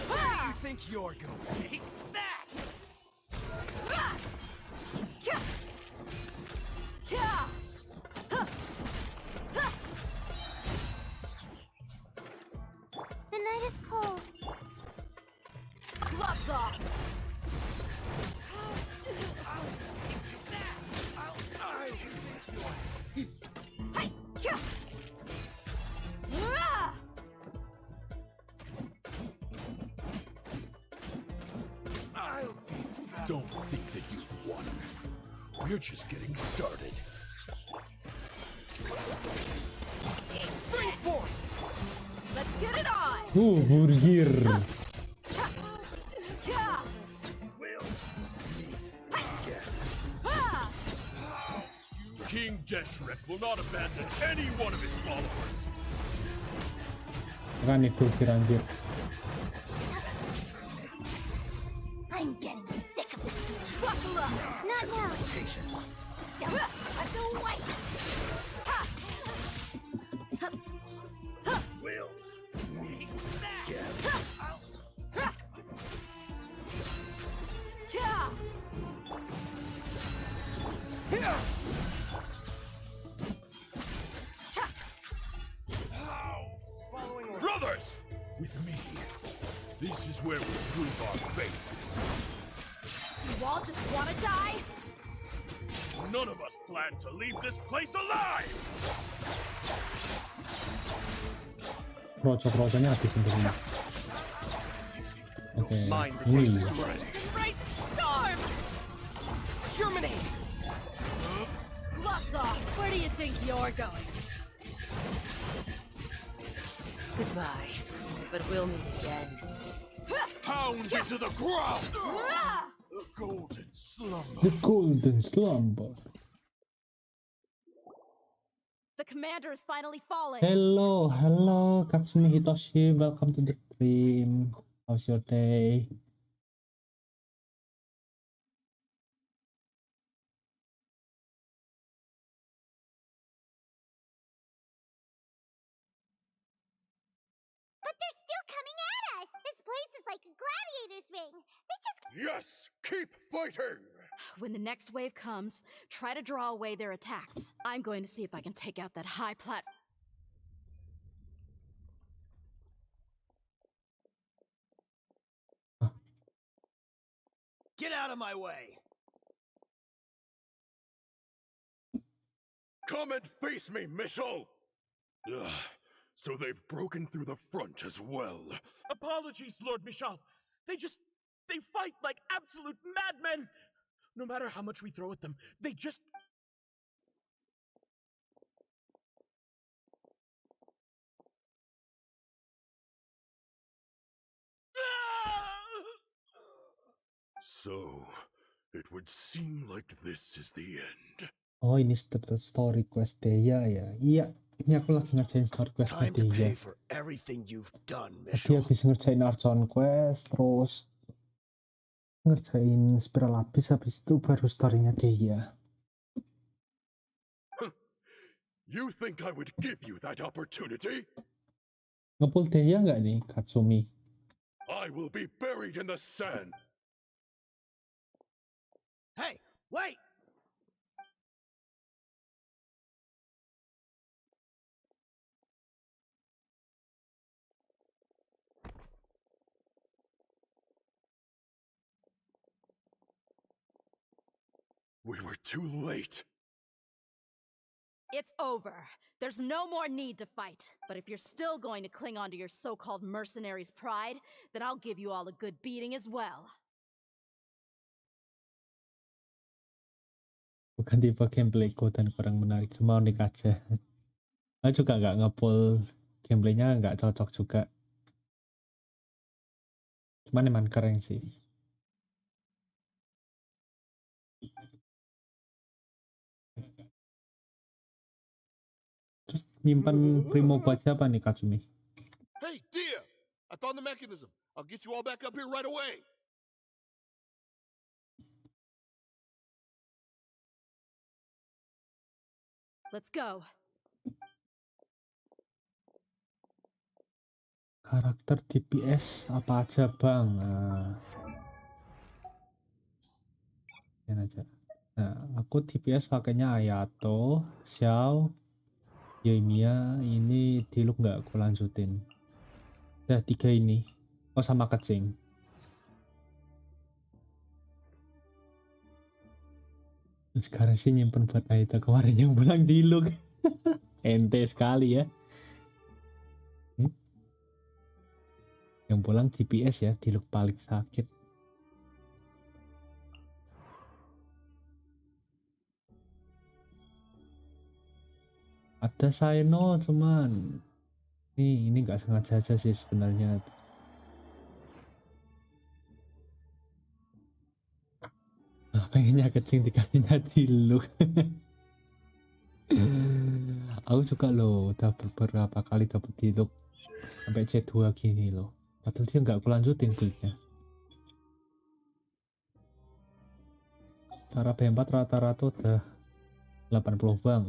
Where do you think you're going? Take that! The night is cold. Gloves off! Don't think that you've won. We're just getting started. Spring forth! Let's get it on! Hurgir. King Deshret will not abandon any one of his followers. Kan itu Hurgir anjir. I'm getting sick of this. Buckle up! Not now! Don't have to wait! Will meet Brothers! With me, this is where we prove our faith. You all just want to die? None of us plan to leave this place alive! Kroco-kroconya habis sebenarnya. Oke, ini Right storm! Germinate! Gloves off! Where do you think you're going? Goodbye. But we'll meet again. Pound into the ground! The golden slumber. The Golden Slumber. The commander is finally falling. Hello, Katsumi Hitoshi. Welcome to the stream. How's your day? But they're still coming at us! This place is like a gladiator's ring. They just... Yes! Keep fighting! When the next wave comes, try to draw away their attacks. I'm going to see if I can take out that high platform. Get out of my way! Come and face me, Michel! Ugh, so they've broken through the front as well. Apologies, Lord Michal. They fight like absolute madmen. No matter how much we throw at them, they just... So, it would seem like this is the end. Oh, ini story quest Deya ya. Iya, ini aku lagi ngerjain story quest Time to Deya. pay for everything you've done, Tadi Michel. habis ngerjain Archon quest, terus ngerjain spiral habis itu baru storynya Deya. You think I would give you that opportunity? Ngepull Deya nggak nih, Katsumi? I will be buried in the sand. Hey, wait! We were too late. It's over. There's no more need to fight. But if you're still going to cling on to your so-called mercenary's pride, then I'll give you all a good beating as well. Bukan tipe gameplayku dan kurang menarik, cuma unik aja. Aku juga nggak nge-pull gameplaynya, nggak cocok juga. Cuman emang keren sih. Terus nyimpen Primo buat siapa nih, Katsumi? Hey, dear! I found the mechanism. I'll get you all back up here right away. Let's go. Karakter DPS apa aja, Bang? Nah, ini aja. Nah, aku DPS pakainya Ayato, Xiao, Yoimiya. Ini Diluc nggak aku lanjutin. Ya, 3 ini. Oh, sama Kecing. Sekarang sih nyimpen buat Aita, kemarin yang bilang Diluc. Ente sekali ya. Yang pulang DPS ya, Diluc paling sakit. Ada Saeno, cuman ini nggak sengaja aja sih sebenarnya. Pengennya Kecing dikasihnya Diluc. Aku juga loh, udah beberapa kali dapet Diluc sampai C2 gini loh. Padahal dia nggak kulanjutin build-nya. Cara B4 rata-rata udah 80 bang.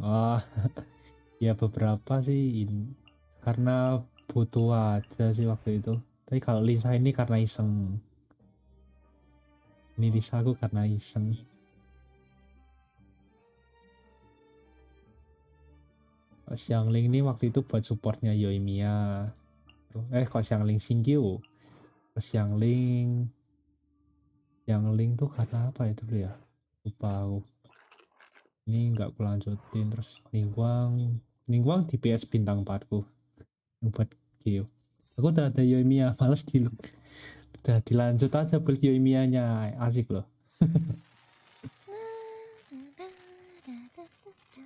Ya beberapa sih karena butuh aja sih waktu itu. Tapi kalau Lisa ini karena iseng. Ini Lisa aku karena iseng. Xiangling ini waktu itu buat supportnya Yoimiya. Kok Xiangling Xingqiu. Xiangling tuh karena apa itu ya? Lupa aku. Ini nggak kulanjutin. Terus Ningguang DPS bintang 4 ku buat Geo. Aku udah ada Yoimiya, males udah dilanjut aja build Yoimiya-nya, asik loh.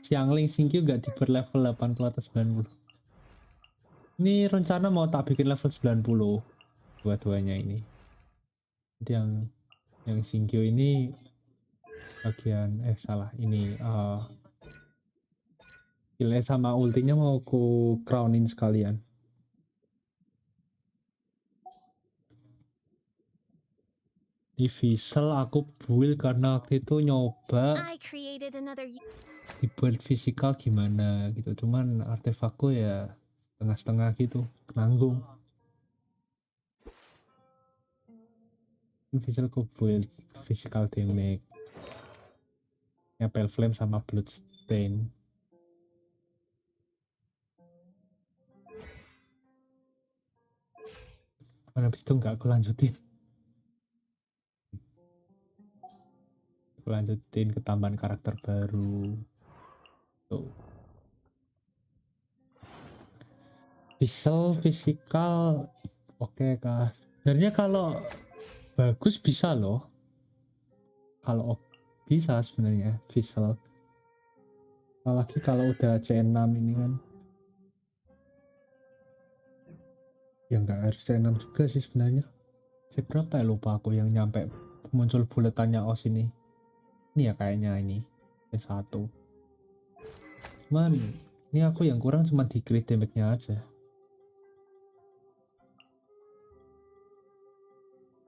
Xiangling Xingqiu gak di level 80 atau 90. Ini rencana mau tak bikin level 90 dua-duanya ini. Yang Xingqiu ini bagian salah ini skillnya sama ultinya mau ku crownin sekalian. Di Vissel aku build karena waktu itu nyoba dibuild fisikal gimana gitu, cuman artefakku ya setengah-setengah gitu, nanggung. Vissel ku build physical damage Pale Flame sama Bloodstain. Habis itu nggak aku lanjutin. Lanjutin ke tambahan karakter baru tuh. Visual fisikal oke kah, sebenarnya kalau bagus bisa loh, kalau bisa sebenarnya visual, apalagi kalau udah C6 ini kan ya nggak harus C6 juga sih sebenarnya. C berapa ya lupa aku yang nyampe muncul buletannya os ini ya kayaknya ini C1. Cuman ini aku yang kurang cuma di crit damage nya aja.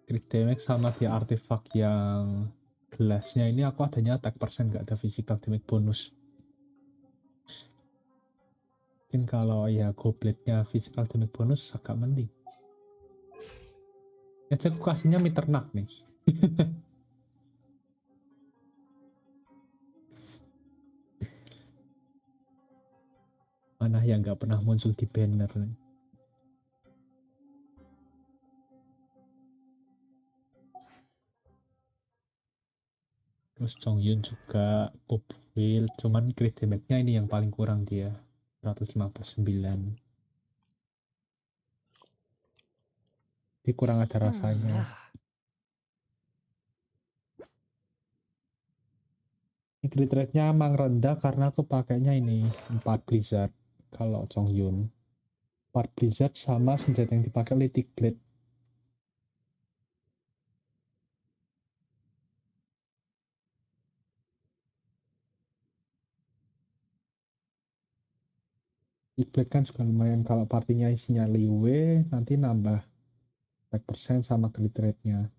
Crit damage sama di artefak yang gelasnya ini aku adanya attack persen, nggak ada physical damage bonus. Mungkin kalau ya gobletnya physical damage bonus agak mending. Ya aku kasihnya Mitternack nih. Mana yang nggak pernah muncul di banner nih. Terus Chongyun juga up build, cuman crit damage-nya ini yang paling kurang dia, 159. Jadi kurang ada rasanya. Ini crit rate-nya emang rendah karena aku pakainya ini 4 blizzard kalau Chongyun. 4 blizzard sama senjata yang dipakai Litic Blade. Litic Blade kan juga lumayan kalau partinya isinya Liwe, nanti nambah 4% sama crit rate-nya.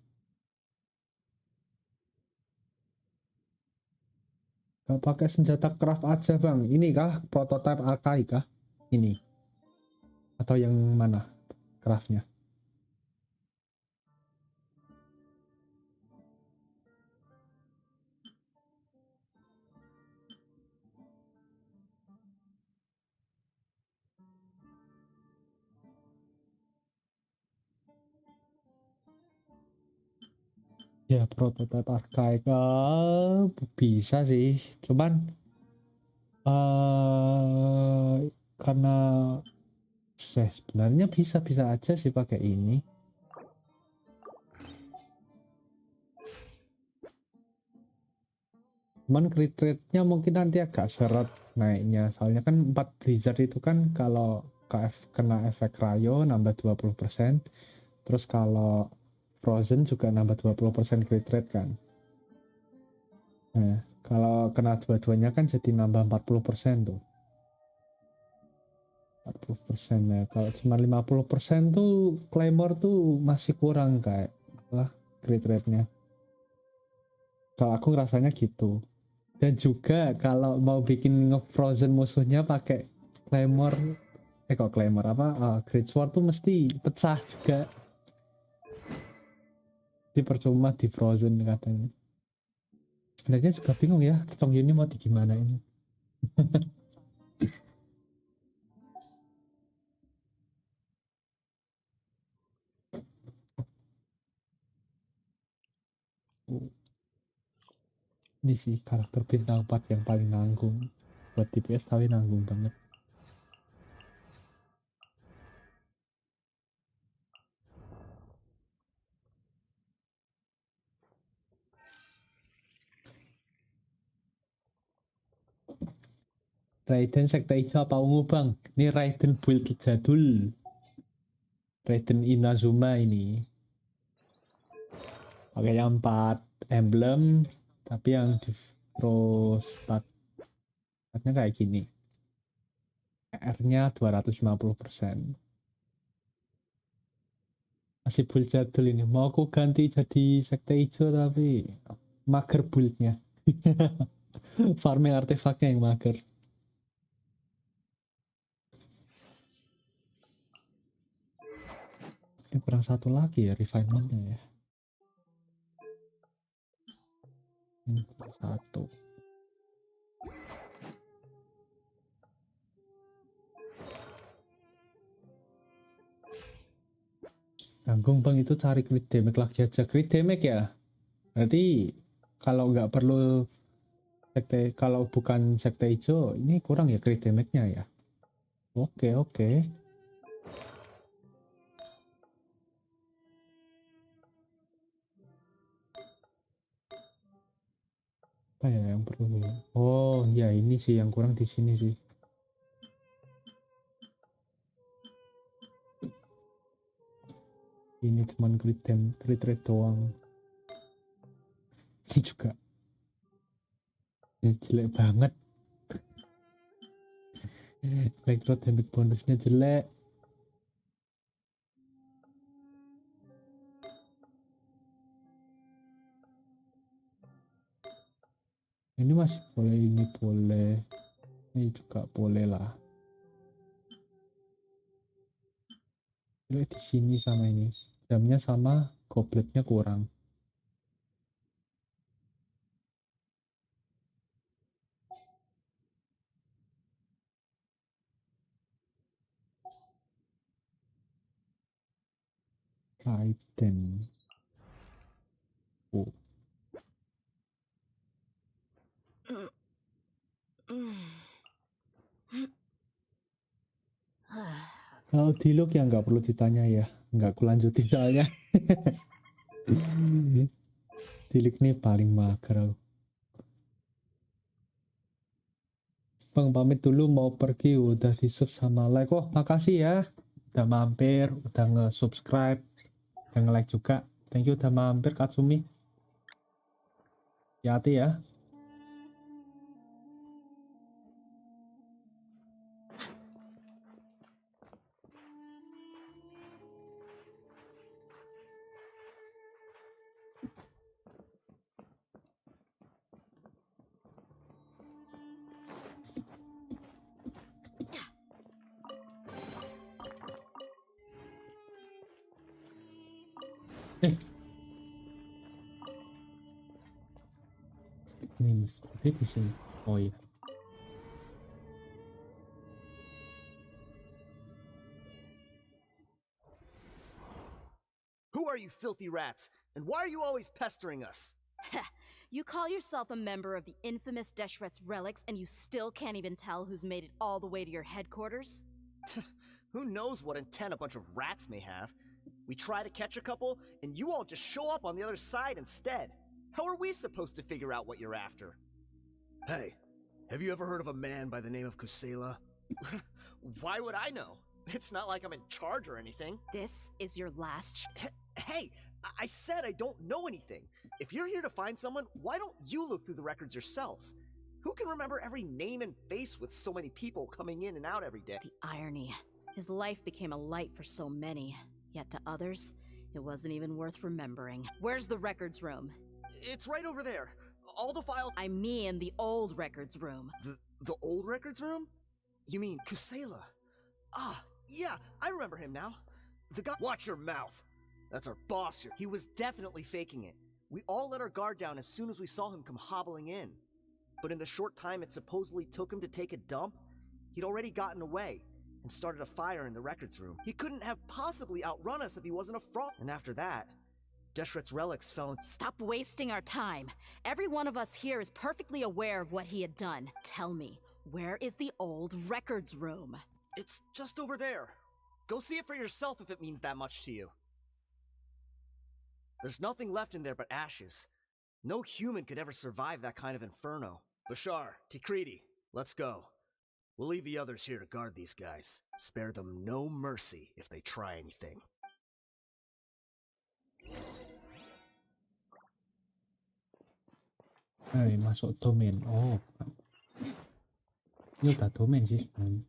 Kalau pakai senjata craft aja bang, ini kah prototype Arkai kah? Ini atau yang mana craftnya? Ya prototype Arkai bisa sih, cuman karena sebenarnya bisa-bisa aja sih pakai ini. Cuman crit rate-nya mungkin nanti agak seret naiknya. Soalnya kan 4 blizzard itu kan kalau kena efek rayo nambah 20%. Terus kalau frozen juga nambah 20% crit rate kan. Nah, kalau kena dua-duanya kan jadi nambah 40% tuh. 40% ya. Kalau cuma 50% tuh Claymore tuh masih kurang kayak lah crit rate-nya. Kalau aku ngerasanya gitu. Dan juga kalau mau bikin nge-frozen musuhnya pakai Claymore, kok Claymore apa? Great Sword tuh mesti pecah juga. Di percuma di frozen katanya. Sebenarnya juga bingung ya, Chongyun ini mau di gimana ini. Ini sih karakter bintang 4 yang paling nanggung. Buat DPS tapi nanggung banget. Raiden sekte hijau apa ungu bang? Ini Raiden build jadul. Raiden Inazuma ini. Pakai yang 4 emblem, tapi yang di terus statnya kayak gini. R-nya 250%. Masih build jadul ini. Mau aku ganti jadi sekte hijau tapi mager buildnya. Farming artefaknya yang mager. Ini kurang satu lagi ya refinementnya ya. Satu. Nanggung bang itu cari crit damage lagi aja. Crit damage ya. Berarti kalau nggak perlu sekte, kalau bukan sekte hijau ini kurang ya crit damage-nya ya. Oke oke. Apa ya yang perlu? Oh ya ini sih yang kurang di sini sih. Ini cuman crit rate doang. Ini juga ini jelek banget. Electro damage bonusnya jelek. Ini masih boleh, ini boleh, ini juga boleh lah. Jelek di sini sama ini. Jamnya sama, gobletnya kurang. Raiden. Oh. Kalau Diluc ya nggak perlu ditanya ya, nggak kulanjutin soalnya. Diluc nih paling mager. Bang pamit dulu mau pergi, udah di sub sama like. Oh makasih ya udah mampir, udah nge-subscribe, udah nge-like juga. Thank you udah mampir Katsumi. Hati-hati ya. Ini mesti di sini. Oh iya. Who are you filthy rats? And why are you always pestering us? You call yourself a member of the infamous Deshret's relics and you still can't even tell who's made it all the way to your headquarters? Who knows what intent a bunch of rats may have? We try to catch a couple, and you all just show up on the other side instead. How are we supposed to figure out what you're after? Hey, have you ever heard of a man by the name of Kusela? Why would I know? It's not like I'm in charge or anything. This is your last Hey, I said I don't know anything. If you're here to find someone, why don't you look through the records yourselves? Who can remember every name and face with so many people coming in and out every day? The irony. His life became a light for so many, yet to others, it wasn't even worth remembering. Where's the records room? It's right over there. All the files— I mean the old records room. The old records room? You mean Kusela? Ah, yeah, I remember him now. The guy— Watch your mouth! That's our boss here. He was definitely faking it. We all let our guard down as soon as we saw him come hobbling in. But in the short time it supposedly took him to take a dump, he'd already gotten away and started a fire in the records room. He couldn't have possibly outrun us if he wasn't a fraud. And after that, Deshret's relics fell in— Stop wasting our time. Every one of us here is perfectly aware of what he had done. Tell me, where is the old records room? It's just over there. Go see it for yourself if it means that much to you. There's nothing left in there but ashes. No human could ever survive that kind of inferno. Bashar, Tikriti, let's go. We'll leave the others here to guard these guys. Spare them no mercy if they try anything. Hai, masuk domain. Oh. Ini udah domain sih sebenarnya.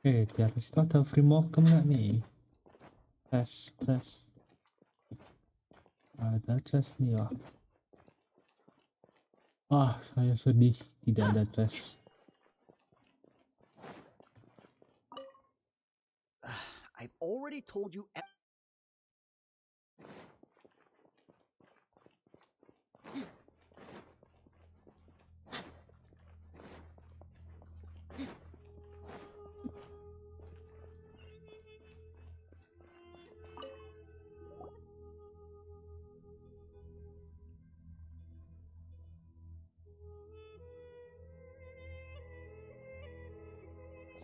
Di atas itu ada free mogem nggak nih? Tes. Ada tes nih ya. Ah, saya sedih tidak ada tes. I've already told you.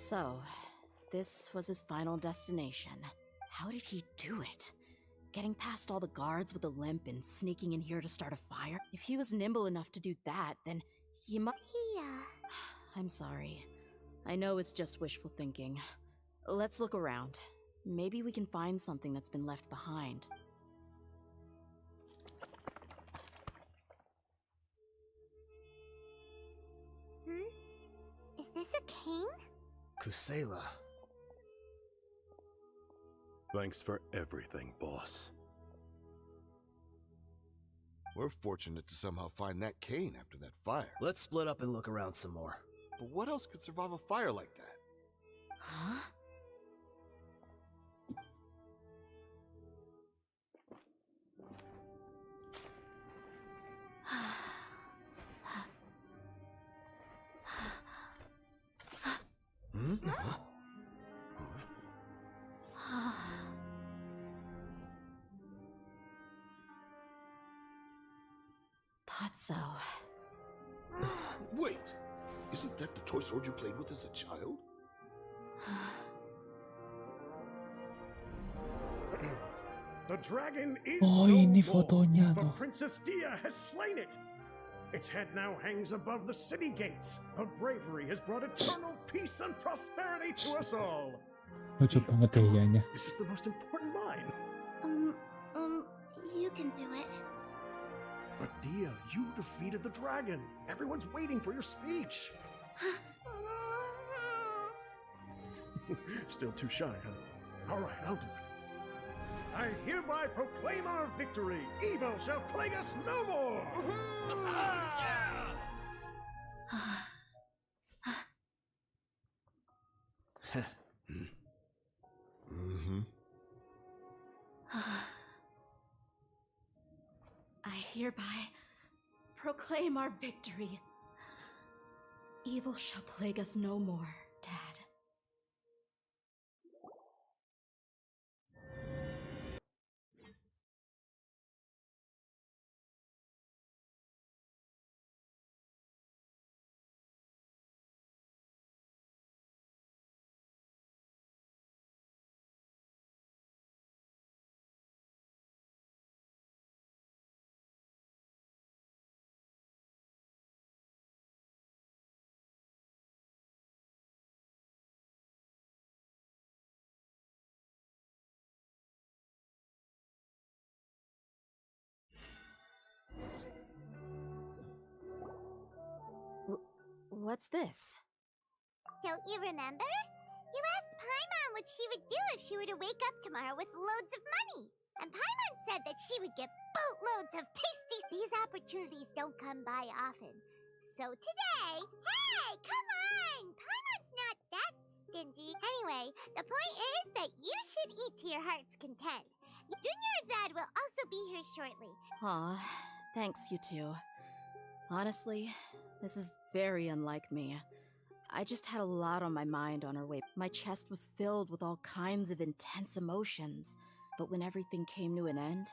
So, this was his final destination. How did he do it? Getting past all the guards with a limp and sneaking in here to start a fire? If he was nimble enough to do that, then he must— I'm sorry. I know it's just wishful thinking. Let's look around. Maybe we can find something that's been left behind. Is this a cane? Kusela. Thanks for everything, boss. We're fortunate to somehow find that cane after that fire. Let's split up and look around some more. But what else could survive a fire like that? Huh? Thought so. Wait! Isn't that the toy sword you played with as a child? The dragon is Oh, no ini more, fotonya for tuh. Princess Dia has slain it. Its head now hangs above the city gates. Her bravery has brought eternal peace and prosperity to us all. Lucu banget gayanya. This is the most important line. You can do it. But Dia, you defeated the dragon. Everyone's waiting for your speech. Still too shy, huh? All right, I'll do it. I hereby proclaim our victory. Evil shall plague us no more. Mm-hmm. I hereby proclaim our victory. Evil shall plague us no more, Dad. What's this? Don't you remember? You asked Paimon what she would do if she were to wake up tomorrow with loads of money. And Paimon said that she would get boatloads of tasty... These opportunities don't come by often. So today... Hey, come on! Paimon's not that stingy. Anyway, the point is that you should eat to your heart's content. Junior Azad will also be here shortly. Aw, thanks, you two. Honestly, this is very unlike me. I just had a lot on my mind on our way. My chest was filled with all kinds of intense emotions. But when everything came to an end,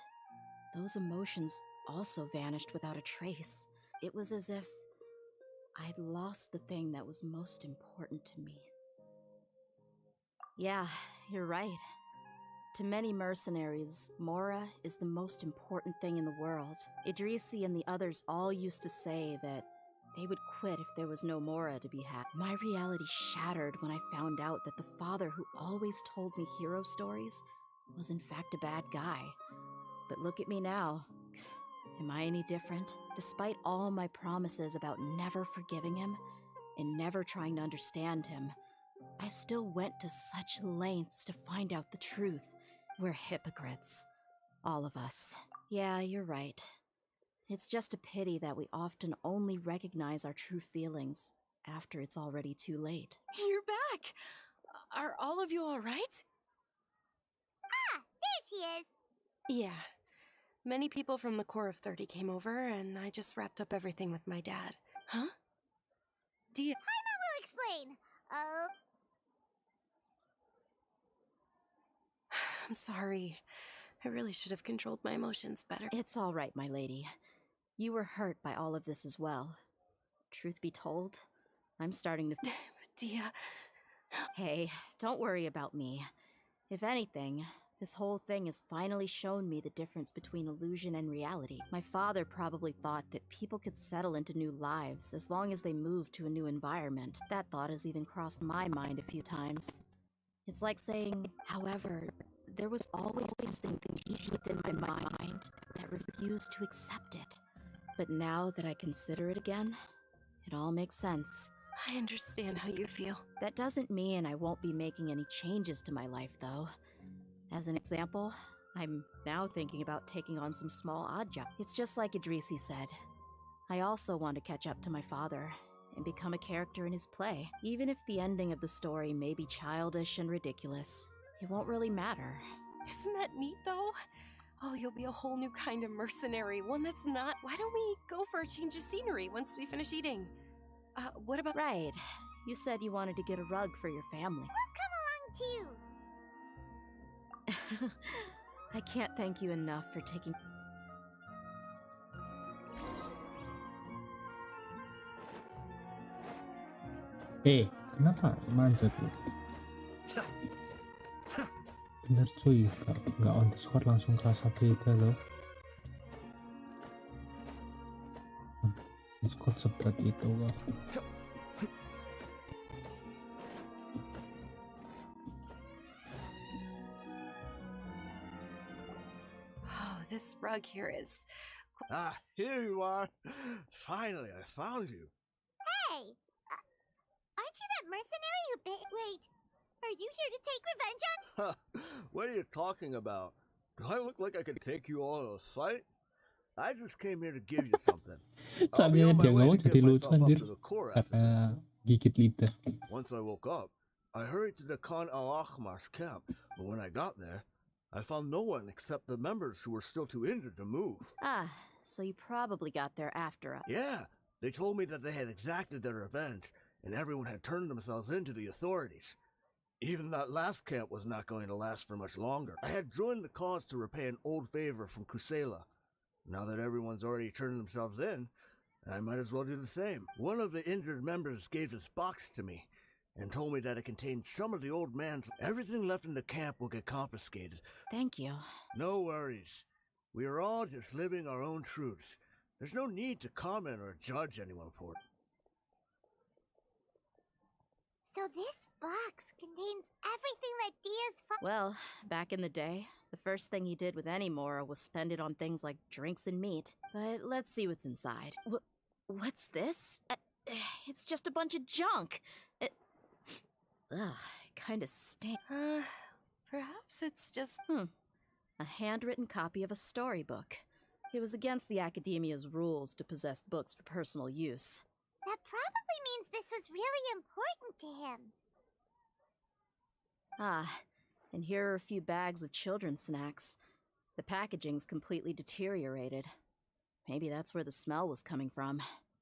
those emotions also vanished without a trace. It was as if I'd lost the thing that was most important to me. Yeah, you're right. To many mercenaries, Mora is the most important thing in the world. Idrisi and the others all used to say that they would quit if there was no Mora to be had. My reality shattered when I found out that the father who always told me hero stories was in fact a bad guy. But look at me now. Am I any different? Despite all my promises about never forgiving him and never trying to understand him, I still went to such lengths to find out the truth. We're hypocrites. All of us. Yeah, you're right. It's just a pity that we often only recognize our true feelings after it's already too late. You're back! Are all of you alright? Ah, there she is. Yeah. Many people from the Corps of 30 came over, and I just wrapped up everything with my dad. Huh? Dia... Paimon will explain. Oh... I'm sorry. I really should have controlled my emotions better. It's all right, my lady. You were hurt by all of this as well. Truth be told, I'm starting to... Dia... Hey, don't worry about me. If anything, this whole thing has finally shown me the difference between illusion and reality. My father probably thought that people could settle into new lives as long as they moved to a new environment. That thought has even crossed my mind a few times. It's like saying, however, there was always something deep within my mind that refused to accept it. But now that I consider it again, it all makes sense. I understand how you feel. That doesn't mean I won't be making any changes to my life, though. As an example, I'm now thinking about taking on some small odd jobs. It's just like Idrisi said. I also want to catch up to my father and become a character in his play. Even if the ending of the story may be childish and ridiculous, it won't really matter. Isn't that neat, though? Oh, you'll be a whole new kind of mercenary, one that's not... Why don't we go for a change of scenery once we finish eating? What about... Right. You said you wanted to get a rug for your family. We'll come along, too. I can't thank you enough for taking... Kenapa manjat lu? Bener cuy, nggak on Discord langsung kerasa beda loh. Discord seberat itu loh. Oh, this rug here is... Ah, here you are. Finally, I found you. Hey! Aren't you that mercenary who bit? Wait, are you here to take revenge on? What are you talking about? Do I look like I could take you all in a fight? I just came here to give you something. I'll be Caranya on my dia way ngomong to jadi get lucu myself up anjir to the core after karena gigit lidah. Once I woke up, I hurried to the Khan al-Ahmar's camp, but when I got there, I found no one except the members who were still too injured to move. Ah, so you probably got there after us. Yeah, they told me that they had exacted their revenge, and everyone had turned themselves in to the authorities. Even that last camp was not going to last for much longer. I had joined the cause to repay an old favor from Kusela. Now that everyone's already turned themselves in, I might as well do the same. One of the injured members gave this box to me and told me that it contained some of the old man's... Everything left in the camp will get confiscated. Thank you. No worries. We are all just living our own truths. There's no need to comment or judge anyone for it. So this box contains everything that Dia's Well, back in the day, the first thing he did with any Mora was spend it on things like drinks and meat. But let's see what's inside. What's this? It's just a bunch of junk. It kind of stinks. Perhaps it's just... A handwritten copy of a storybook. It was against the Academia's rules to possess books for personal use. That probably means this was really important to him. Ah, and here are a few bags of children's snacks. The packaging's completely deteriorated. Maybe that's where the smell was coming from.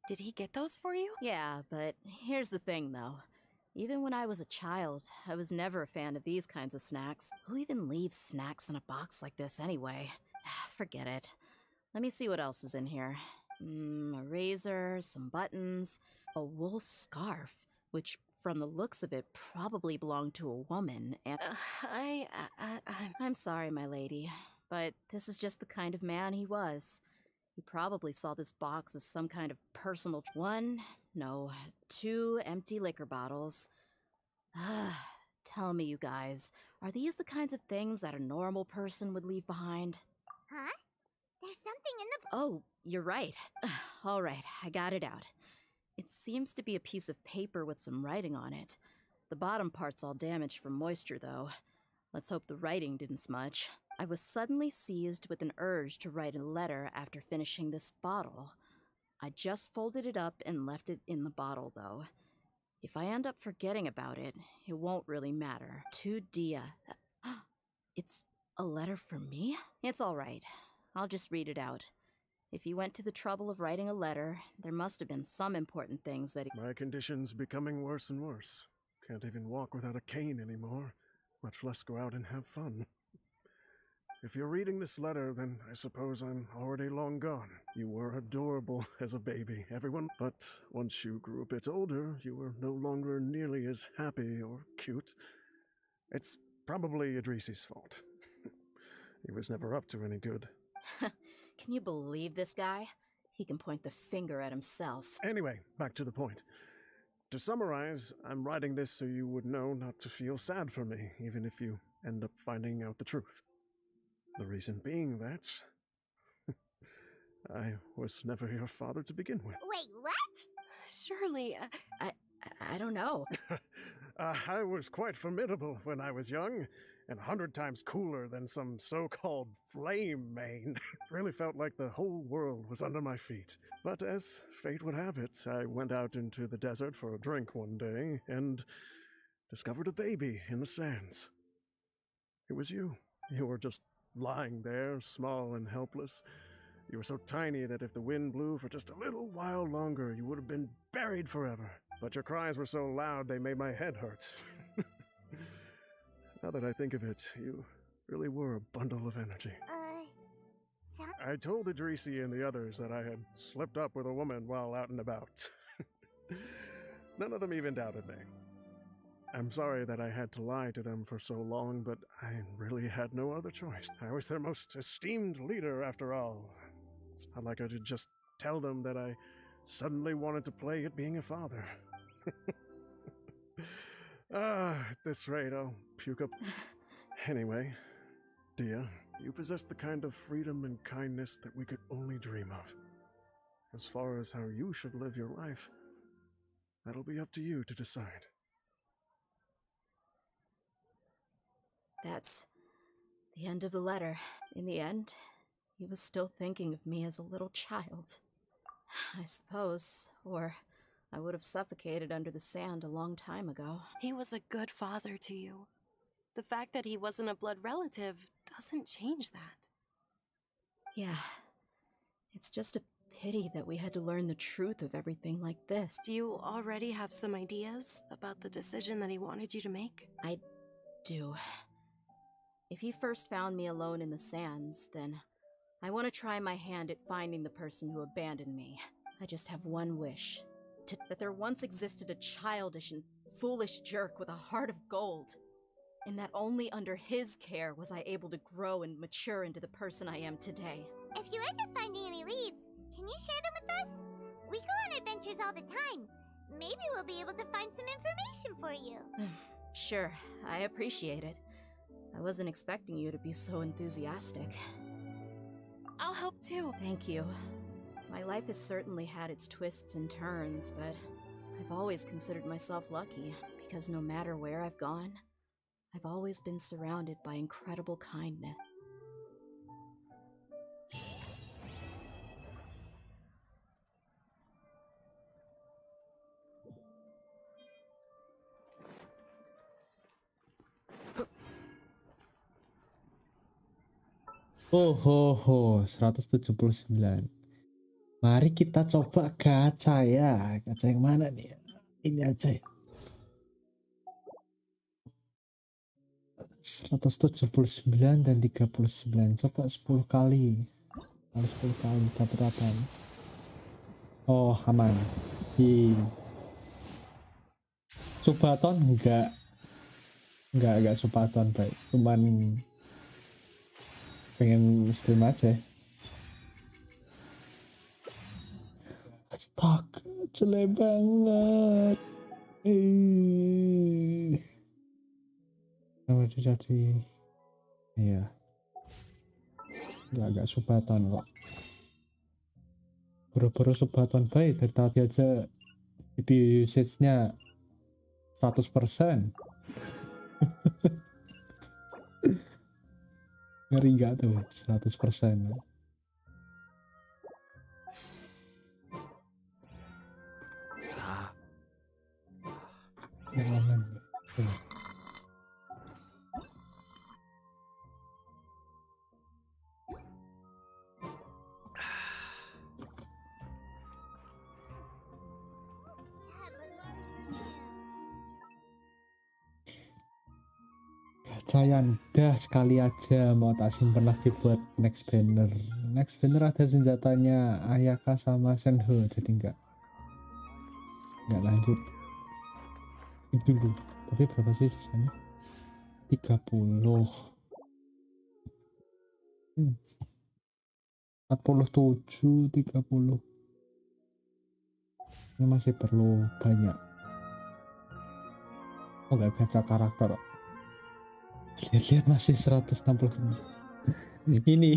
Did he get those for you? Yeah, but here's the thing, though. Even when I was a child, I was never a fan of these kinds of snacks. Who even leaves snacks in a box like this anyway? Forget it. Let me see what else is in here. A razor, some buttons, a wool scarf, which from the looks of it probably belonged to a woman, and... I'm sorry, my lady, but this is just the kind of man he was. He probably saw this box as some kind of personal... 2 empty liquor bottles. Tell me, you guys, are these the kinds of things that a normal person would leave behind? Huh? There's something in the... Oh, you're right. All right, I got it out. It seems to be a piece of paper with some writing on it. The bottom part's all damaged from moisture, though. Let's hope the writing didn't smudge. I was suddenly seized with an urge to write a letter after finishing this bottle. I just folded it up and left it in the bottle, though. If I end up forgetting about it, it won't really matter. To Dia. It's a letter for me? It's all right. I'll just read it out. If he went to the trouble of writing a letter, there must have been some important things that he... My condition's becoming worse and worse. Can't even walk without a cane anymore, much less go out and have fun. If you're reading this letter, then I suppose I'm already long gone. You were adorable as a baby, everyone. But once you grew a bit older, you were no longer nearly as happy or cute. It's probably Idrisi's fault. He was never up to any good. Can you believe this guy? He can point the finger at himself. Anyway, back to the point. To summarize, I'm writing this so you would know not to feel sad for me, even if you end up finding out the truth. The reason being that I was never your father to begin with. Wait, what? Surely, I don't know. I was quite formidable when I was young, and 100 times cooler than some so-called flame main. Really felt like the whole world was under my feet. But as fate would have it, I went out into the desert for a drink one day, and discovered a baby in the sands. It was you. You were just lying there, small and helpless. You were so tiny that if the wind blew for just a little while longer, you would have been buried forever. But your cries were so loud they made my head hurt. Now that I think of it, you really were a bundle of energy. I told Idrisi and the others that I had slipped up with a woman while out and about. None of them even doubted me. I'm sorry that I had to lie to them for so long, but I really had no other choice. I was their most esteemed leader, after all. It's not like I could just tell them that I suddenly wanted to play at being a father. At this rate, I'll puke up. Anyway, Dia, you possess the kind of freedom and kindness that we could only dream of. As far as how you should live your life, that'll be up to you to decide. That's the end of the letter. In the end, he was still thinking of me as a little child. I suppose, or I would have suffocated under the sand a long time ago. He was a good father to you. The fact that he wasn't a blood relative doesn't change that. Yeah, it's just a pity that we had to learn the truth of everything like this. Do you already have some ideas about the decision that he wanted you to make? I do. If he first found me alone in the sands, then I want to try my hand at finding the person who abandoned me. I just have one wish. That there once existed a childish and foolish jerk with a heart of gold. And that only under his care was I able to grow and mature into the person I am today. If you end up finding any leads, can you share them with us? We go on adventures all the time. Maybe we'll be able to find some information for you. Sure, I appreciate it. I wasn't expecting you to be so enthusiastic. I'll help too. Thank you. My life has certainly had its twists and turns, but I've always considered myself lucky, because no matter where I've gone, I've always been surrounded by incredible kindness. Oh, 179. Mari kita coba gacha ya. Gacha yang mana nih? Ini aja ya. 179 dan 39. Coba 10 kali. Harus 10 kali dapat apa? Oh, aman. Subaton enggak subaton, baik. Cuman pengen stream aja. Astaga, jelek banget. Nama jadi iya. Enggak subaton kok. Buru-buru subaton baik dari tadi aja CPU usage-nya 100%. Ngeri nggak tuh 100%. Yang mana nih? Gacayan dah sekali aja, mau tak simpen lagi buat next banner. Next banner ada senjatanya Ayaka sama Senho, jadi nggak lanjut itu dulu. Tapi berapa sih sisanya? 30 47 30. Ini masih perlu banyak. Oh, nggak baca karakter. Lihat masih 160. Ini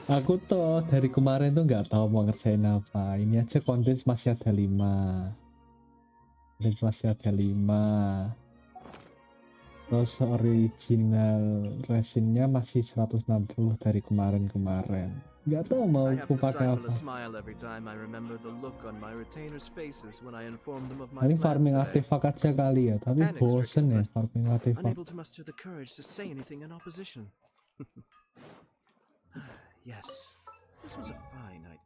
aku tuh dari kemarin tuh nggak tahu mau ngerjain apa. Ini aja konten masih ada 5. Terus original resinnya masih 160 dari kemarin. Nggak tahu mau aku pakai apa. Paling farming artefak aja kali ya, tapi bosen ya farming artefak. Yes, this was a fine night.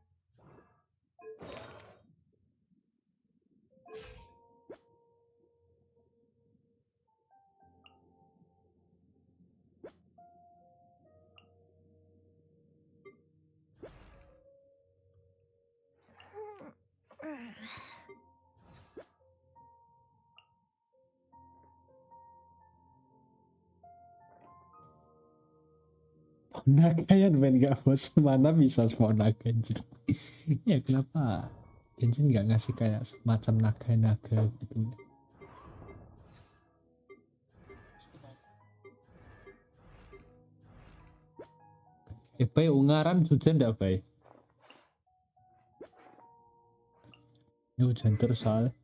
Naga ya main gak bos, mana bisa spawn naga anjir. Ya kenapa Genshin nggak ngasih kayak semacam naga-naga gitu. Bay ungaran hujan nggak Bay? Ini hujan terus soalnya.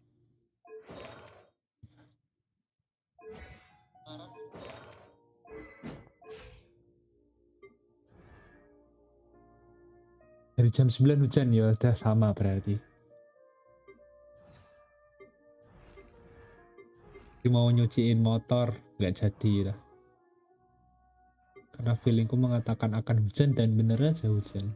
Dari jam 9 hujan ya udah sama berarti. Mau nyuciin motor nggak jadi lah. Karena feelingku mengatakan akan hujan dan bener aja hujan.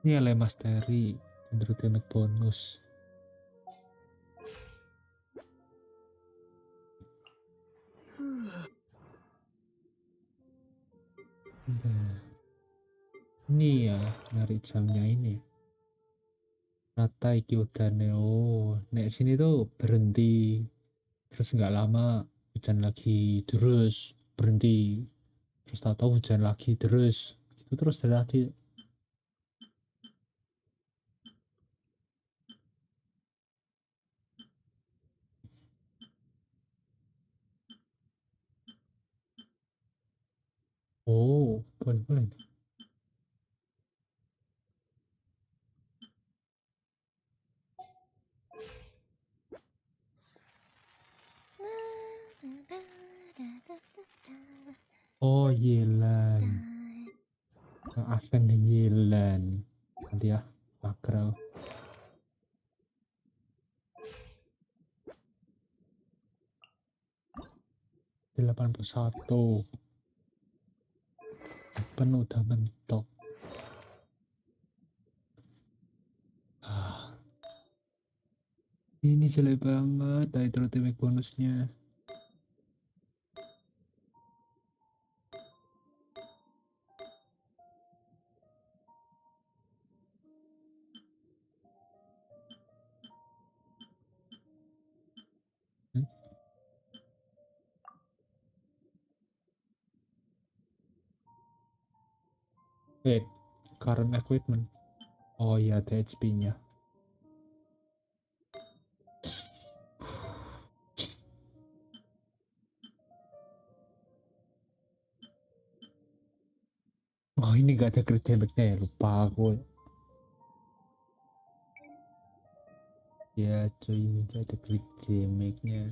Ini Ale Masteri entertainment bonus. Ini ya nyari jamnya ini. Rata iki udane. Oh, nek sini tuh berhenti. Terus nggak lama hujan lagi terus berhenti. Terus tahu hujan lagi terus. Itu terus lagi. Oh, boleh. Oh, Yelan. Akan Yelan. Nanti ya, makro. Di 81. Penuh udah mentok. Ini jelek banget dari ultimate bonusnya. Wait, current equipment. Oh iya, ada HP-nya. Oh ini gak ada crit damage-nya ya, lupa aku. Ya cuy, ini gak ada crit damage-nya.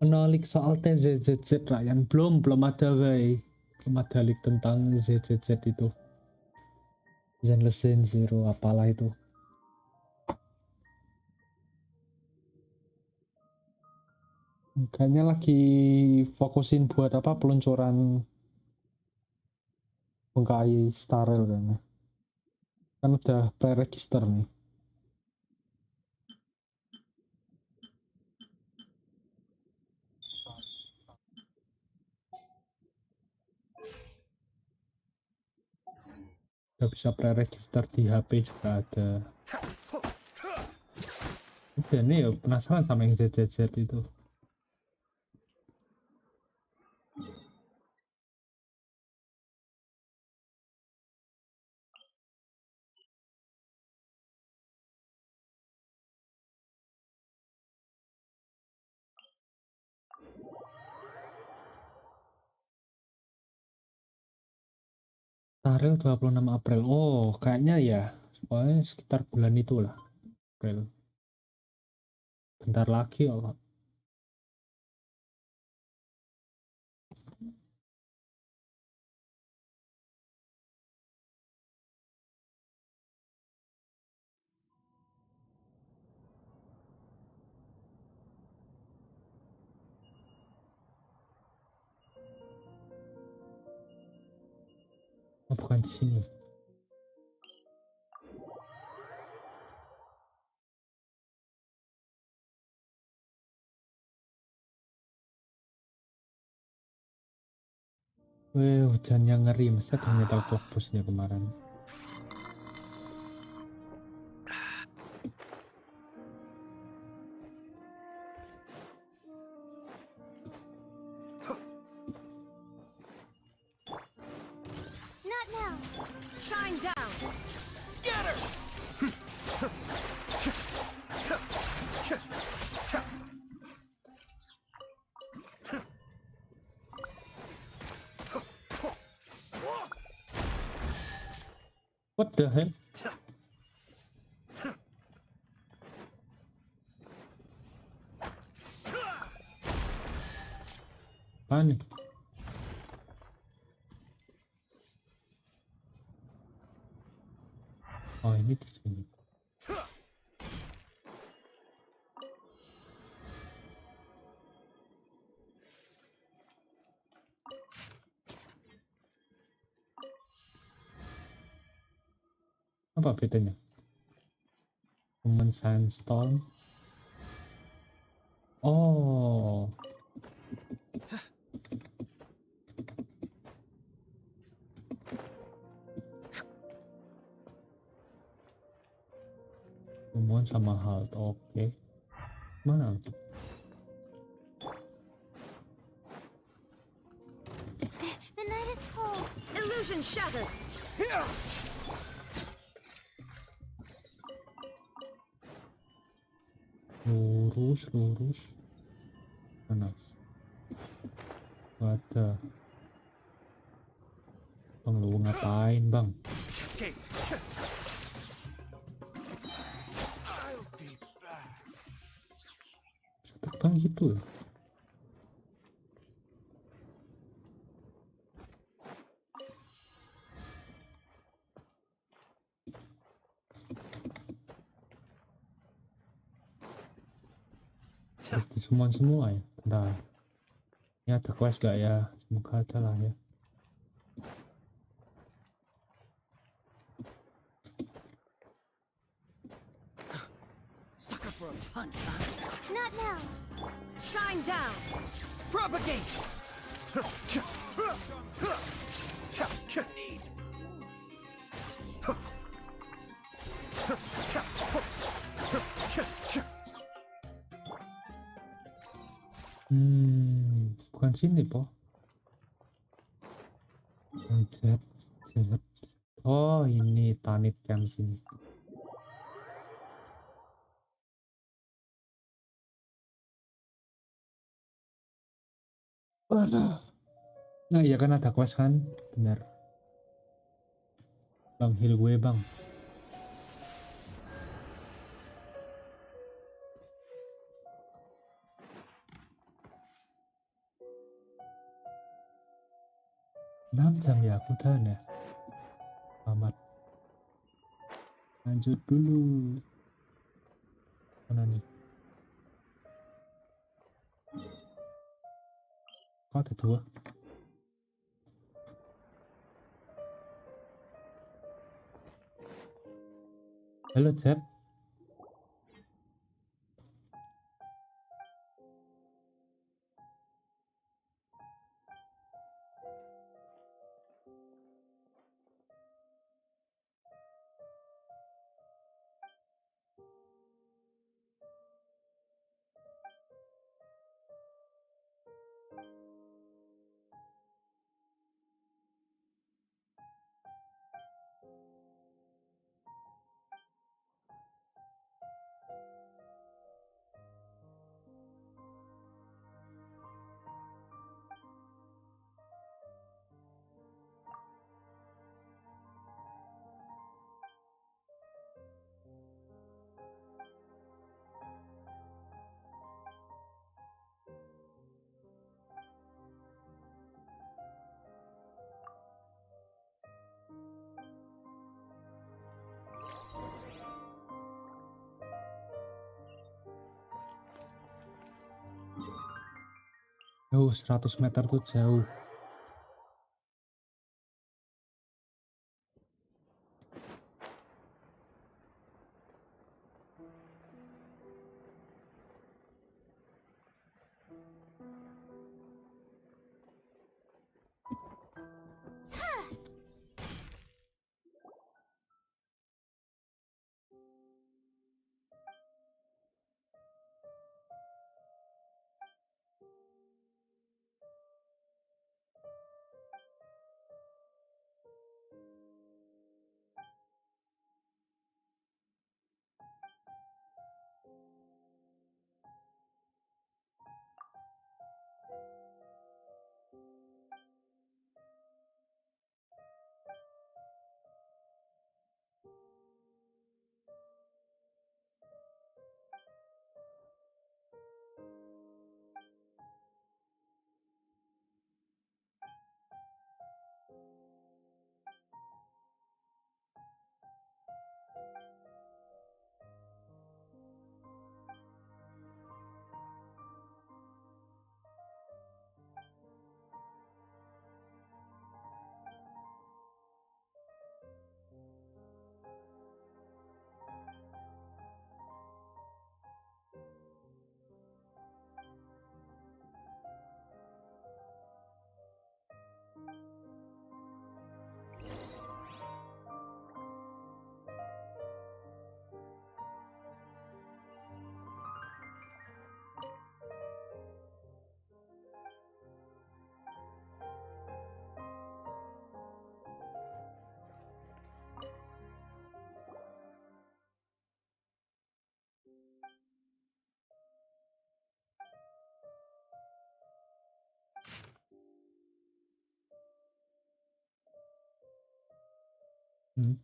Menarik soal TZZZ yang belum ada guys. Belum ada leak tentang ZZZ itu. Zenless Zero apalah itu. Kayaknya lagi fokusin buat apa peluncuran bengkai Starel kayaknya. Kan udah pre-register nih. Udah bisa pre-register di HP juga ada. Udah nih ya penasaran sama yang ZZZ itu. Taril 26 April. Oh, kayaknya ya. Soalnya sekitar bulan itulah. April. Bentar lagi kok. Oh, bukan di sini. Wih, hujannya ngeri. Masa ternyata fokusnya kemarin. Not now. Shine down. Scatter! What the hell? Apaan nih? Oh, ini di sini. Apa bedanya? Common Sandstorm. Oh, Common sama Halt. Oke. Mana? The night is cold. Illusion shattered. Lurus. Mana? Ada. Bang, lu ngapain, Bang? Escape. I'll be back. Terbang gitu ya? Harus disummon semua ya? Bentar. Ini ada quest gak ya? Semoga ada lah ya. Sucker for a punch, huh? Not now. Shine down. Propagate! Bukan sini, po. Z. Oh, ini Tanit Camp sini. Aduh. Nah, iya kan ada quest kan? Bener. Bang, heal gue, Bang. Jam ya, aku tahan ya. Selamat. Lanjut dulu. Mana nih? Kok ada 2? Halo, Cep. Jauh, 100 meter tuh jauh. Hmm.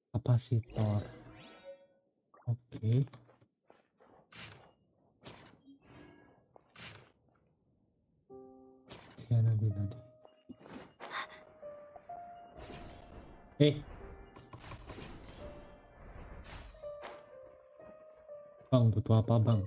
Kapasitor. Oke. Ya nanti. Bang, butuh apa bang?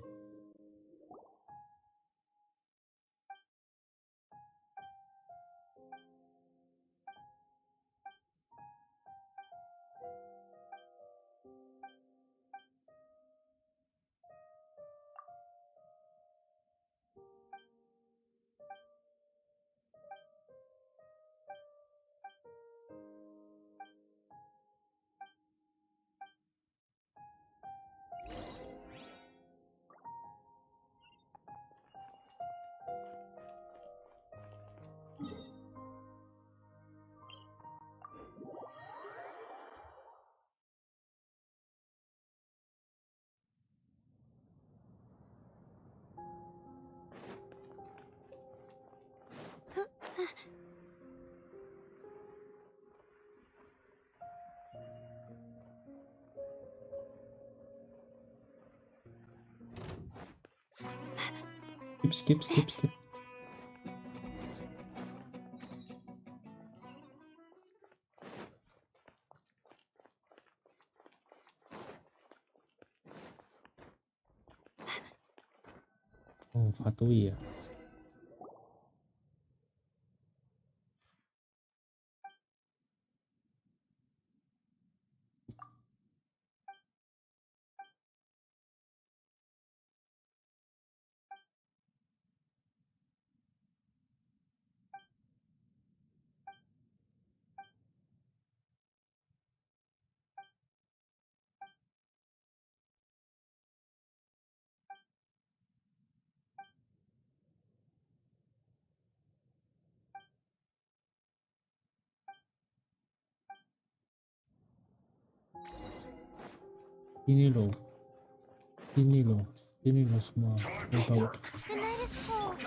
Skip. Oh, Fatui ya. Ini loh semua. Tahu. The night is cold.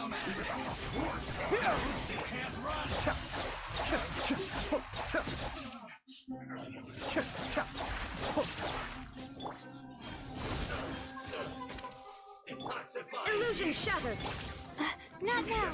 Illusion shattered! Not now.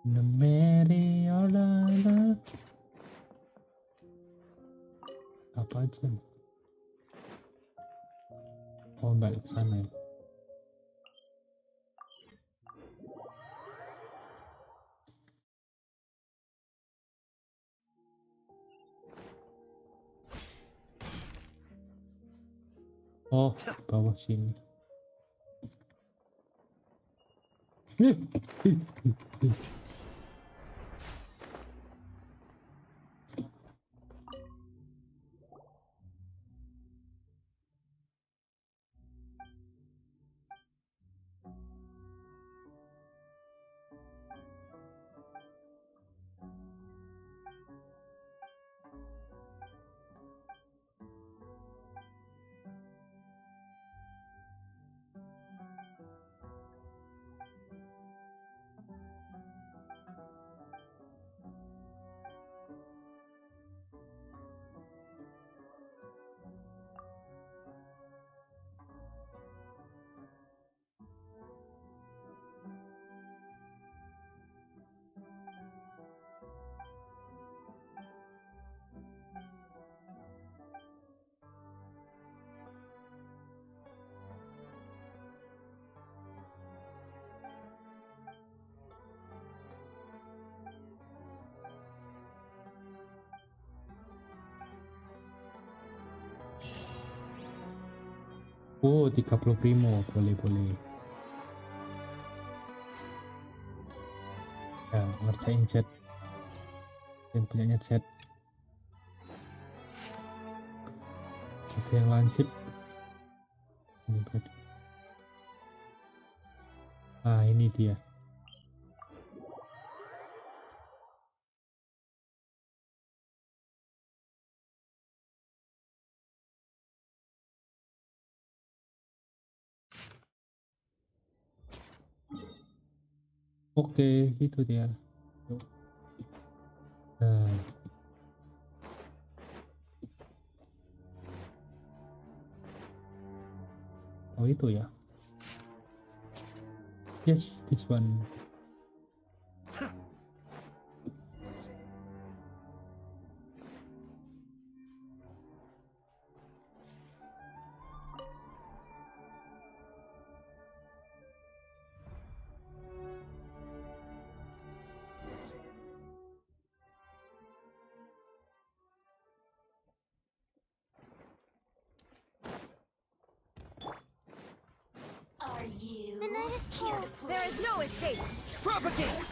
The Merry apa aja? Oh, balik ke sana ya. Oh, di bawah sini. Oh, 30 primo, boleh. Ya, ngerjain chat. Yang punyanya chat. Ada yang lanjut. Ini berarti. Ah, ini dia. Oke, itu dia. Nah, oh itu ya. Yes, this one. Are you The night is here cold. to play? There is no escape. Propagate!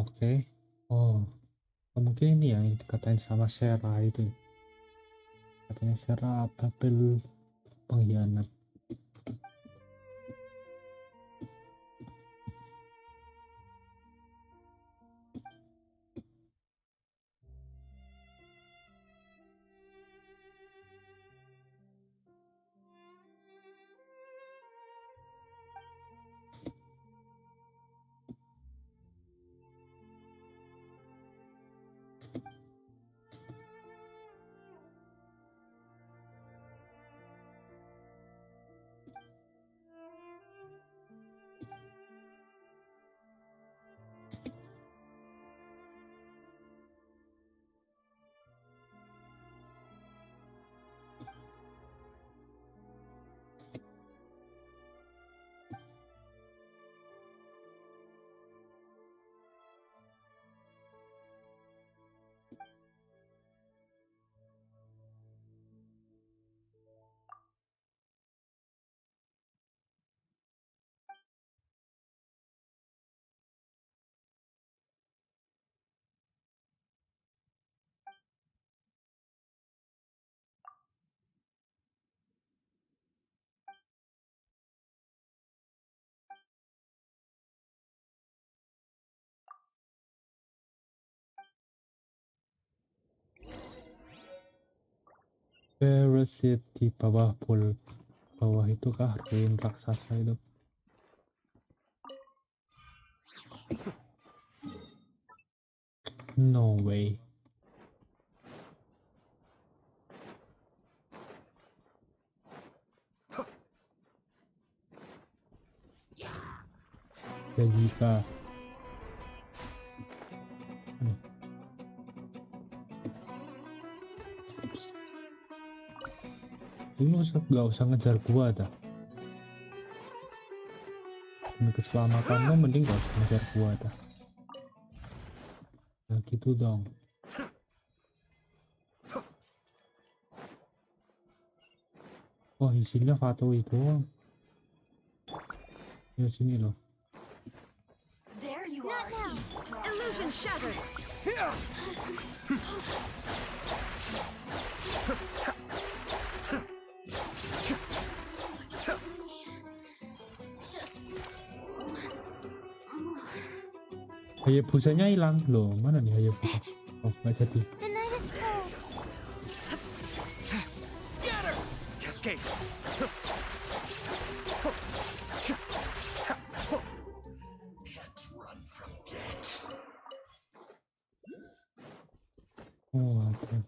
Oke. Oh, mungkin ini yang dikatain sama Sarah itu. Katanya Sarah Babel pengkhianat. Parasite di bawah bawah itu kah ruin raksasa itu? No way. Ya jika ini nggak usah ngejar gua dah. Demi keselamatanmu mending gak usah ngejar gua dah. Nah gitu dong. Oh isinya Fatui doang. Ya sini loh. There you Not now. Illusion shattered. Hayabusanya hilang loh. Mana nih Hayabusa? Oh nggak jadi. The night is cold. Scatter! Cascade! Can't run from death. Oh ada.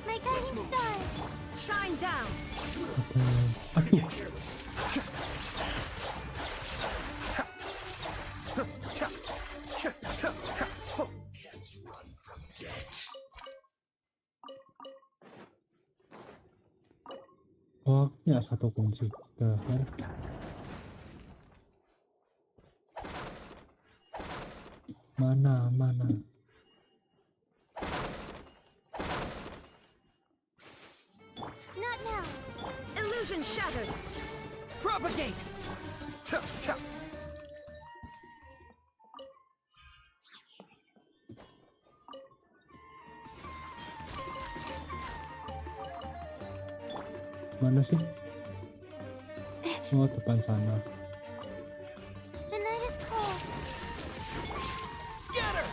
My guiding stars. Shine down. Aduh. Can't run from death. Oh ya satu kunci. Dah. Mana? Not now. Illusion shattered. Propagate! Mana sih? Oh depan sana. The night is cold. Scatter!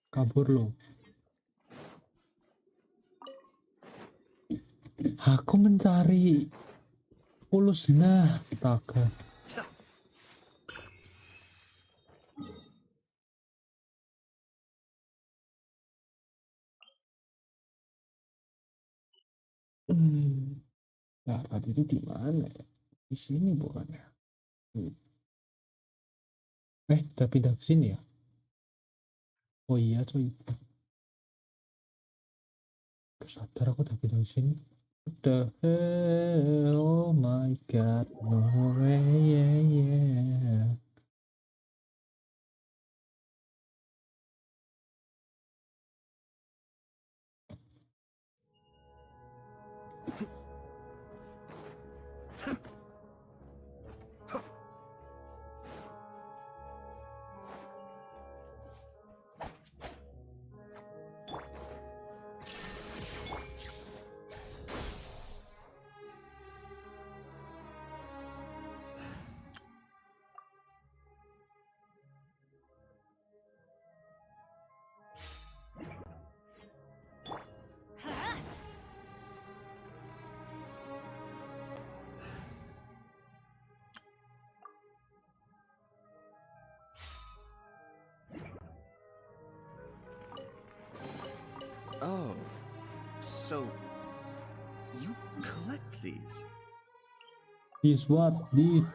Kabur lo. Aku mencari Pulusna. Astaga. Nah, tadi itu di mana ya? Di sini bukannya? Udah pindah ke sini ya? Oh iya coy. Sadar aku udah pindah ke sini. What the hell? Oh my god. No way. Yeah. Oh, so you collect these? This what? This.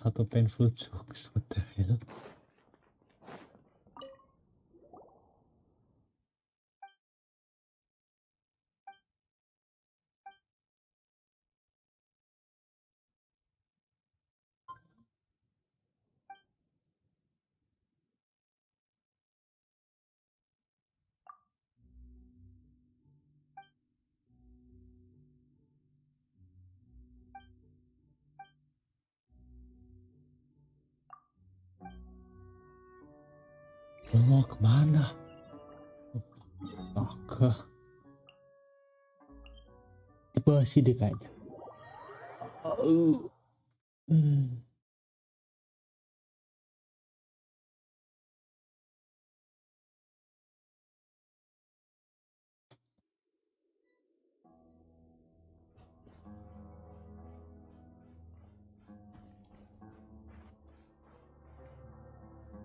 satu painful jokes. What the hell? Lo mau kemana? Astaga. Di bawah sini kayaknya.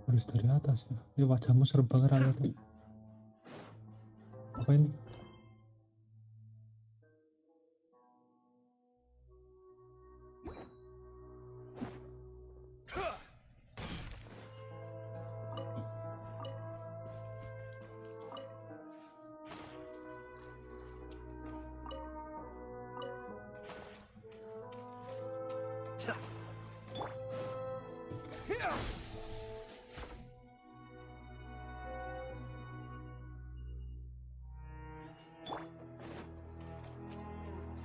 Harus dari atas ya. Ini wajahmu serem banget Raya. Apa ini?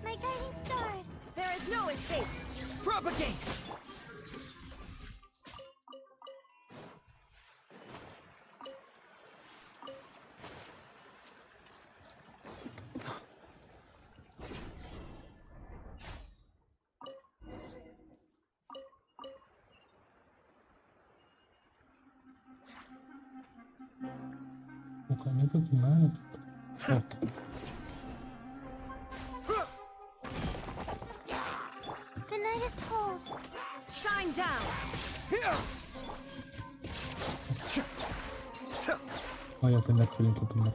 My guiding star! There is no escape! Propagate! Mukanya tuh gimana? Oh. The night is cold. Shine down! Oh ya benar feeling itu benar.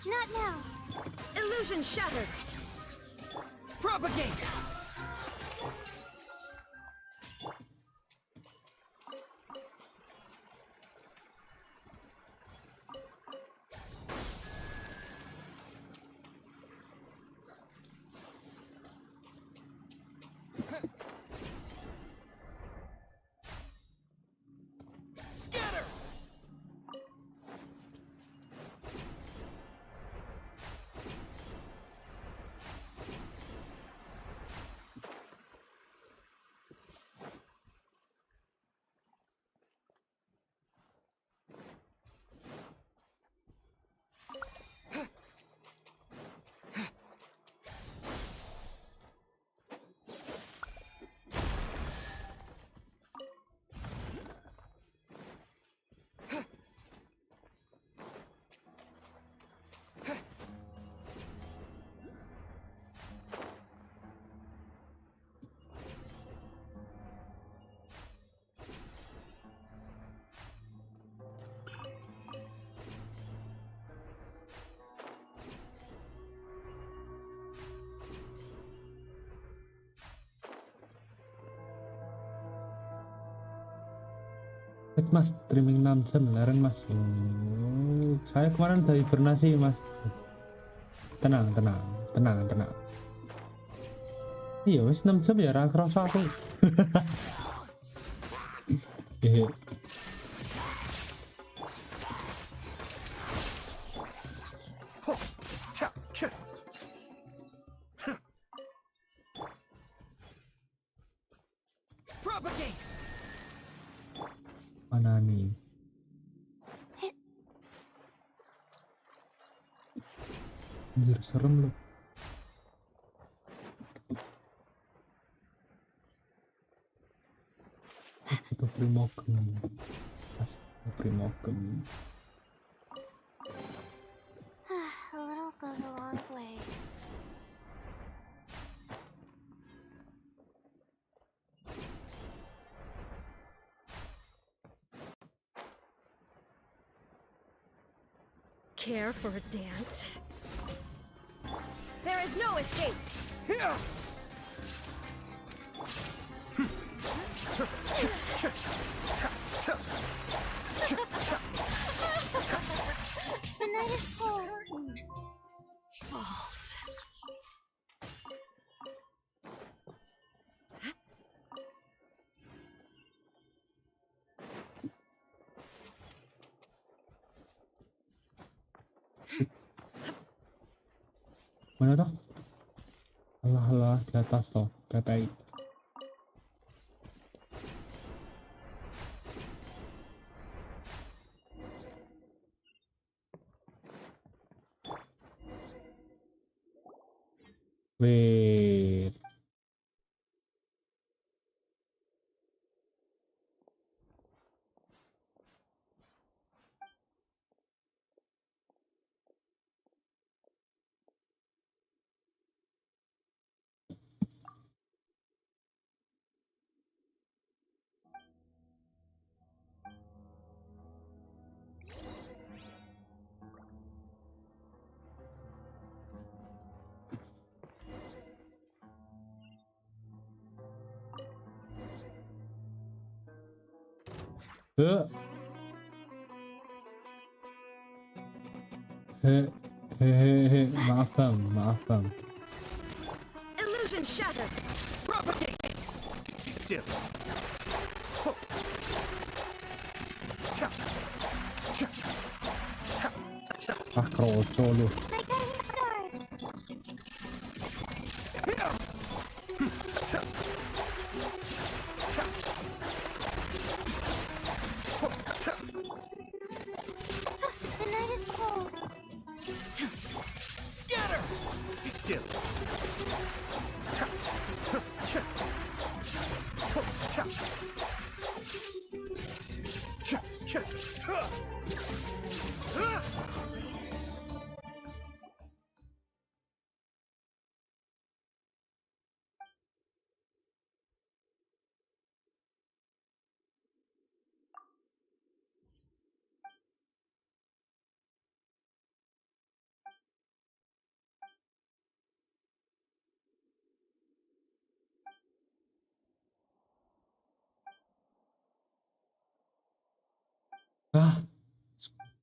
Not now. Illusion shattered! Propagate! Scatter! Mas, streaming 6 jam leren mas. Saya kemarin dari hibernasi mas. Tenang. Iya wis 6 jam ya ra kerasa aku. Propagate! Mana nih? Anjir serem loh. Itu primogem. Primogem. A little goes a long way. Care for a dance? is no escape! The night is cold. False. Mana toh? Alah, di atas toh, PPI. Wait. Maaf bang. Illusion shattered! Propagate it! Be still. Kroco lu. My guiding stars. The night is cold. Scatter! Be still.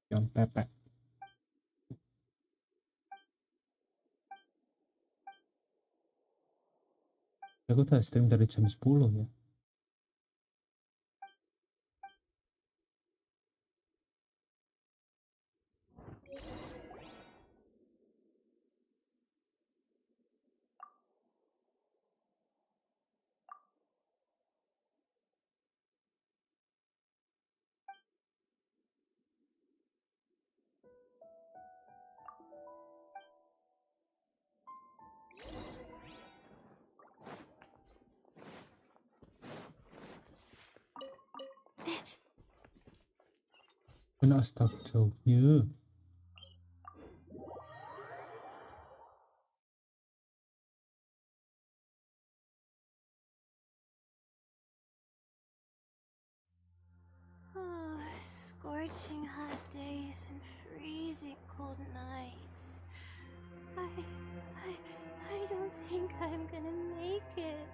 Yang pepek. Aku udah stream dari jam 10 ya. Kena stuck jauhnya. Oh, scorching hot days and freezing cold nights. I don't think I'm gonna make it.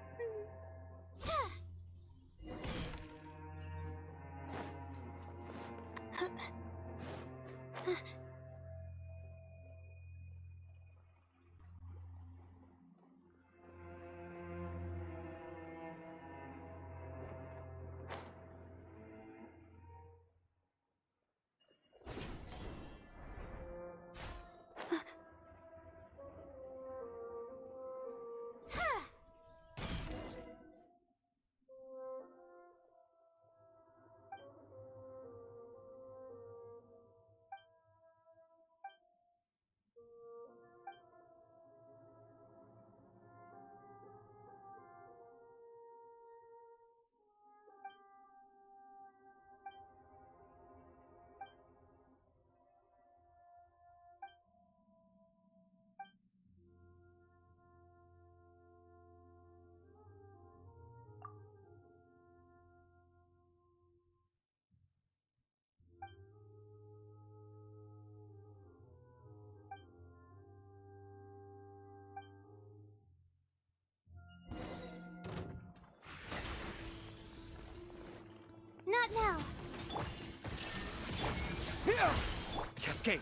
Cascade.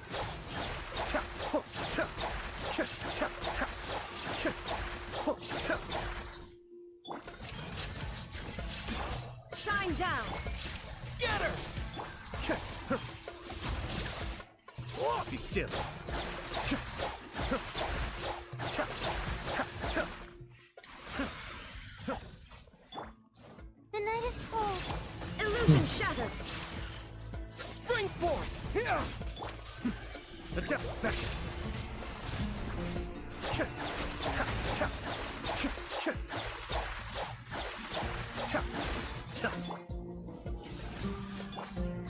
Shine down. Scatter. Be still. The night is cold. Illusion shattered. Spring forth. The death vector.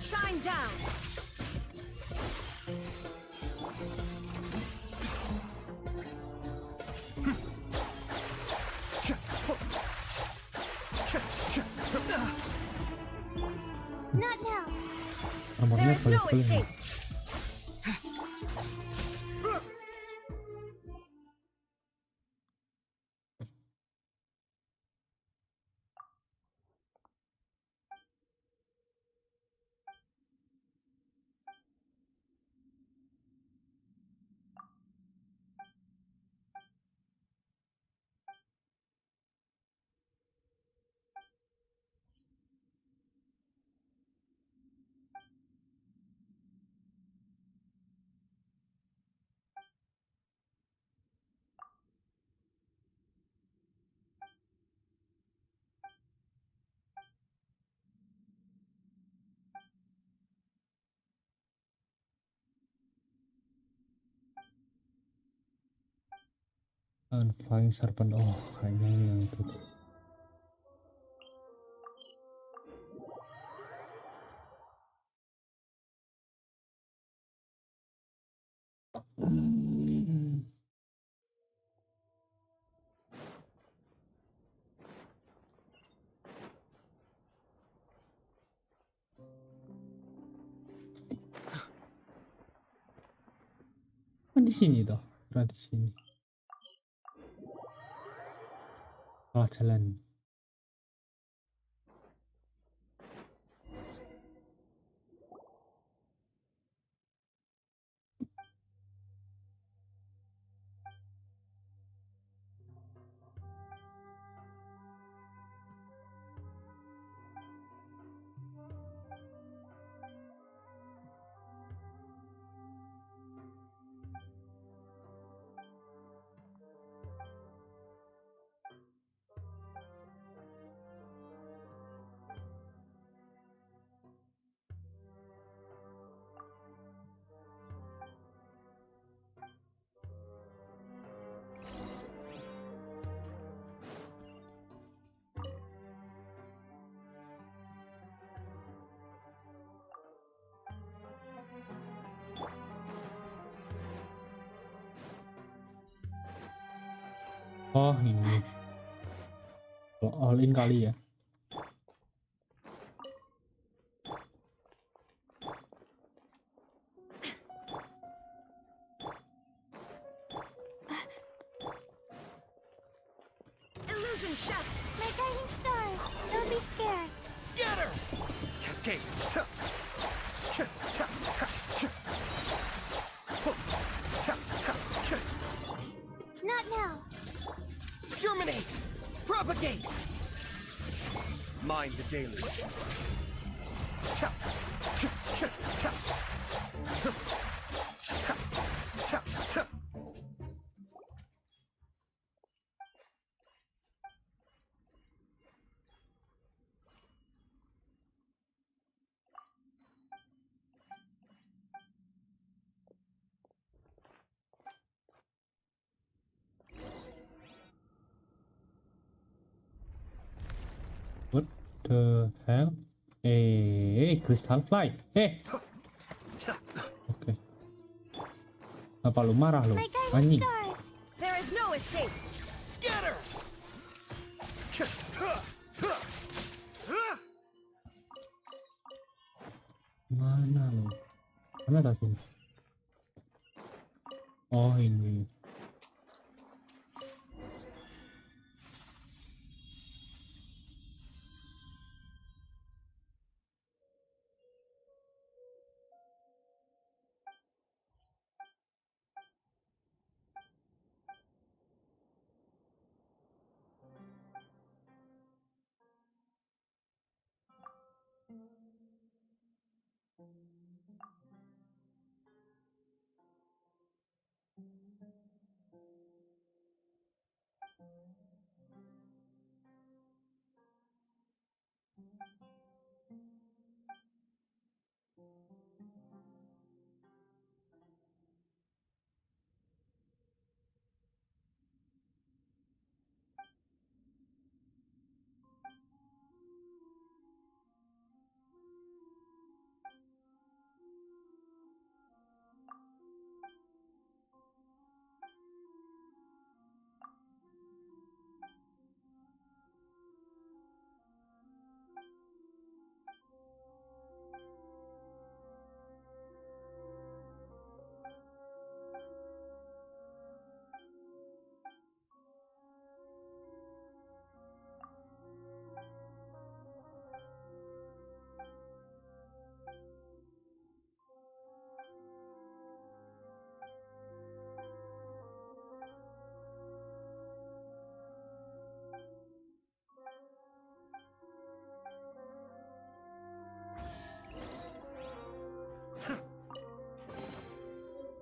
Shine down. Not now. Armornya There is no full-full. escape. Flying Serpent. Oh, kayaknya ini yang itu deh. Di sini toh, berarti sini. Salah jalan. Oh ini. All in kali ya. Illusion shattered. My guiding stars. Don't be scared. Scatter. Cascade. Not now. Germinate. Propagate. Mind the deluge. What the hell? Crystal Fly. Oke. Apa lu marah lu? My guiding Anjing. stars. There is no escape. Scatter. Mana lu? Mana tadi? Oh ini.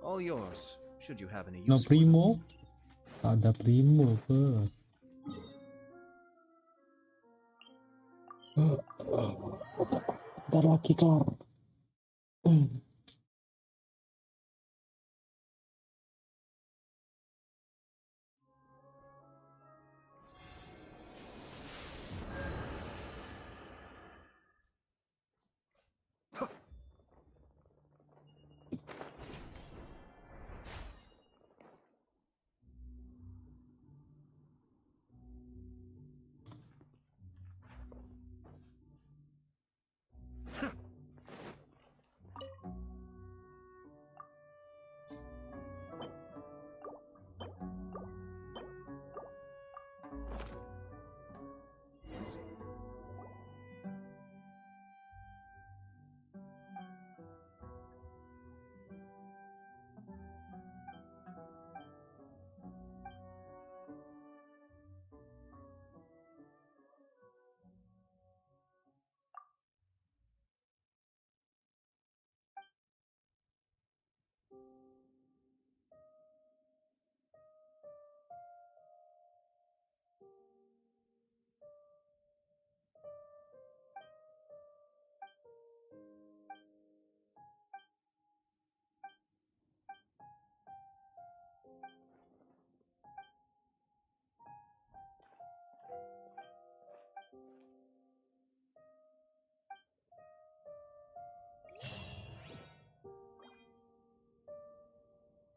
All yours, should you have any No use for them. primo? Ada primo ke? Bentar lagi kelar.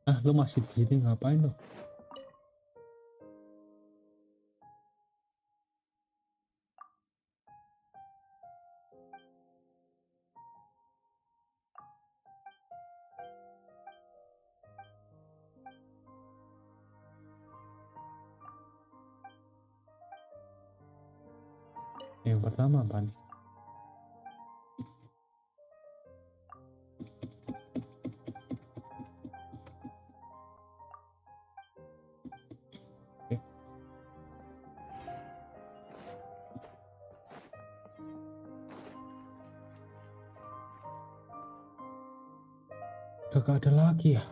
Ah, lu masih di sini ngapain lo? Yang pertama apa nih? Oke. Udah gak ada lagi ya?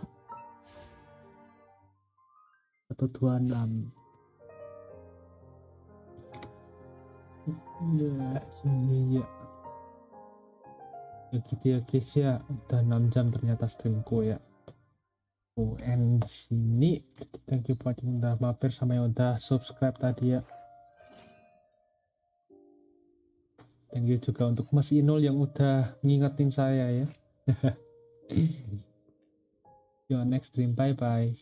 126. Iya, iya. Ya gitu ya guys ya, udah 6 jam ternyata streamku ya. And di sini thank you buat yang udah mampir sama yang udah subscribe tadi ya. Thank you juga untuk Mas Inul yang udah ngingetin saya ya. Yo, next stream, bye bye.